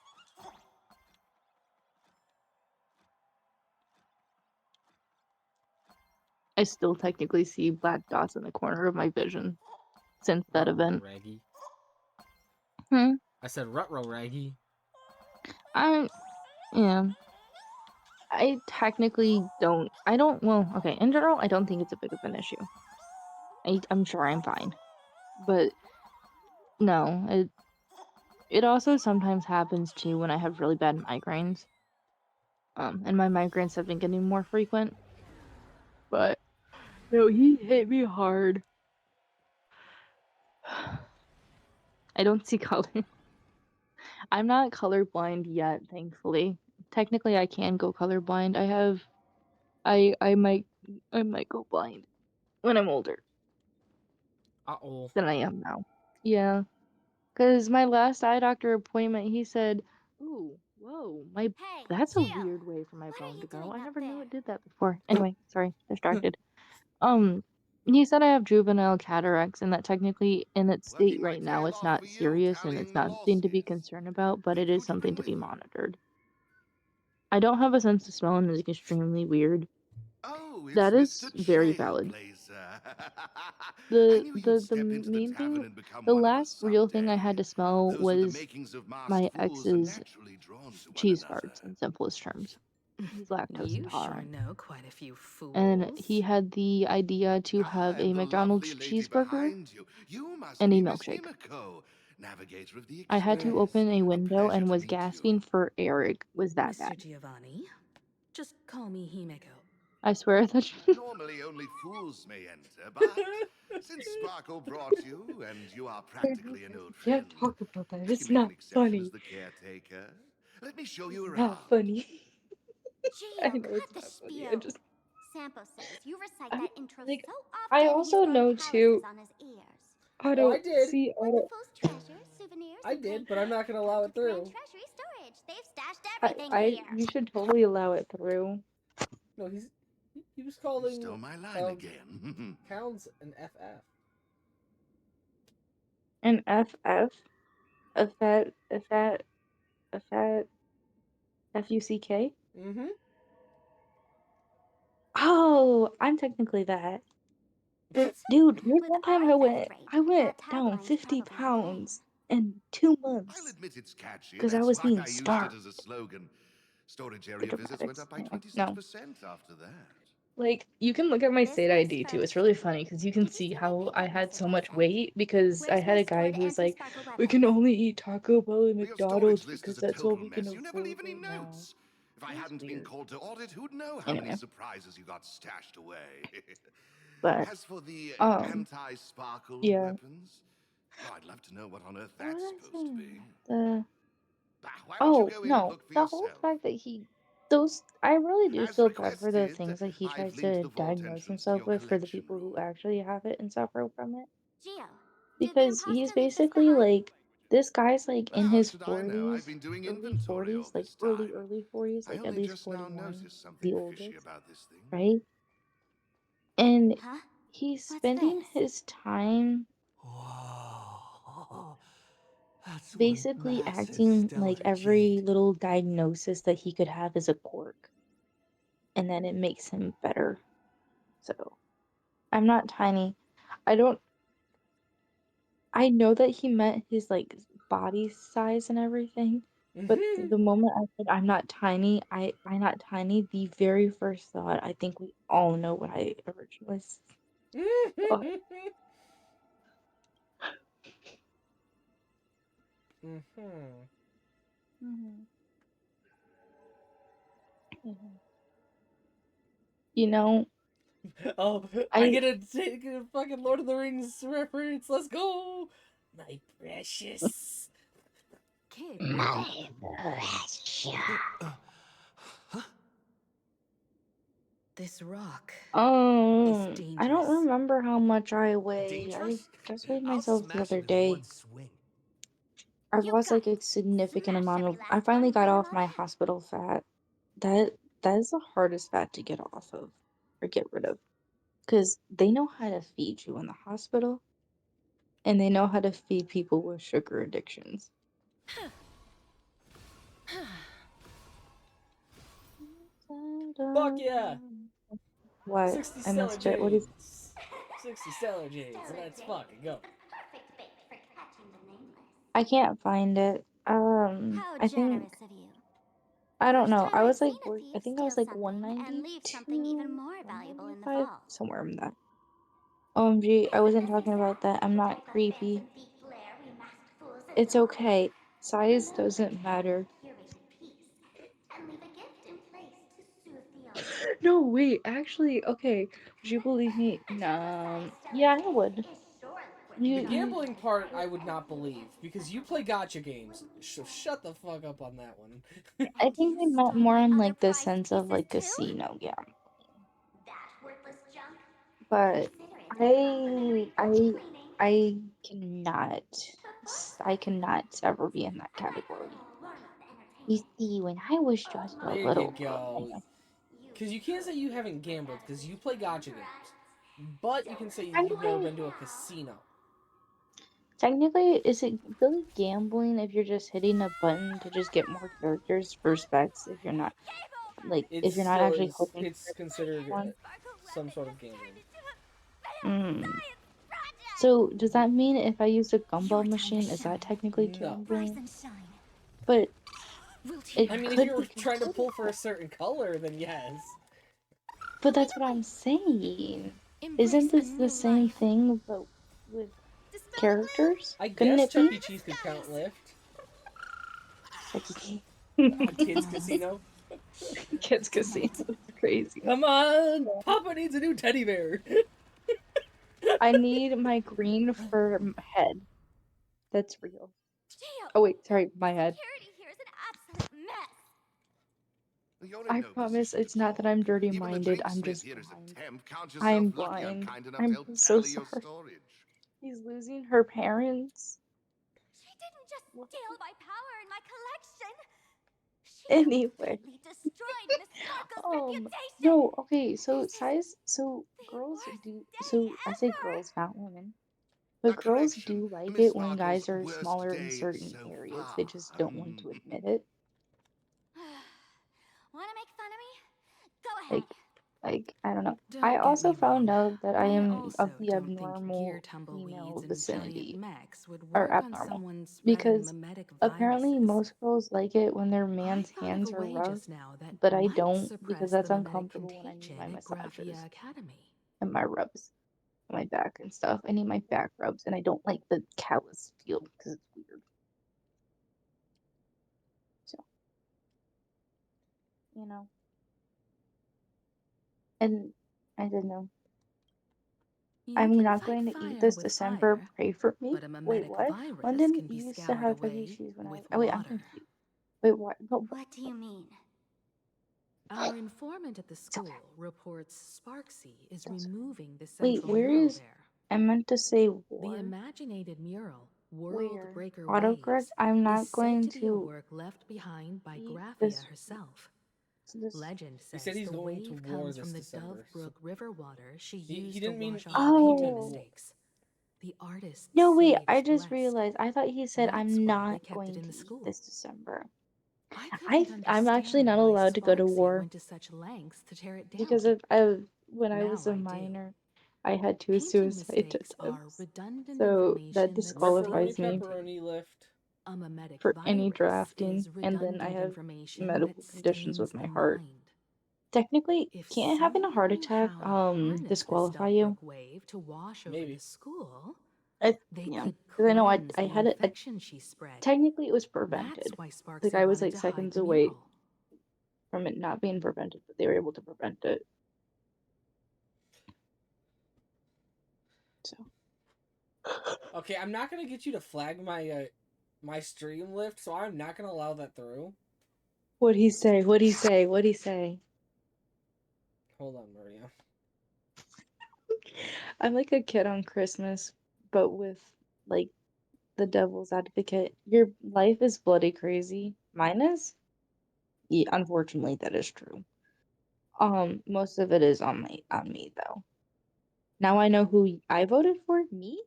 S6: I still technically see black dots in the corner of my vision since that
S1: Ruh-roh,
S6: event.
S1: Raggy.
S6: Hmm.
S1: I said ruh-roh, Raggy.
S6: Yeah. I technically don't. Well, okay, in general, I don't think it's a big of an issue. I'm sure I'm fine. But no, it also sometimes happens too when I have really bad migraines. And my migraines have been getting more frequent. But no, he hit me hard. I don't see color. I'm not colorblind yet, thankfully. Technically, I can go colorblind. I might go blind when I'm older
S1: Uh-oh.
S6: than I am now. Yeah, because my last eye doctor appointment, he said, "Ooh, whoa, that's a weird way for my bone to go. I never knew it did that before." Anyway, sorry, distracted. Um, he said I have juvenile cataracts and that technically in its state right now it's not serious and it's not something to be concerned about, but it is something to be monitored. I don't have a sense of smell and it's extremely weird.
S12: Oh, it's
S6: That is
S12: Mr.
S6: very valid.
S12: Trailblazer. I
S6: The
S12: knew you'd
S6: the the
S12: step into the
S6: main
S12: tavern
S6: thing,
S12: and become
S6: the
S12: one of us
S6: last real thing I
S12: someday.
S6: had to smell
S12: Those with the
S6: was
S12: makings of masked
S6: my
S12: fools are
S6: ex's
S12: naturally drawn to one
S6: cheese
S12: another.
S6: farts in simplest terms. He's lactose
S8: You sure
S6: intolerant.
S8: know quite a few
S6: And
S8: fools.
S6: he had the idea to have a
S12: And the lovely
S6: McDonald's
S12: lady
S6: cheeseburger
S12: behind you. You must
S6: and a
S12: be Miss
S6: milkshake.
S12: Himiko, navigator of the
S6: I had to
S12: Express.
S6: open a
S12: A
S6: window
S12: pleasure
S6: and
S12: to
S6: was
S12: meet you.
S6: gasping for air. It was that
S8: Mr.
S6: bad.
S8: Giovanni, just call me Himeko.
S6: I swear that
S12: Normally only fools may enter, but since Sparkle brought you and you are practically an old friend,
S6: can't talk about that.
S12: I
S6: It's
S12: can make an
S6: not
S12: exception as
S6: funny.
S12: the caretaker. Let me show
S6: It's
S12: you
S6: not
S12: around.
S6: funny. I
S13: Gio,
S6: know it's
S13: cut the
S6: not funny.
S13: spiel.
S6: I just
S13: Sampo says you recite
S6: I'm
S13: that intro
S6: like
S13: so
S6: I
S13: often he's
S6: also
S13: grown
S6: know
S13: calluses
S6: too.
S13: on his ears.
S1: Oh, I
S6: Auto
S1: did.
S13: Wonderful's treasures, souvenirs,
S1: I
S13: and
S1: did,
S13: great
S1: but I'm not
S13: gifts
S1: gonna
S13: come
S1: allow
S13: to
S1: it
S13: Grand
S1: through.
S13: Treasury Storage. They've stashed everything
S6: I
S13: here.
S6: you should totally allow it through.
S1: No, he was
S12: You
S1: calling
S12: stole my line again.
S1: pounds an FF.
S6: An FF, a fat, FUCK.
S1: Mm-hmm.
S6: Oh, I'm technically that. Dude, there's one time I went down 50 pounds in 2
S12: I'll
S6: months
S12: admit it's catchy.
S6: because I
S12: That's
S6: was
S12: why
S6: being
S12: I used it
S6: starved.
S12: as a slogan. Storage
S6: The
S12: area visits went
S6: dramatics.
S12: up by
S6: Anyway,
S12: 26%
S6: no.
S12: after that.
S6: Like, you can look at my state
S13: Business
S6: ID too. It's
S13: first.
S6: really funny because you can
S13: Did you
S6: see
S13: see my
S6: how I
S13: pickup
S6: had
S13: message
S6: so
S13: I
S6: much
S13: sent?
S6: weight because I
S13: Where's
S6: had
S13: my
S6: a
S13: store
S6: guy
S13: to
S6: who was
S13: enter
S6: like,
S13: Sparkle
S6: we can
S13: Weapons?
S6: only eat Taco Bell and
S12: Well, your storage
S6: McDonald's
S12: list
S6: because
S12: is a
S6: that's all
S12: total
S6: we can
S12: mess. You never
S6: afford
S12: leave any
S6: right now.
S12: notes. If I
S6: It was
S12: hadn't been
S6: weird.
S12: called to audit, who'd know how many
S6: Anyway,
S12: surprises you got stashed away?
S6: but
S12: As for the
S6: um,
S12: anti-sparkle
S6: yeah.
S12: weapons, well, I'd love to know what on earth
S6: What
S12: that's
S6: was I
S12: supposed to
S6: saying?
S12: be. Why don't you
S6: Oh
S12: go in and
S6: no,
S12: look for
S6: the whole
S12: yourself?
S6: fact that I really do
S12: As
S6: feel bad for the
S12: requested,
S6: things that he
S12: I've
S6: tries
S12: linked
S6: to
S12: the vault
S6: diagnose
S12: entrance to
S6: himself
S12: your
S6: with for the
S12: collection
S6: people who
S12: room.
S6: actually have it and suffer from it.
S13: Gio, did the
S6: Because he's
S13: imposter leave this
S6: basically
S13: behind?
S6: like this guy's like in
S12: How
S6: his
S12: should I know? I've
S6: 40s,
S12: been doing
S6: early
S12: inventory
S6: 40s,
S12: all
S6: like
S12: this
S6: early
S12: time.
S6: 40s,
S12: I
S6: like at
S12: only
S6: least
S12: just now
S6: 41,
S12: noticed something
S6: the
S12: fishy
S6: oldest,
S12: about this thing.
S6: right? And
S13: Huh?
S6: he's
S13: What's
S6: spending
S13: this?
S6: his time
S3: Whoa. That's one
S6: basically
S3: massive
S6: acting like
S3: stellar
S6: every
S3: jade.
S6: little diagnosis that he could have is a quirk, and then it makes him better. So, I'm not tiny. I don't. I know that he meant his like body size and everything, but
S1: Mm-hmm.
S6: the moment I said I'm not tiny, I'm not tiny. The very first thought, I think we all know what I originally thought.
S1: Mm-hmm.
S6: You know,
S1: Oh, I
S6: I
S1: get a fucking Lord of the Rings reference. Let's go, my precious.
S8: Kid, wake
S6: my
S8: up.
S6: precious.
S8: This rock.
S6: I don't
S8: dangerous.
S6: remember how much I weigh. I
S3: Dangerous?
S6: just weighed
S3: I'll
S6: myself the
S3: smash
S6: other
S3: it in
S6: day.
S3: one swing.
S6: I've
S13: You
S6: lost
S13: got
S6: like a
S13: it.
S6: significant
S13: Smash
S6: amount
S13: every
S6: of.
S13: last
S6: I
S13: one
S6: finally
S13: and
S6: got
S13: bring 'em
S6: off
S13: all
S6: my
S13: back.
S6: hospital fat. That is the hardest fat to get off of or get rid of, because they know how to feed you in the hospital, and they know how to feed people with sugar addictions.
S1: Fuck yeah!
S6: What?
S1: 60
S6: I
S1: stellar
S6: missed it. What is?
S1: jades. 60 stellar jades. Let's fucking go.
S13: Perfect bait for catching the nameless.
S6: I can't find it.
S13: How
S6: I think
S13: generous of you.
S6: I don't
S13: First
S6: know.
S13: time
S6: I
S13: I've
S6: was like,
S13: seen a thief
S6: I think I was
S13: steal
S6: like
S13: something and leave something even
S6: 192,
S13: more valuable in the
S6: 195,
S13: vault.
S6: somewhere in that. OMG, I wasn't talking about that. I'm not
S13: Protect the
S6: creepy.
S13: phantom thief Blair, we masked fools
S6: It's
S13: adore.
S6: okay. Size
S13: Remove
S6: doesn't
S13: the
S6: matter.
S13: curated piece and leave a gift in place to soothe the owner.
S6: No, wait, actually, okay. Would you believe me? No. Yeah, I would.
S1: The
S6: You
S1: gambling part I would not believe, because you play gotcha games, so shut the fuck up on that one.
S6: I think they meant more in like the sense of like casino, yeah.
S13: That worthless junk.
S6: But
S13: Consider it a
S6: I
S13: cleaning.
S6: I cannot ever be in that category. You see, when I was just a
S1: There you
S6: little
S1: go.
S6: girl,
S1: Because you can't say you haven't gambled, because you play gotcha games. But you can say you've never
S6: technically,
S1: been to a casino.
S6: is it really gambling if you're just hitting a button to just get more characters for specs if you're not
S1: It
S6: if you're not
S1: still
S6: actually
S1: is,
S6: hoping
S1: it's
S6: for
S1: considered
S6: one?
S1: some sort of gambling.
S6: Mm. So does that mean if I use a gumball machine, is that technically
S1: No.
S6: gambling? But it
S1: I mean, if
S6: could
S1: you're
S6: be
S1: trying to
S6: considered
S1: pull for a
S6: that.
S1: certain color, then yes.
S6: But that's what I'm saying.
S4: Embrace
S6: Isn't
S4: a
S6: this the
S4: new
S6: same
S4: life.
S6: thing but with characters?
S1: I
S6: Couldn't
S1: guess
S6: it
S1: Chuck
S6: be?
S1: E. Cheese could count Lyft. Kids Casino.
S6: Kids Casino is crazy.
S1: Come on! Papa needs a new teddy bear!
S6: I need my green fur head. That's real. Oh wait, sorry, my head.
S13: Security here is an absolute mess.
S12: You're in
S6: I
S12: no
S6: promise
S12: position to
S6: it's not that
S12: talk.
S6: I'm dirty
S12: Even the
S6: minded, I'm
S12: drinksmith
S6: just
S12: here is a
S6: blind.
S12: temp. Count
S6: I'm
S12: yourself lucky I'm
S6: blind.
S12: kind enough to
S6: I'm
S12: help
S6: so
S12: tally your
S6: sorry.
S12: storage.
S6: He's losing her parents.
S13: She didn't just steal my power and my collection. She
S6: Anyway.
S13: completely destroyed Miss Sparkle's reputation.
S6: No, okay, girls do, I say girls, not women. But girls do like
S12: Miss
S6: it when
S12: Sparkle's
S6: guys are
S12: worst
S6: smaller in
S12: day
S6: certain
S12: so
S6: areas.
S12: far.
S6: They just don't want to admit it.
S13: Want to make fun of me? Go ahead.
S6: I don't know.
S8: Don't
S6: I
S8: get
S6: also
S8: me
S6: found
S8: wrong.
S6: out that I
S8: I
S6: am
S8: also
S6: of the
S8: don't think gear
S6: abnormal
S8: tumbleweeds
S6: female
S8: and giant
S6: vicinity.
S8: mechs would
S6: Or
S8: work on
S6: abnormal.
S8: someone's rather
S6: Because
S8: mimetic
S6: apparently
S8: viruses.
S6: most girls like it when their
S8: I
S6: man's
S8: thought of a
S6: hands are
S8: way
S6: rough,
S8: just now that
S6: but I
S8: might
S6: don't because
S8: suppress
S6: that's
S8: the mimetic
S6: uncomfortable when I need
S8: contagion
S6: my
S8: at Graphia
S6: massages
S8: Academy.
S6: and my rubs on my back and stuff. I need my back rubs and I don't like the callus feel because it's weird. So, you know. And I don't know. I'm
S8: You can
S6: not
S8: fight
S6: going to eat
S8: fire
S6: this
S8: with
S6: December.
S8: fire,
S6: Pray for me.
S8: but a
S6: Wait,
S8: mimetic
S6: what?
S8: virus
S6: London
S8: can be
S6: used to
S8: scoured
S6: have
S8: away
S6: issues when I was.
S8: with
S6: Oh wait, I'm
S8: water.
S6: confused. Wait, what? No,
S13: What do you mean?
S8: Our informant at the school reports Sparksy is removing the
S6: wait,
S8: central
S6: where
S8: mural
S6: is?
S8: there.
S6: I meant to say
S8: The
S6: war.
S8: imaginated mural,
S6: Where?
S8: Worldbreaker
S6: Autocorrect?
S8: Waves,
S6: I'm
S8: is
S6: not
S8: said
S6: going
S8: to be a
S6: to
S8: work left behind by
S6: eat
S8: Graphia
S6: this.
S8: herself.
S6: This.
S8: Legend
S1: He
S8: says
S1: said he's
S8: the
S1: going to
S8: wave
S1: war
S8: comes
S1: this
S8: from the
S1: December.
S8: Dove Brook river water she
S1: He
S8: used to
S1: didn't mean
S8: wash off
S1: eat, he
S8: painting
S1: meant war.
S8: mistakes. The artist
S6: No, wait,
S8: say it
S6: I
S8: is
S6: just
S8: blessed.
S6: realized. I thought he said
S8: That's
S6: I'm
S8: why
S6: not
S8: they kept
S6: going
S8: it in
S6: to
S8: the
S6: eat
S8: school.
S6: this December.
S8: I
S6: I'm actually
S8: couldn't
S6: not
S8: understand why
S6: allowed to go to
S8: Sparksy
S6: war
S8: went to such lengths to tear it down.
S6: because when I
S8: Now
S6: was a
S8: I do.
S6: minor, I had 2
S8: Painting
S6: suicide
S8: mistakes are
S6: attempts.
S8: redundant
S6: So that
S8: information that's
S1: Ripperoni
S6: disqualifies me
S1: pepperoni lift.
S8: A mimetic
S6: for any
S8: virus
S6: drafting,
S8: is
S6: and then I
S8: redundant
S6: have
S8: information
S6: medical
S8: that
S6: conditions with
S8: stains
S6: my
S8: the
S6: heart.
S8: mind.
S6: Technically,
S8: If
S6: can't having a heart
S8: someone knew
S6: attack
S8: how to harness this
S6: disqualify you?
S8: Dovebrook wave to wash over
S1: Maybe.
S8: the school, they
S6: Yeah,
S8: could
S6: because I know I
S8: cleanse the
S6: had it.
S8: infection she spread.
S6: Technically, it was
S8: That's
S6: prevented.
S8: why
S6: Like
S8: Sparksy
S6: I was
S8: wanted
S6: like
S8: to hide
S6: seconds
S8: the
S6: away
S8: mural.
S6: from it not being prevented, but they were able to prevent it. So.
S1: Okay, I'm not gonna get you to flag my my stream lift, so I'm not gonna allow that through.
S6: What'd he say? What'd he say? What'd he say?
S1: Hold on, Maria.
S6: I'm like a kid on Christmas, but with like the devil's advocate. Your life is bloody crazy. Mine is? Yeah, unfortunately, that is true. Most of it is on me though. Now I know who I voted for. Me?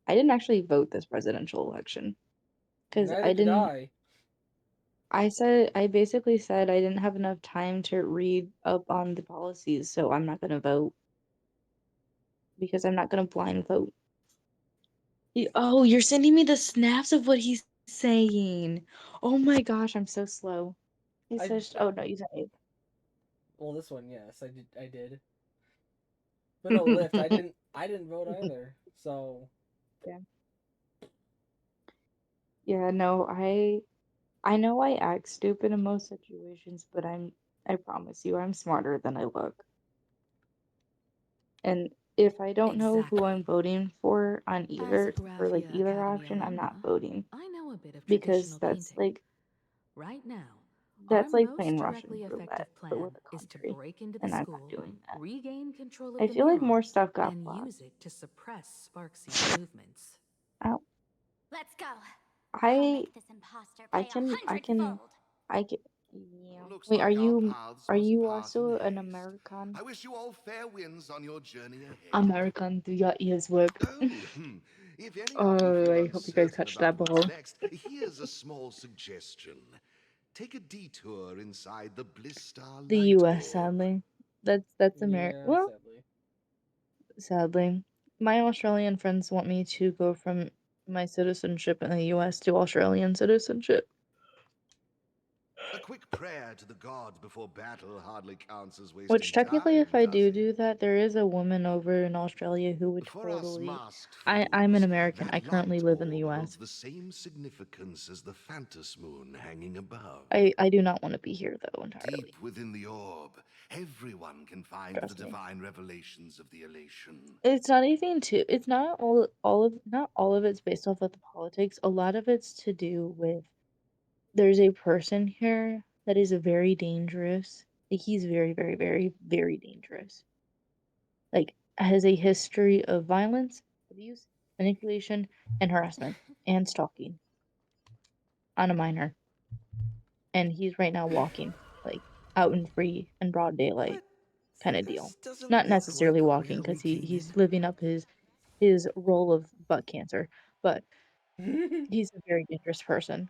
S6: I didn't actually vote this presidential election because
S1: Neither
S6: I
S1: did
S6: didn't.
S1: I.
S6: I basically said I didn't have enough time to read up on the policies, so I'm not gonna vote because I'm not gonna blind vote. Oh, you're sending me the snaps of what he's saying. Oh my gosh, I'm so slow. He
S1: I
S6: says, "Oh no, you sent me."
S1: well, this one, yes, I did. I did. But no, Lyft. I didn't. I didn't vote either. So
S6: Yeah. Yeah, no, I know I act stupid in most situations, but I promise you, I'm smarter than I look. And if I don't know who I'm voting for on for like
S8: Graphia
S6: either
S8: Academy
S6: option, I'm not
S8: alumna,
S6: voting
S8: I know a bit of
S6: because
S8: traditional painting. Right now, our
S6: that's like
S8: most
S6: playing Russian
S8: directly
S6: roulette,
S8: effective
S6: but with
S8: plan
S6: a
S8: is to
S6: country,
S8: break into the
S6: and I'm not
S8: school,
S6: doing that.
S8: regain control
S6: I
S8: of the
S6: feel like
S8: mural,
S6: more stuff got
S8: and
S6: blocked.
S8: use it to suppress Sparksy's movements.
S6: Ow.
S13: Let's go.
S6: I
S13: Make this imposter pay
S6: I can
S13: 100-fold.
S6: yeah.
S12: Looks
S6: Wait,
S12: like our paths
S6: are
S12: must
S6: you
S12: part in
S6: also an
S12: haste.
S6: American?
S12: I wish you all fair winds on your journey ahead.
S6: American, do your ears work?
S12: If any of you
S6: Oh,
S12: feel
S6: I hope you guys
S12: uncertain
S6: catch
S12: about
S6: that
S12: what's
S6: ball.
S12: next, here's a small suggestion. Take a detour inside the Blistar
S6: The
S12: Light
S6: US,
S12: Orb.
S6: sadly. That's America.
S1: yeah,
S6: Well,
S1: sadly.
S6: sadly. My Australian friends want me to go from my citizenship in the US to Australian citizenship.
S12: A quick prayer to the gods before battle hardly counts as
S6: Which
S12: wasting
S6: technically,
S12: time,
S6: if I
S12: does
S6: do
S12: it?
S6: that, there is a woman over in Australia who would
S12: For us
S6: totally.
S12: masked
S6: I'm an
S12: fools,
S6: American. I
S12: that
S6: currently
S12: light
S6: live in the
S12: orb holds
S6: US.
S12: the same significance as the Phantos Moon hanging above.
S6: I do not want to be here though entirely.
S12: Deep within the orb, everyone can find
S6: Trust
S12: the
S6: me.
S12: divine revelations of the elation.
S6: It's not anything to. It's not not all of it's based off of the politics. A lot of it's to do with there's a person here that is very dangerous. Like, he's very, very, very, very dangerous. Like, has a history of violence, abuse, manipulation, and harassment, and stalking on a minor. And he's right now walking, like, out in free and broad daylight kind of deal.
S12: Doesn't
S6: Not
S12: look
S6: necessarily
S12: like
S6: walking
S12: where we
S6: because
S12: came
S6: he's
S12: in.
S6: living up his role of butt cancer, but he's a very dangerous person.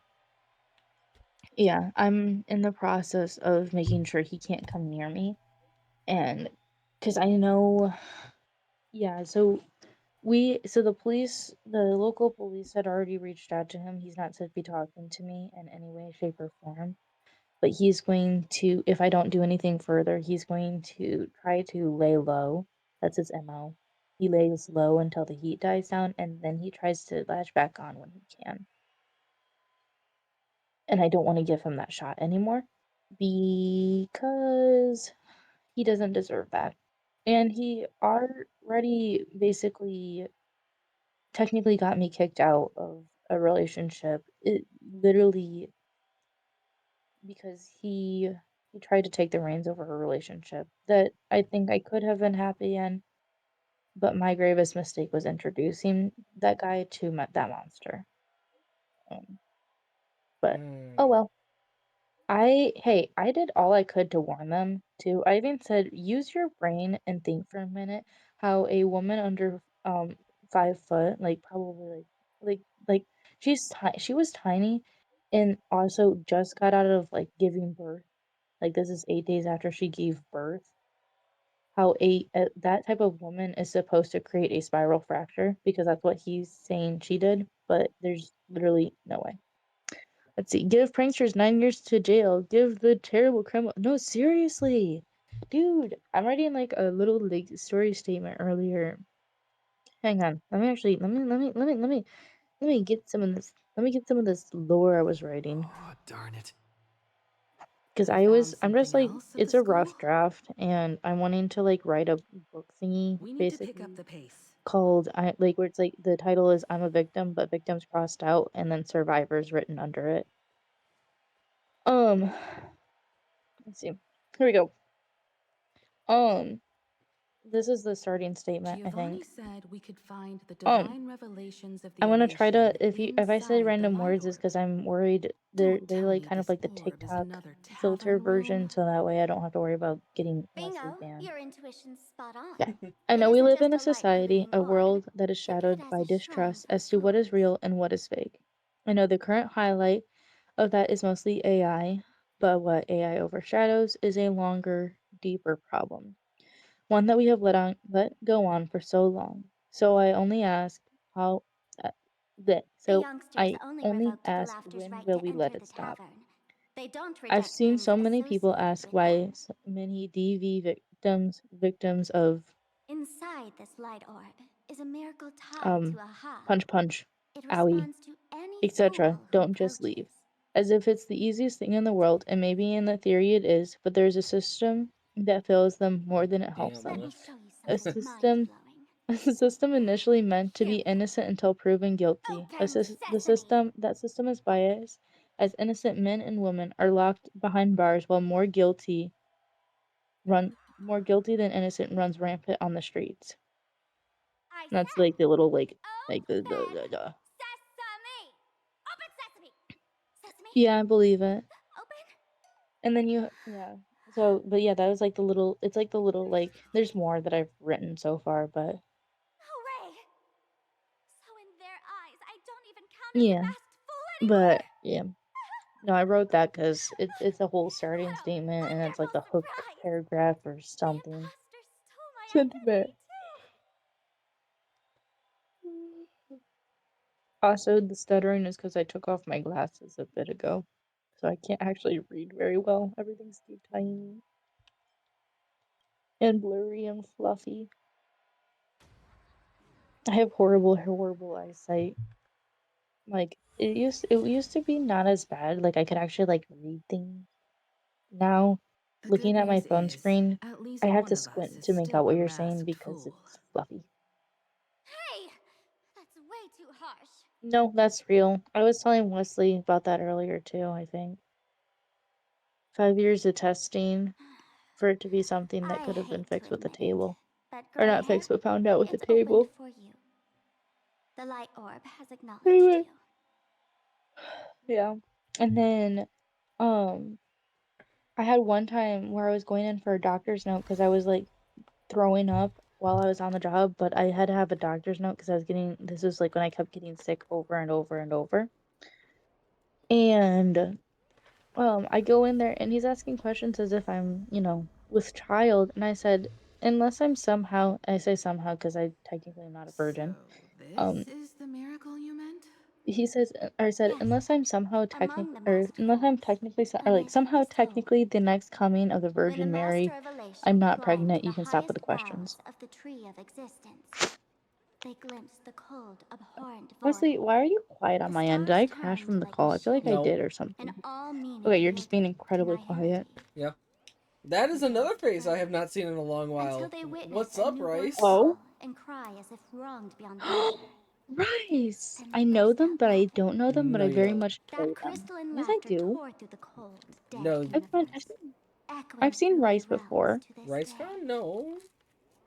S6: Yeah, I'm in the process of making sure he can't come near me. And because I know, yeah, so the local police had already reached out to him. He's not said to be talking to me in any way, shape, or form. But he's going to, if I don't do anything further, he's going to try to lay low. That's his MO. He lays low until the heat dies down, and then he tries to latch back on when he can. And I don't want to give him that shot anymore because he doesn't deserve that. And he already basically technically got me kicked out of a relationship. It literally because he tried to take the reins over a relationship that I think I could have been happy in, but my gravest mistake was introducing that guy to that monster. But oh well. I did all I could to warn them too. I even said use your brain and think for a minute how a woman under 5 foot, like probably like she was tiny and also just got out of like giving birth. Like this is 8 days after she gave birth. How that type of woman is supposed to create a spiral fracture because that's what he's saying she did, but there's literally no way. Let's see. Give pranksters 9 years to jail. Give the terrible criminal. No, seriously, dude. I'm writing like a little like story statement earlier. Hang on. Let me get some of this. Let me get some of this lore I was writing.
S5: Oh, darn it.
S6: Because I'm just like, it's a rough draft, and I'm wanting to like write a book thingy,
S8: We need to pick up
S6: basically,
S8: the pace.
S6: called I like where it's like the title is I'm a victim, but victims crossed out, and then survivors written under it. Um, let's see. Here we go. This is the starting statement, I
S8: Giovanni
S6: think.
S8: said we could find the
S6: Um,
S8: divine revelations of the
S6: I want to try to
S8: Elysian
S6: if I say
S8: inside the
S6: random
S8: light
S6: words, is
S8: orb.
S6: because I'm worried they're
S8: Don't
S6: they
S8: tell
S6: like
S8: me
S6: kind of
S8: this
S6: like the
S8: orb is
S6: TikTok
S8: another
S6: filter
S8: tavern
S6: version,
S8: room.
S6: so that way I don't have to worry about getting mostly
S13: Bingo,
S6: banned.
S13: your intuition's spot on.
S6: Yeah. I
S13: It
S6: know we
S13: isn't
S6: live in
S13: just
S6: a
S13: a light
S6: society,
S13: polluting
S6: a
S13: orb.
S6: world that is
S13: Think of it
S6: shadowed
S13: as
S6: by
S13: a shrine
S6: distrust
S13: for
S6: as to what is
S13: fools.
S6: real and what is fake. I know the current highlight of that is mostly AI, but what AI overshadows is a longer, deeper problem. One that we have let go on for so long. So I only ask how
S13: The
S6: so
S13: youngsters
S6: I
S13: only
S6: only
S13: revoked the
S6: ask
S13: laughter's
S6: when
S13: right
S6: will
S13: to
S6: we let
S13: enter
S6: it
S13: the
S6: stop?
S13: tavern. They don't
S6: I've
S13: reject
S6: seen
S13: things
S6: so many people
S13: associated
S6: ask
S13: with
S6: why
S13: them.
S6: so many DV victims of
S13: Inside this light orb is a miracle tied
S6: um
S13: to a ha.
S6: punch punch,
S13: It
S6: owie,
S13: responds to any
S6: etc.
S13: fool who
S6: don't just
S13: approaches.
S6: leave. As if it's the easiest thing in the world, and maybe in the theory it is, but there's a system that fails them more than it helps
S1: Damn,
S13: Let
S6: them.
S13: me
S1: Lift.
S13: show you
S6: A
S13: something
S6: system
S13: mind-blowing.
S6: a system initially meant to
S13: Here
S6: be
S13: we go.
S6: innocent until proven guilty.
S13: Open
S6: The
S13: sesame!
S6: system is biased, as innocent men and women are locked behind bars while more guilty than innocent runs rampant on the streets.
S13: I
S6: That's
S13: said,
S6: like the little like
S13: open
S6: the.
S13: sesame! Open sesame! Sesame?
S6: Yeah, I believe it.
S13: Open?
S6: And then yeah. So, but yeah, that was like the little. It's like the little like. There's more that I've written so far, but
S13: Hooray! So in their eyes, I don't even count as a
S6: yeah,
S13: masked fool anymore!
S6: but yeah. No, I wrote that because it's a whole starting
S13: What a
S6: statement, and it's like
S13: wonderful
S6: the hook
S13: surprise!
S6: paragraph or
S13: The
S6: something.
S13: imposter stole my
S6: Sentiment.
S13: identity too!
S6: Also, the stuttering is because I took off my glasses a bit ago, so I can't actually read very well. Everything's too tiny and blurry and fluffy. I have horrible eyesight. Like it used to be not as bad. Like I could actually like read things. Now,
S8: The good
S6: looking at my
S8: news
S6: phone
S8: is,
S6: screen,
S8: at
S6: I
S8: least
S6: have
S8: one
S6: to
S8: of us
S6: squint
S8: is
S6: to make out
S8: still
S6: what
S8: a
S6: you're saying
S8: masked
S6: because
S8: fool.
S6: it's fluffy.
S13: Hey! That's way too harsh.
S6: No, that's real. I was telling Wesley about that earlier too, I think. 5 years of testing for it to be something that
S13: I
S6: could have been
S13: hate to
S6: fixed with a
S13: admit it,
S6: table.
S13: but
S6: Or
S13: gray
S6: not
S13: hair?
S6: fixed, but found out with a
S13: It's opened
S6: table.
S13: for you. The light orb has acknowledged
S6: Anyway,
S13: you.
S6: yeah. And then, um, I had one time where I was going in for a doctor's note because I was like throwing up while I was on the job, but I had to have a doctor's note because this was like when I kept getting sick over and over and over. And I go in there and he's asking questions as if I'm, with child, and I said, unless I'm somehow, I say somehow because I technically am not a
S8: So,
S6: virgin.
S8: this is the miracle you meant?
S6: He says, or I said,
S13: Yes.
S6: unless I'm somehow
S13: Among
S6: technically,
S13: the
S6: or
S13: masked
S6: unless I'm
S13: fools,
S6: technically,
S13: a
S6: or like
S13: myth
S6: somehow
S13: was told.
S6: technically the next coming of the
S13: When the
S6: Virgin Mary,
S13: Master of Elation
S6: I'm not
S13: climbed
S6: pregnant.
S13: the
S6: You can stop with
S13: highest
S6: the questions.
S13: boughs of the tree of existence, they glimpsed the cold, abhorrent
S6: Wesley,
S13: void.
S6: why are you quiet on
S13: The
S6: my end? Did
S13: stars
S6: I crash
S13: turned
S6: from the
S13: like
S6: call? I feel like I
S13: machines,
S1: No.
S6: did or
S13: and
S6: something.
S13: all meaning
S6: Okay, you're just being
S13: yielded to
S6: incredibly quiet.
S13: nihility.
S1: Yeah. That is
S13: The
S1: another
S13: ghosts
S1: phrase I have
S13: heard
S1: not seen in a long
S13: until
S1: while.
S13: they witnessed
S1: What's
S13: a
S1: up,
S13: newborn
S1: Rice?
S6: Oh,
S13: fall and cry as if wronged beyond measure.
S6: Rice.
S13: Then
S6: I
S13: they
S6: know
S13: burst
S6: them,
S13: out
S6: but I
S13: laughing.
S6: don't know them, but
S1: No,
S6: I
S1: you
S6: very
S1: don't.
S6: much know
S13: That
S6: them.
S13: crystalline
S6: Yes, I
S13: laughter
S6: do.
S13: tore through the cold, dead
S1: No.
S13: universe,
S6: I've
S13: echoing
S6: seen
S13: through
S6: Rice
S13: the realms
S6: before.
S13: to this
S1: Rice
S13: day.
S1: Brown? No.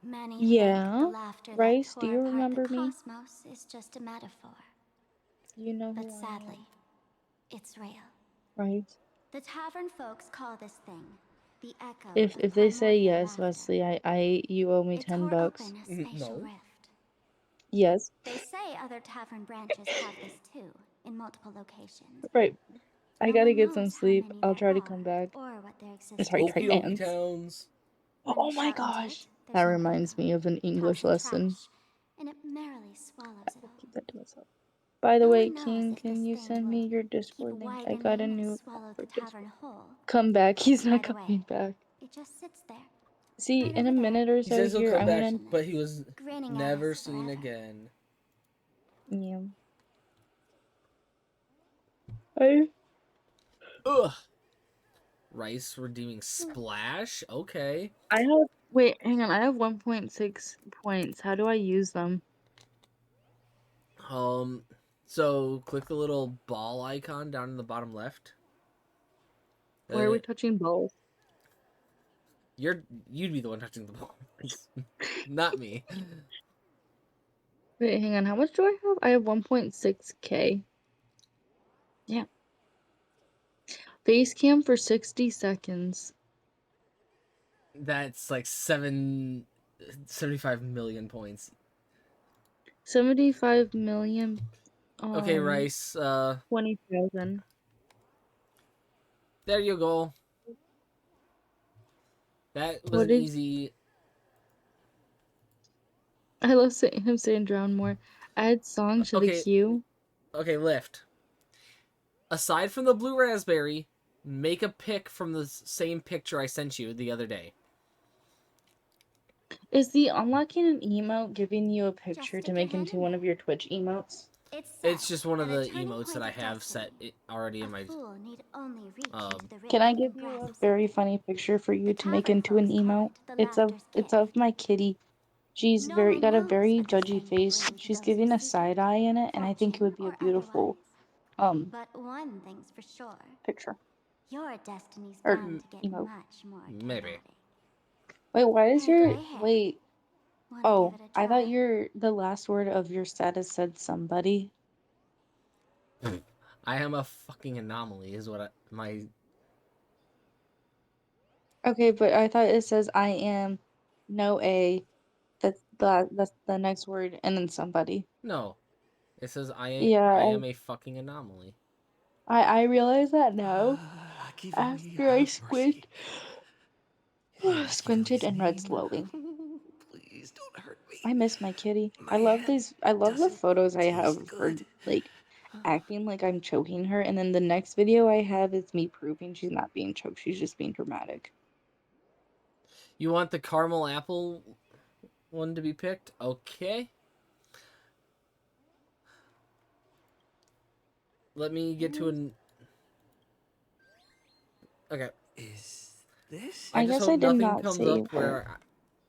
S13: Many think the
S6: Yeah.
S13: laughter that
S6: Rice, do
S13: tore
S6: you
S13: apart the
S6: remember me?
S13: cosmos is just a metaphor.
S6: You know
S13: But
S6: who I
S13: sadly,
S6: am.
S13: it's real.
S6: Rice.
S13: The tavern folks call this thing the echo
S6: If
S13: of
S6: they say
S13: primordial
S6: yes,
S13: laughter.
S6: Wesley, you owe me
S13: It
S6: 10
S13: tore
S6: bucks.
S13: open a spatial
S1: No.
S13: rift.
S6: Yes.
S13: They say other tavern branches have this too, in multiple locations.
S6: Right. I
S13: No
S6: gotta
S13: one
S6: get some
S13: knows how
S6: sleep.
S13: many
S6: I'll
S13: there
S6: try to
S13: are,
S6: come back.
S13: or what their
S6: Sorry,
S13: existence
S1: Okie dokie
S6: trans.
S13: entails.
S1: towns.
S13: When
S6: Oh
S13: you
S6: my
S13: shout into
S6: gosh.
S13: it,
S6: That
S13: there's no
S6: reminds
S13: echo.
S6: me of an
S13: Toss
S6: English
S13: and
S6: lesson.
S13: trash, and it merrily swallows it
S6: I'll
S13: all.
S6: keep that to myself. By the
S13: No
S6: way,
S13: one knows
S6: King,
S13: if
S6: can
S13: this
S6: you
S13: thing
S6: send me
S13: will
S6: your
S13: keep
S6: Discord link? I got a
S13: widening and
S6: new
S13: swallow the
S6: for
S13: tavern
S6: Discord.
S13: whole.
S6: Come back. He's not
S13: By the
S6: coming
S13: way,
S6: back.
S13: it just sits there,
S6: See,
S13: right
S6: in
S13: over
S6: a
S13: there,
S6: minute or
S1: He
S6: so
S1: says he'll
S6: here,
S1: come
S6: I'm
S1: back,
S6: gonna.
S1: but he was
S13: grinning at
S1: never
S13: us
S1: seen
S13: forever.
S1: again.
S6: Yeah. I.
S1: Ugh. Rice redeeming Splash? Okay.
S6: I have. Wait, hang on. I have 1.6 points. How do I use them?
S1: So click the little ball icon down in the bottom left.
S6: Why are we touching balls?
S1: You'd be the one touching the ball, not me.
S6: Wait, hang on. How much do I have? I have 1.6K. Yeah. Face cam for 60 seconds.
S1: That's like 75 million points.
S6: 75 million.
S1: Okay, Rice.
S6: 20,000.
S1: There you go. That was
S6: What
S1: an
S6: did-
S1: easy.
S6: I love him saying drown more. Add song to the
S1: Okay.
S6: queue.
S1: Okay, lift. Aside from the blue raspberry, make a pic from the same picture I sent you the other day.
S6: Is the unlocking an emote giving you a picture to make into one of your Twitch emotes?
S1: It's just one of the emotes that I have set already in my.
S6: Can I give you a very funny picture for you to make into an emote? It's of my kitty. She's got a very judgy face. She's giving a side eye in it, and I think it would be a beautiful
S13: But one thing's for sure.
S6: picture.
S13: Your destiny's
S6: Or
S13: bound to get
S6: emote.
S13: much more
S1: Maybe.
S6: Wait, why is
S13: Hey,
S6: your
S13: gray hair.
S6: wait?
S13: Wanna
S6: Oh,
S13: give it a
S6: I thought
S13: try?
S6: the last word of your status said somebody.
S1: I am a fucking anomaly, is what my.
S6: Okay, but I thought it says I am no A. That's the next word, and then somebody.
S1: No. It says
S6: Yeah,
S1: I am a fucking anomaly.
S6: I realize that now.
S3: Give
S6: After I squinted and read slowly.
S3: Please don't hurt me.
S6: I miss my kitty.
S3: My
S6: I love
S3: head
S6: these. I love the
S3: doesn't
S6: photos I have
S3: taste
S6: of her
S3: good.
S6: like acting like I'm choking her, and then the next video I have is me proving she's not being choked. She's just being dramatic.
S1: You want the caramel apple one to be picked? Okay. Let me get to an. Okay.
S3: Is this?
S6: I
S1: just
S6: guess
S1: hope
S6: I did
S1: nothing
S6: not
S1: comes
S6: save
S1: up where
S6: her.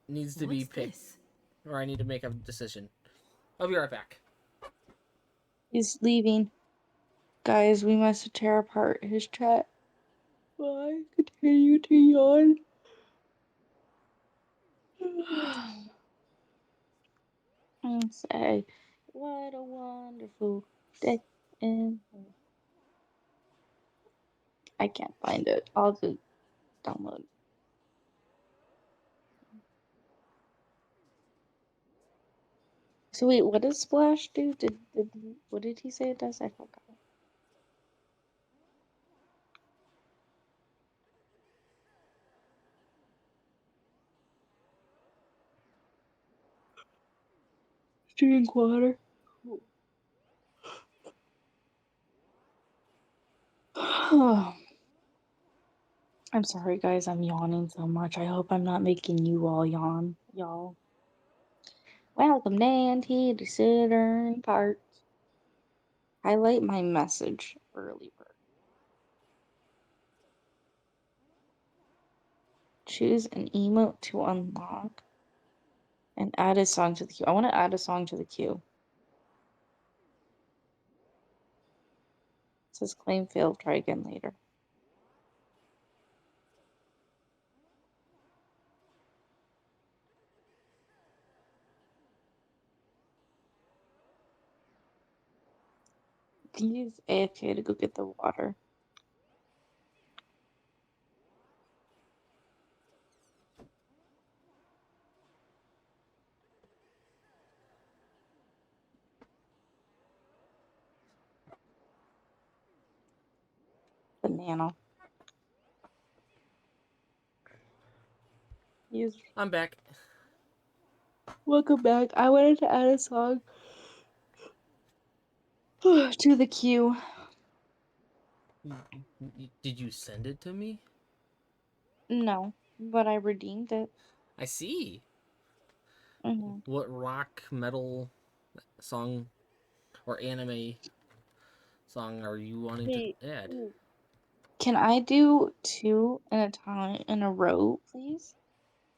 S1: needs to be
S8: What's
S1: picked,
S8: this?
S1: or I need to make a decision. I'll be right back.
S6: He's leaving. Guys, we must tear apart his chat. Why continue to yawn? And say, what a wonderful day. And I can't find it. I'll just download. So wait, what does Splash do? What did he say it does? I forgot. Drink water. I'm sorry, guys. I'm yawning so much. I hope I'm not making you all yawn, y'all. Welcome, Nancy, to Southern Parts. Highlight my message, early bird. Choose an emote to unlock and add a song to the queue. I want to add a song to the queue. It says claim failed. Try again later. Use AFK to go get the water. Banana. Use.
S1: I'm back.
S6: Welcome back. I wanted to add a song to the queue.
S1: Did you send it to me?
S6: No, but I redeemed it.
S1: I see.
S6: Mhm.
S1: What rock, metal song or anime song are you wanting
S6: Wait,
S1: to add?
S6: can I do two in a time in a row, please?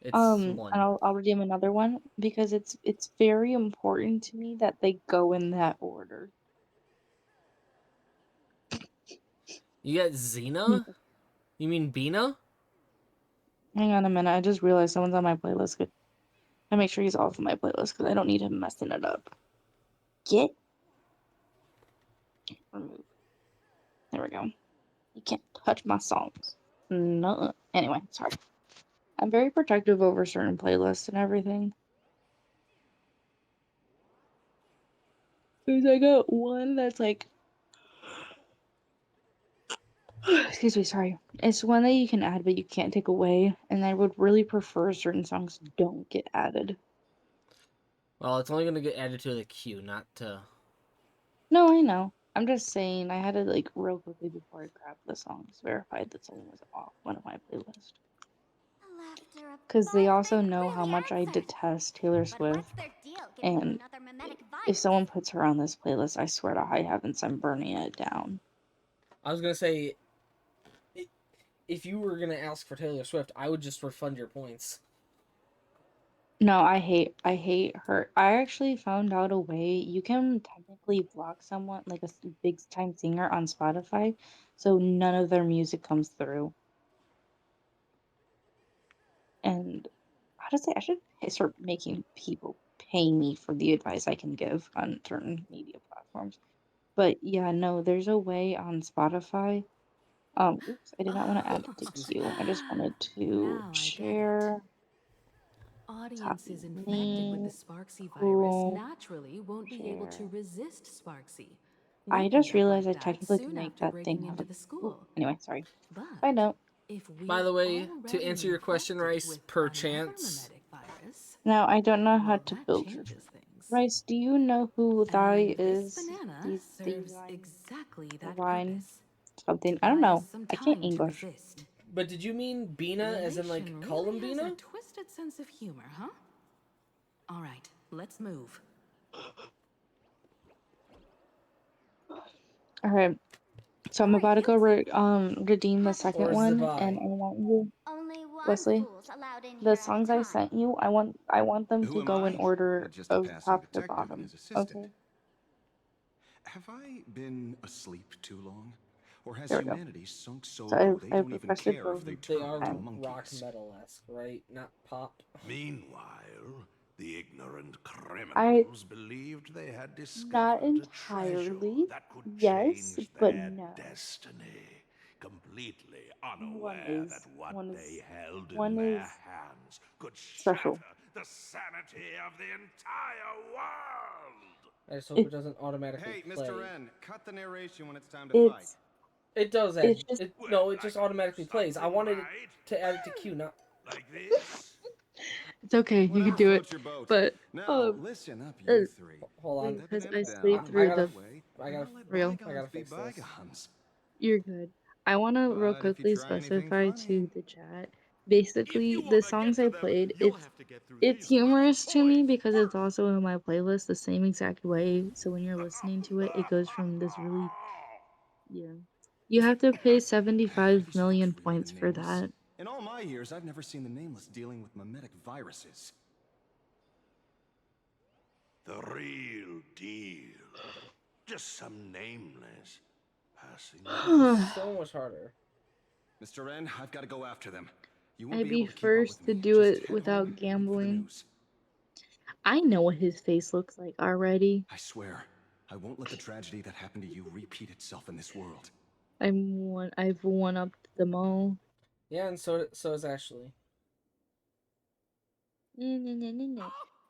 S1: It's
S6: And
S1: one.
S6: I'll redeem another one because it's very important to me that they go in that order.
S1: You got Xena? You mean Bina?
S6: Hang on a minute. I just realized someone's on my playlist. I make sure he's off of my playlist because I don't need him messing it up. Get remove. There we go. You can't touch my songs. No. Anyway, sorry. I'm very protective over certain playlists and everything. Because I got one that's like, excuse me, sorry. It's one that you can add but you can't take away, and I would really prefer certain songs don't get added.
S1: Well, it's only gonna get added to the queue, not to.
S6: No, I know. I'm just saying I had to like real quickly before I grabbed the songs verified that someone was off one of my playlists. Because they also know how much I detest Taylor Swift, and if someone puts her on this playlist, I swear to high heavens, I'm burning it down.
S1: I was gonna say, if you were gonna ask for Taylor Swift, I would just refund your points.
S6: No, I hate her. I actually found out a way you can technically block someone, like a big time singer on Spotify, so none of their music comes through. And how to say, I should start making people pay me for the advice I can give on certain media platforms. But yeah, no, there's a way on Spotify. Oops, I did not want to add it to queue. I just wanted to
S8: Now I get it.
S6: share.
S8: Audiences
S6: Copy
S8: infected with the
S6: link.
S8: Sparksy virus
S6: Cool.
S8: naturally won't be able to
S6: Share.
S8: resist Sparksy.
S6: I
S8: We
S6: just
S8: end up
S6: realized I
S8: like that
S6: technically could
S8: soon
S6: make
S8: after
S6: that
S8: breaking
S6: thing have
S8: into
S6: a.
S8: the
S6: Ooh,
S8: school.
S6: anyway, sorry.
S8: But
S6: Side note.
S8: if we
S1: By the way, to
S8: already
S1: answer your question,
S8: infected
S1: Rice,
S8: with
S1: per
S8: another
S1: chance.
S8: mimetic virus,
S6: Now I don't know how
S8: well,
S6: to
S8: that
S6: build your.
S8: changes things.
S6: Rice, do you know who Thy
S8: And this
S6: is?
S8: banana serves
S6: Divine.
S8: exactly that
S6: Divine.
S8: purpose.
S6: Something.
S8: To
S6: I don't
S8: buy
S6: know.
S8: us some
S6: I can't
S8: time to
S6: English.
S8: resist.
S1: But did you mean Bina, as in like
S8: Relation really has a
S1: Columbina?
S8: twisted sense of humor, huh? All right, let's move.
S6: Alright. So I'm about to go redeem the second
S1: Or
S6: one,
S1: Zabai?
S6: and I want you,
S13: Only one
S6: Wesley,
S13: fool's allowed in
S6: the
S13: here at a
S6: songs I
S13: time.
S6: sent you, I want them
S3: Who
S6: to
S3: am
S6: go in
S3: I?
S6: order
S3: Just a
S6: of
S3: passing
S6: top to
S3: detective and
S6: bottom.
S3: his assistant.
S6: Okay,
S3: Have I been asleep too long? Or has
S6: there we go.
S3: humanity sunk so
S6: So
S3: low they
S6: I've
S3: don't even
S6: requested
S3: care
S6: both
S3: if they
S1: They
S3: turn
S1: are
S3: into
S1: rock
S3: monkeys?
S1: metal-esque, right? Not pop.
S12: Meanwhile, the ignorant
S6: I
S12: criminals believed they had
S6: not
S12: discovered a treasure
S6: entirely,
S12: that could
S6: yes,
S12: change
S6: but
S12: their
S6: no.
S12: destiny, completely
S6: One
S12: unaware that
S6: is
S12: what
S6: one
S12: they
S6: is
S12: held in
S6: one
S12: their
S6: is
S12: hands could
S6: special.
S12: shatter the sanity of the entire world.
S1: I just hope
S6: It
S1: it doesn't automatically
S7: Hey,
S1: play.
S7: Mr. Wren, cut the narration when it's time to fight.
S6: it's
S1: It does add.
S6: it's just
S1: No, it just automatically plays. I wanted it
S12: Right?
S1: to add it to queue, not.
S12: Like this?
S6: it's okay. You can
S7: Whatever
S6: do it,
S7: floats your boat.
S6: but
S7: Now, listen up,
S6: uh,
S7: you three.
S1: Hold on.
S7: Put that
S6: because
S7: banana
S6: I
S7: down
S6: sleep
S7: and
S1: I
S6: through
S7: walk
S1: gotta.
S6: the
S7: away,
S1: I
S7: and
S1: gotta.
S7: I'll let
S6: real.
S1: I
S7: bygones
S1: gotta
S7: be
S1: fix this.
S7: bygones.
S6: You're good. I want to real
S7: But if you
S6: quickly
S7: try anything
S6: specify
S7: funny,
S6: to the chat.
S12: If
S6: Basically,
S12: you
S6: the
S12: want to get
S6: songs
S12: to
S6: I
S12: them,
S6: played,
S12: you'll have to get through
S6: it's
S12: these money
S6: humorous to me
S12: points
S6: because it's
S12: first.
S6: also in my playlist the same exact way. So when you're listening to it, it goes from this really, yeah. You have to pay 75
S3: These
S6: million
S3: folks really
S6: points
S3: the
S6: for
S3: nameless?
S6: that.
S3: In all my years, I've never seen the nameless dealing with mimetic viruses.
S12: The real deal. Just some nameless passing.
S1: This is so much harder.
S3: Mr. Wren, I've got to go after them. You won't
S6: I'd
S3: be able
S6: be
S3: to keep up with
S6: first to
S3: me.
S6: do
S3: Just
S6: it
S3: head home
S6: without
S3: and wait for the
S6: gambling.
S3: news.
S6: I know what his face looks like already.
S3: I swear, I won't let the tragedy that happened to you repeat itself in this world.
S6: I've one upped them all.
S1: Yeah, and so is Ashley.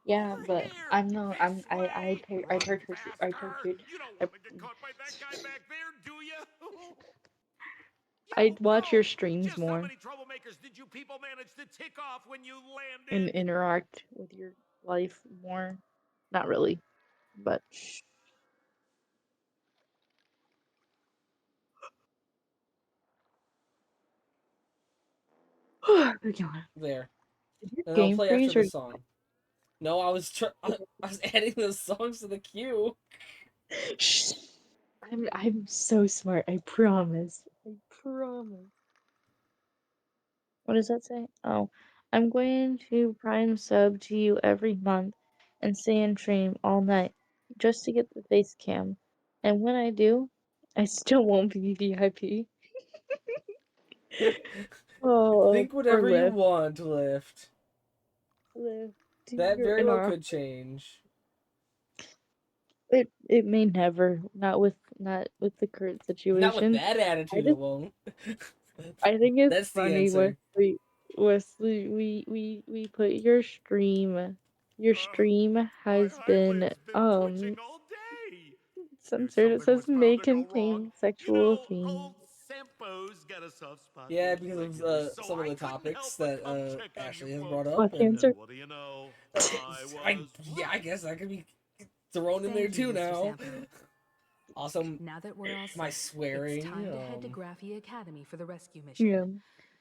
S6: Yeah, but I'm no, I'm I tortured I tortured
S12: You don't
S6: I,
S12: want to get caught by that guy back there, do you?
S6: I watch your
S12: No.
S6: streams
S12: Just how
S6: more
S12: many troublemakers did you people manage to tick off when you
S6: and
S12: landed?
S6: interact with your life more. Not really, but we're going.
S1: There.
S6: Did your
S1: And I'll
S6: game
S1: play after
S6: freeze or
S1: the song. No, I was adding the songs to the queue.
S6: Shh. I'm so smart. I promise. I promise. What does that say? Oh, I'm going to Prime sub to you every month and stay in stream all night just to get the face cam. And when I do, I still won't be VIP. Oh,
S1: Think
S6: or
S1: whatever you
S6: lift.
S1: want, Lift.
S6: Lift.
S1: That
S6: You're
S1: very
S6: in
S1: well
S6: our.
S1: could change.
S6: It may never. Not with the current
S1: Not with
S6: situation.
S1: that
S6: I
S1: attitude, it
S6: just
S1: won't.
S6: I think it's
S1: That's the
S6: funny,
S1: answer.
S6: Wesley, we put your stream. Your stream has been censored. It says may contain sexual themes.
S3: Sampo's got a soft spot
S1: Yeah,
S3: for
S1: because of
S3: regulars, so
S1: some of
S3: I
S1: the
S3: couldn't
S1: topics
S3: help but
S1: that
S3: come check on
S1: Ashley
S3: you
S1: has brought
S3: folks.
S1: up,
S6: What
S1: and
S6: cancer?
S3: What do you know?
S1: I guess I could be thrown in there
S8: Thank you,
S1: too
S8: Mr.
S1: now.
S8: Sampo.
S1: Also,
S8: Now that we're all
S1: my
S8: set,
S1: swearing.
S8: it's time to head to Graphia Academy for the rescue mission.
S6: Yeah.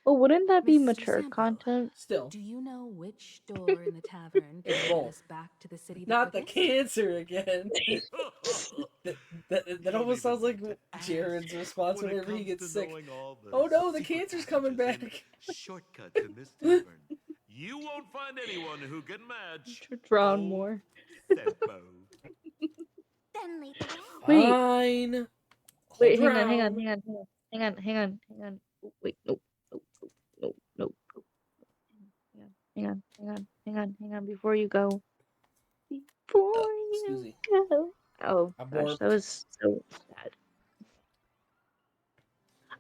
S6: Well, wouldn't that be
S8: Mr.
S6: mature
S8: Sampo,
S6: content?
S1: Still,
S8: do you know which door in the tavern
S1: it's
S8: can get
S1: both.
S8: us back to the city the
S1: Not the
S8: quickest?
S1: cancer again. that almost sounds like Jared's response
S3: When it
S1: whenever he
S3: comes
S1: gets
S3: to
S1: sick.
S3: knowing all the
S1: Oh no, the
S3: secret
S1: cancer's coming
S3: passages
S1: back.
S3: and shortcuts in this tavern, you won't find anyone who can match
S6: Drown
S3: old
S6: more.
S3: Sampo.
S13: Then lead the way.
S6: Wait,
S1: Fine.
S6: wait,
S1: Hold
S6: hang on.
S1: round.
S6: Oh, wait, nope, nope. Hang on. Before you go.
S1: Excuse me.
S6: Go. Oh
S1: I
S6: gosh, that
S1: burped.
S6: was so sad.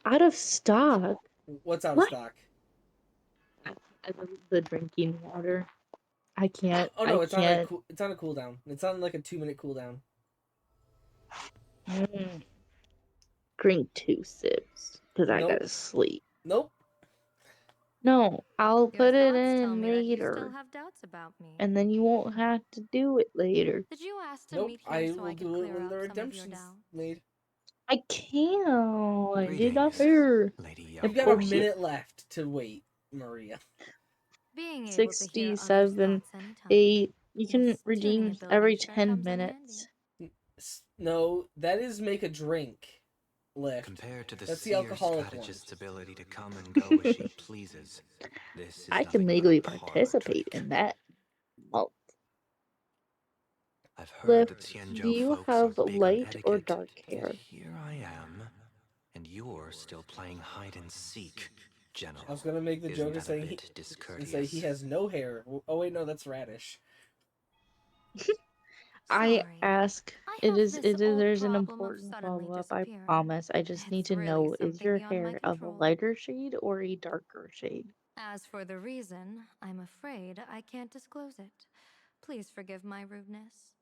S6: Out of stock.
S1: What's out of
S6: What?
S1: stock?
S6: I love the drinking water. I can't.
S1: Oh
S6: I
S1: no, it's on
S6: can't.
S1: it's on a cooldown. It's on like a 2-minute cooldown.
S6: Drink 2 sips because I
S1: Nope.
S6: gotta sleep.
S1: Nope.
S6: No, I'll
S13: Your
S6: put it
S13: thoughts tell
S6: in
S13: me that you still
S6: later,
S13: have doubts about me.
S6: and then you won't have to do it later.
S13: Did you ask to
S1: Nope.
S13: meet here
S1: I
S13: so
S1: will
S13: I could
S1: do it
S13: clear
S1: when
S13: up
S1: the
S13: some of your
S1: redemption's
S13: doubts?
S1: made.
S6: I can't. Did not
S5: Greetings,
S6: fair.
S5: Lady
S6: Of
S1: You've got a
S6: course you.
S1: minute left to wait, Maria.
S13: Being able to hear others'
S6: 67,
S13: thoughts anytime.
S6: 8. You
S13: This
S6: can
S13: tuning
S6: redeem
S13: ability
S6: every
S13: sure
S6: 10
S13: comes in
S6: minutes.
S1: No, that is make a drink lift.
S5: Compared to the
S1: That's the
S5: seer
S1: alcoholic
S5: strategist's
S1: one.
S5: ability to come and go as she pleases, this is
S6: I
S5: nothing
S6: can
S5: but a
S6: legally
S5: parlor
S6: participate
S5: trick.
S6: in that. Well,
S5: I've heard
S6: Lift,
S5: that
S6: do
S5: Tianzhou
S6: you
S5: folks are
S6: have
S5: big on
S6: light or
S5: etiquette,
S6: dark
S5: yet
S6: hair?
S5: here I am, and you're still playing hide and seek, General.
S1: I was gonna make the
S5: Isn't
S1: joke of
S5: that a
S1: saying
S5: bit
S1: and
S5: discourteous?
S1: say he has no hair. Oh wait, no, that's Radish.
S6: I
S13: Sorry.
S6: ask.
S13: I
S6: It
S13: have
S6: is.
S13: this
S6: It is.
S13: old
S6: There's an
S13: problem of
S6: important
S13: suddenly
S6: follow up. I
S13: disappearing.
S6: promise. I just need
S13: It's
S6: to
S13: really
S6: know: is
S13: something
S6: your
S13: beyond my
S6: hair of a
S13: control.
S6: lighter shade or a darker shade?
S13: As for the reason, I'm afraid I can't disclose it. Please forgive my rudeness.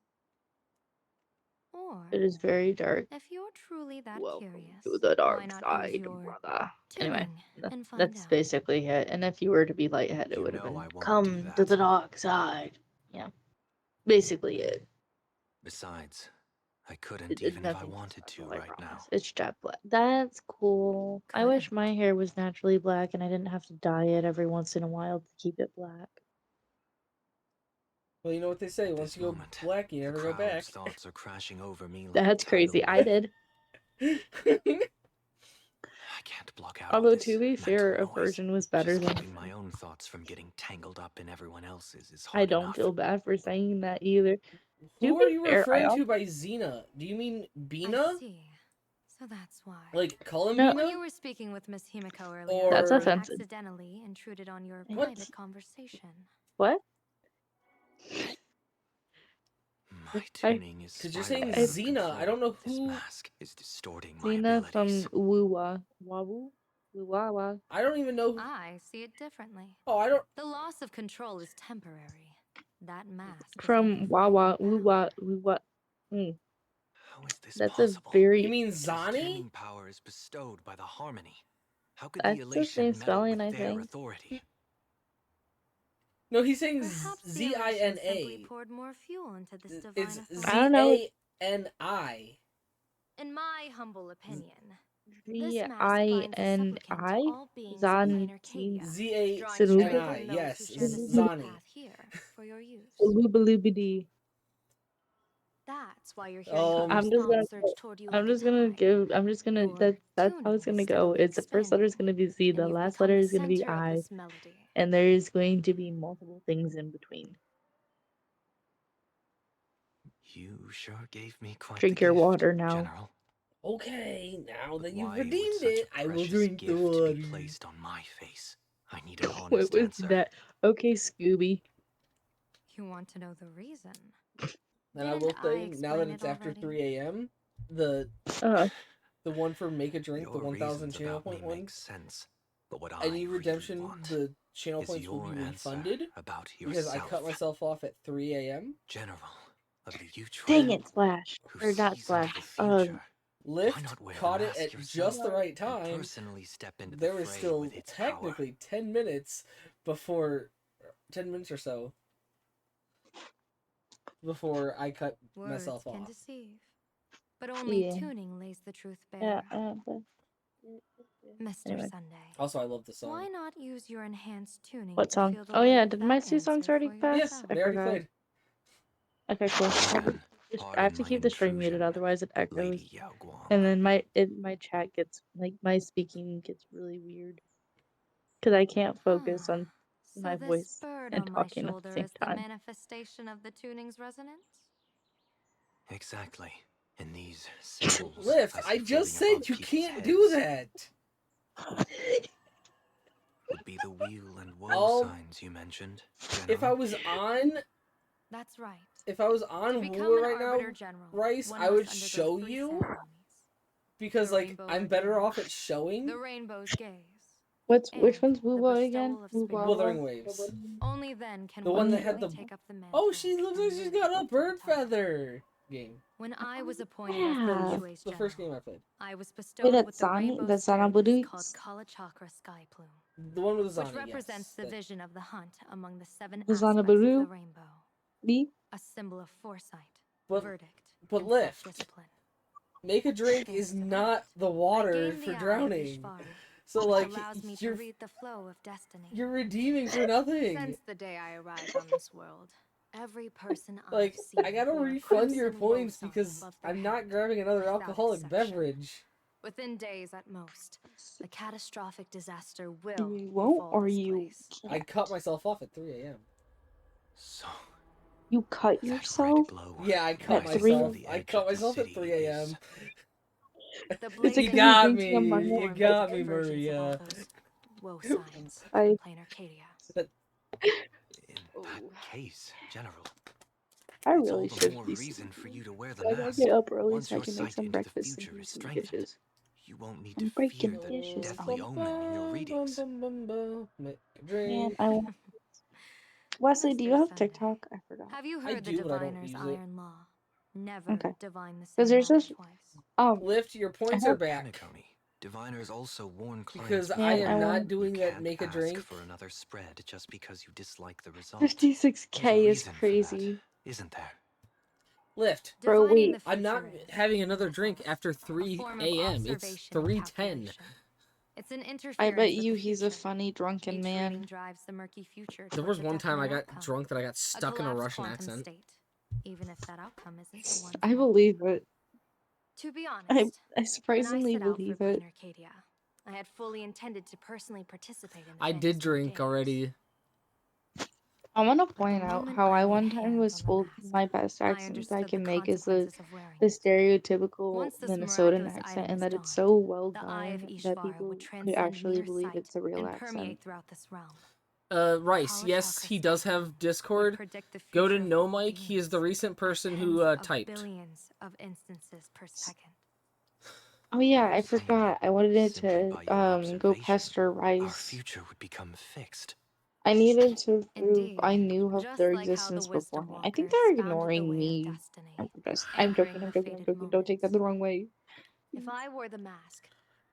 S13: Or,
S6: It is very dark.
S13: if you're truly that
S6: Welcome
S13: curious,
S6: to the
S13: why
S6: dark
S13: not use
S6: side,
S13: your
S6: brother. Anyway,
S13: tuning and find
S6: that's
S13: out?
S6: basically it. And if you were to be lightheaded, it
S5: You
S6: would have
S5: know
S6: been
S5: I won't do
S6: come to
S5: that.
S6: the dark side. Yeah, basically it.
S5: Besides, I couldn't
S6: It's
S5: even if I
S6: nothing
S5: wanted to
S6: special, I
S5: right now.
S6: promise. It's jet black. That's cool. I wish my hair was naturally black and I didn't have to dye it every once in a while to keep it black.
S1: Well, you know what they say: once you go black, you never go back.
S5: Crowd's thoughts are crashing over me like
S6: That's crazy. I did.
S5: I can't block out all
S6: Although
S5: this
S6: to be fair, a
S5: mental noise.
S6: version was better
S5: Just
S6: than.
S5: keeping my own thoughts from getting tangled up in everyone else's is
S6: I
S5: hard
S6: don't
S5: enough.
S6: feel bad for saying that either. To
S1: Who are
S6: be
S1: you
S6: fair, I
S1: referring
S6: also
S1: to by Xena? Do you mean
S13: I
S1: Bina?
S13: see. So that's why.
S1: Like
S6: No.
S1: Columbina?
S13: When you were speaking with Miss Himiko earlier,
S1: Or
S6: That's
S13: I
S6: offensive.
S13: accidentally intruded on your
S6: What?
S13: private conversation.
S6: What?
S5: My tuning is
S1: because you're saying
S5: spiraling out of
S1: Xena.
S5: control.
S1: I don't know
S5: This
S1: who.
S5: mask is distorting my
S6: Xena from
S5: abilities.
S6: Wuwa. Wawu? Wuwawa.
S1: I don't even know.
S13: I see it differently.
S1: Oh, I don't.
S13: The loss of control is temporary. That mask is
S6: From
S13: looking for
S6: Wawa.
S13: you
S6: Wuwa. Wuwa.
S5: How is this
S6: That's
S5: possible?
S6: a very.
S1: You mean
S5: This
S1: Zani?
S5: tuning power is bestowed by the Harmony. How could the
S6: That's the
S5: elation
S6: same
S5: meddle
S6: spelling,
S5: with
S6: I
S5: their
S6: think.
S5: authority?
S1: No, he's saying
S13: Perhaps the
S1: Z I
S13: elation
S1: N
S13: simply
S1: A.
S13: poured more fuel into this divine
S1: It's
S13: authority.
S6: I don't know.
S1: ZANI.
S13: In my humble opinion, this
S6: V
S13: mask
S6: I
S13: binds a
S6: N
S13: supplicant to
S6: I.
S13: all beings of
S6: Zan.
S13: Minor Arcadia,
S1: ZANI.
S13: drawing strength
S6: Saluba.
S13: from those
S1: Yes,
S13: who share the same
S1: Zani.
S13: path here for your use.
S6: Salubaloobity.
S13: That's why you're hearing
S1: Um,
S13: others'
S6: I'm just gonna.
S13: thoughts surge toward you
S6: I'm
S13: like a
S6: just gonna
S13: tide.
S6: give. I'm just gonna.
S13: Your
S6: That's how
S13: tuning
S6: it's
S13: will
S6: gonna go.
S13: steadily
S6: It's the first letter is
S13: expand,
S6: gonna be Z. The
S13: and you've
S6: last
S13: become
S6: letter
S13: the
S6: is gonna be
S13: center of
S6: I,
S13: this melody.
S6: and there's going to be multiple things in between.
S5: You sure gave me quite
S6: Drink
S5: the
S6: your
S5: gift,
S6: water now.
S5: General.
S1: Okay, now that you've
S5: Why would
S1: redeemed
S5: such a
S1: it, I will
S5: precious
S1: drink the
S5: gift
S1: water.
S5: be placed on my face? I need an
S6: What
S5: honest
S6: was
S5: answer.
S6: that? Okay, Scooby.
S13: You want to know the reason?
S1: And I will
S13: Didn't I
S1: say, now that
S13: explain
S1: it's
S13: it
S1: after
S13: already?
S1: 3 a.m., the
S6: Uh,
S1: one for Make a Drink, the
S5: Your
S1: 1,000
S5: reasons
S1: channel
S5: about me
S1: point one,
S5: make sense, but what I
S1: any
S5: really
S1: redemption,
S5: want
S1: the channel
S5: is
S1: points will
S5: your
S1: be
S5: answer
S1: refunded
S5: about
S1: because I cut
S5: yourself.
S1: myself off at 3 a.m.
S5: General of the Utrecht,
S6: dang it, Slash.
S5: who
S6: Or not
S5: sees into
S6: Slash.
S5: the future. Why
S1: Lift
S5: not wear the
S1: caught it
S5: mask
S1: at
S5: yourself
S1: just the right
S5: and
S1: time.
S5: personally step into
S1: There
S5: the
S1: was
S5: fray
S1: still
S5: with its power?
S1: technically 10 minutes before, 10 minutes or so before I cut
S13: Words
S1: myself
S13: can
S1: off.
S13: deceive, but only
S6: Yeah.
S13: tuning lays the truth
S6: Yeah,
S13: bare. Mr.
S6: Anyway.
S13: Sunday,
S1: Also, I love the song.
S13: why not use your enhanced tuning
S6: What
S13: to
S6: song?
S13: feel the
S6: Oh
S13: weight
S6: yeah,
S13: of
S6: did
S13: that
S6: my two songs
S13: answer
S6: already
S13: for
S6: pass?
S1: Yes,
S13: yourself?
S6: I
S1: they already
S6: forgot.
S1: played.
S6: Okay, cool. I have to keep the stream muted, otherwise it echoes.
S5: Lady Yao Guang.
S6: And then my chat gets like my speaking gets really weird because I can't focus on
S13: So
S6: my
S13: this
S6: voice
S13: bird
S6: and
S13: on my
S6: talking at the
S13: shoulder
S6: same
S13: is the
S6: time.
S13: manifestation of the tuning's resonance?
S5: Exactly. In these symbols,
S1: Lift,
S5: as
S1: I just
S5: floating above
S1: said you
S5: people's
S1: can't do
S5: heads,
S1: that.
S5: would be the wheel and woe signs you mentioned.
S1: If I
S5: General.
S1: was on,
S13: That's right.
S1: if I was
S13: To
S1: on
S13: become
S1: War
S13: an
S1: right now,
S13: Arbiter General,
S1: Rice,
S13: one
S1: I would
S13: must undergo
S1: show
S13: 3
S1: you
S13: ceremonies.
S1: because
S13: The
S1: like
S13: rainbow
S1: I'm
S13: of
S1: better
S13: Gaze,
S1: off at showing.
S13: the rainbow's gaze,
S6: Which one's
S13: the
S6: Wuwa again?
S13: bestowal of spirit.
S1: Wuthering Waves.
S13: Only then can
S1: The
S13: one
S1: one that had
S13: truly
S1: the.
S13: take up the mantle.
S1: Oh, she looks like
S13: and
S1: she's
S13: move
S1: got a
S13: to the
S1: bird
S13: top.
S1: feather game.
S13: When I was appointed as
S6: Yeah.
S13: the
S1: The,
S13: Shui's
S1: the
S13: general,
S1: first game I played.
S13: I was
S6: Wait,
S13: bestowed
S6: that's
S13: with the
S6: Zani?
S13: rainbow
S6: That's
S13: spirit
S6: Zanabudis?
S13: called Kalachakra Sky Plume,
S1: The one with the
S13: which
S1: Zani,
S13: represents
S1: yes.
S13: the
S1: That-
S13: vision of the hunt among the 7
S6: The
S13: aspects of
S6: Zanaburu?
S13: the rainbow.
S6: Me?
S13: A symbol of foresight,
S1: But-
S13: verdict,
S1: but
S13: and
S1: Lift.
S13: self-discipline.
S1: Make a drink
S13: Thanks
S1: is
S13: to
S1: not
S13: that,
S1: the
S13: I
S1: water
S13: gained
S1: for
S13: the eye of
S1: drowning.
S13: Ishvar,
S1: So
S13: which
S1: like
S13: allows me to read the flow of destiny.
S1: you're redeeming for nothing.
S13: Since the day I arrived on this world, every person
S1: Like
S13: I've seen
S1: I gotta
S13: wore a
S1: refund your
S13: crimson woe
S1: points
S13: sign
S1: because
S13: above their
S1: I'm not
S13: head,
S1: grabbing another
S13: without
S1: alcoholic
S13: exception.
S1: beverage.
S13: Within days at most, a catastrophic disaster will
S6: You won't
S13: befall
S6: or
S13: this
S6: you
S13: place.
S1: I
S6: can't?
S1: cut myself off at 3 a.m.
S5: So
S6: You cut
S5: that
S6: yourself?
S5: red glow
S1: Yeah, I cut
S6: At 3?
S1: myself.
S5: rising from the
S1: I
S5: edge
S1: cut
S5: of the
S1: myself at
S5: city
S1: 3 a.m.
S5: is-
S13: The
S6: Is it
S13: blazing
S1: You
S6: 'cause
S1: got
S6: you're drinking a
S1: me.
S6: Monday?
S1: You
S13: formed
S1: got me,
S13: different versions of
S1: Maria.
S13: all those woe signs
S6: I-
S13: in plain Arcadia.
S5: In that case, General,
S6: I
S5: it's
S6: really
S5: all the
S6: should
S5: more
S6: be
S5: reason for you to wear the
S6: I gotta
S5: mask.
S6: get up early
S5: Once
S6: so I
S5: your
S6: can make
S5: sight
S6: some
S5: into the
S6: breakfast and
S5: future
S6: do
S5: is
S6: some
S5: strengthened,
S6: dishes.
S5: you won't need
S6: I'm
S5: to fear
S6: breaking
S5: the
S6: dishes
S5: deathly
S6: off.
S5: omen in your readings.
S1: Make a
S6: Man,
S1: drink.
S6: I want... Wesley, do you
S13: Mr.
S6: have
S13: Sunday,
S6: TikTok? I forgot.
S13: Have you
S1: I
S13: heard the
S1: do, but I don't
S13: diviner's
S1: use it.
S13: iron law? Never
S6: Okay.
S13: divine the
S6: Because
S13: same
S6: there's
S13: matter
S6: this...
S13: twice.
S1: Lift, your points
S6: I
S1: are
S6: have-
S1: back.
S5: Penacony. Diviners also warn clients
S1: Because
S5: before.
S1: I
S6: Man, I
S1: am not
S6: want-
S1: doing
S5: You
S1: that
S5: can't
S1: make a
S5: ask
S1: drink.
S5: for another spread just because you dislike the result.
S6: 56k
S5: There's a
S6: is
S5: reason for
S6: crazy.
S5: that, isn't there?
S1: Lift.
S6: Bro,
S13: Divining
S6: wait.
S13: the
S1: I'm not
S13: future is,
S1: having another
S13: in
S1: drink
S13: essence,
S1: after
S13: a
S1: 3
S13: form of
S1: a.m. It's
S13: observation and
S1: 3:10.
S13: calculation. It's an interference
S6: I bet
S13: with
S6: you
S13: the
S6: he's a
S13: future.
S6: funny drunken
S13: Each
S6: man.
S13: reading drives the murky future
S1: There
S13: towards
S1: was
S13: a
S1: one time I
S13: definite
S1: got
S13: outcome.
S1: drunk that I got stuck in a
S13: collapsed
S1: Russian
S13: quantum
S1: accent.
S13: state, even if that outcome isn't the one.
S6: I believe it.
S13: To be
S6: I
S13: honest,
S6: I
S13: when I
S6: surprisingly
S13: set out for
S6: believe
S13: Plain
S6: it.
S13: Arcadia, I had fully intended to personally participate in the
S1: I did
S13: Phantasmal
S1: drink
S13: Games.
S1: already.
S6: I want to
S13: But
S6: point
S13: the
S6: out
S13: moment
S6: how
S13: I
S6: I
S13: laid
S6: one time
S13: hands
S6: was
S13: on the
S6: told
S13: mask,
S6: my best
S13: I
S6: accent that I
S13: understood
S6: can
S13: the
S6: make is
S13: consequences of wearing
S6: the
S13: it.
S6: stereotypical
S13: Once this
S6: Minnesotan
S13: miraculous
S6: accent,
S13: item
S6: and
S13: is
S6: that it's
S13: donned,
S6: so well
S13: the eye of
S6: done that
S13: Ishvar
S6: people
S13: would
S6: could
S13: transcend
S6: actually
S13: mere
S6: believe
S13: sight
S6: it's a real
S13: and
S6: accent.
S13: permeate throughout this realm.
S1: Rice, yes, he does have Discord.
S13: Predict the
S1: Go to
S13: future of
S1: No
S13: all
S1: Mike. He is the
S13: beings
S1: recent person
S13: at
S1: who
S13: tens of
S1: typed.
S13: billions of instances per second.
S6: Oh yeah, I
S5: You're saying
S6: forgot. I wanted it
S5: simply
S6: to
S5: by your
S6: go
S5: observation,
S6: pester
S5: our
S6: Rice.
S5: future would become fixed.
S6: I needed to prove
S13: Indeed,
S6: I knew of
S13: just
S6: their
S13: like how the
S6: existence
S13: Wisdom
S6: beforehand. I think
S13: Walker
S6: they're
S13: expounded the
S6: ignoring
S13: way of
S6: me.
S13: destiny,
S6: I'm joking,
S13: anchoring
S6: I'm
S13: the
S6: joking, I'm
S13: fated
S6: joking. Don't take that the wrong way.
S13: If I wore the mask,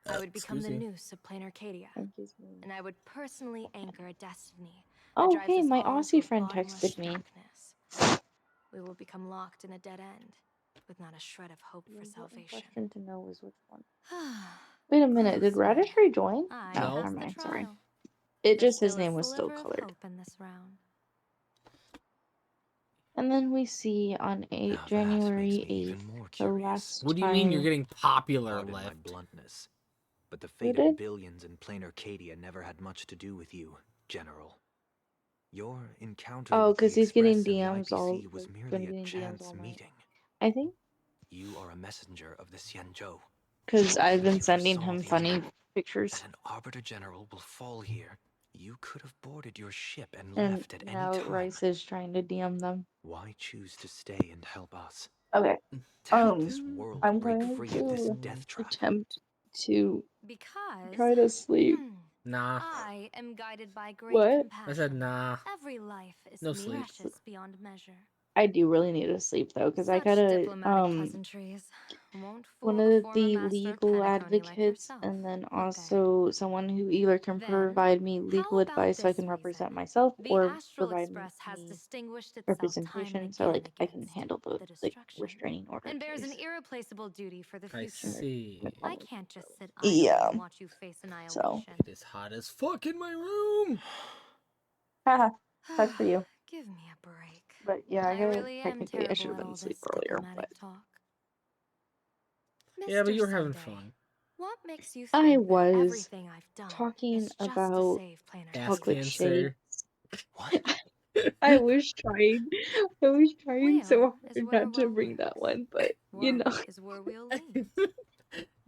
S13: I would become the
S1: excuse me.
S13: noose of Plain Arcadia, and I would personally anchor a destiny that
S6: Oh,
S13: drives
S6: hey,
S13: us
S6: my
S13: all
S6: Aussie
S13: to a
S6: friend
S13: bottomless
S6: texted me.
S13: darkness. We will become locked in a dead end, with not a shred of hope for
S6: The important
S13: salvation.
S6: question to know is which one. Wait a minute, did Radish rejoin?
S13: I
S6: No,
S1: No.
S6: never
S13: passed the
S6: mind, sorry.
S13: trial.
S6: It
S13: There's
S6: just his
S13: still a
S6: name was still
S13: sliver of
S6: colored.
S13: hope in this round.
S6: And then we see on
S5: Now that
S6: January
S5: makes me even
S6: 8th,
S5: more
S6: the
S5: curious.
S6: last
S1: What do you mean you're
S6: time.
S1: getting popular,
S5: Pardon my
S1: Lift?
S5: bluntness, but the
S6: Who
S5: fate
S6: did?
S5: of billions in Plain Arcadia never had much to do with you, General. Your encounter
S6: Oh,
S5: with the
S6: because he's getting
S5: Express and the
S6: DMs all.
S5: IPC was
S6: Been
S5: merely a
S6: getting DMs all
S5: chance
S6: night.
S5: meeting.
S6: I think.
S5: You are a messenger of the Xianzhou,
S6: Because I've been
S5: You
S6: sending
S5: foresaw
S6: him
S5: the
S6: funny
S5: event,
S6: pictures,
S5: that an Arbiter General will fall here. You could have boarded your ship and
S6: and
S5: left at any
S6: now
S5: time.
S6: Rice is trying to DM them.
S5: Why choose to stay and help us?
S6: Okay.
S5: To help this world
S6: I'm
S5: break
S6: going
S5: free of this
S6: to
S5: death trap.
S6: attempt to
S13: Because
S6: try to sleep.
S1: Nah.
S13: I am guided by great
S6: What?
S13: compassion.
S1: I said nah.
S13: Every life is
S1: No sleep.
S13: precious beyond measure.
S6: I do really need to sleep though, because I
S13: Such
S6: gotta
S13: diplomatic pleasantries won't fool
S6: one
S13: the
S6: of
S13: former
S6: the
S13: master of
S6: legal
S13: Penacony like
S6: advocates,
S13: yourself,
S6: and then
S13: would they?
S6: also someone who either can
S13: Then,
S6: provide me legal
S13: how about
S6: advice so I
S13: this
S6: can
S13: reason?
S6: represent myself,
S13: The
S6: or
S13: Astral
S6: provide
S13: Express has
S6: me
S13: distinguished itself time and
S6: representation so
S13: again
S6: like I can
S13: against
S6: handle the
S13: the
S6: like
S13: destruction,
S6: restraining order
S13: and bears an
S6: case.
S13: irreplaceable duty for the
S1: I
S13: future.
S1: see.
S13: I can't just sit idly
S6: Yeah.
S13: and watch you face
S6: So,
S13: annihilation.
S1: It is hot as fuck in my room.
S6: haha, sucks for you.
S13: Give me a break.
S6: But yeah, I
S13: I
S6: gotta
S13: really am
S6: technically I should
S13: terrible
S6: have
S13: at
S6: been
S13: all
S6: asleep
S13: this
S6: earlier, but
S13: diplomatic talk.
S1: Yeah, but
S13: Mr.
S1: you were having
S13: Sunday,
S1: fun.
S13: what makes you
S6: I
S13: think that
S6: was
S13: everything I've done
S6: talking
S13: is just to
S6: about
S13: save Planar
S1: Ass
S6: chocolate
S1: cancer.
S6: shakes. I was trying so
S13: Real is
S6: hard
S13: where
S6: not to
S13: Woe
S6: bring that one, but you know.
S13: Work is where we'll leave.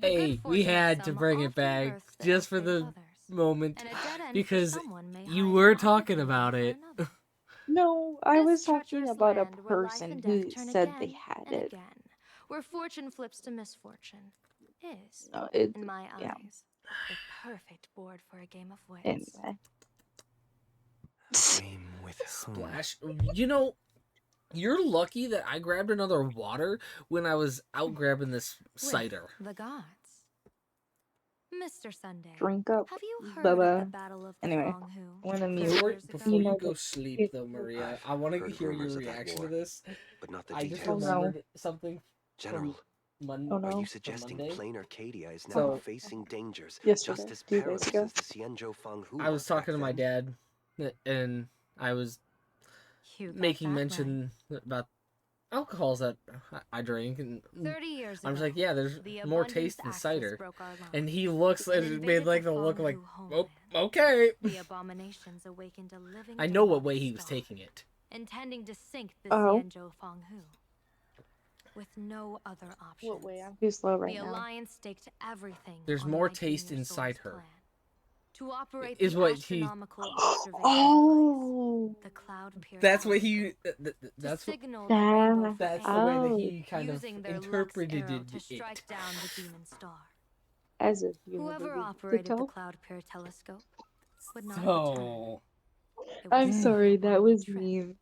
S1: Hey, we
S13: fortune of
S1: had to
S13: some
S1: bring it
S13: often
S1: back
S13: births the
S1: just for
S13: ill fate of
S1: the
S13: others,
S1: moment
S13: and a dead end for
S1: because
S13: someone may
S1: you
S13: hide
S1: were
S13: an
S1: talking
S13: opportunity
S1: about
S13: for
S1: it.
S13: another.
S6: No, I was
S13: This
S6: talking
S13: treacherous
S6: about a
S13: land where life
S6: person
S13: and
S6: who
S13: death turn
S6: said they
S13: again
S6: had
S13: and
S6: it.
S13: again, where fortune flips to misfortune, is,
S6: No, it
S13: in my
S6: yeah.
S13: eyes, the perfect board for a game of wits.
S6: Anyway.
S5: Game with whom?
S1: Splash. You know, you're lucky that I grabbed another water when I was out grabbing this
S13: With
S1: cider.
S13: the gods. Mr. Sunday,
S6: Drink up,
S13: have you heard of
S6: Bubba.
S13: the Battle of the
S6: Anyway,
S13: Fong Hu
S6: I'm gonna
S13: 30
S6: mute.
S13: years ago?
S1: Before you
S6: know
S1: go
S6: that
S1: sleep,
S6: it-
S1: though, Maria,
S5: I've
S1: I want to
S5: heard
S1: hear your
S5: rumors of that
S1: reaction
S5: war,
S1: to this.
S5: but not the
S1: I just
S5: details.
S6: Oh, no.
S1: remembered something
S5: General,
S1: from
S6: Oh no.
S5: are you
S1: from
S5: suggesting
S1: Monday.
S5: plain Arcadia is now
S1: So
S5: facing dangers
S6: Yesterday,
S5: just as
S6: 2 days
S5: perilous
S6: ago.
S5: as the Xianzhou Feng Hu
S1: I was
S5: back
S1: talking to my
S5: then?
S1: dad, and I was
S13: You got
S1: making
S13: that
S1: mention about alcohols that I drink, and
S13: 30 years
S1: I was
S13: ago,
S1: like, yeah, there's
S13: the
S1: more
S13: abundant
S1: taste in
S13: Axis
S1: cider.
S13: broke our
S1: And
S13: line.
S1: he looks
S13: It
S1: and it made
S13: invaded
S1: like
S13: the
S1: the look
S13: Feng
S1: like,
S13: Hu
S1: oh,
S13: homeland.
S1: okay.
S13: The abominations awakened a living
S1: I know what
S13: demonic
S1: way he was
S13: star,
S1: taking it.
S13: intending to sink the
S6: Oh.
S13: Xianzhou Feng Hu. With no other options.
S6: What way? I'm too slow right
S13: The
S6: now.
S13: Alliance staked everything
S1: There's
S13: on
S1: more
S13: my
S1: taste
S13: junior
S1: inside
S13: soul's
S1: her.
S13: plan. To operate
S1: Is
S13: the
S1: what he.
S13: astronomical observation
S6: Oh.
S13: device, the Cloud Pier
S1: That's what
S13: telescope,
S1: he. That's
S13: to
S1: what.
S13: signal the rainbow for
S1: That's
S13: aid,
S1: the way that
S6: Oh.
S1: he kind of
S13: using their Lux
S1: interpreted
S13: arrow to
S1: it.
S13: strike down the demon star.
S6: As if you
S13: Whoever
S6: never
S13: operated the
S6: tell.
S13: Cloud Pier telescope would not return.
S1: So.
S13: It
S6: I'm
S13: was
S6: sorry,
S13: a
S6: that
S13: one-way
S6: was
S13: trip.
S6: mean.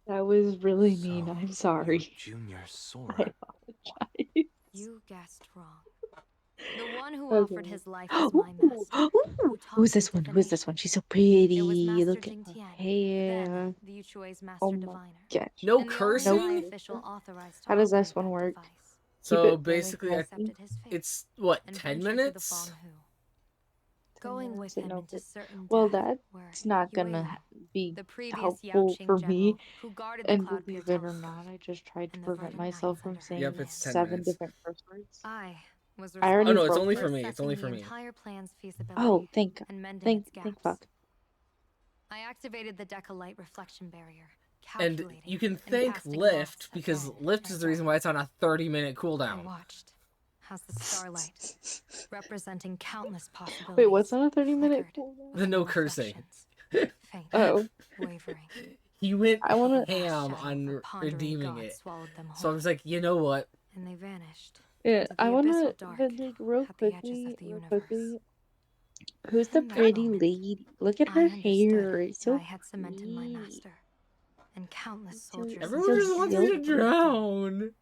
S6: That was really
S5: So,
S6: mean. I'm
S5: your
S6: sorry.
S5: junior
S6: I
S5: Sora.
S6: apologize.
S13: You guessed wrong. The one who
S6: Okay.
S13: offered his life as my master.
S6: Ooh, who's this one? Who's this one? She's so pretty.
S13: It was Master
S6: Look at
S13: Jing
S6: her
S13: Tian,
S6: hair.
S13: then the Yuchui's master
S6: Oh my
S13: diviner.
S6: gosh.
S1: No
S13: And the only
S1: cursing?
S13: high official authorized to
S6: How does this
S13: operate
S6: one
S13: that
S6: work?
S13: device.
S1: So
S6: Keep it
S1: basically,
S6: really
S13: Accepted his fate
S1: it's what,
S13: and
S1: 10
S13: ventured to the
S1: minutes?
S13: Fong Hu. Going with
S6: So
S13: him
S6: no
S13: into
S6: good.
S13: certain
S6: Well,
S13: death, where
S6: that's not
S13: Yue
S6: gonna
S13: Yin,
S6: be
S13: the previous
S6: helpful
S13: Yaoqing
S6: for me.
S13: general who guarded the
S6: And
S13: Cloud Pier
S6: believe it or
S13: telescope,
S6: not, I just tried to
S13: and the
S6: prevent
S13: verdant
S6: myself
S13: knights
S6: from
S13: under her
S6: saying
S1: Yep,
S13: command.
S1: it's 10
S6: 7
S1: minutes.
S6: different curse words.
S13: I was
S6: I already
S1: Oh no, it's
S6: broke
S1: only
S6: it.
S1: for me. It's
S13: assessing
S1: only
S13: the
S1: for me.
S13: entire plan's feasibility
S6: Oh, thank
S13: and mending its gaps.
S6: fuck.
S13: I activated the Deca light reflection barrier,
S1: And
S13: calculating
S1: you can
S13: and
S1: thank
S13: casting
S1: Lift
S13: lots
S1: because
S13: again
S1: Lift
S13: and
S1: is the reason
S13: again.
S1: why it's on a 30-minute
S13: I
S1: cooldown.
S13: watched as the starlight, representing countless possibilities,
S6: Wait, what's on a 30-minute
S13: flickered
S6: cooldown?
S1: The no
S13: into
S1: cursing.
S13: reflections, faint,
S6: Oh.
S13: wavering.
S1: He went
S6: I wanna.
S13: The
S1: ham
S13: shadow of
S1: on
S13: a pondering
S1: redeeming
S13: god
S1: it.
S13: swallowed them
S1: So I
S13: whole,
S1: was like, you know what?
S13: and they vanished
S6: Yeah,
S13: into
S6: I
S13: the
S6: wanna.
S13: abyssal dark
S6: But like, real
S13: at the edges
S6: quickly,
S13: of the
S6: real
S13: universe.
S6: quickly. Who's the
S13: In that
S6: pretty
S13: moment,
S6: lady? Look at
S13: I
S6: her
S13: understood
S6: hair. It's
S13: that
S6: so
S13: I had cemented my
S6: pretty.
S13: master, and countless
S6: So,
S13: soldiers
S1: Everyone
S6: so
S1: just wants me to
S6: silky.
S1: drown.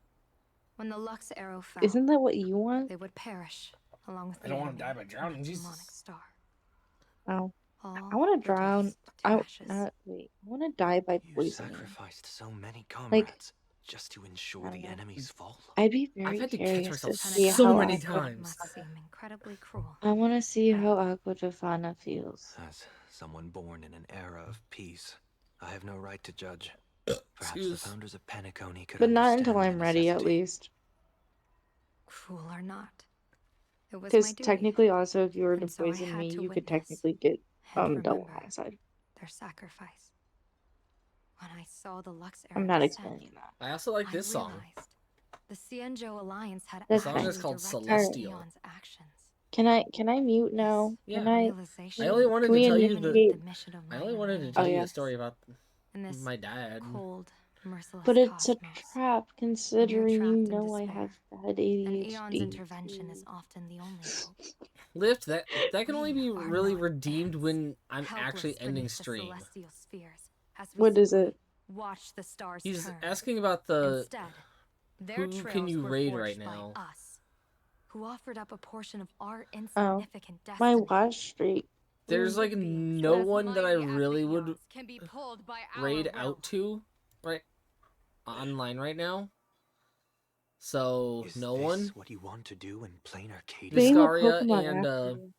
S13: When the Lux arrow fell,
S6: Isn't that what you want?
S13: they would perish along with
S1: I
S13: the
S1: don't want to
S13: enemy
S1: die by
S13: and
S1: drowning,
S13: the
S1: Jesus.
S13: demonic star.
S6: Oh,
S13: All
S6: I want to drown.
S13: reduced to ashes.
S6: Wait. I want to die by
S5: You
S6: poisoning.
S5: sacrificed so many
S6: Like,
S5: comrades just to ensure
S6: I
S5: the
S6: don't know.
S5: enemy's fall.
S6: I'd be
S1: I've
S6: very
S1: had to catch
S6: curious to
S1: myself
S6: see
S1: so
S6: how
S1: many
S13: Penacony's
S6: Aqua.
S13: fate
S1: times.
S13: must seem incredibly cruel.
S6: I want to see how
S13: Well,
S6: Aqua Tofana feels.
S5: As someone born in an era of peace, I have no right to judge. Perhaps the
S1: Excuse.
S5: founders of Penacony could
S6: But not until
S5: understand
S6: I'm
S5: the
S6: ready, at
S5: necessity.
S6: least.
S13: cruel or not, it was my
S6: Because
S13: duty,
S6: technically, also, if you were to
S13: and so I
S6: poison
S13: had
S6: me,
S13: to
S6: you could
S13: witness
S6: technically get
S13: and
S6: double
S13: remember
S6: homicide.
S13: their sacrifice. When I saw the Lux
S6: I'm
S13: arrow
S6: not
S13: descend,
S6: explaining that.
S1: I also like
S13: I
S1: this song.
S13: realized the Xianzhou Alliance had
S1: The
S6: That's
S1: song
S6: fine.
S1: is called
S13: actually directed
S1: Celestial.
S13: Eon's
S6: Can I mute now?
S1: Yeah.
S6: Can I?
S1: I only wanted
S6: Can
S1: to
S6: we
S1: tell you
S6: initiate?
S1: I only wanted to
S6: Oh
S1: tell you the
S6: yes.
S1: story about
S13: In this
S1: my dad.
S13: cold, merciless
S6: But it's a
S13: cosmos,
S6: trap,
S13: when you're
S6: considering you
S13: trapped in
S6: know I
S13: despair,
S6: have bad
S13: an Eon's
S6: ADHD.
S13: intervention is often the only hope.
S1: Lift, that can only
S13: We
S1: be
S13: are
S1: really
S13: not
S1: redeemed
S13: ants,
S1: when I'm
S13: helpless
S1: actually ending
S13: beneath the
S1: stream.
S13: celestial spheres, as we
S6: What is
S13: simply
S6: it?
S13: watch the stars
S1: He's
S13: turn.
S1: asking about the
S13: Instead, their
S1: who can
S13: trails
S1: you
S13: were
S1: raid
S13: forged
S1: right now?
S13: by us, who offered up a portion of our
S6: Oh,
S13: insignificant
S6: my
S13: destiny.
S6: watch streak.
S1: There's like no
S13: As
S1: one that I
S13: mighty as the
S1: really would
S13: Eons can be pulled by our
S1: raid
S13: will.
S1: out to right online right now. So
S5: Is
S1: no
S5: this
S1: one.
S5: what you want to do in plain Arcadia?
S6: Being a
S1: Viscaria
S6: Pokemon
S1: and
S6: after you.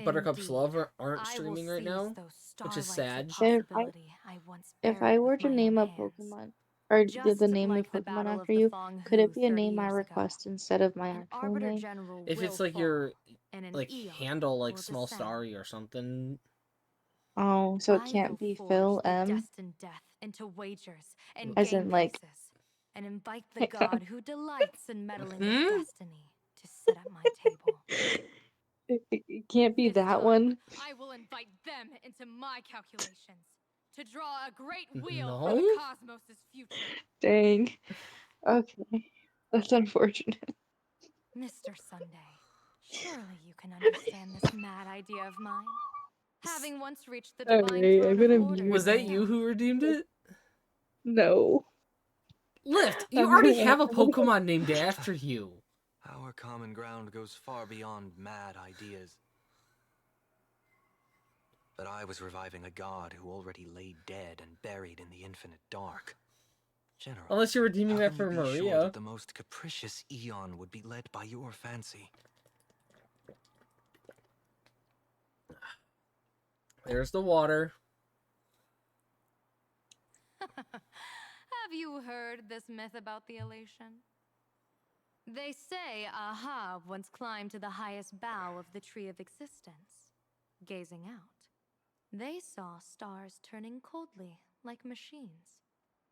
S1: Buttercup's
S13: Indeed,
S1: Love aren't
S13: I will
S1: streaming right
S13: seize
S1: now,
S13: those
S1: which is
S13: starlights
S1: sad.
S13: of
S6: If I
S13: possibility I once
S6: if I
S13: buried
S6: were
S13: with
S6: to
S13: my
S6: name
S13: own
S6: a
S13: hands.
S6: Pokemon or
S13: Just
S6: the name of
S13: like the
S6: Pokemon
S13: Battle
S6: after
S13: of the
S6: you,
S13: Fong
S6: could it
S13: Hu
S6: be a
S13: 30
S6: name I
S13: years ago.
S6: request instead of my
S13: An
S6: actual
S13: Arbiter
S6: name?
S13: General
S1: If
S13: will
S1: it's like
S13: fall,
S1: your
S13: and an
S1: like
S13: Eon
S1: handle like
S13: will
S1: Small
S13: descend.
S1: Starry or something.
S6: Oh, so it
S13: I
S6: can't
S13: will
S6: be
S13: forge
S6: Phil
S13: the
S6: M,
S13: destined death into wagers and
S6: as
S13: game
S6: in like.
S13: places, and invite the god who delights in meddling with
S1: Hmm?
S13: destiny to sit at my table.
S6: It can't be
S13: This
S6: that
S13: time,
S6: one.
S13: I will invite them into my calculations to draw a great wheel
S1: No?
S13: for the cosmos' future.
S6: Dang. Okay, that's unfortunate.
S13: Mr. Sunday, surely you can understand this mad idea of mine. Having once reached the divine
S6: Alright, I'm
S13: throne
S6: gonna
S13: of order
S6: mute
S1: Was that
S6: now.
S1: you who redeemed it?
S6: No.
S1: Lift, you
S6: I'm
S1: already
S6: gonna.
S1: have a
S6: I'm gonna.
S1: Pokemon named after you.
S5: Our common ground goes far beyond mad ideas. But I was reviving a god who already lay dead and buried in the infinite dark. General,
S1: Unless you're redeeming
S5: how
S1: that
S5: can
S1: for
S5: you be sure
S1: Maria.
S5: that the most capricious Eon would be led by your fancy?
S1: There's the water.
S13: Have you heard this myth about the elation? They say Ahab once climbed to the highest bough of the tree of existence. Gazing out, they saw stars turning coldly like machines,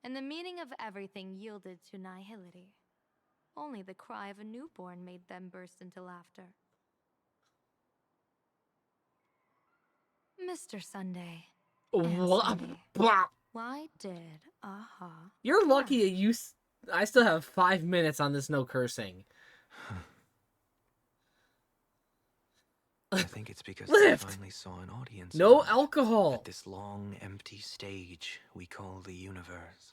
S13: and the meaning of everything yielded to nihility. Only the cry of a newborn made them burst into laughter. Mr. Sunday,
S1: What?
S13: why did Aha?
S1: You're lucky I still have 5 minutes on this no cursing.
S5: I think it's because
S1: Lift!
S5: I finally saw an audience.
S1: No
S5: arrive
S1: alcohol!
S5: At this long, empty stage we call the universe.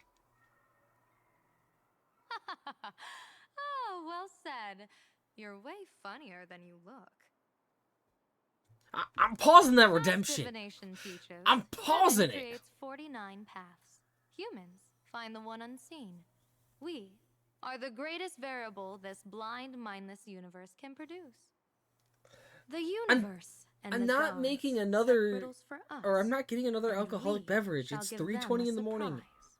S13: Oh, well said. You're way funnier than you look.
S1: I'm pausing that
S13: As
S1: redemption.
S13: divination teaches,
S1: I'm pausing
S13: heaven
S1: it.
S13: creates 49 paths. Humans find the one unseen. We are the greatest variable this blind, mindless universe can produce. The universe and
S1: I'm
S13: the
S1: not
S13: gods
S1: making
S13: set
S1: another,
S13: riddles for us,
S1: or I'm not getting another
S13: and
S1: alcoholic
S13: we
S1: beverage.
S13: shall
S1: It's
S13: give them
S1: 3:20
S13: a
S1: in the morning.
S13: surprise.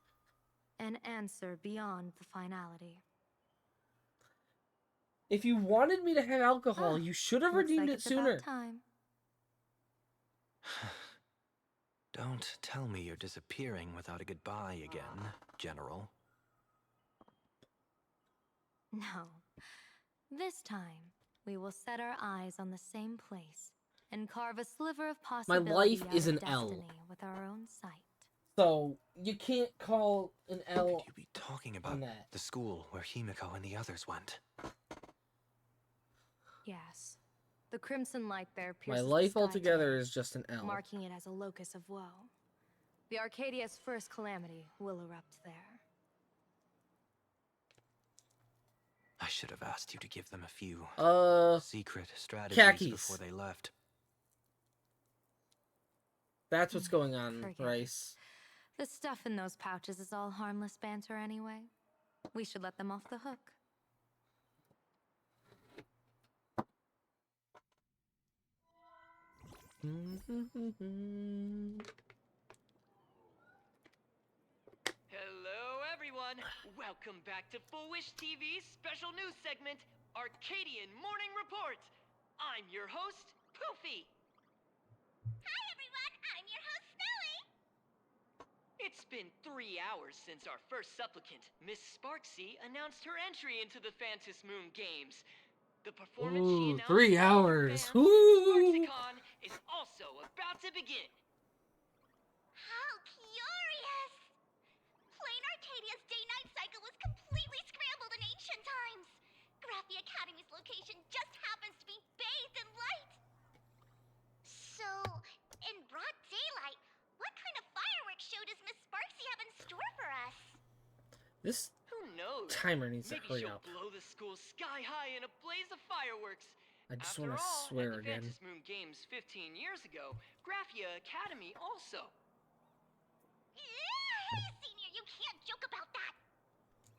S13: An answer beyond the finality.
S1: If you wanted me to have alcohol, you should have
S13: Looks
S1: redeemed
S13: like
S1: it
S13: it's
S1: sooner.
S13: about time.
S5: Don't tell me you're disappearing without a goodbye again, General.
S13: No. This time, we will set our eyes on the same place and carve a sliver of possibility
S1: life
S13: out
S1: is
S13: of
S1: an L.
S13: destiny with our own sight.
S1: So you can't call an L.
S5: Could you be talking about
S1: that.
S5: the school where Himiko and the others went?
S13: Yes. The crimson light there
S1: My
S13: pierces the
S1: life
S13: sky
S1: altogether
S13: today,
S1: is just an L.
S13: marking it as a locus of woe. The Arcadia's first calamity will erupt there.
S5: I should have asked you to give them a few secret strategies
S1: khakis.
S5: before they left.
S1: That's what's going on,
S13: Forget it.
S1: Rice.
S13: The stuff in those pouches is all harmless banter anyway. We should let them off the hook.
S14: Hello, everyone. Welcome back to Full Wish TV's special news segment, Arcadian Morning Report. I'm your host, Poofy.
S15: Hi, everyone. I'm your host, Snowy.
S14: It's been 3 hours since our first supplicant, Miss Sparksy, announced her entry into the Phantus Moon Games. The performance she
S1: Ooh,
S14: announced
S1: 3
S14: to all her
S1: hours.
S14: fans,
S1: Woo!
S14: SparksyCon is also about to begin.
S15: How curious! Plain Arcadia's day-night cycle was completely scrambled in ancient times. Graphia Academy's location just happens to be bathed in light. So, in broad daylight, what kind of fireworks show does Miss Sparksy have in store for us?
S1: This
S14: Who knows?
S1: timer needs to
S14: Maybe
S1: hurry
S14: she'll
S1: up.
S14: blow the school sky high in a blaze of fireworks.
S1: I just
S14: After
S1: want to
S14: all,
S1: swear
S14: at the
S1: again.
S14: Phantasm Moon Games 15 years ago, Graphia Academy also.
S15: Hey, Senior, you can't joke about that.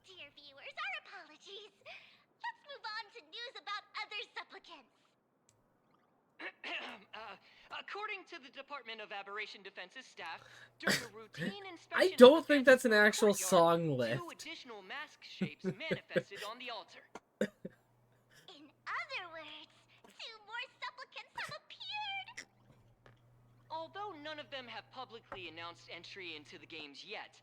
S15: Dear viewers, our apologies. Let's move on to news about other supplicants.
S14: According to the Department of Aberration Defense's staff, during a routine inspection
S1: I
S14: of
S1: don't
S14: the
S1: think that's an
S14: Phantasm
S1: actual
S14: courtyard,
S1: song
S14: 2
S1: lift.
S14: additional mask shapes manifested on the altar.
S15: In other words, 2 more supplicants have appeared.
S14: Although none of them have publicly announced entry into the games yet,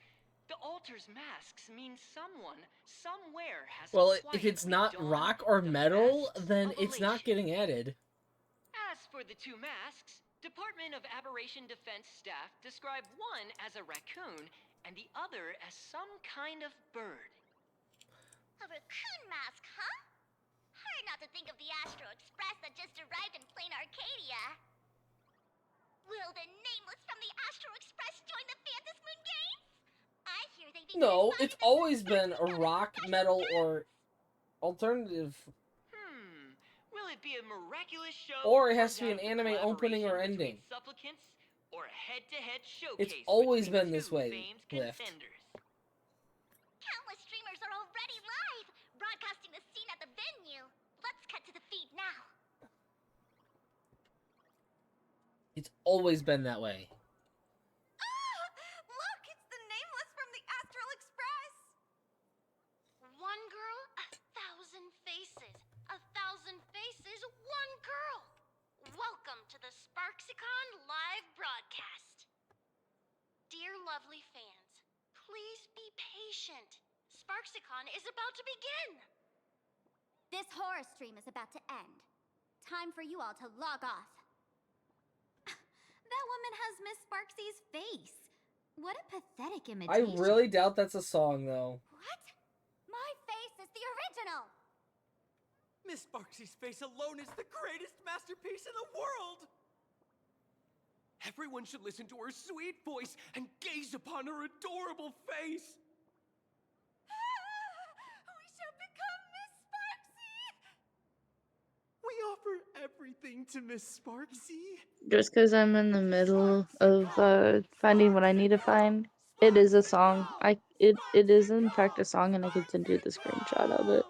S14: the altar's masks mean someone, somewhere has
S1: Well, if it's
S14: quietly
S1: not
S14: donned
S1: rock or
S14: the
S1: metal,
S14: masks
S1: then
S14: of
S1: it's not
S14: elation.
S1: getting added.
S14: As for the 2 masks, Department of Aberration Defense staff describe one as a raccoon and the other as some kind of bird.
S15: A raccoon mask, huh? Hard not to think of the Astro Express that just arrived in Plain Arcadia. Will the Nameless from the Astro Express join the Phantasm Moon Games? I hear they begin
S1: No, it's always been a rock, metal, or alternative.
S14: Will it be a miraculous show?
S1: Or it has to be
S14: down
S1: an anime opening or
S14: collaboration between
S1: ending.
S14: Supplicants, or a head-to-head showcase
S1: It's always
S14: between
S1: been this
S14: 2
S1: way,
S14: famed
S1: Lift.
S14: contenders?
S15: Countless streamers are already live, broadcasting the scene at the venue. Let's cut to the feed now.
S1: It's always been that way.
S15: Look, it's the Nameless from the Astral Express. One girl, 1,000 faces. 1,000 faces, one girl. Welcome to the SparksyCon live broadcast. Dear lovely fans, please be patient. SparksyCon is about to begin.
S2: This horror stream is about to end. Time for you all to log off. That woman has Miss Sparksy's face. What a pathetic
S1: I
S2: imitation.
S1: really doubt that's a song, though.
S2: What? My face is the original.
S7: Miss Sparksy's face alone is the greatest masterpiece in the world! Everyone should listen to her sweet voice and gaze upon her adorable face!
S15: We shall become Miss Sparksy!
S7: We offer everything to Miss Sparksy.
S6: Just because I'm in the middle of finding what I need to find, it is a song. It is in fact a song, and I can send you the screenshot of it.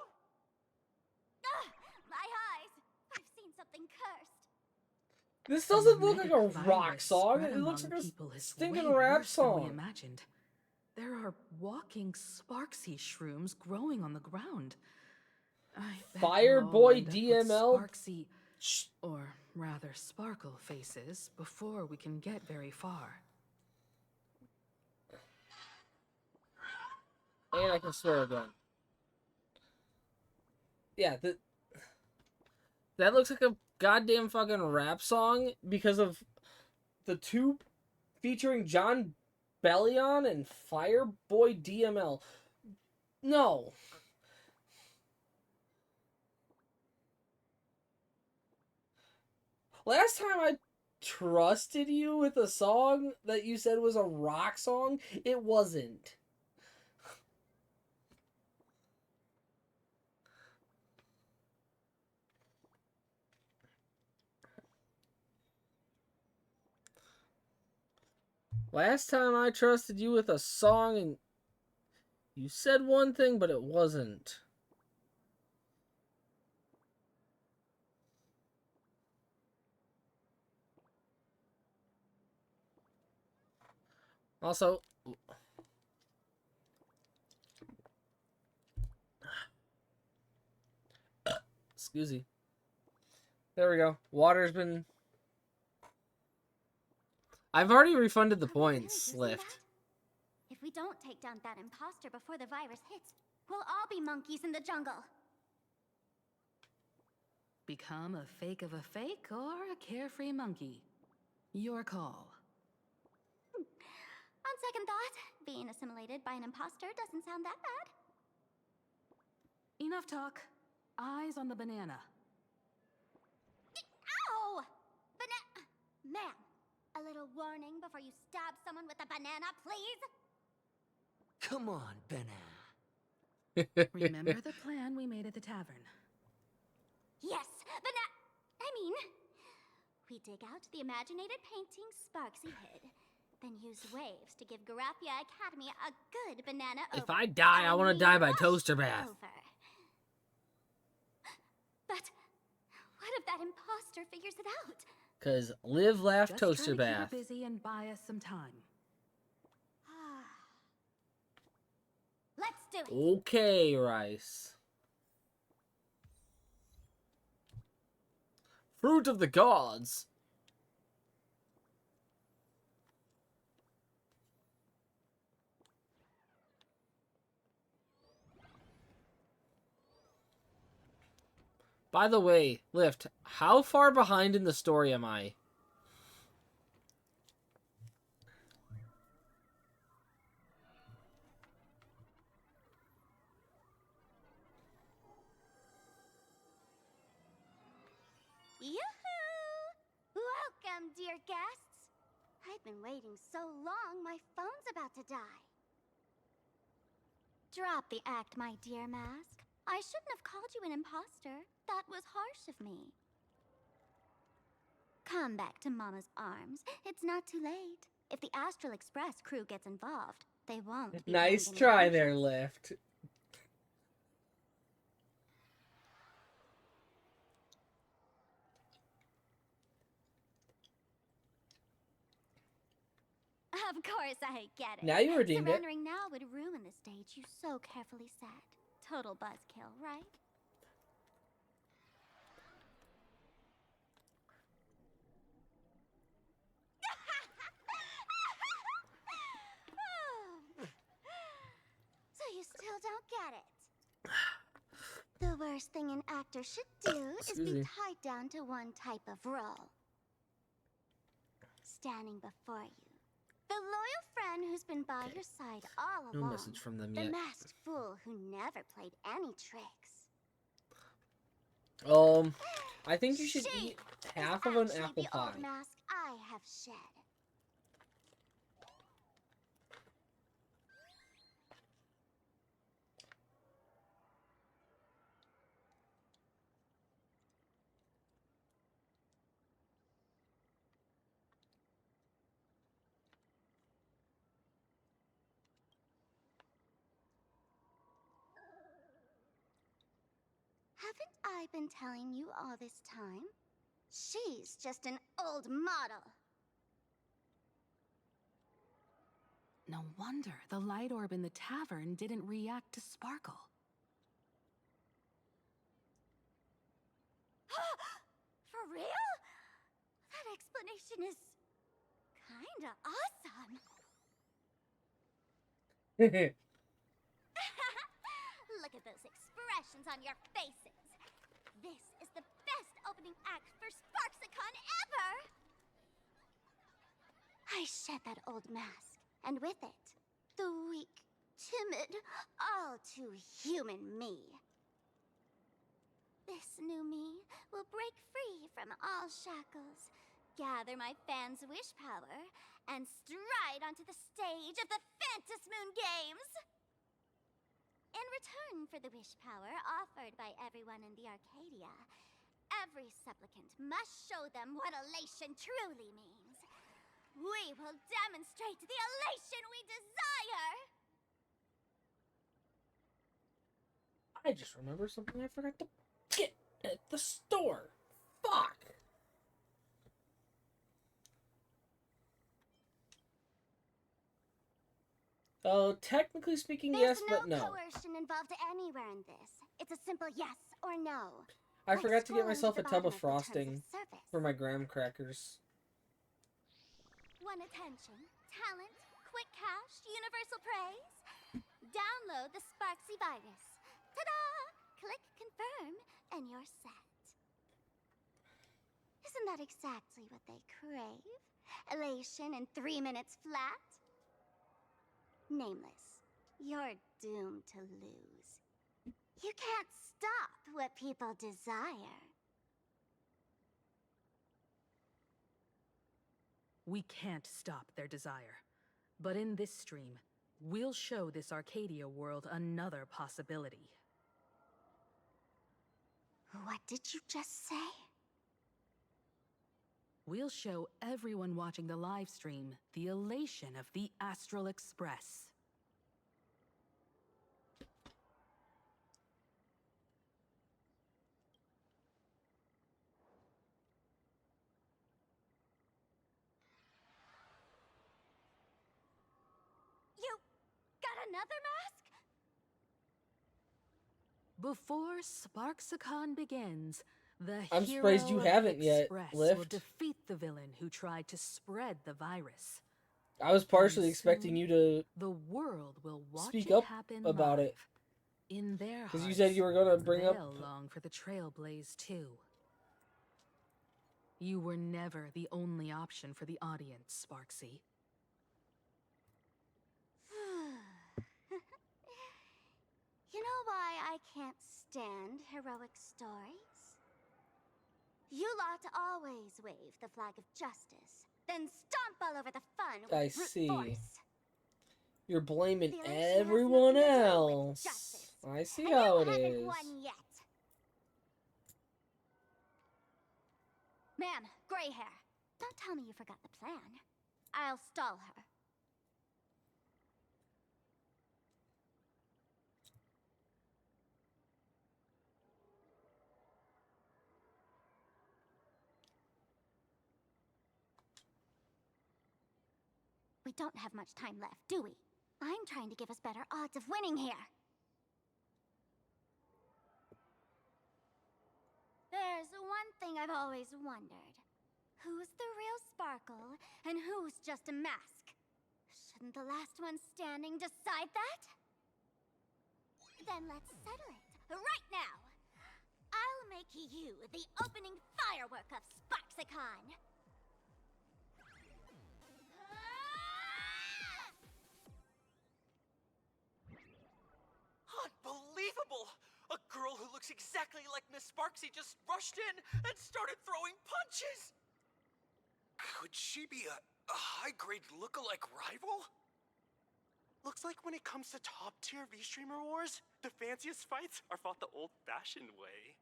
S2: My eyes. I've seen something cursed.
S1: This
S8: The
S1: doesn't look like a
S8: mimetic
S1: rock
S8: virus
S1: song.
S8: spread
S1: It looks
S8: among
S1: like a
S8: people is
S1: stinking
S8: way
S1: rap
S8: worse than we
S1: song.
S8: imagined. There are walking Sparksy shrooms growing on the ground. I bet
S1: Fire
S8: we'll all
S1: Boy
S8: end up with
S1: DML?
S8: Sparksy, or rather Sparkle faces before we can get very far.
S1: And I can swear again. Yeah, that looks like a goddamn fucking rap song because of the 2 featuring John Bellion and Fireboy DML. No. Last time I trusted you with a song that you said was a rock song, it wasn't. Last time I trusted you with a song and you said one thing, but it wasn't. Also, excuse me. There we go. Water's been... I've already refunded the points, Lift.
S2: If we don't take down that imposter before the virus hits, we'll all be monkeys in the jungle.
S8: Become a fake of a fake or a carefree monkey? Your call.
S15: On second thought, being assimilated by an imposter doesn't sound that bad.
S8: Enough talk. Eyes on the banana.
S15: Ow! Ma'am, a little warning before you stab someone with a banana, please?
S5: Come on, banana.
S8: Remember the plan we made at the tavern.
S15: Yes, we dig out the imaginated painting Sparksy hid, then use waves to give Garapia Academy a good banana
S1: If
S15: over.
S1: I die, I want to die by
S15: Wash
S1: toaster bath.
S15: over. But what if that imposter figures it out?
S1: Cause live, laugh,
S8: Just
S1: toaster
S8: try to keep
S1: bath.
S8: her busy and buy us some time.
S15: Let's do it.
S1: Okay, Rice. Fruit of the gods. By the way, Lift, how far behind in the story am I?
S15: Yoo-hoo! Welcome, dear guests. I've been waiting so long, my phone's about to die. Drop the act, my dear Mask. I shouldn't have called you an imposter. That was harsh of me. Come back to Mama's arms. It's not too late. If the Astral Express crew gets involved, they won't be
S1: Nice
S15: paying any
S1: try
S15: attention.
S1: there, Lift.
S15: Of course I get it.
S1: Now you redeemed it.
S15: Surrendering now would ruin the stage you so carefully set. Total buzzkill, right? So you still don't get it. The worst thing an actor should do is be
S1: Susie.
S15: tied down to one type of role. Standing before you. The loyal friend who's been by your side all
S1: No
S15: along.
S1: message from them
S15: The
S1: yet.
S15: masked fool who never played any tricks.
S1: I think you should
S15: She
S1: eat half of an
S15: Actually,
S1: apple
S15: the
S1: pie.
S15: old mask I have shed. Haven't I been telling you all this time? She's just an old model.
S8: No wonder the light orb in the tavern didn't react to Sparkle.
S15: For real? That explanation is kinda awesome. Look at those expressions on your faces. This is the best opening act for Sparksicon ever! I shed that old mask, and with it, the weak, timid, all too human me. This new me will break free from all shackles, gather my fans' wish power, and stride onto the stage of the Fantasmoon Games! In return for the wish power offered by everyone in the Arcadia, every supplicant must show them what elation truly means. We will demonstrate the elation we desire!
S1: I just remembered something I forgot to get at the store. Fuck. Oh, technically speaking,
S15: There's
S1: yes, but no.
S15: coercion involved anywhere in this. It's a simple yes or no.
S1: I
S15: Like
S1: forgot to get
S15: scrolling
S1: myself
S15: to
S1: a
S15: the
S1: tub
S15: bottom
S1: of
S15: the terms
S1: frosting
S15: service.
S1: for my graham crackers.
S15: Want attention, talent, quick cash, universal praise? Download the Sparksy virus. Ta-da! Click confirm, and you're set. that exactly what they crave? Elation in 3 minutes flat? Nameless, you're doomed to lose. You can't stop what people desire.
S8: We can't stop their desire. But in this stream, we'll show this Arcadia world another possibility.
S15: What did you just say?
S8: We'll show everyone watching the live stream the elation of the Astral Express.
S15: You got another mask?
S8: Before Sparksicon begins, the
S1: I'm
S8: hero
S1: surprised you
S8: of
S1: haven't
S8: the
S1: yet,
S8: Express will
S1: Lift.
S8: defeat the villain who tried to spread the virus.
S1: I was partially
S8: And
S1: expecting
S8: soon,
S1: you to
S8: the world will watch
S1: speak
S8: it
S1: up
S8: happen
S1: about
S8: live.
S1: it.
S8: In their
S1: Because
S8: hearts,
S1: you said you were going to bring up...
S8: they'll long for the Trailblaze too. You were never the only option for the audience, Sparksy.
S15: You know why I can't stand heroic stories? You lot always wave the flag of justice, then stomp all over the fun with
S1: I
S15: brute
S1: see.
S15: force.
S1: You're blaming
S15: The elation has
S1: everyone
S15: nothing to do with
S1: else.
S15: justice.
S1: I see
S15: And
S1: how
S15: you
S1: it
S15: haven't
S1: is.
S15: won yet. Ma'am, gray hair. Don't tell me you forgot the plan. I'll stall her. We don't have much time left, do we? I'm trying to give us better odds of winning here. There's one thing I've always wondered. Who's the real Sparkle, and who's just a mask? Shouldn't the last one standing decide that? Then let's settle it, right now! I'll make you the opening firework of Sparksicon!
S7: Unbelievable! A girl who looks exactly like Miss Sparksy just rushed in and started throwing punches!
S3: Could she be a high-grade look-alike rival?
S16: Looks like when it comes to top-tier V-Streamer wars, the fanciest fights are fought the old-fashioned way.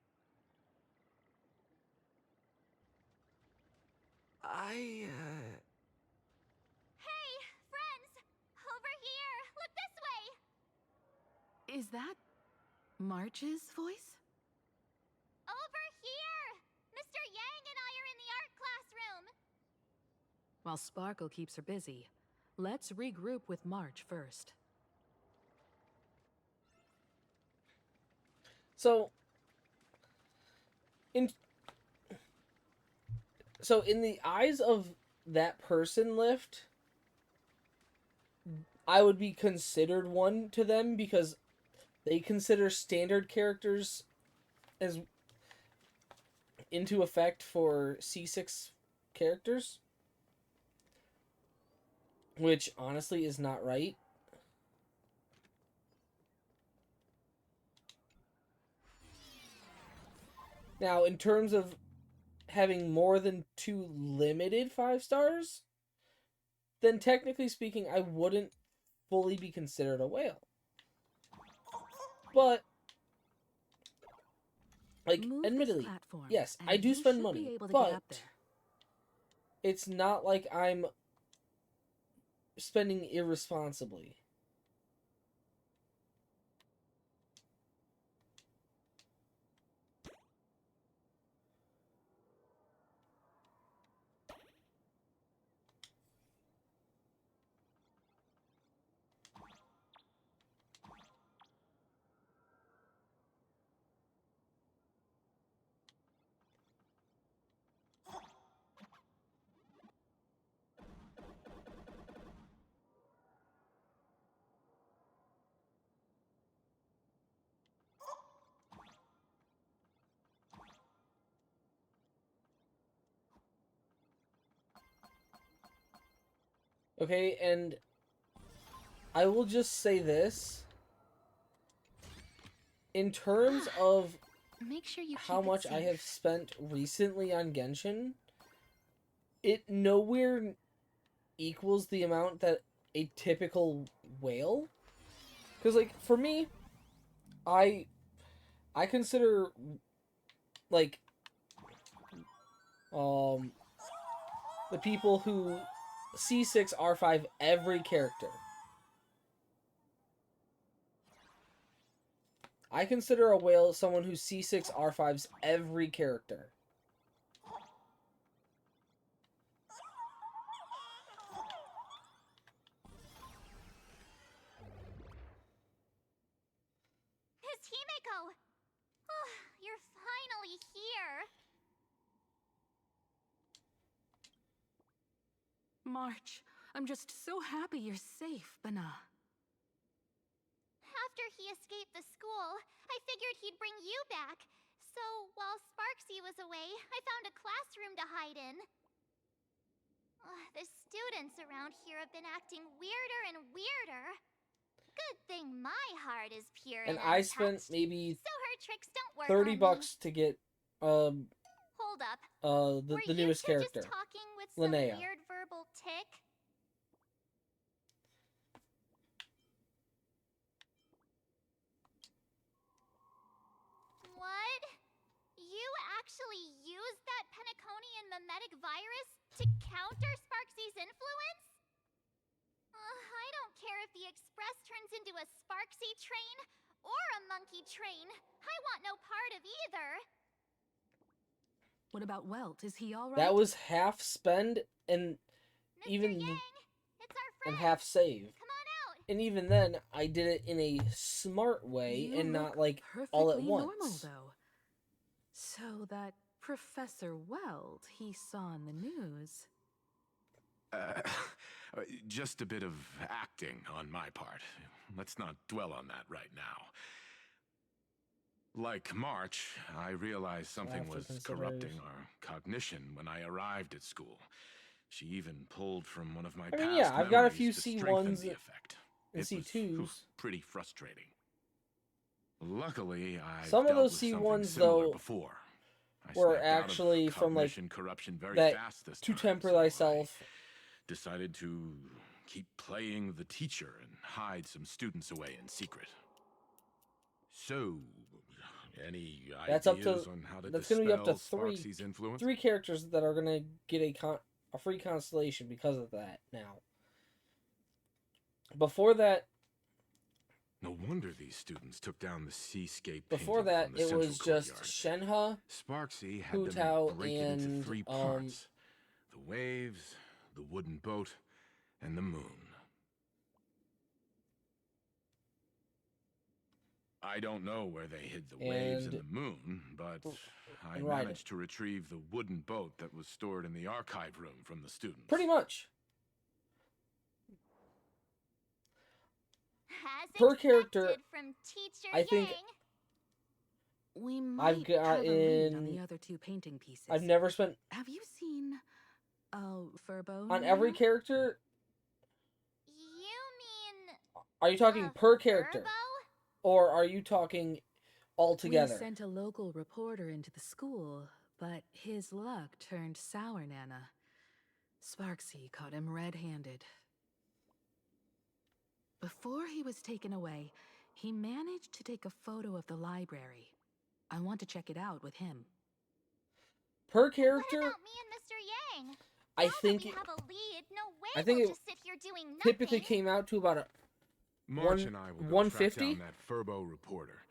S5: I,
S15: Hey, friends! Over here! Look this way!
S8: Is that March's voice?
S15: Over here! Mr. Yang and I are in the art classroom!
S8: While Sparkle keeps her busy, let's regroup with March first.
S1: So in the eyes of that person, Lift, I would be considered one to them because they consider standard characters as into effect for C6 characters, which honestly is not right. Now, in terms of having more than 2 limited 5 stars, then technically speaking, I wouldn't fully be considered a whale. But, like,
S8: Move this
S1: admittedly,
S8: platform,
S1: yes,
S8: and
S1: I do
S8: you
S1: spend
S8: should
S1: money,
S8: be able to
S1: but
S8: get up there.
S1: it's not like I'm spending irresponsibly. Okay, and I will just say this. In terms of
S2: Make sure you
S1: how
S2: keep it
S1: much I
S2: safe.
S1: have spent recently on Genshin, it nowhere equals the amount that a typical whale. Because, like, for me, I consider, like, the people who C6 R5 every character. I consider a whale someone who C6 R5s every character.
S15: It's Himeko! Oh, you're finally here!
S8: March, I'm just so happy you're safe, Bana.
S15: After he escaped the school, I figured he'd bring you back. So, while Sparksy was away, I found a classroom to hide in. The students around here have been acting weirder and weirder. Good thing my heart is pure
S1: And
S15: and
S1: I
S15: untouched,
S1: spent maybe
S15: so her tricks don't work
S1: 30
S15: on me.
S1: bucks to get
S15: Hold up. Were
S1: the
S15: you
S1: newest
S15: two
S1: character,
S15: just talking with some
S1: Linnea.
S15: weird verbal tick? What? You actually used that Penaconian mimetic virus to counter Sparksy's influence? I don't care if the Express turns into a Sparksy train or a monkey train. I want no part of either.
S8: What about Welt? Is he alright?
S1: That was half spend and even and half save. And even then, I did it in a smart way
S8: You
S1: and
S8: look
S1: not like all at
S8: perfectly
S1: once.
S8: normal, though. So that Professor Welt he saw in the news.
S17: Just a bit of acting on my part. Let's not dwell on that right now. Like March, I realized something
S1: After
S17: was corrupting our cognition when I arrived at school. She even pulled from one of my
S1: I
S17: past
S1: mean, yeah, I've got a few
S17: memories to strengthen
S1: C1s
S17: the effect.
S1: and
S17: It was
S1: C2s.
S17: pretty frustrating. Luckily, I
S1: Some of
S17: dealt
S1: those
S17: with something
S1: C1s,
S17: similar
S1: though,
S17: before. I
S1: were
S17: snapped out of
S1: actually from like
S17: cognition corruption very
S1: that
S17: fast this
S1: to
S17: time,
S1: temper
S17: so
S1: thyself.
S17: decided to keep playing the teacher and hide some students away in secret. So, any
S1: That's up
S17: ideas
S1: to
S17: on how to
S1: that's gonna be up to
S17: dispel Sparksy's influence?
S1: three characters that are gonna get a free constellation because of that now. Before that,
S17: No wonder these students took down the seascape.
S1: before
S17: painting
S1: that,
S17: from the
S1: it
S17: central
S1: was just
S17: courtyard.
S1: Shenhe,
S17: Sparksy had
S1: Hu
S17: them
S1: Tao,
S17: break it into
S1: and
S17: 3 parts: the waves, the wooden boat, and the moon. I don't know where they hid the waves and
S1: And-
S17: the moon, but I
S1: and ride it.
S17: managed to retrieve the wooden boat that was stored in the archive room from the students.
S1: pretty much
S15: As
S1: per character.
S15: expected from Teacher
S1: I think
S15: Yang.
S8: We might
S1: I've
S8: have a lead on
S1: gotten.
S8: the other 2 painting pieces.
S1: I've never spent
S8: Have you seen Furbo?
S1: on every
S8: now?
S1: character.
S15: You mean
S1: Are you talking per character,
S15: Furbo?
S1: or are you talking all together?
S8: We sent a local reporter into the school, but his luck turned sour, Nana. Sparksy caught him red-handed. Before he was taken away, he managed to take a photo of the library. I want to check it out with him.
S1: Per
S15: What
S1: character,
S15: about me and Mr. Yang?
S1: I
S15: Now
S1: think
S15: that we
S1: it-
S15: have a lead, no way
S1: I think
S15: we'll
S1: it
S15: just sit here doing nothing.
S1: typically came out to about a
S17: March and I will go
S1: 150?
S17: track down that Furbo reporter.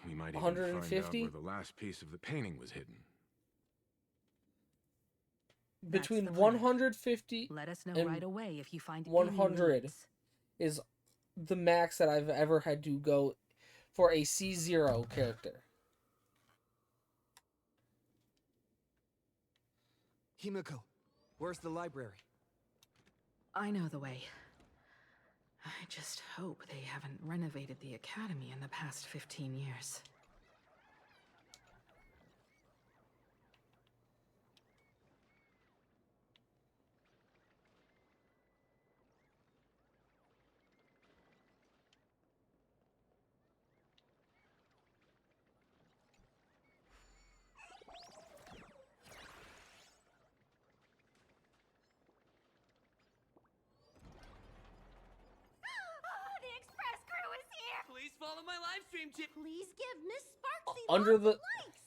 S17: We might even find out
S1: 150?
S17: where the last piece of the painting was hidden.
S1: between
S8: the plan.
S1: 150
S8: Let us know
S1: and
S8: right away if you find any
S1: 100
S8: leads.
S1: is the max that I've ever had to go for a C0 character.
S5: Himeko, where's the library?
S8: I know the way. I just hope they haven't renovated the academy in the past 15 years.
S16: into.
S15: Please give Miss Sparksy
S1: Under
S15: lots
S1: the-
S15: of likes.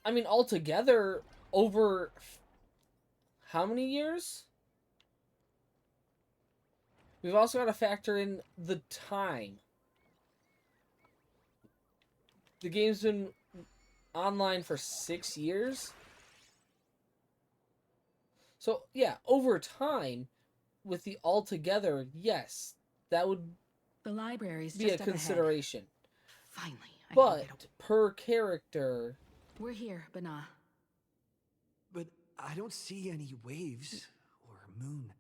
S1: I mean, altogether, over how many years? We've also got to factor in the time. The game's been online for 6 years. So, yeah, over time, with the altogether, yes, that would
S8: The library's
S1: be
S8: just
S1: a
S8: up ahead.
S1: consideration.
S8: Finally, I can
S1: But,
S8: get
S1: per character...
S8: We're here, Bana.
S5: But I don't see any waves or moon.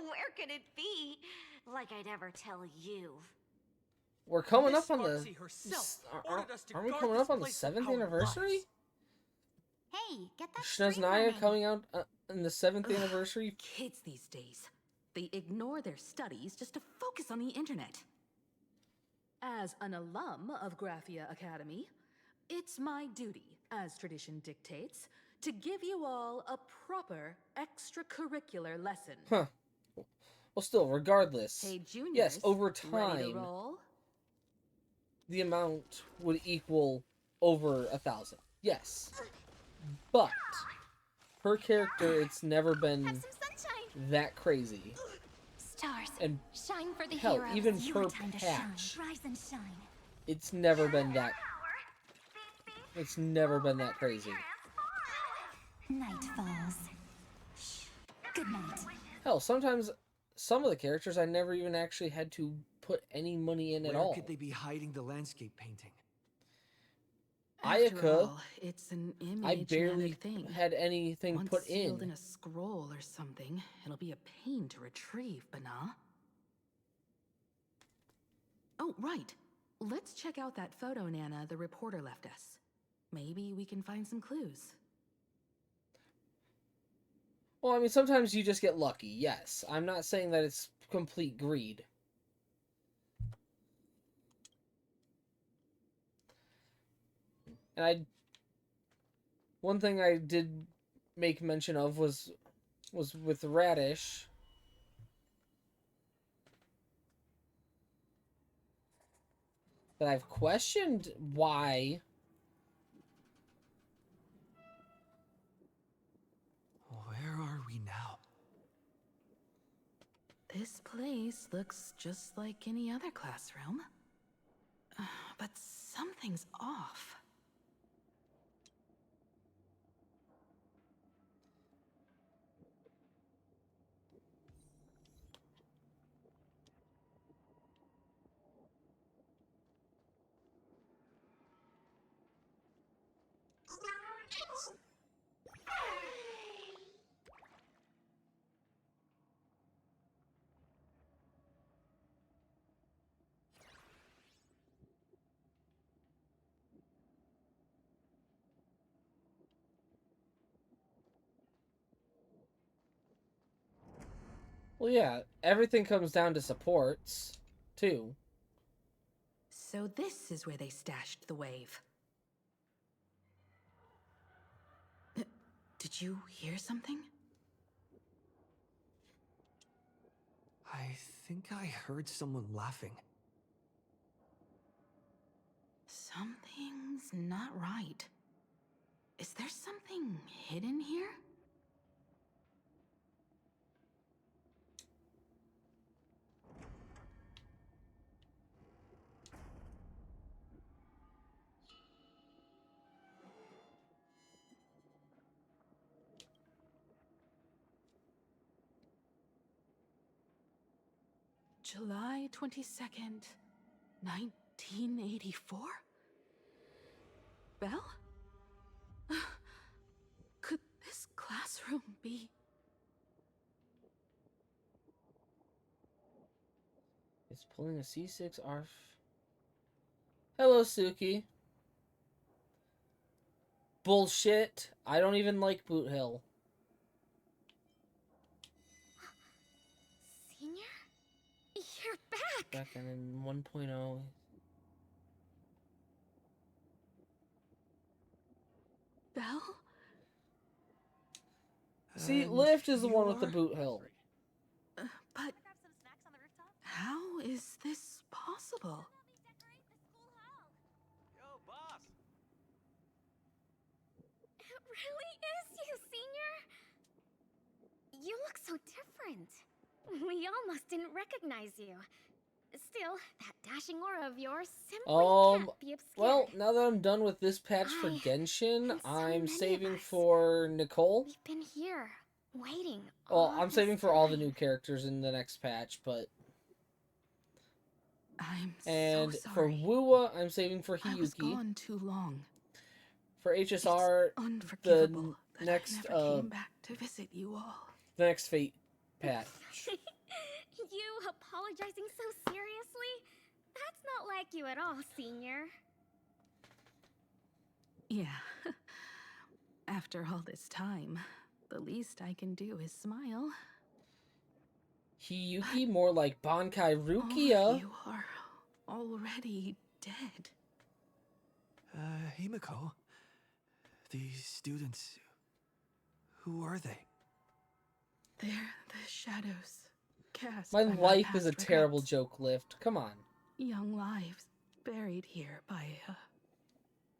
S15: Where could it be? Like I'd ever tell you.
S1: We're coming
S7: Miss
S1: up on the...
S7: Sparksy herself ordered us to
S1: Aren't we
S7: guard
S1: coming
S7: this
S1: up on the
S7: place with
S1: 7th
S7: our
S1: anniversary?
S7: lives.
S15: Hey, get that stream
S1: Shnaznaya
S15: running.
S1: coming out in the 7th anniversary?
S8: Kids these days, they ignore their studies just to focus on the internet. As an alum of Graphia Academy, it's my duty, as tradition dictates, to give you all a proper extracurricular lesson.
S1: Huh. Well, still, regardless.
S8: Hey, juniors,
S1: yes, over
S8: ready to
S1: time,
S8: roll?
S1: the amount would equal over 1,000. Yes. But, per character, it's never been
S15: Have some sunshine.
S1: that crazy.
S15: Stars,
S1: And
S15: shine for the
S1: hell,
S15: heroes.
S1: even
S15: Your
S1: per
S15: time to
S1: patch,
S15: shine. Rise and shine.
S1: it's never been that... It's never been that crazy.
S15: Night falls. Shh. Good night.
S1: Hell, sometimes some of the characters I never even actually had to put any money in at
S5: Where
S1: all.
S5: could they be hiding the landscape painting?
S8: After
S1: Ayaka,
S8: all, it's an image
S1: I barely
S8: thing.
S1: had anything
S8: Once
S1: put
S8: sealed
S1: in.
S8: in a scroll or something, it'll be a pain to retrieve, Bana. Oh, right. Let's check out that photo Nana the reporter left us. Maybe we can find some clues.
S1: Well, I mean, sometimes you just get lucky, yes. I'm not saying that it's complete greed. And one thing I did make mention of was with Radish. That I've questioned why.
S5: Where are we now?
S8: This place looks just like any other classroom. But something's off.
S1: Well, yeah, everything comes down to supports, too.
S8: So this is where they stashed the wave. Did you hear something?
S5: I think I heard someone laughing.
S8: Something's not right. Is there something hidden here? July 22nd, 1984? Belle? Could this classroom be...
S1: It's pulling a C6 ARF. Hello, Suki. Bullshit. I don't even like Boot Hill.
S15: Senior? You're back!
S1: Back in 1.0.
S8: Belle?
S1: See,
S9: And
S1: Lift is the one with the
S9: you're-
S1: boot hill.
S8: But how is this possible?
S15: It really is you, Senior. You look so different. We almost didn't recognize you. Still, that dashing aura of yours simply can't be obscured.
S1: Well, now that I'm done with this patch for Genshin, I'm saving for Nicole.
S15: We've been here, waiting.
S1: Well, I'm saving for all the new characters in the next patch, but...
S8: I'm so
S1: for
S8: sorry.
S1: Wuwa, I'm saving for
S8: I was
S1: Hiyuki.
S8: gone too long.
S1: For HSR, the
S8: Unforgivable that
S1: next
S8: I never came back to visit you all.
S1: the next Fate patch.
S15: You apologizing so seriously? That's not like you at all, Senior.
S8: Yeah. After all this time, the least I can do is smile.
S1: Hiyuki, more like Bankai
S8: All
S1: Rukia.
S8: of you are already dead.
S3: Himiko, these students, who are they?
S8: They're the shadows cast
S1: My
S8: by
S1: life is a
S8: past
S1: terrible
S8: regrets.
S1: joke, Lift. Come on.
S8: Young lives buried here by a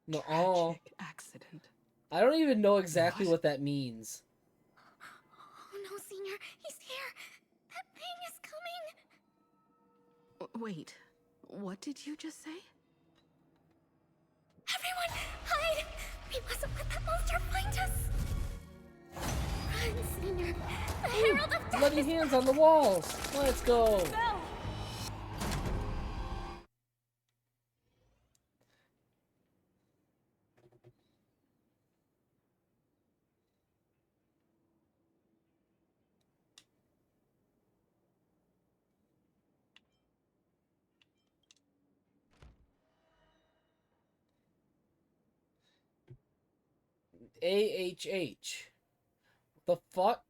S1: No,
S8: tragic accident.
S1: I don't even know exactly what that means.
S15: Oh no, Senior, he's here. That thing is coming.
S8: Wait, what did you just say?
S15: Everyone, hide! We mustn't let that monster find us. Run, Senior. The Herald of Death
S1: Bloody hands on the walls. Let's go.
S15: Go!
S1: AHH. The fuck?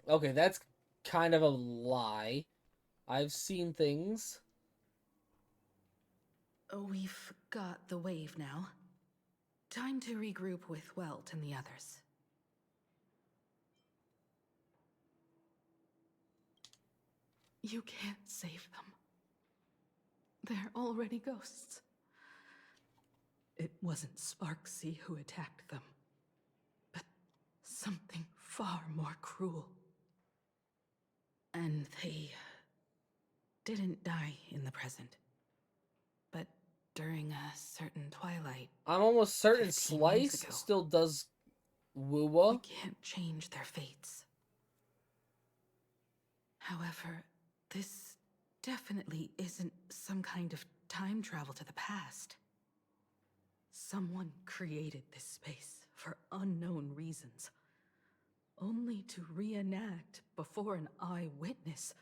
S1: Okay, that's kind of a lie. I've seen things.
S8: We've got the wave now. Time to regroup with Welt and the others. You can't save them. They're already ghosts. It wasn't Sparksy who attacked them, but something far more cruel. And they didn't die in the present, but during a certain twilight.
S1: I'm almost certain
S8: 15 years
S1: Slice
S8: ago.
S1: still does Wuwa.
S8: We can't change their fates. However, this definitely isn't some kind of time travel to the past. Someone created this space for unknown reasons, only to reenact before an eyewitness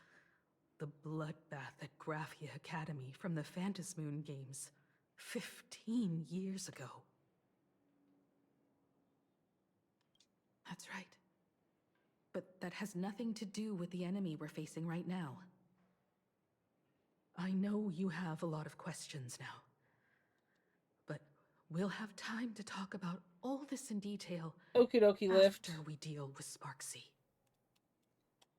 S8: the bloodbath at Graphia Academy from the Phantasmoon games 15 years ago. That's right. But that has nothing to do with the enemy we're facing right now. I know you have a lot of questions now, but we'll have time to talk about all this in detail
S1: Okie dokie, Lift.
S8: after we deal with Sparksy.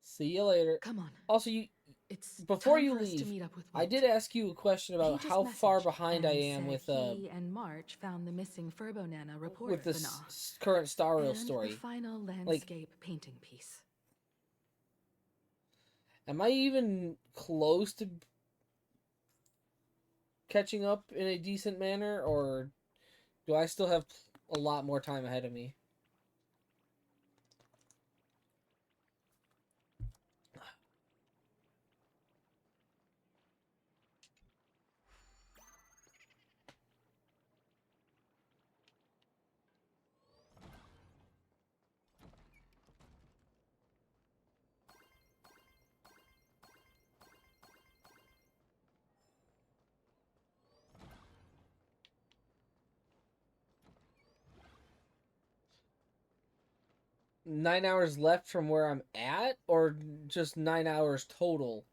S1: See you later.
S8: Come on.
S1: Also, you
S8: It's
S1: before
S8: time
S1: you
S8: for us to
S1: leave,
S8: meet up with
S1: I
S8: Walt.
S1: did ask you a question about
S8: He just
S1: how far
S8: messaged
S1: behind I
S8: and
S1: am
S8: said
S1: with
S8: he and March found the missing Furbonana report
S1: with
S8: of
S1: this
S8: Vana,
S1: current Star Rail
S8: and
S1: story.
S8: the final
S1: Like,
S8: landscape painting piece.
S1: am I even close to catching up in a decent manner, or do I still have a lot more time ahead of me? 9 hours left from where I'm at, or just 9 hours total?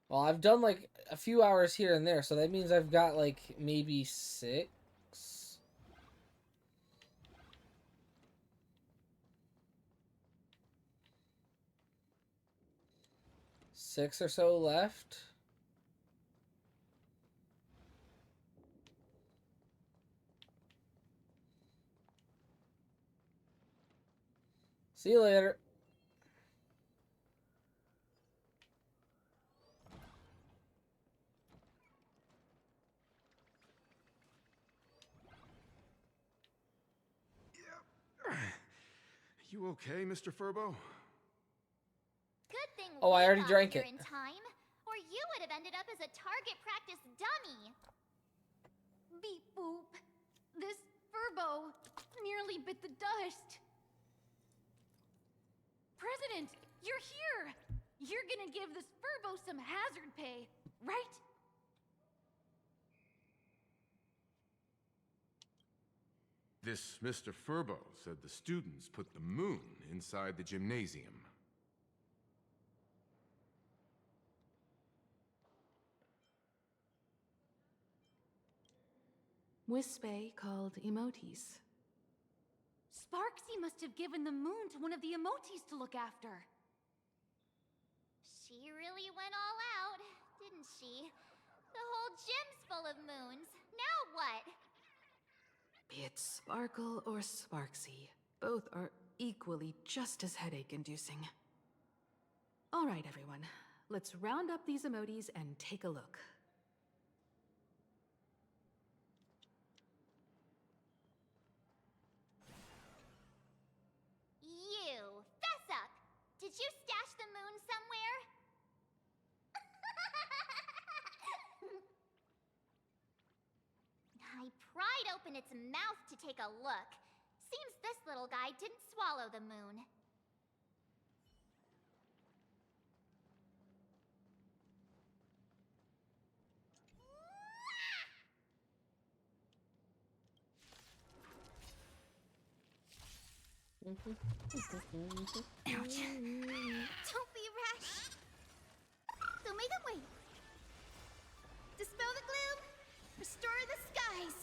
S1: Well, I've done like a few hours here and there, so that means I've got like maybe 6. 6 or so left. See you later.
S17: You okay, Mr. Furbo?
S15: Good thing
S1: Oh, I
S15: we
S1: already
S15: got
S1: drank
S15: here
S1: it.
S15: in time, or you would have ended up as a target practice dummy.
S8: Beep boop. This Furbo nearly bit the dust. President, you're here! You're gonna give this Furbo some hazard pay, right?
S17: This Mr. Furbo said the students put the moon inside the gymnasium.
S8: Wispe called emotes. Sparksy must have given the moon to one of the emotes to look after.
S15: She really went all out, didn't she? The whole gym's full of moons. Now what?
S8: Be it Sparkle or Sparksy, both are equally just as headache-inducing. All right, everyone. Let's round up these emotes and take a look.
S15: You, fess up! Did you stash the moon somewhere? I pried open its mouth to take a look. Seems this little guy didn't swallow the moon.
S2: Ouch.
S15: Don't be rash. So make it wait. Dispel the gloom. Restore the skies.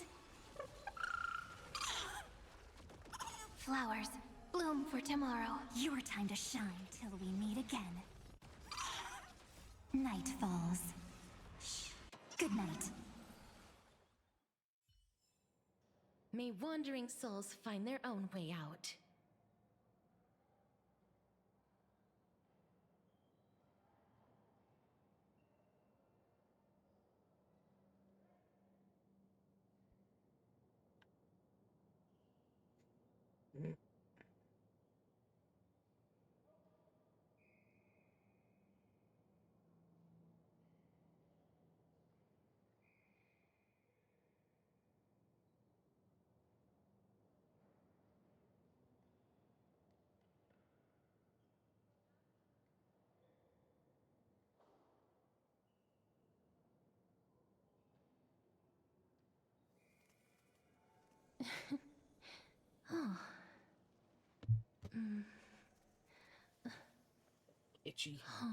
S2: Flowers, bloom for tomorrow. Your time to shine till we meet again. Night falls. Shh. Good night.
S18: May wandering souls find their own way out. Oh.
S1: Itchy.
S18: Oh.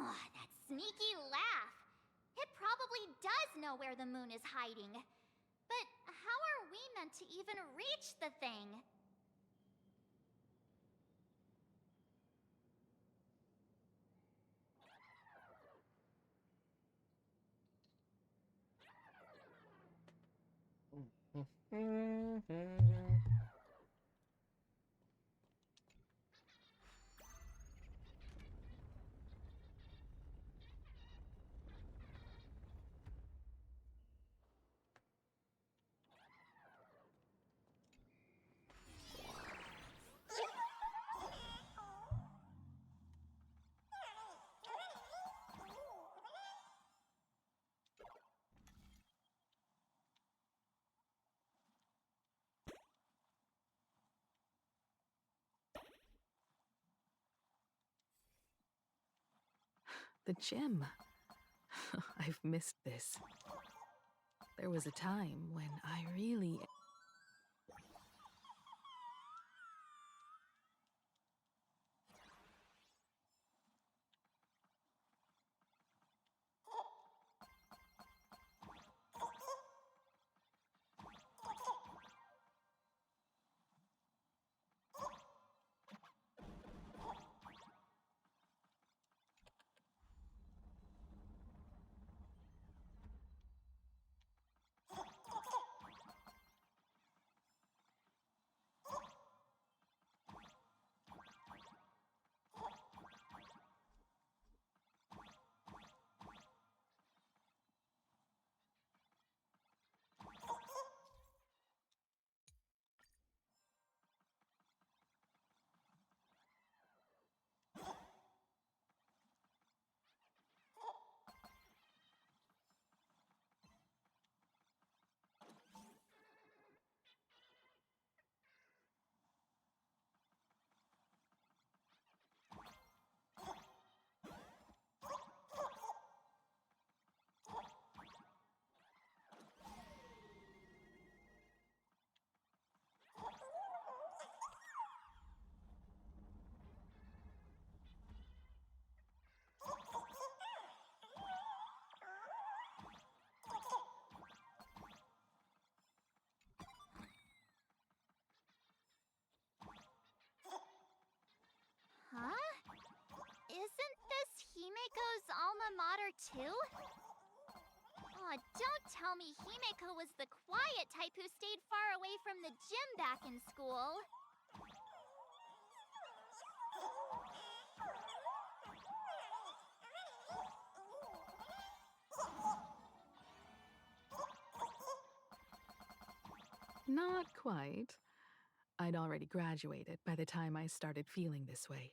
S15: Oh, that sneaky laugh. It probably does know where the moon is hiding. But how are we meant to even reach the thing?
S8: The gym. I've missed this. There was a time when I really...
S15: Huh? Isn't this Himiko's alma mater too? Aw, don't tell me Himiko was the quiet type who stayed far away from the gym back in school.
S8: Not quite. I'd already graduated by the time I started feeling this way.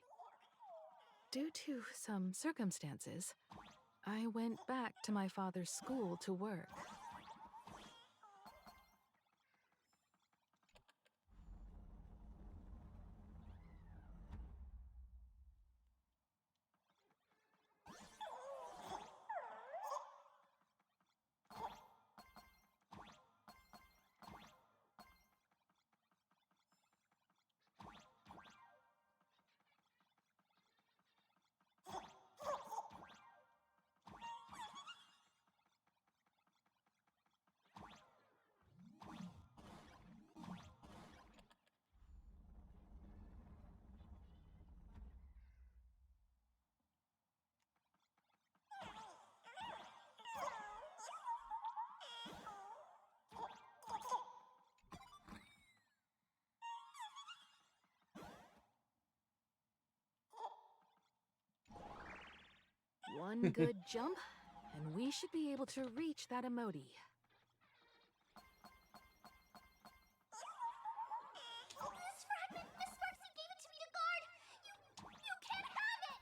S8: Due to some circumstances, I went back to my father's school to work. One good jump, and we should be able to reach that emoji.
S15: This fragment! Miss Sparksy gave it to me to guard! You can't have it!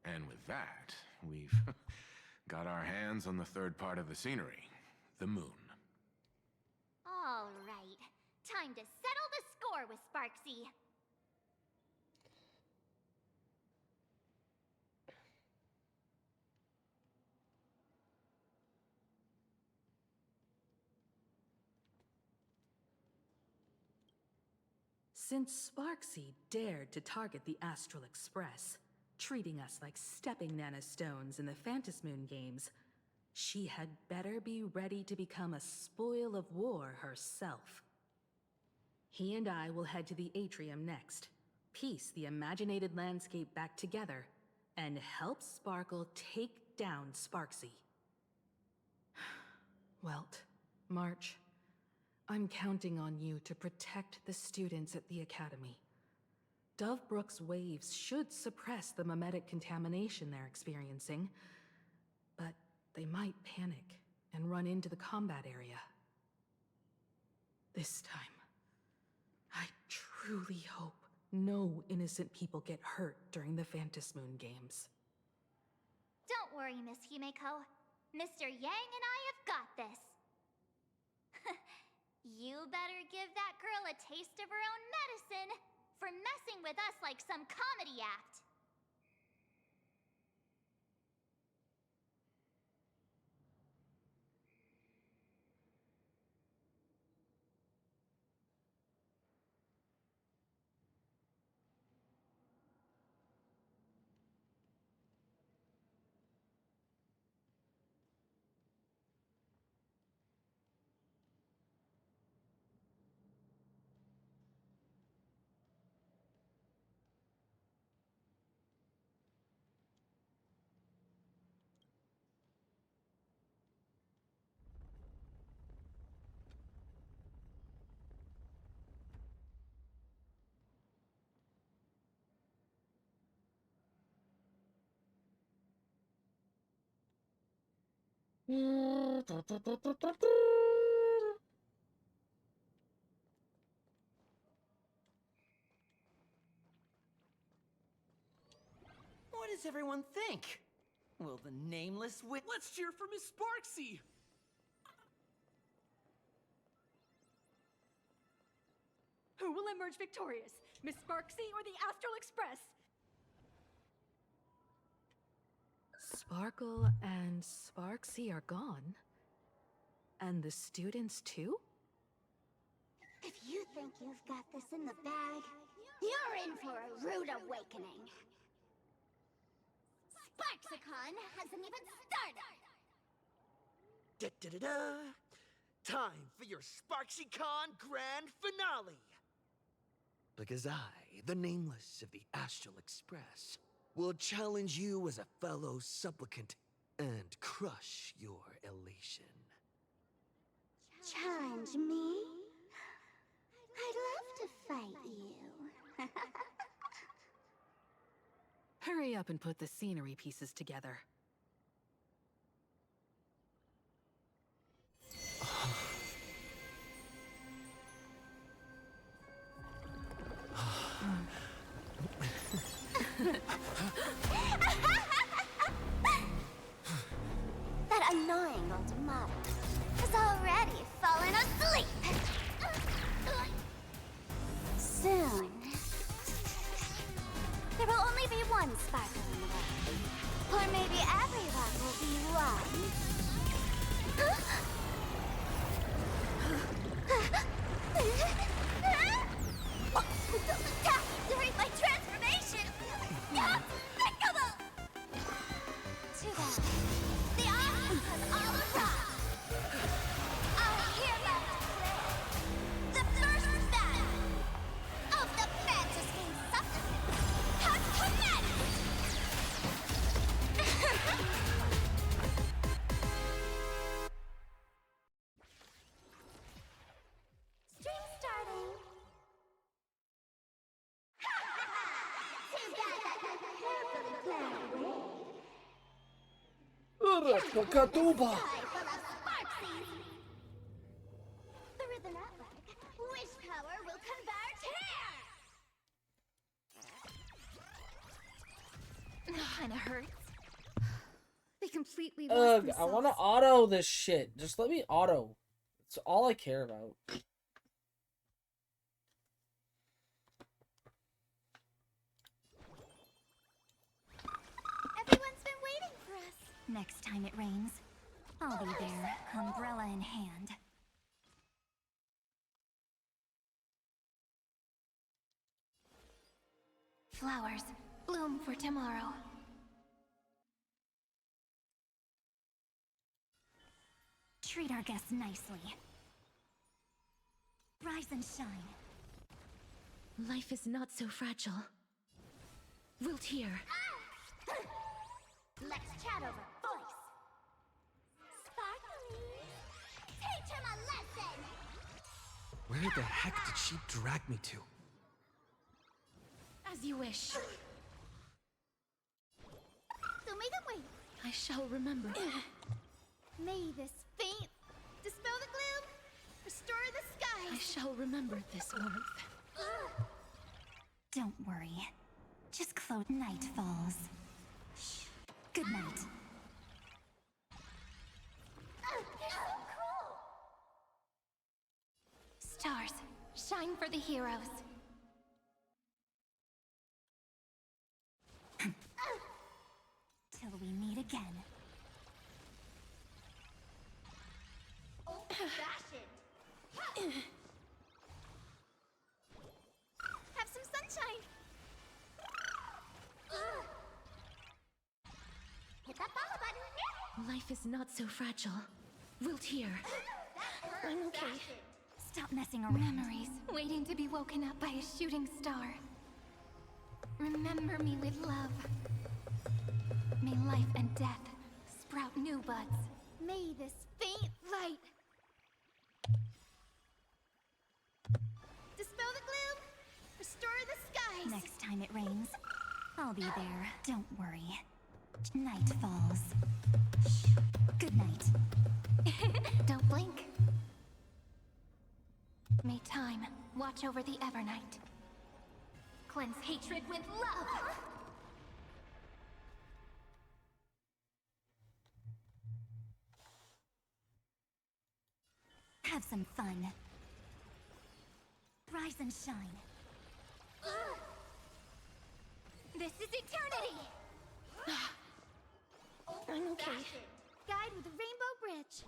S17: And with that, we've got our hands on the third part of the scenery, the moon.
S15: All right. Time to settle the score with Sparksy.
S8: Since Sparksy dared to target the Astral Express, treating us like stepping Nana Stones in the Phantasmoon games, she had better be ready to become a spoil of war herself. He and I will head to the Atrium next, piece the imaginated landscape back together, and help Sparkle take down Sparksy. Welt, March, I'm counting on you to protect the students at the Academy. Dovebrook's waves should suppress the mimetic contamination they're experiencing, but they might panic and run into the combat area. This time, I truly hope No innocent people get hurt during the Phantasmoon games.
S15: Don't worry, Miss Himeko. Mr. Yang and I have got this. You better give that girl a taste of her own medicine for messing with us like some comedy act.
S7: What does everyone think? Will the nameless win?
S19: Let's cheer for Miss Sparksy!
S20: Who will emerge victorious? Miss Sparksy or the Astral Express?
S8: Sparkle and Sparksy are gone. And the students too?
S15: If you think you've got this in the bag, you're in for a rude awakening. Sparksicon hasn't even started!
S19: Da-da-da-da! Time for your SparksyCon grand finale! Because I, the Nameless of the Astral Express, will challenge you as a fellow supplicant and crush your elation.
S15: Challenge me? I'd love to fight you.
S8: Hurry up and put the scenery pieces together.
S15: That annoying old model has already fallen asleep. Soon, there will only be one sparkle in the world. Or maybe everyone will be one. During my transformation! Despicable! Too bad. The options has all arrived. I hereby declare the first battle of the Fantasy Supplement has commenced! Stream starting. Too bad I couldn't carefully plan a way.
S1: Katuba!
S15: Through the network, wish power will convert here!
S2: That kinda hurts. They completely
S1: Ugh,
S2: lost
S1: I
S2: themselves.
S1: want to auto this shit. Just let me auto. It's all I care about.
S15: Everyone's been waiting for us. Next time it rains, I'll be there, umbrella in hand. Flowers bloom for tomorrow. Treat our guests nicely. Rise and shine.
S18: Life is not so fragile. Wilt here.
S15: Let's chat over voice. Sparkly, teach him a lesson.
S19: Where the heck did she drag me to?
S18: As you wish.
S15: So make them wait.
S18: I shall remember.
S15: May this faint dispel the gloom, restore the skies.
S18: I shall remember this warmth.
S2: Don't worry. Just close. Night falls. Shh. Good night.
S15: Oh, they're so cool! Stars, shine for the heroes.
S2: Till we meet again.
S15: Old-fashioned. Have some sunshine. Hit that follow button.
S18: Life is not so fragile. Wilt here.
S15: I'm okay.
S2: Stop messing around.
S15: Memories waiting to be woken up by a shooting star. Remember me with love. May life and death sprout new buds. May this faint light dispel the gloom, restore the skies.
S2: Next time it rains, I'll be there. Don't worry. Night falls. Shh. Good night.
S15: Don't blink. May time watch over the Evernight. Cleanse hatred with love.
S2: Have some fun. Rise and shine.
S15: This is eternity!
S2: I'm okay.
S15: Guide with a rainbow bridge.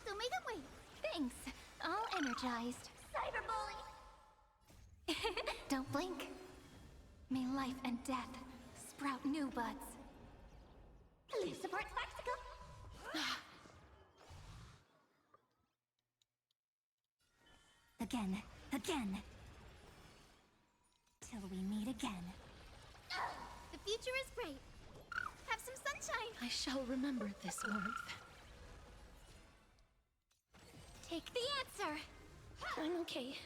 S15: So may the wait. Thanks. All energized. Cyberbully! Don't blink. May life and death sprout new buds. Police support spectacle!
S2: Again. Again. Till we meet again.
S15: The future is great. Have some sunshine.
S18: I shall remember this warmth.
S15: Take the answer.
S18: I'm okay.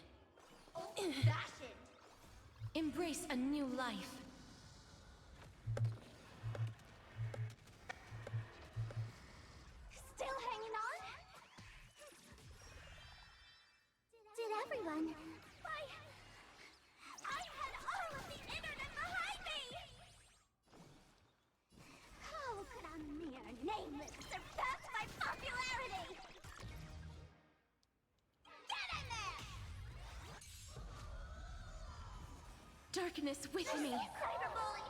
S15: Old-fashioned.
S18: Embrace a new life.
S15: Still hanging on? Did everyone? I had all of the internet behind me! How could a mere nameless surpass my popularity? Get in there!
S18: Darkness with me.
S15: Cyberbully!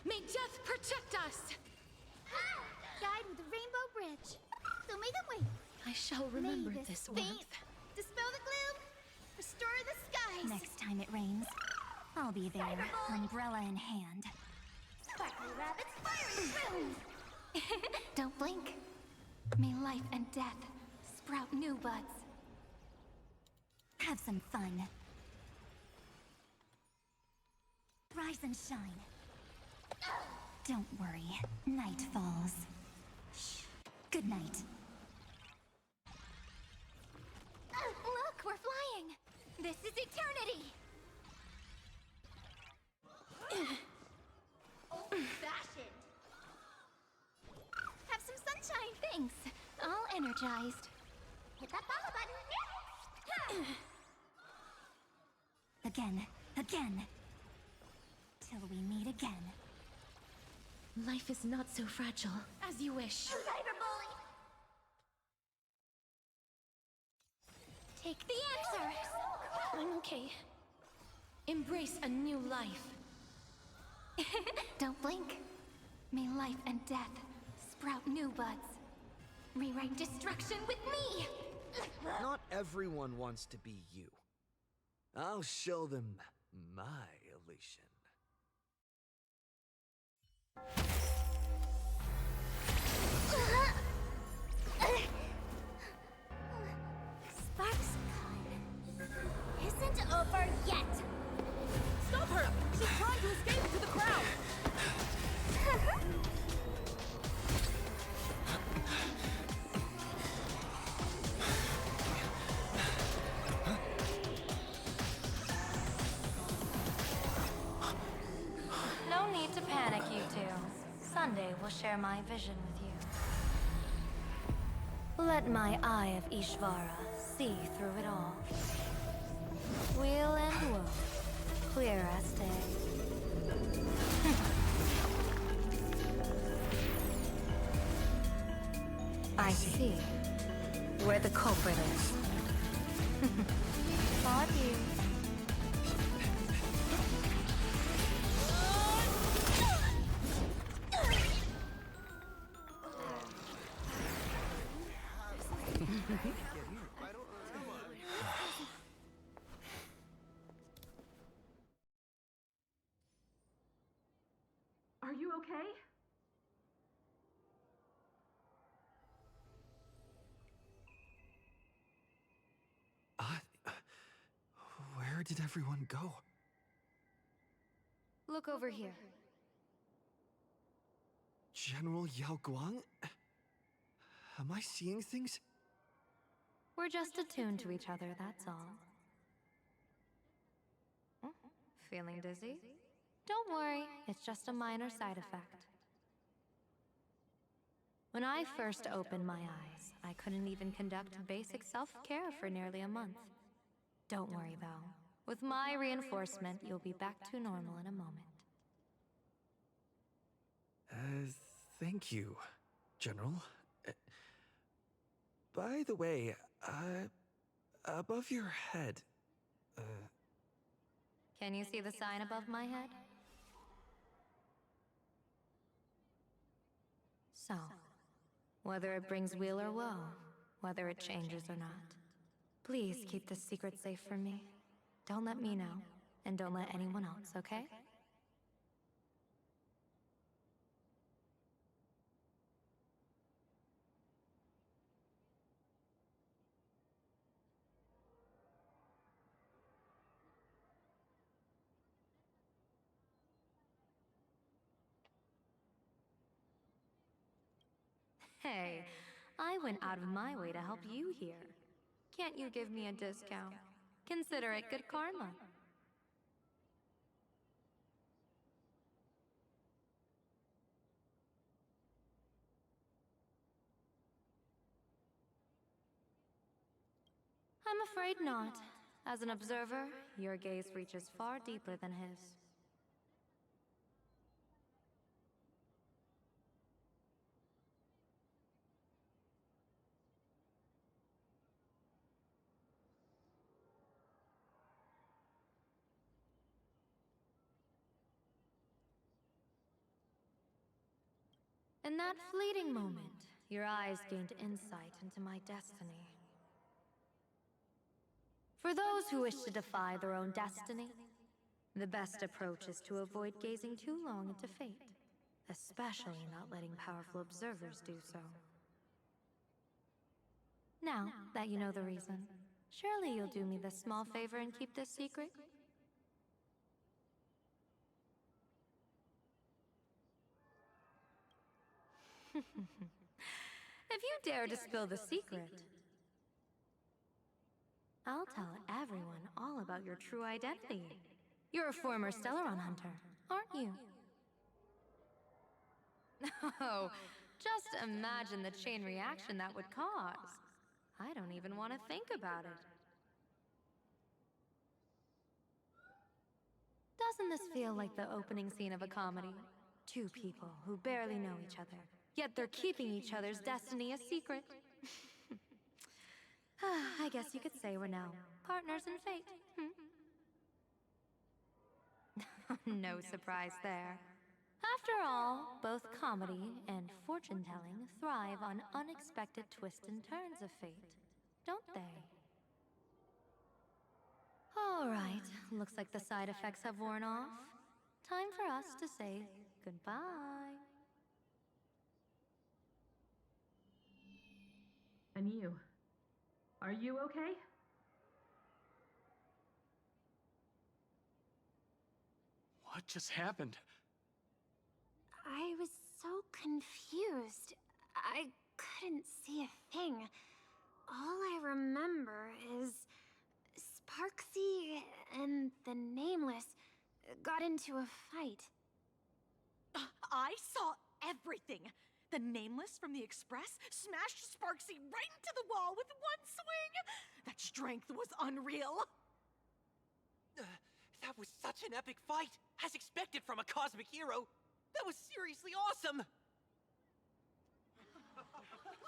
S18: May death protect us!
S15: Guide with a rainbow bridge. So may the wait.
S18: I shall remember
S15: May
S18: this
S15: faint
S18: warmth.
S15: dispel the gloom, restore the skies.
S2: Next time it rains, I'll be there, umbrella in hand.
S15: Sparkly rabbits firing spoons. Don't blink. May life and death sprout new buds.
S2: Have some fun. Rise and shine. Don't worry. Night falls. Shh. Good night.
S15: Look, we're flying. This is eternity. Old-fashioned. Have some sunshine. Thanks. All energized. Hit that follow button.
S2: Again. Again. Till we meet again.
S18: Life is not so fragile. As you wish.
S15: Cyberbully. Take the answer.
S18: I'm okay. Embrace a new life.
S15: Don't blink. May life and death sprout new buds. Rewrite destruction with me.
S19: Not everyone wants to be you. I'll show them my elation.
S15: SparksCon isn't over yet.
S20: Stop her! She's trying to escape into the crowd!
S13: No need to panic, you two. Sunday will share my vision with you. Let my eye of Ishvara see through it all. Weal and woe, clear as day. I see where the culprit is. Fought you.
S20: Are you okay?
S5: Where did everyone go?
S13: Look over here.
S5: General Yao Guang? Am I seeing things?
S13: We're just attuned to each other, that's all. Oh, feeling dizzy? Don't worry, it's just a minor side effect. When I first opened my eyes, I couldn't even conduct basic self-care for nearly a month. Don't worry though. With my reinforcement, you'll be back to normal in a moment.
S5: Thank you, General. By the way, above your head,
S13: Can you see the sign above my head? So, whether it brings weal or woe, whether it changes or not, please keep this secret safe from me. Don't let me know, and don't let anyone else, okay? Hey, I went out of my way to help you here. Can't you give me a discount? Consider it good karma. I'm afraid not. As an observer, your gaze reaches far deeper than his. In that fleeting moment, your eyes gained insight into my destiny. For those who wish to defy their own destiny, the best approach is to avoid gazing too long into fate, especially not letting powerful observers do so. Now that you know the reason, surely you'll do me this small favor and keep this secret? If you dare to spill the secret, I'll tell everyone all about your true identity. You're a former Stellaron hunter, aren't you? Oh, just imagine the chain reaction that would cause. I don't even want to think about it. Doesn't this feel like the opening scene of a comedy? Two people who barely know each other, yet they're keeping each other's destiny a secret. I guess you could say we're now partners in fate. No surprise there. After all, both comedy and fortune-telling thrive on unexpected twists and turns of fate, don't they? All right, looks like the side effects have worn off. Time for us to say goodbye.
S20: And you? Are you okay?
S16: What just happened?
S15: I was so confused. I couldn't see a thing. All I remember is Sparksy and the Nameless got into a fight.
S20: I saw everything. The Nameless from the Express smashed Sparksy right into the wall with one swing! That strength was unreal!
S7: That was such an epic fight, as expected from a cosmic hero. That was seriously awesome!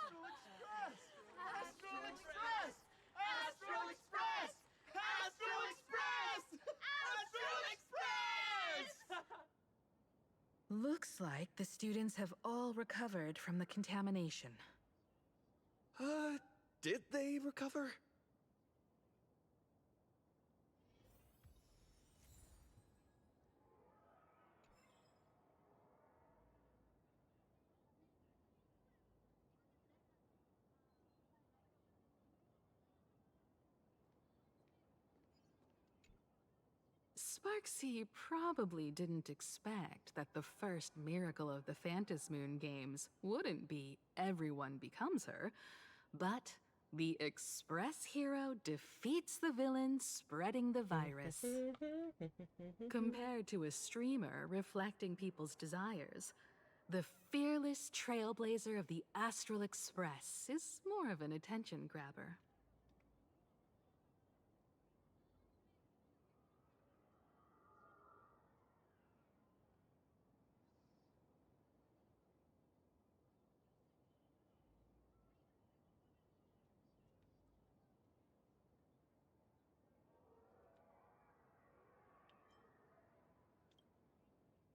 S3: Astral Express! Astral Express! Astral Express! Astral Express! Astral Express!
S4: Looks like the students have all recovered from the contamination.
S19: Did they recover?
S8: Sparksy probably didn't expect that the first miracle of the Phantasmoon games wouldn't be everyone becomes her, but the Express hero defeats the villain spreading the virus. Compared to a streamer reflecting people's desires, the fearless trailblazer of the Astral Express is more of an attention grabber.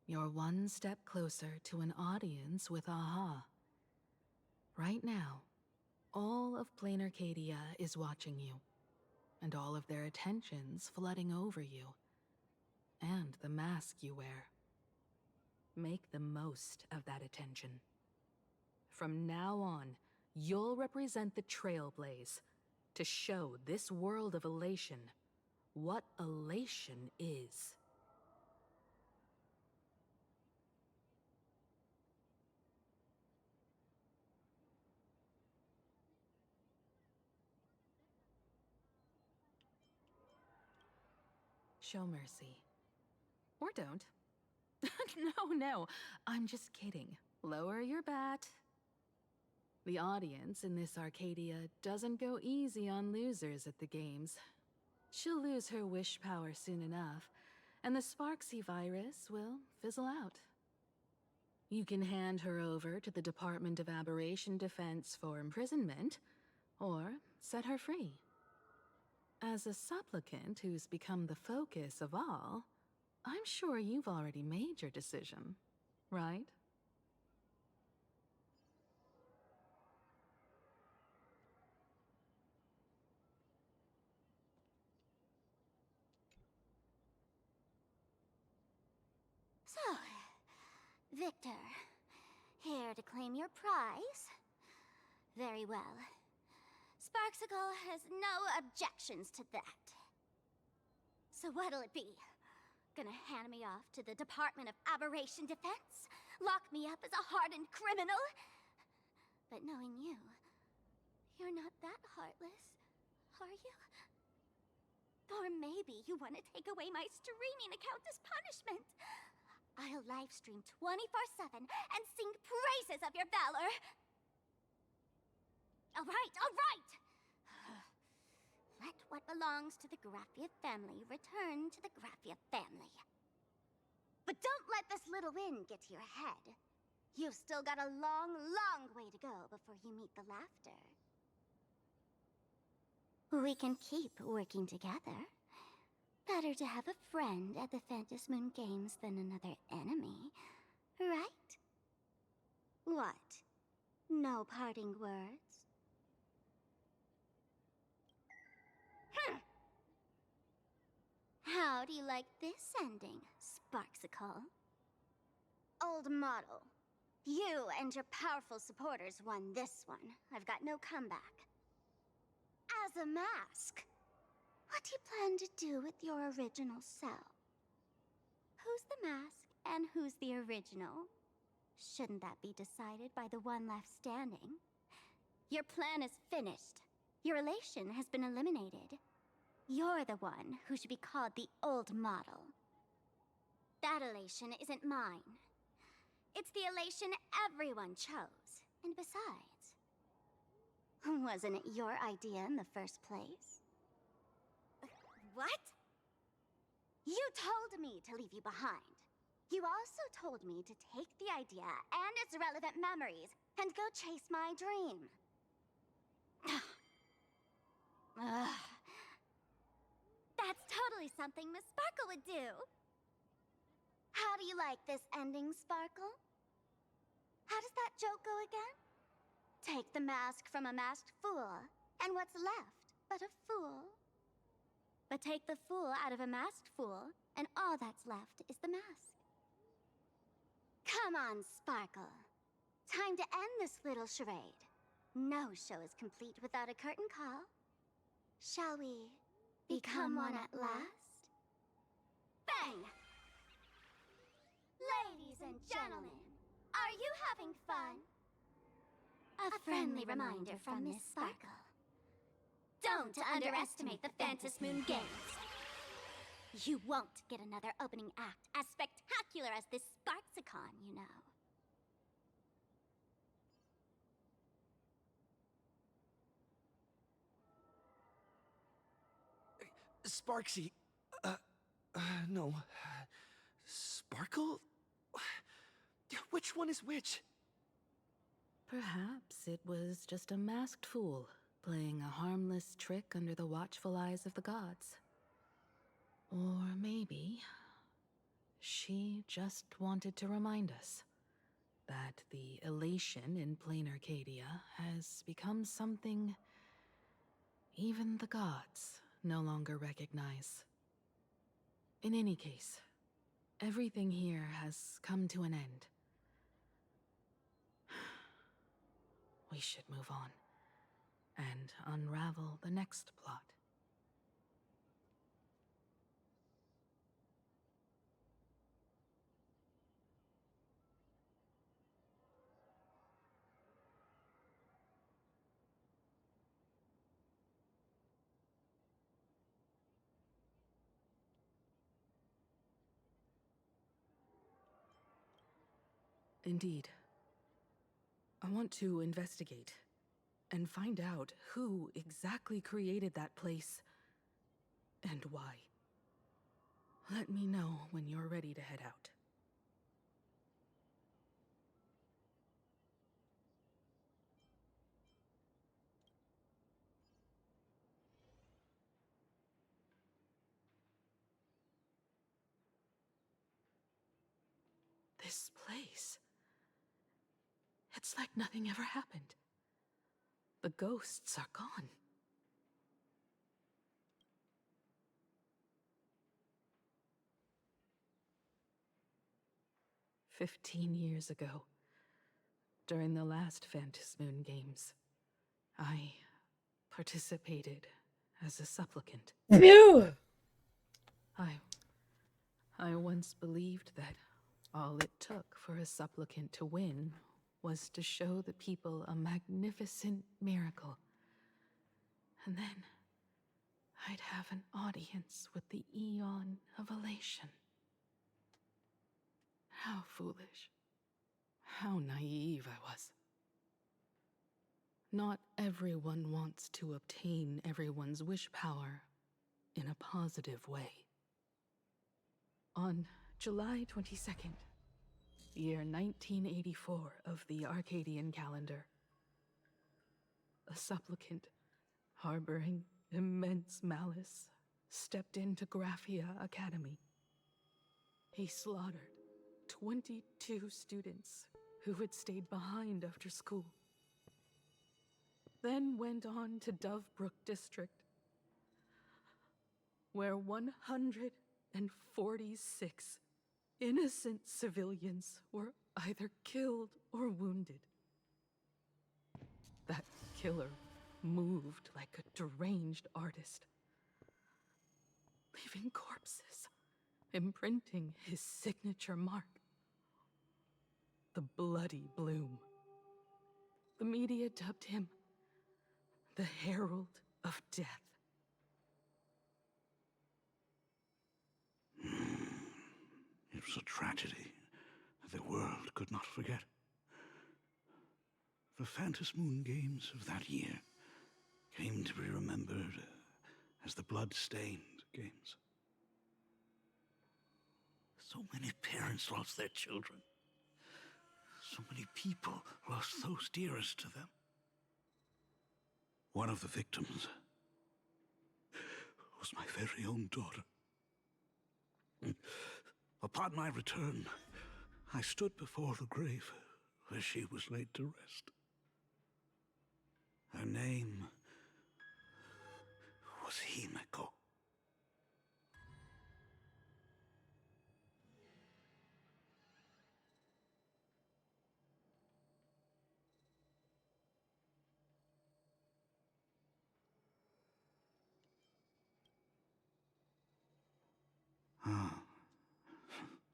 S8: You're one step closer to an audience with AHA. Right now, all of Plain Arcadia is watching you, and all of their attention's flooding over you, and the mask you wear. Make the most of that attention. From now on, you'll represent the Trailblaze to show this world of elation what elation is. Show mercy. Or don't. No, I'm just kidding. Lower your bat. The audience in this Arcadia doesn't go easy on losers at the games. She'll lose her wish power soon enough, and the Sparksy virus will fizzle out. You can hand her over to the Department of Aberration Defense for imprisonment, or set her free. As a supplicant who's become the focus of all, I'm sure you've already made your decision, right?
S15: So, Victor, here to claim your prize? Very well. Sparksicle has no objections to that. So what'll it be? Gonna hand me off to the Department of Aberration Defense? Lock me up as a hardened criminal? But knowing you, you're not that heartless, are you? Or maybe you want to take away my streaming account as punishment. I'll livestream 24/7 and sing praises of your valor. All right! Let what belongs to the Graphia family return to the Graphia family. But don't let this little win get to your head. You've still got a long, long way to go before you meet the laughter. We can keep working together. Better to have a friend at the Phantasmoon Games than another enemy, right? What? No parting words? How do you like this ending, Sparksicle? Old model. You and your powerful supporters won this one. I've got no comeback. As a mask, what do you plan to do with your original self? Who's the mask and who's the original? Shouldn't that be decided by the one left standing? Your plan is finished. Your elation has been eliminated. You're the one who should be called the old model. That elation isn't mine.
S2: It's the elation everyone chose. And besides, wasn't it your idea in the first place? What? You told me to leave you behind. You also told me to take the idea and its relevant memories and go chase my dream. Ugh. That's totally something Miss Sparkle would do. How do you like this ending, Sparkle? How does that joke go again? Take the mask from a masked fool, and what's left but a fool? But take the fool out of a masked fool, and all that's left is the mask. Come on, Sparkle. Time to end this little charade. No show is complete without a curtain call. Shall we become one at last? Bang! Ladies and gentlemen, are you having fun? A friendly reminder from Miss Sparkle. Don't underestimate the Phantasmoon Games. You won't get another opening act as spectacular as this Sparksicon, you know.
S19: Sparksy. No. Sparkle? Which one is which?
S10: Perhaps it was just a masked fool, playing a harmless trick under the watchful eyes of the gods. Or maybe she just wanted to remind us that the elation in plain Arcadia has become something even the gods no longer recognize. In any case, everything here has come to an end. We should move on and unravel the next plot. Indeed. I want to investigate and find out who exactly created that place and why. Let me know when you're ready to head out. This place. It's like nothing ever happened. The ghosts are gone. "15 years ago, during the last Phantasmoon Games, I participated as a supplicant.
S1: Phew!
S10: I once believed that all it took for a supplicant to win was to show the people a magnificent miracle. And then I'd have an audience with the Eon of Elation. How foolish. How naive I was. Not everyone wants to obtain everyone's wish power in a positive way. On July 22nd, year 1984 of the Arcadian calendar, a supplicant harboring immense malice stepped into Graphia Academy. He slaughtered 22 students who had stayed behind after school. Then went on to Dovebrook District, where 146 innocent civilians were either killed or wounded. That killer moved like a deranged artist, leaving corpses, imprinting his signature mark. The Bloody Bloom. The media dubbed him the Herald of Death.
S21: It was a tragedy. the world could not forget. The Phantom Moon Games of that year came to be remembered as the Blood-Stained Games. So many parents lost their children. So many people lost those dearest to them. One of the victims was my very own daughter. Upon my return, I stood before the grave where she was laid to rest. Her name was Himeko.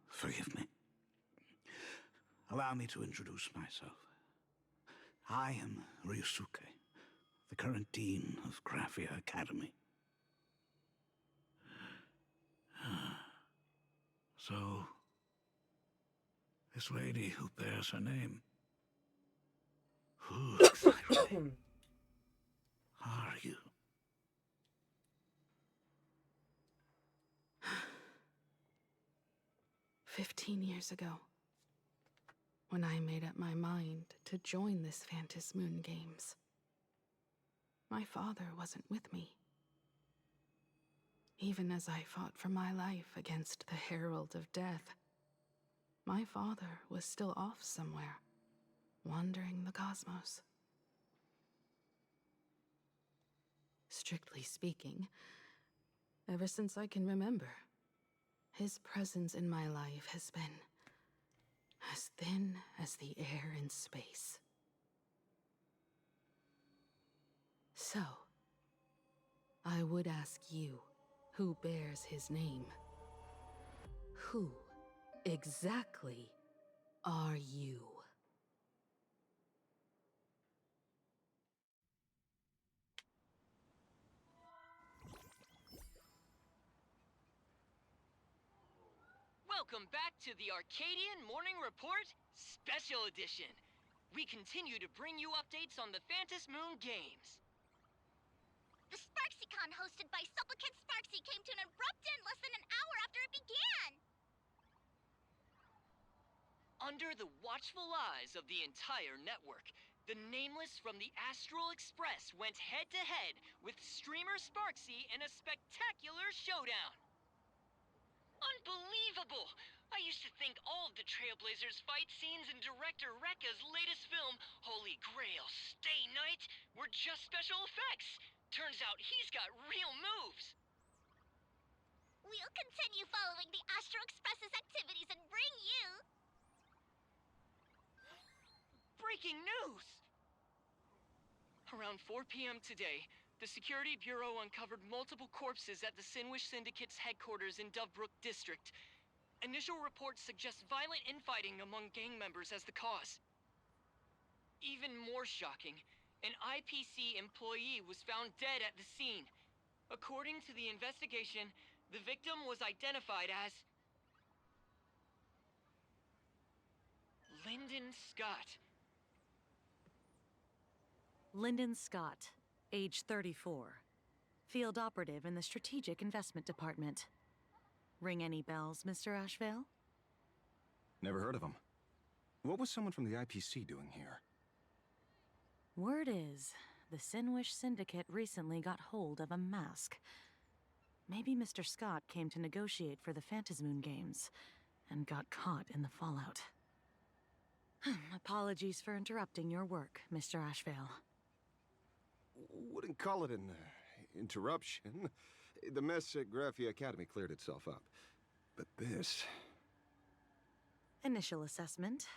S21: Forgive me. Allow me to introduce myself. I am Ryusuke, the current dean of Graphia Academy. So, this lady who bears her name, who exactly are you?
S10: 15 years ago, when I made up my mind to join this Phantom Moon Games, my father wasn't with me. Even as I fought for my life against the Herald of Death, my father was still off somewhere, wandering the cosmos. Strictly speaking, ever since I can remember, his presence in my life has been as thin as the air in space. So, I would ask you, who bears his name, who exactly are you?
S14: Welcome back to the Arcadian Morning Report Special Edition. We continue to bring you updates on the Phantom Moon Games.
S2: The SparksyCon hosted by Supplicant Sparksy came to an abrupt end less than an hour after it began!
S14: Under the watchful eyes of the entire network, the Nameless from the Astral Express went head-to-head with streamer Sparksy in a spectacular showdown. Unbelievable! I used to think all of the Trailblazers fight scenes in director Rekka's latest film, Holy Grail Stay Night, were just special effects. Turns out he's got real moves.
S2: We'll continue following the Astro Express's activities and bring you...
S14: Breaking news! Around 4 p.m. today, the Security Bureau uncovered multiple corpses at the Sinwish Syndicate's headquarters in Dovebrook District. Initial reports suggest violent infighting among gang members as the cause. Even more shocking, an IPC employee was found dead at the scene. According to the investigation, the victim was identified as Lyndon Scott.
S22: Lyndon Scott, age 34. Field operative in the Strategic Investment Department. Ring any bells, Mr. Ashvale?
S23: Never heard of him. What was someone from the IPC doing here?
S22: Word is, the Sinwish Syndicate recently got hold of a mask. Maybe Mr. Scott came to negotiate for the Phantom Moon Games, and got caught in the fallout. Apologies for interrupting your work, Mr. Ashvale.
S23: Wouldn't call it an interruption. The mess at Graphia Academy cleared itself up. But this...
S22: Initial assessment.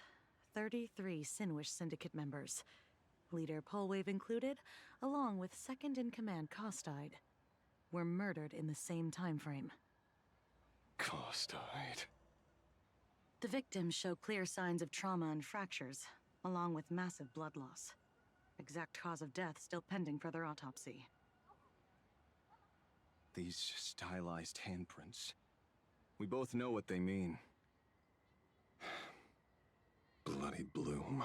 S22: 33 Sinwish Syndicate members. Leader Polwave included, along with second-in-command Costide, were murdered in the same time frame.
S23: Costide.
S22: The victims show clear signs of trauma and fractures, along with massive blood loss. Exact cause of death still pending further autopsy.
S23: These stylized handprints. We both know what they mean. Bloody Bloom.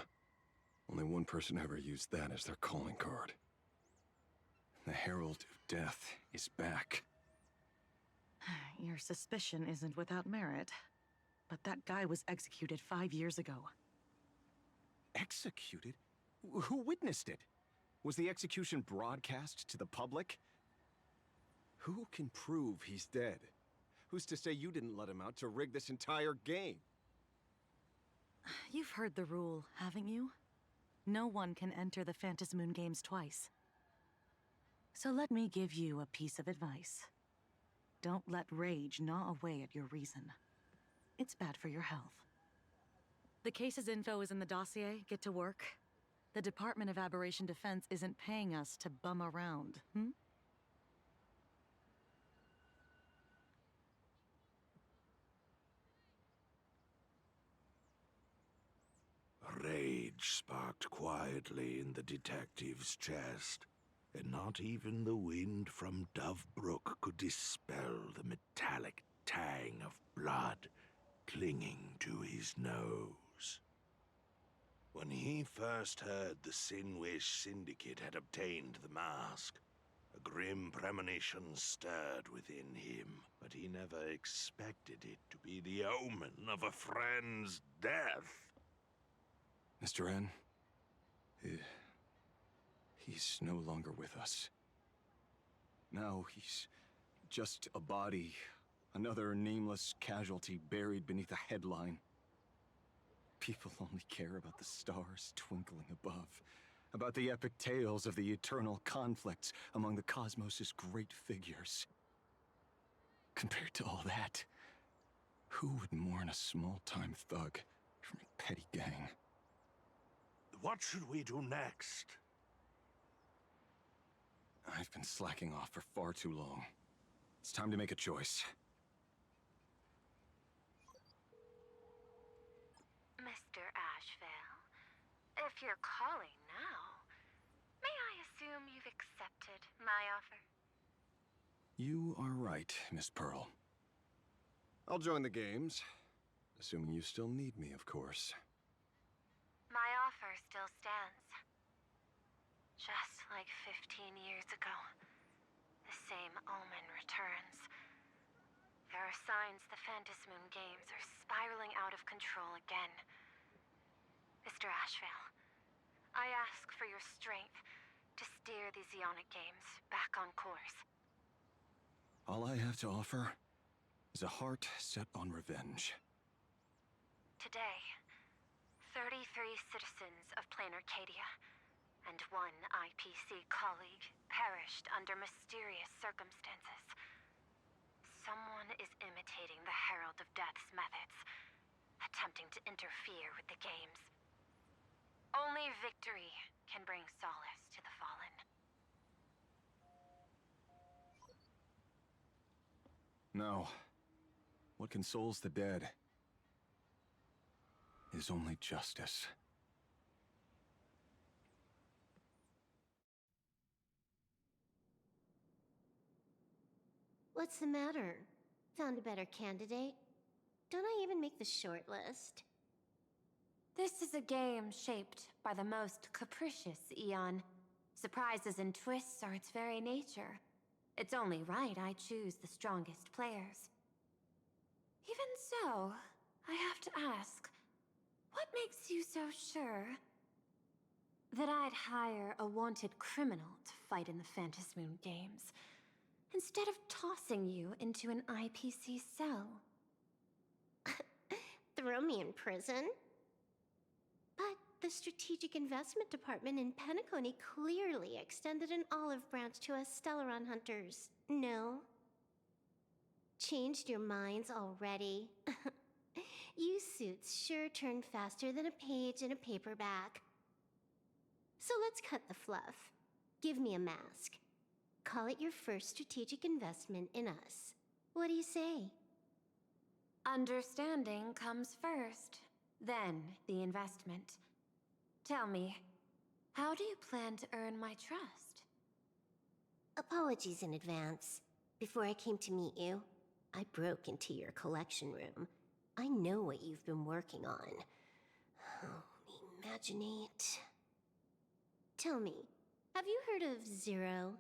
S23: Only one person ever used that as their calling card. The Herald of Death is back.
S22: Your suspicion isn't without merit. But that guy was executed 5 years ago.
S23: Executed? Who witnessed it? Was the execution broadcast to the public? Who can prove he's dead? Who's to say you didn't let him out to rig this entire game?
S22: You've heard the rule, haven't you? No one can enter the Phantasmoon Games twice. So let me give you a piece of advice. Don't let rage gnaw away at your reason. It's bad for your health. The case's info is in the dossier. Get to work. The Department of Aberration Defense isn't paying us to bum around,
S21: Rage sparked quietly in the detective's chest, and not even the wind from Dove Brook could dispel the metallic tang of blood clinging to his nose. When he first heard the Sinwish Syndicate had obtained the mask, a grim premonition stirred within him, but he never expected it to be the omen of a friend's death.
S23: Mr. N, he's no longer with us. Now he's just a body, another nameless casualty buried beneath a headline. People only care about the stars twinkling above, about the epic tales of the eternal conflicts among the cosmos' great figures. Compared to all that, who would mourn a small-time thug from a petty gang?
S21: What should we do next?
S23: I've been slacking off for far too long. It's time to make a choice.
S15: Mr. Ashvale, if you're calling now, may I assume you've accepted my offer?
S23: You are right, Miss Pearl. I'll join the games. Assuming you still need me, of course.
S15: My offer still stands. Just like 15 years ago, the same omen returns. There are signs the Phantasmoon Games are spiraling out of control again. Mr. Ashvale, I ask for your strength to steer the Zeonic Games back on course.
S23: All I have to offer is a heart set on revenge.
S15: Today, 33 citizens of Plain Arcadia and 1 IPC colleague perished under mysterious circumstances. Someone is imitating the Herald of Death's methods, attempting to interfere with the games. Only victory can bring solace to the fallen.
S23: No. What consoles the dead is only justice.
S2: What's the matter? Found a better candidate? Don't I even make the shortlist?
S13: This is a game shaped by the most capricious, Eon. Surprises and twists are its very nature. It's only right I choose the strongest players. Even so, I have to ask, what makes you so sure that I'd hire a wanted criminal to fight in the Phantasmoon Games, instead of tossing you into an IPC cell?
S2: Throw me in prison? But the Strategic Investment Department in Penacony clearly extended an olive branch to us Stellaron hunters. No? Changed your minds already? You suits sure turn faster than a page in a paperback. So let's cut the fluff. Give me a mask. Call it your first strategic investment in us. What do you say?
S13: Understanding comes first, then the investment. Tell me, how do you plan to earn my trust?
S2: Apologies in advance. Before I came to meet you, I broke into your collection room. I know what you've been working on.
S6: Imaginate. Tell me, have you heard of Zero?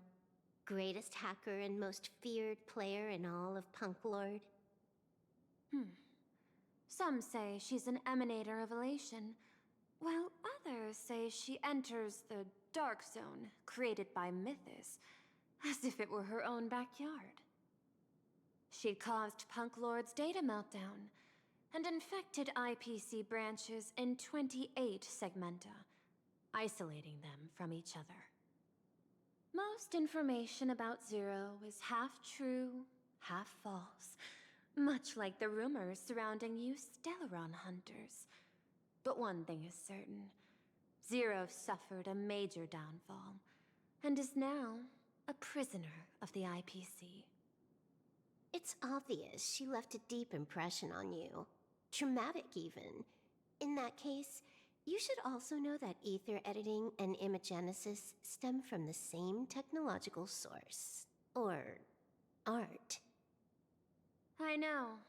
S6: Greatest hacker and most feared player in all of Punk Lord?
S13: Some say she's an emanator of elation, while others say she enters the Dark Zone created by Mythos, as if it were her own backyard. She caused Punk Lord's data meltdown, and infected IPC branches in 28 segmenta, isolating them from each other. Most information about Zero is half true, half false, much like the rumors surrounding you Stellaron hunters. But one thing is certain. Zero suffered a major downfall, and is now a prisoner of the IPC.
S6: It's obvious she left a deep impression on you. Traumatic, even. In that case, you should also know that ether editing and imagenesis stem from the same technological source. Or art.
S13: I know.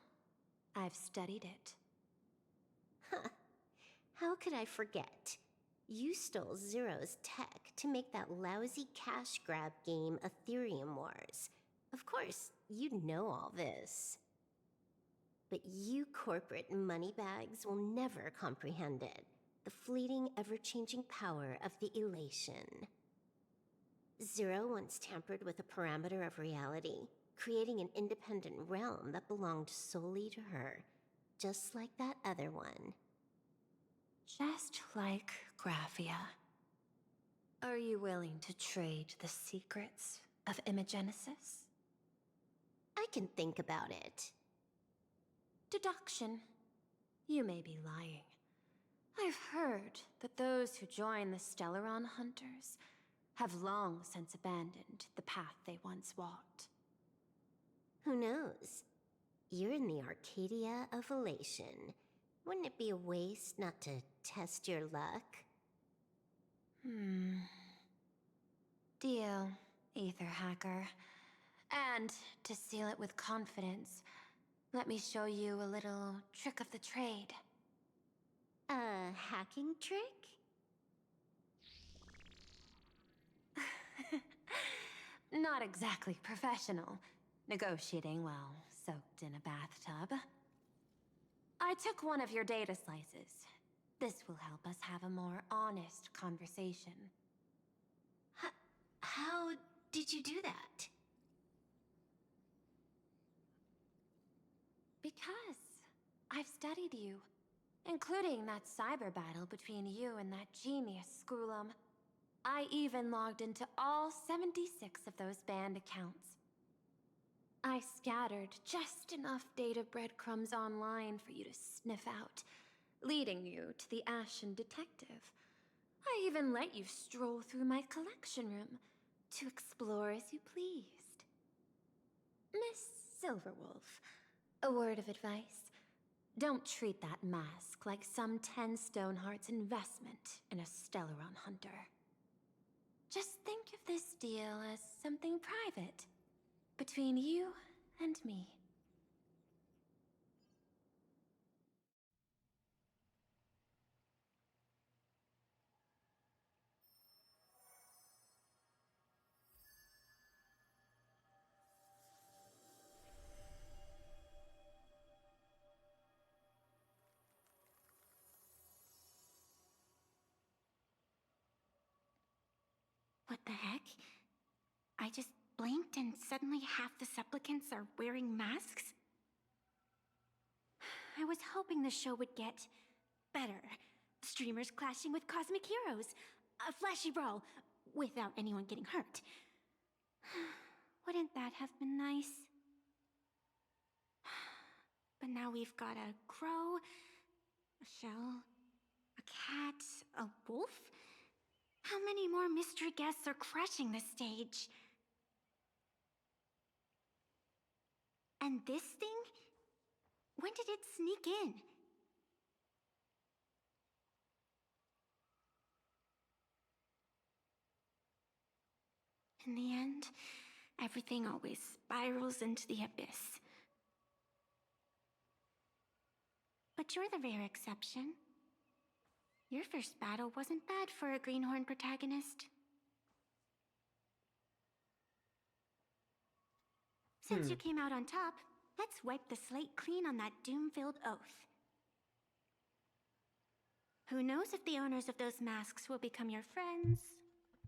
S13: I've studied it.
S6: Huh. How could I forget? You stole Zero's tech to make that lousy cash grab game Ethereum Wars. Of course, you'd know all this. But you corporate moneybags will never comprehend it. The fleeting, ever-changing power of the elation. Zero once tampered with a parameter of reality, creating an independent realm that belonged solely to her, just like that other one.
S13: Just like Graphia. Are you willing to trade the secrets of imagenesis?
S6: I can think about it.
S13: Deduction. You may be lying. I've heard that those who join the Stellaron Hunters have long since abandoned the path they once walked.
S6: Who knows? You're in the Arcadia of Elation. Wouldn't it be a waste not to test your luck?
S13: Deal, Ether Hacker. And to seal it with confidence, let me show you a little trick of the trade.
S6: A hacking trick?
S13: Not exactly professional. Negotiating while soaked in a bathtub. I took one of your data slices. This will help us have a more honest conversation.
S6: How did you do that?
S13: Because I've studied you, including that cyber battle between you and that genius Scroolum. I even logged into all 76 of those banned accounts. I scattered just enough data breadcrumbs online for you to sniff out, leading you to the Ashen Detective. I even let you stroll through my collection room to explore as you pleased. Miss Silverwolf, a word of advice. Don't treat that mask like some 10 Stoneheart's investment in a Stellaron hunter. Just think of this deal as something private, between you and me.
S2: What the heck? I just blinked and suddenly half the supplicants are wearing masks? I was hoping the show would get better. Streamers clashing with cosmic heroes. A flashy brawl without anyone getting hurt. Wouldn't that have been nice? But now we've got a crow, a shell, a cat, a wolf. How many more mystery guests are crashing the stage? And this thing? When did it sneak in? In the end, everything always spirals into the abyss. But you're the rare exception. Your first battle wasn't bad for a greenhorn protagonist. Since you came out on top, let's wipe the slate clean on that doom-filled oath. Who knows if the owners of those masks will become your friends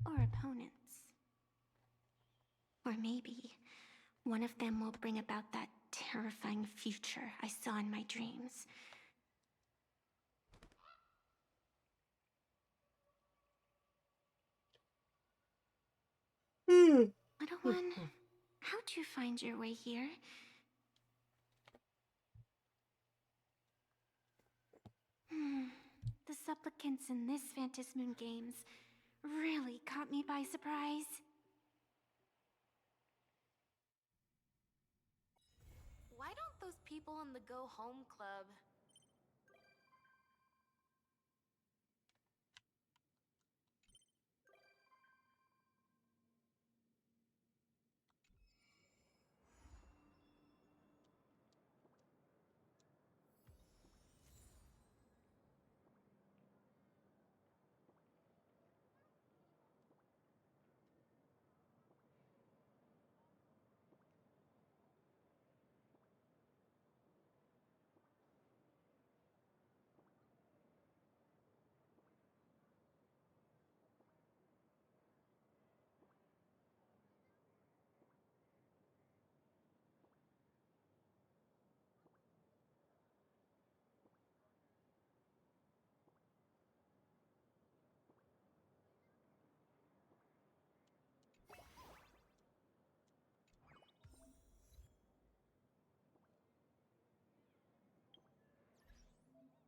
S2: or opponents? Or maybe one of them will bring about that terrifying future I saw in my dreams. Little one, how'd you find your way here? The supplicants in this Phantasmoon Games really caught me by surprise.
S15: Why don't those people in the Go Home Club...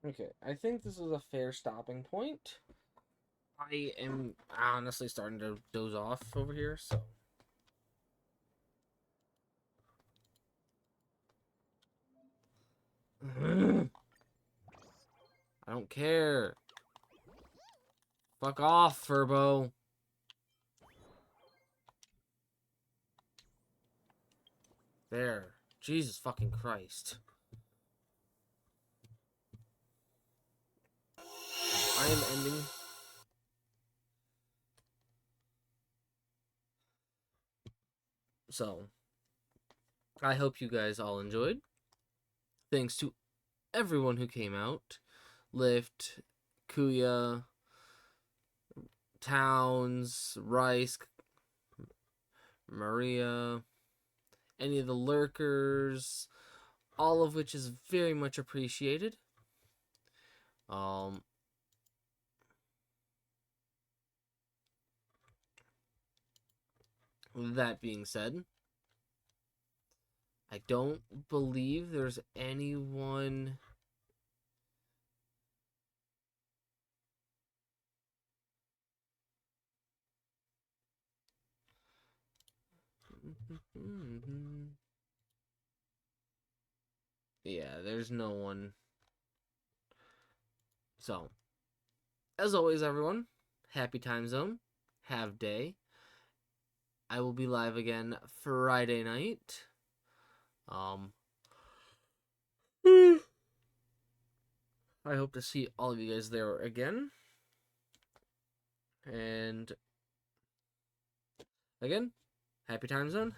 S1: Okay, I think this is a fair stopping point. I am honestly starting to doze off over here, so... I don't care. Fuck off, Furbo. There. Jesus fucking Christ. I am ending. So, I hope you guys all enjoyed. Thanks to everyone who came out. Lift, Kuya, Towns, Rice, Maria, any of the lurkers, all of which is very much appreciated. That being said, I don't believe there's anyone... Yeah, there's no one. So, as always, everyone, happy time zone, have day. I will be live again Friday night. I hope to see all of you guys there again. And again, happy time zone.